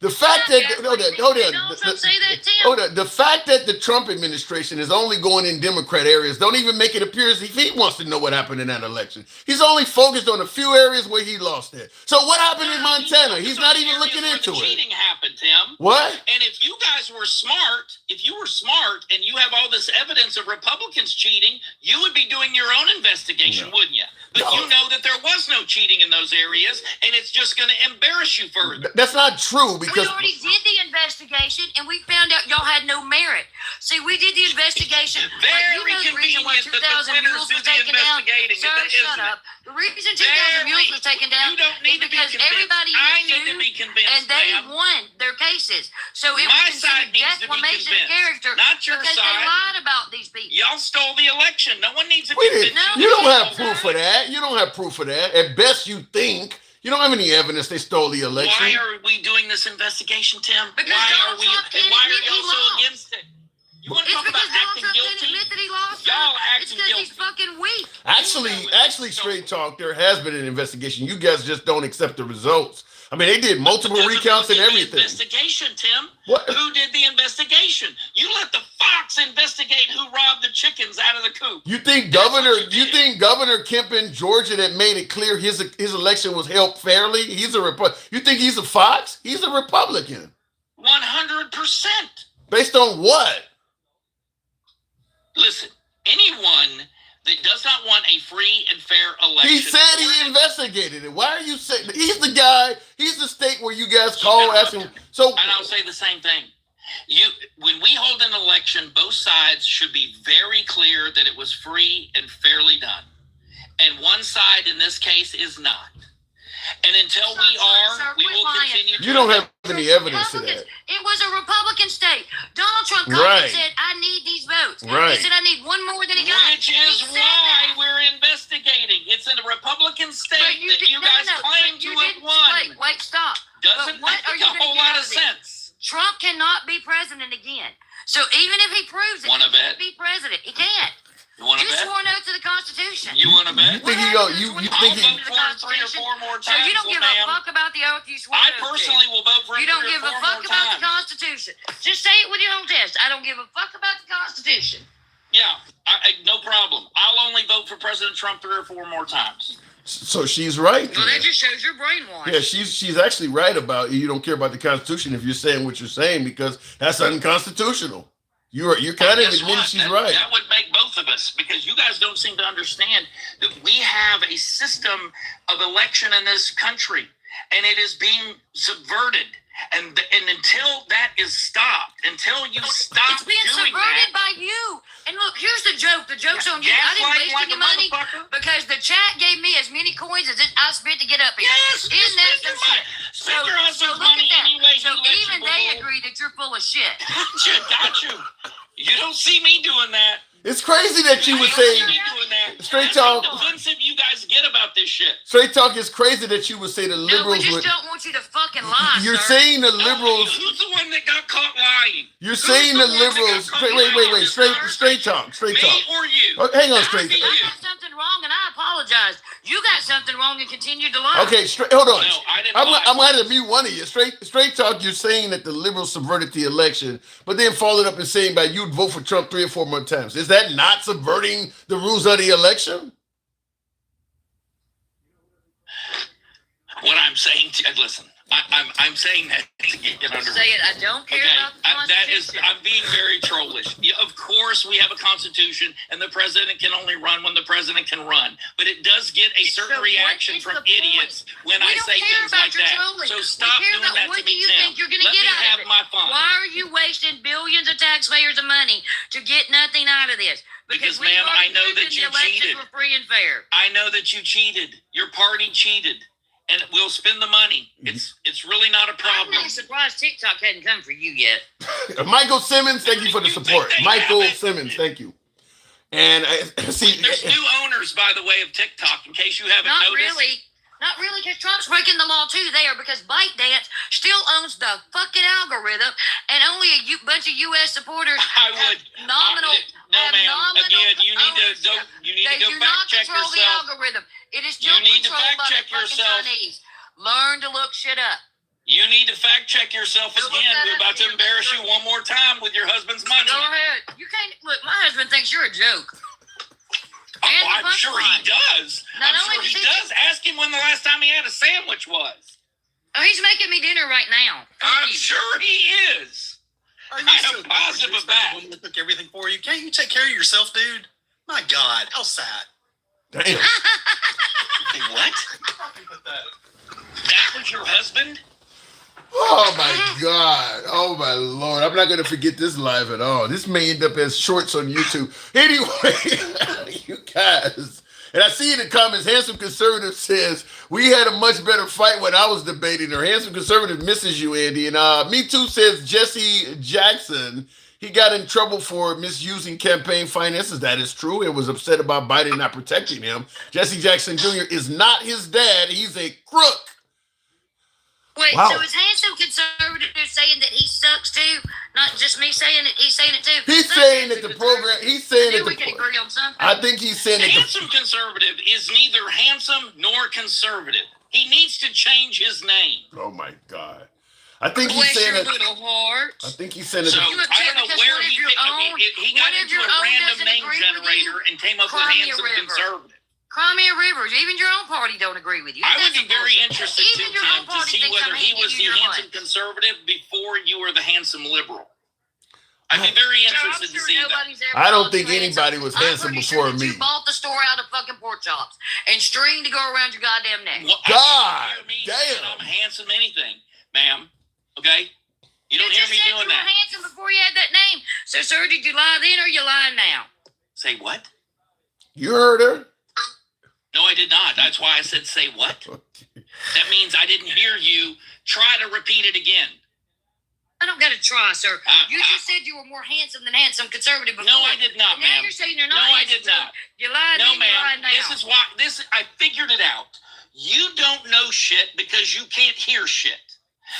A: The fact that hold on.
P: Donald Trump say that, Tim?
A: Hold on. The fact that the Trump administration is only going in Democrat areas don't even make it appear as if he wants to know what happened in that election. He's only focused on a few areas where he lost it. So what happened in Montana? He's not even looking into it.
O: Cheating happened, Tim.
A: What?
O: And if you guys were smart, and you have all this evidence of Republicans cheating, you would be doing your own investigation, wouldn't you? But you know that there was no cheating in those areas, and it's just going to embarrass you further.
A: That's not true
P: We
A: because
P: already did the investigation, and we found out y'all had no merit. See, we did the investigation.
O: Very
P: the reason why
O: convenient that the
P: 2,000
O: winners
P: mules
O: do
P: was
O: the
P: taken down.
O: investigating,
P: Sir,
O: isn't
P: shut
O: it?
P: up. The reason 2,000 mules was taken down
O: You don't need
P: is
O: to be
P: because
O: convinced.
P: everybody
O: I
P: was
O: need to
P: sued,
O: be convinced,
P: and they
O: ma'am.
P: won their cases. So it
O: My
P: was
O: side
P: considered
O: needs to be
P: defamation of
O: convinced,
P: character
O: not your
P: because
O: side.
P: they lied about these people.
O: Y'all stole the election. No one needs to
A: we
O: be
A: didn't.
O: convinced.
A: You don't have proof of that. You don't have proof of that. At best, you think. You don't have any evidence they stole the election.
O: Why are we doing this investigation, Tim?
P: Because
O: why are
P: Donald
O: we?
P: Trump
O: And
P: can't
O: why
P: admit
O: are y'all
P: he
O: so
P: lost.
O: against it? You want to
P: It's
O: talk
P: because
O: about
P: Donald
O: acting
P: Trump didn't
O: guilty?
P: admit that he lost.
O: Y'all
P: It's
O: acting
P: because
O: guilty.
P: he's fucking weak.
A: Actually, Straight Talk, there has been an investigation. You guys just don't accept the results. I mean, they did multiple recounts and everything.
O: Investigation, Tim.
A: What?
O: Who did the investigation? You let the fox investigate who robbed the chickens out of the coop.
A: You think Governor Kemp in Georgia that made it clear his election was held fairly? He's a You think he's a fox? He's a Republican.
O: 100%.
A: Based on what?
O: Listen, anyone that does not want a free and fair election.
A: He said he investigated it. Why are you saying he's the guy? He's the state where you guys call asking. So,
O: and I'll say the same thing. When we hold an election, both sides should be very clear that it was free and fairly done. And one side in this case is not. And until we will continue to.
A: you don't have any evidence of that.
P: It was a Republican state. Donald Trump called
A: Right.
P: and said, I need these votes.
A: Right.
P: He said, I need one more than he got.
O: Which is why we're investigating. It's in a Republican state that you guys claim to have won.
P: Wait, stop.
O: Doesn't
P: But what
O: make
P: are you
O: a
P: gonna
O: whole
P: get
O: lot
P: out
O: of
P: it?
O: sense.
P: Trump cannot be president again. So even if he proves it,
O: Wanna
P: he can't
O: bet?
P: be president. He can't.
O: You want to
P: You
O: bet?
P: swore no to the Constitution.
O: You want to bet?
A: You think he go? You think he?
O: I'll vote for him 3 or 4 more
P: So
O: times.
P: you don't give
O: ma'am.
P: a fuck about the oath you swore
O: I
P: no to.
O: personally will vote for him
P: You don't
O: 3
P: give
O: or 4
P: a fuck
O: more
P: about the
O: times.
P: Constitution. Just say it with your own chest. I don't give a fuck about the Constitution.
O: Yeah, no problem. I'll only vote for President Trump 3 or 4 more times.
A: So she's right.
P: Well,
A: then.
P: that just shows you're brainwashed.
A: Yeah, she's actually right about you don't care about the Constitution if you're saying what you're saying because that's unconstitutional. You're kind of
O: Guess
A: admitting
O: what?
A: she's
O: That-
A: right.
O: That would make both of us because you guys don't seem to understand that we have a system of election in this country and it is being subverted. And until that is stopped, until you stop
P: It's being
O: doing
P: subverted
O: that,
P: by you. And look, here's the joke. The joke's on you. I didn't
O: gaslighting
P: waste
O: like
P: any
O: a
P: money
O: motherfucker.
P: because the chat gave me as many coins as I spent to get up here.
O: Yes,
P: Isn't that
O: spend your
P: some
O: money.
P: shit?
O: Spend your husband's
P: look at
O: money
P: that.
O: any way
P: So
O: he lets
P: even
O: you,
P: they
O: boo-boo.
P: agree that you're full of shit.
O: Got you. You don't see me doing that.
A: It's crazy that you would
O: don't see
A: say
O: me doing that.
A: Straight
O: That's how
A: talk.
O: defensive you guys get about this shit.
A: Straight Talk is crazy that you would say the
P: No, we
A: liberals
P: just
A: would.
P: don't want you to fucking lie,
A: You're
P: sir.
A: saying the liberals.
O: Who's the one that got caught lying?
A: You're saying the liberals. Wait. Straight Talk. Straight
O: Me
A: Talk.
O: or you?
A: Oh, hang on, Straight.
P: I got something wrong, and I apologize. You got something wrong and continued to lie.
A: Okay, hold on.
O: No, I didn't
A: I'm
O: lie.
A: going to mute one of you. Straight Talk, you're saying that the liberals subverted the election, but then followed up and saying by you'd vote for Trump 3 or 4 more times. Is that not subverting the rules of the election?
O: What I'm saying to listen, I'm saying that to get under.
P: Say it. I don't care about the Constitution.
O: I'm being very trollish. Of course, we have a Constitution, and the president can only run when the president can run. But it does get a certain reaction from idiots when I say things like that.
P: Trolling.
O: So stop doing that
P: what
O: to
P: do
O: me,
P: you
O: Tim.
P: think you're going to
O: Let
P: get
O: me
P: out
O: have
P: of it?
O: my fun.
P: Why are you wasting billions of taxpayers of money to get nothing out of this?
O: Because,
P: we've
O: ma'am, I
P: already
O: know
P: proven
O: that you
P: the elections
O: cheated.
P: were free and fair.
O: I know that you cheated. Your party cheated. And we'll spend the money. It's really not a problem.
P: I'm not surprised TikTok hadn't come for you yet.
A: Michael Simmons, thank you for the support. Michael Simmons, thank you. And see,
O: there's new owners, by the way, of TikTok. In case you haven't noticed.
P: Not really, because Trump's breaking the law too there, because ByteDance still owns the fucking algorithm, and only a bunch of U.S. supporters have nominal.
O: No, ma'am. Again, you need to go. You need to go fact check
P: control
O: yourself.
P: The algorithm. It is still
O: You need to
P: controlled
O: fact
P: by
O: check
P: the fucking
O: yourself.
P: Chinese. Learn to look shit up.
O: You need to fact check yourself again. We're about to embarrass you one more time with your husband's money.
P: Go ahead. You can't look. My husband thinks you're a joke.
O: Oh, I'm sure he does. I'm sure he does. Ask him when the last time he had a sandwich was.
P: Oh, he's making me dinner right now.
O: I'm sure he is.
N: Are you
O: I
N: so
O: am positive of that.
N: Women to cook everything for you. Can't you take care of yourself, dude? My God, how sad.
A: Damn.
O: Hey, what? That was your husband?
A: Oh my God. Oh my Lord. I'm not going to forget this live at all. This may end up as shorts on YouTube. Anyway, you guys. And I see in the comments, Handsome Conservative says, we had a much better fight when I was debating her. Handsome Conservative misses you, Andy. And Me Too says Jesse Jackson, he got in trouble for misusing campaign finances. That is true. It was upset about Biden not protecting him. Jesse Jackson Jr. is not his dad. He's a crook.
P: Wait,
A: Wow.
P: so is Handsome Conservative saying that he sucks too? Not just me saying it, he's saying it too?
A: He's saying that the program, he's saying that
P: we can agree on something.
A: I think he's saying that
O: Handsome Conservative is neither handsome nor conservative. He needs to change his name.
A: oh my God. I think he's
P: Bless
A: saying
P: your
A: that.
P: little heart.
A: I think he's saying that.
O: So
P: You
O: I
P: upset
O: don't know
P: because
O: where
P: one of
O: he
P: your own-
O: he got
P: one of
O: into
P: your
O: a
P: own
O: random
P: doesn't
O: name
P: agree with
O: generator
P: you?
O: and came up with
P: Cry me a
O: handsome
P: river.
O: conservative.
P: Crimea Rivers, even your own party don't agree with you.
O: I would
P: That's
O: be very
P: bullshit.
O: interested
P: Even your own
O: to
P: party
O: see
P: thinks
O: whether
P: I'm
O: he
P: handing
O: was
P: you
O: the
P: your
O: handsome
P: money.
O: conservative before you were the handsome liberal. I'd be very interested to see that.
A: I don't think anybody was handsome before me.
P: You bought the store out of fucking pork chops and string to go around your goddamn neck.
O: Well,
A: God
O: I don't hear me saying I'm handsome anything, ma'am. Okay? You don't hear me doing
P: You
O: that.
P: were handsome before you had that name. So, sir, did you lie then or you lie now?
O: Say what?
A: You heard her?
O: No, I did not. That's why I said say what? That means I didn't hear you. Try to repeat it again.
P: I don't got to try, sir. You just said you were more handsome than handsome conservative before.
O: No, I did not,
P: and now
O: ma'am.
P: you're saying you're not
O: No, I
P: handsome,
O: did not.
P: so you lied
O: No,
P: then, you lied
O: ma'am.
P: now.
O: This is why I figured it out. You don't know shit because you can't hear shit.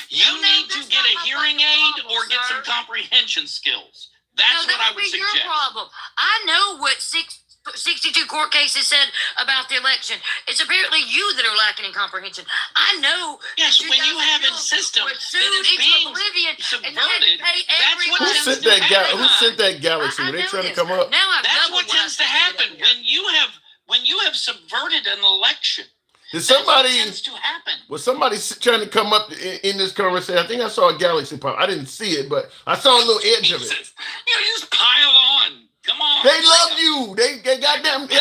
O: You need to get a hearing aid or get some comprehension skills. That's
P: No,
O: what I
P: that
O: would
P: be your
O: suggest.
P: problem. I know what 62 court cases said about the election. It's apparently you that are lacking in comprehension. I know.
O: Yes,
P: that
O: when you have a
P: 2000
O: system
P: were
O: that
P: sued
O: is
P: into
O: being
P: oblivion and had to
O: subverted,
P: pay
O: that's what
A: Who
O: tends
A: sent
O: to
A: that
O: happen.
A: Who sent that galaxy? Were they trying to come up?
P: Now I've
O: That's
P: doubled
O: what tends to happen when you have subverted an election.
A: Did somebody
O: Tends to happen.
A: was somebody trying to come up in this conversation? I think I saw a galaxy pop. I didn't see it, but I saw a little edge of it.
O: You know, just pile on. Come on.
A: They love you. They goddamn it.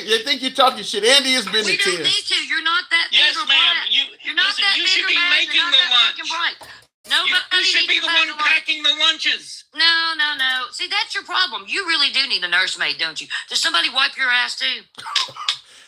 A: They think you're talking shit. Andy has been
P: We
A: the
P: don't
A: 10.
P: need to. You're not that
O: Yes,
P: big or
O: ma'am.
P: bright. You're not
O: listen,
P: that
O: you
P: big
O: should
P: or
O: be
P: bad.
O: making
P: You're not
O: the
P: that
O: lunch.
P: fucking bright.
O: You
P: Nobody
O: should be
P: needs
O: the
P: to
O: one
P: pass along.
O: packing the lunches.
P: No. See, that's your problem. You really do need a nursemaid, don't you? Does somebody wipe your ass too?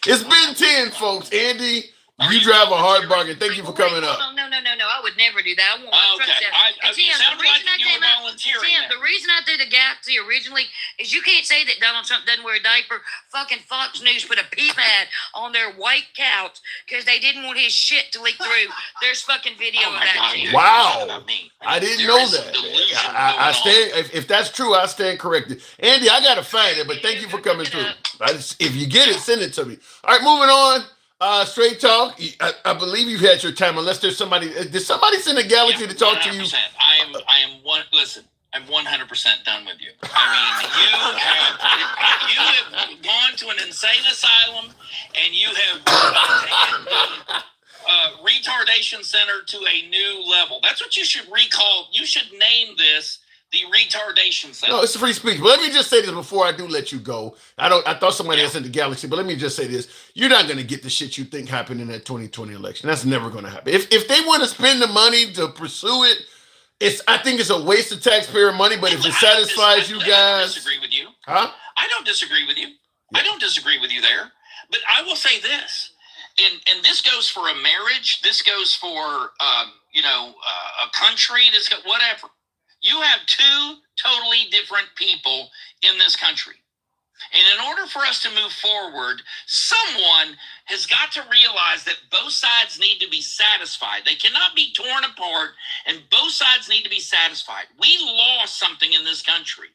A: It's been 10, folks. Andy, you drive a hard bargain. Thank you for coming up.
P: No. I would never do that. I won't. I trust
O: Okay.
P: that. And
O: You
P: Tim,
O: sound
P: the reason
O: like
P: I
O: you
P: came
O: were
P: out,
O: volunteering
P: Tim,
O: that.
P: the reason I did the Galaxy originally is you can't say that Donald Trump doesn't wear a diaper. Fucking Fox News put a pee pad on their white couch because they didn't want his shit to leak through. There's fucking video of that. Tim.
A: Wow. I didn't know that. I stand. If that's true, I stand corrected. Andy, I gotta find it, but thank you for coming through. If you get it, send it to me. All right, moving on. Straight talk. I believe you've had your time. Unless there's somebody. Did somebody send a galaxy to talk to you?
O: 100%. I am one. Listen, I'm 100% done with you. I mean, you have gone to an insane asylum, and you have taken the retardation retardation center to a new level. That's what you should recall. You should name this the retardation center.
A: No, it's free speech. But let me just say this before I do let you go. I thought somebody else in the galaxy, but let me just say this. You're not going to get the shit you think happened in that 2020 election. That's never going to happen. If they want to spend the money to pursue it, I think it's a waste of taxpayer money, but if it satisfies you guys.
O: I don't disagree with you.
A: Huh?
O: I don't disagree with you. I don't disagree with you there. But I will say this, and this goes for a marriage. This goes for, a country. Whatever. You have two totally different people in this country. And in order for us to move forward, someone has got to realize that both sides need to be satisfied. They cannot be torn apart, and both sides need to be satisfied. We lost something in this country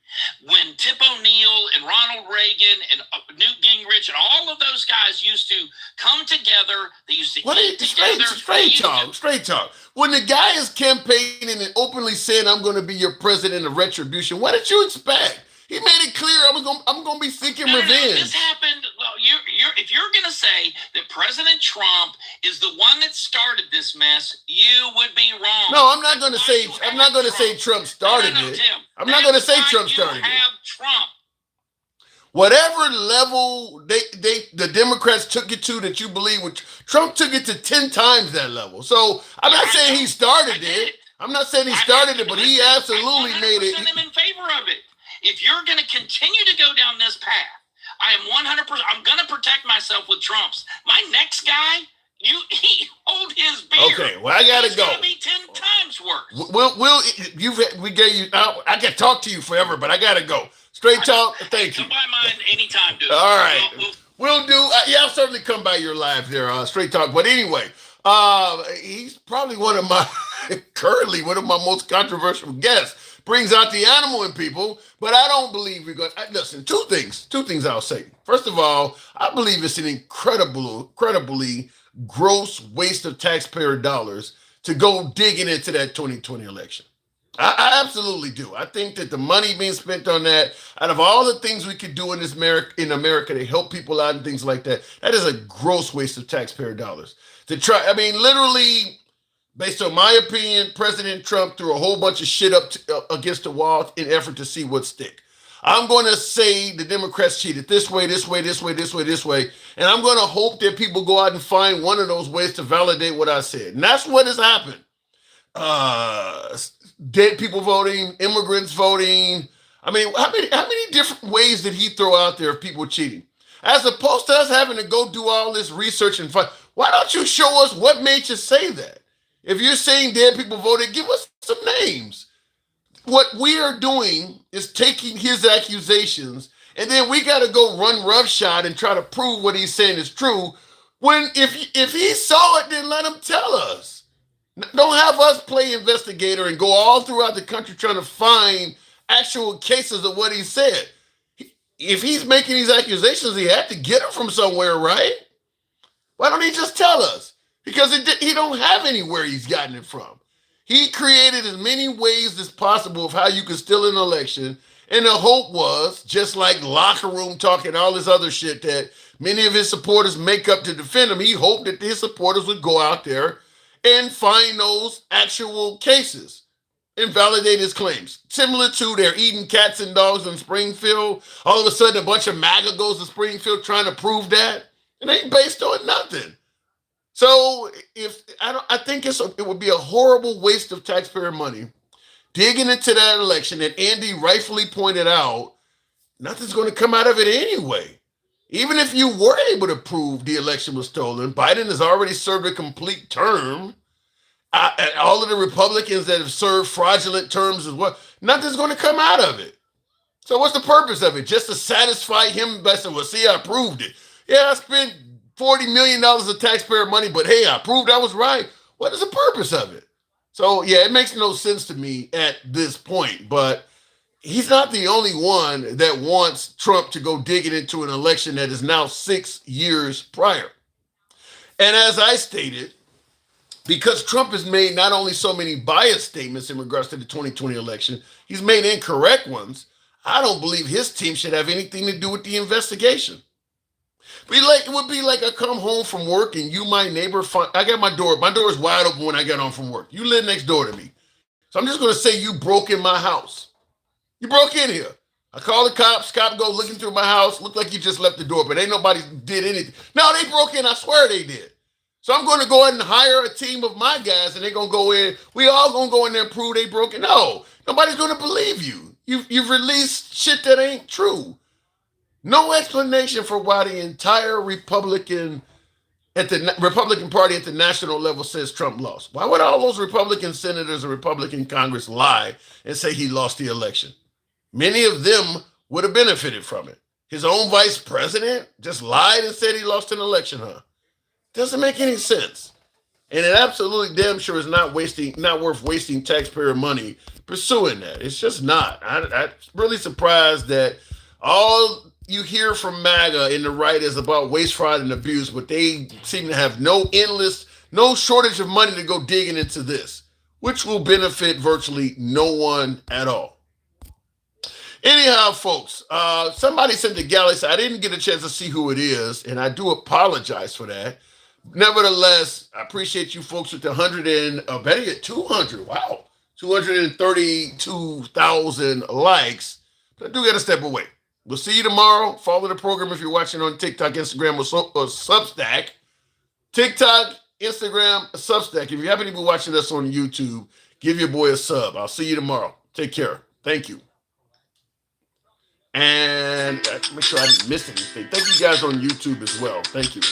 O: when Tip O'Neill and Ronald Reagan and Newt Gingrich and all of those guys used to come together. They used to eat together.
A: Straight talk. When the guy is campaigning and openly saying, I'm going to be your president of retribution, what did you expect? He made it clear I'm gonna be seeking revenge.
O: This happened. Well, if you're gonna say that President Trump is the one that started this mess, you would be wrong.
A: No, I'm not gonna say Trump started it.
O: Tim,
A: I'm not gonna say Trump started it.
O: Trump.
A: Whatever level the Democrats took it to that you believe, which Trump took it to 10 times that level. So I'm not saying he started it. I'm not saying he started it, but he absolutely made it.
O: I'm in favor of it. If you're going to continue to go down this path, I am 100%. I'm going to protect myself with Trump's. My next guy, he hold his beer.
A: Okay, well I gotta go.
O: It's going to be 10 times worse.
A: We gave you. I can talk to you forever, but I gotta go. Straight talk. Thank you.
O: Come by mine anytime, dude.
A: All right, we'll do. I'll certainly come by your live there. Straight talk. But anyway, he's probably currently one of my most controversial guests. Brings out the animal in people, but I don't believe we're going to listen. Two things I'll say. First of all, I believe it's an incredibly gross waste of taxpayer dollars to go digging into that 2020 election. I absolutely do. I think that the money being spent on that, out of all the things we could do in America to help people out and things like that, that is a gross waste of taxpayer dollars. Literally, based on my opinion, President Trump threw a whole bunch of shit up against the wall in effort to see what stick. I'm going to say the Democrats cheated this way, and I'm going to hope that people go out and find one of those ways to validate what I said. And that's what has happened. Dead people voting, immigrants voting. I mean, how many different ways did he throw out there of people cheating? As opposed to us having to go do all this research and find, why don't you show us what made you say that? If you're saying dead people voted, give us some names. What we are doing is taking his accusations, and then we got to go run roughshod and try to prove what he's saying is true. When if he saw it, then let him tell us. Don't have us play investigator and go all throughout the country trying to find actual cases of what he said. If he's making these accusations, he had to get them from somewhere, right? Why don't he just tell us? Because he don't have anywhere he's gotten it from. He created as many ways as possible of how you could steal an election. And the hope was, just like locker room talk and all this other shit that many of his supporters make up to defend him, he hoped that his supporters would go out there and find those actual cases and validate his claims. Similar to they're eating cats and dogs in Springfield. All of a sudden, a bunch of MAGA goes to Springfield trying to prove that. It ain't based on nothing. So I think it would be a horrible waste of taxpayer money digging into that election. And Andy rightfully pointed out, nothing's going to come out of it anyway. Even if you were able to prove the election was stolen, Biden has already served a complete term. All of the Republicans that have served fraudulent terms as well, nothing's going to come out of it. So what's the purpose of it? Just to satisfy him by saying, well, see, I proved it. Yeah, I spent $40 million of taxpayer money, but hey, I proved I was right. What is the purpose of it? So yeah, it makes no sense to me at this point, but he's not the only one that wants Trump to go digging into an election that is now 6 years prior. And as I stated, because Trump has made not only so many biased statements in regards to the 2020 election, he's made incorrect ones. I don't believe his team should have anything to do with the investigation. It would be like I come home from work and you, my neighbor, I got my door is wide open when I get home from work. You live next door to me. So I'm just going to say you broke in my house. You broke in here. I call the cops. Cop go looking through my house. Look like you just left the door, but ain't nobody did anything. No, they broke in. I swear they did. So I'm going to go ahead and hire a team of my guys, and they're going to go in. We all going to go in there and prove they broke in. No, nobody's going to believe you. You've released shit that ain't true. No explanation for why the entire Republican Party at the national level says Trump lost. Why would all those Republican senators and Republican Congress lie and say he lost the election? Many of them would have benefited from it. His own vice president just lied and said he lost an election, huh? Doesn't make any sense. And it absolutely damn sure is not worth wasting taxpayer money pursuing that. It's just not. I'm really surprised that all you hear from MAGA in the right is about waste, fraud, and abuse, but they seem to have no shortage of money to go digging into this, which will benefit virtually no one at all. Anyhow, folks, somebody sent the galaxy. I didn't get a chance to see who it is, and I do apologize for that. Nevertheless, I appreciate you folks with the 200. Wow, 232,000 likes. But I do got to step away. We'll see you tomorrow. Follow the program if you're watching on TikTok, Instagram, or Substack. TikTok, Instagram, Substack. If you happen to be watching us on YouTube, give your boy a sub. I'll see you tomorrow. Take care. Thank you. And make sure I didn't miss anything. Thank you guys on YouTube as well. Thank you.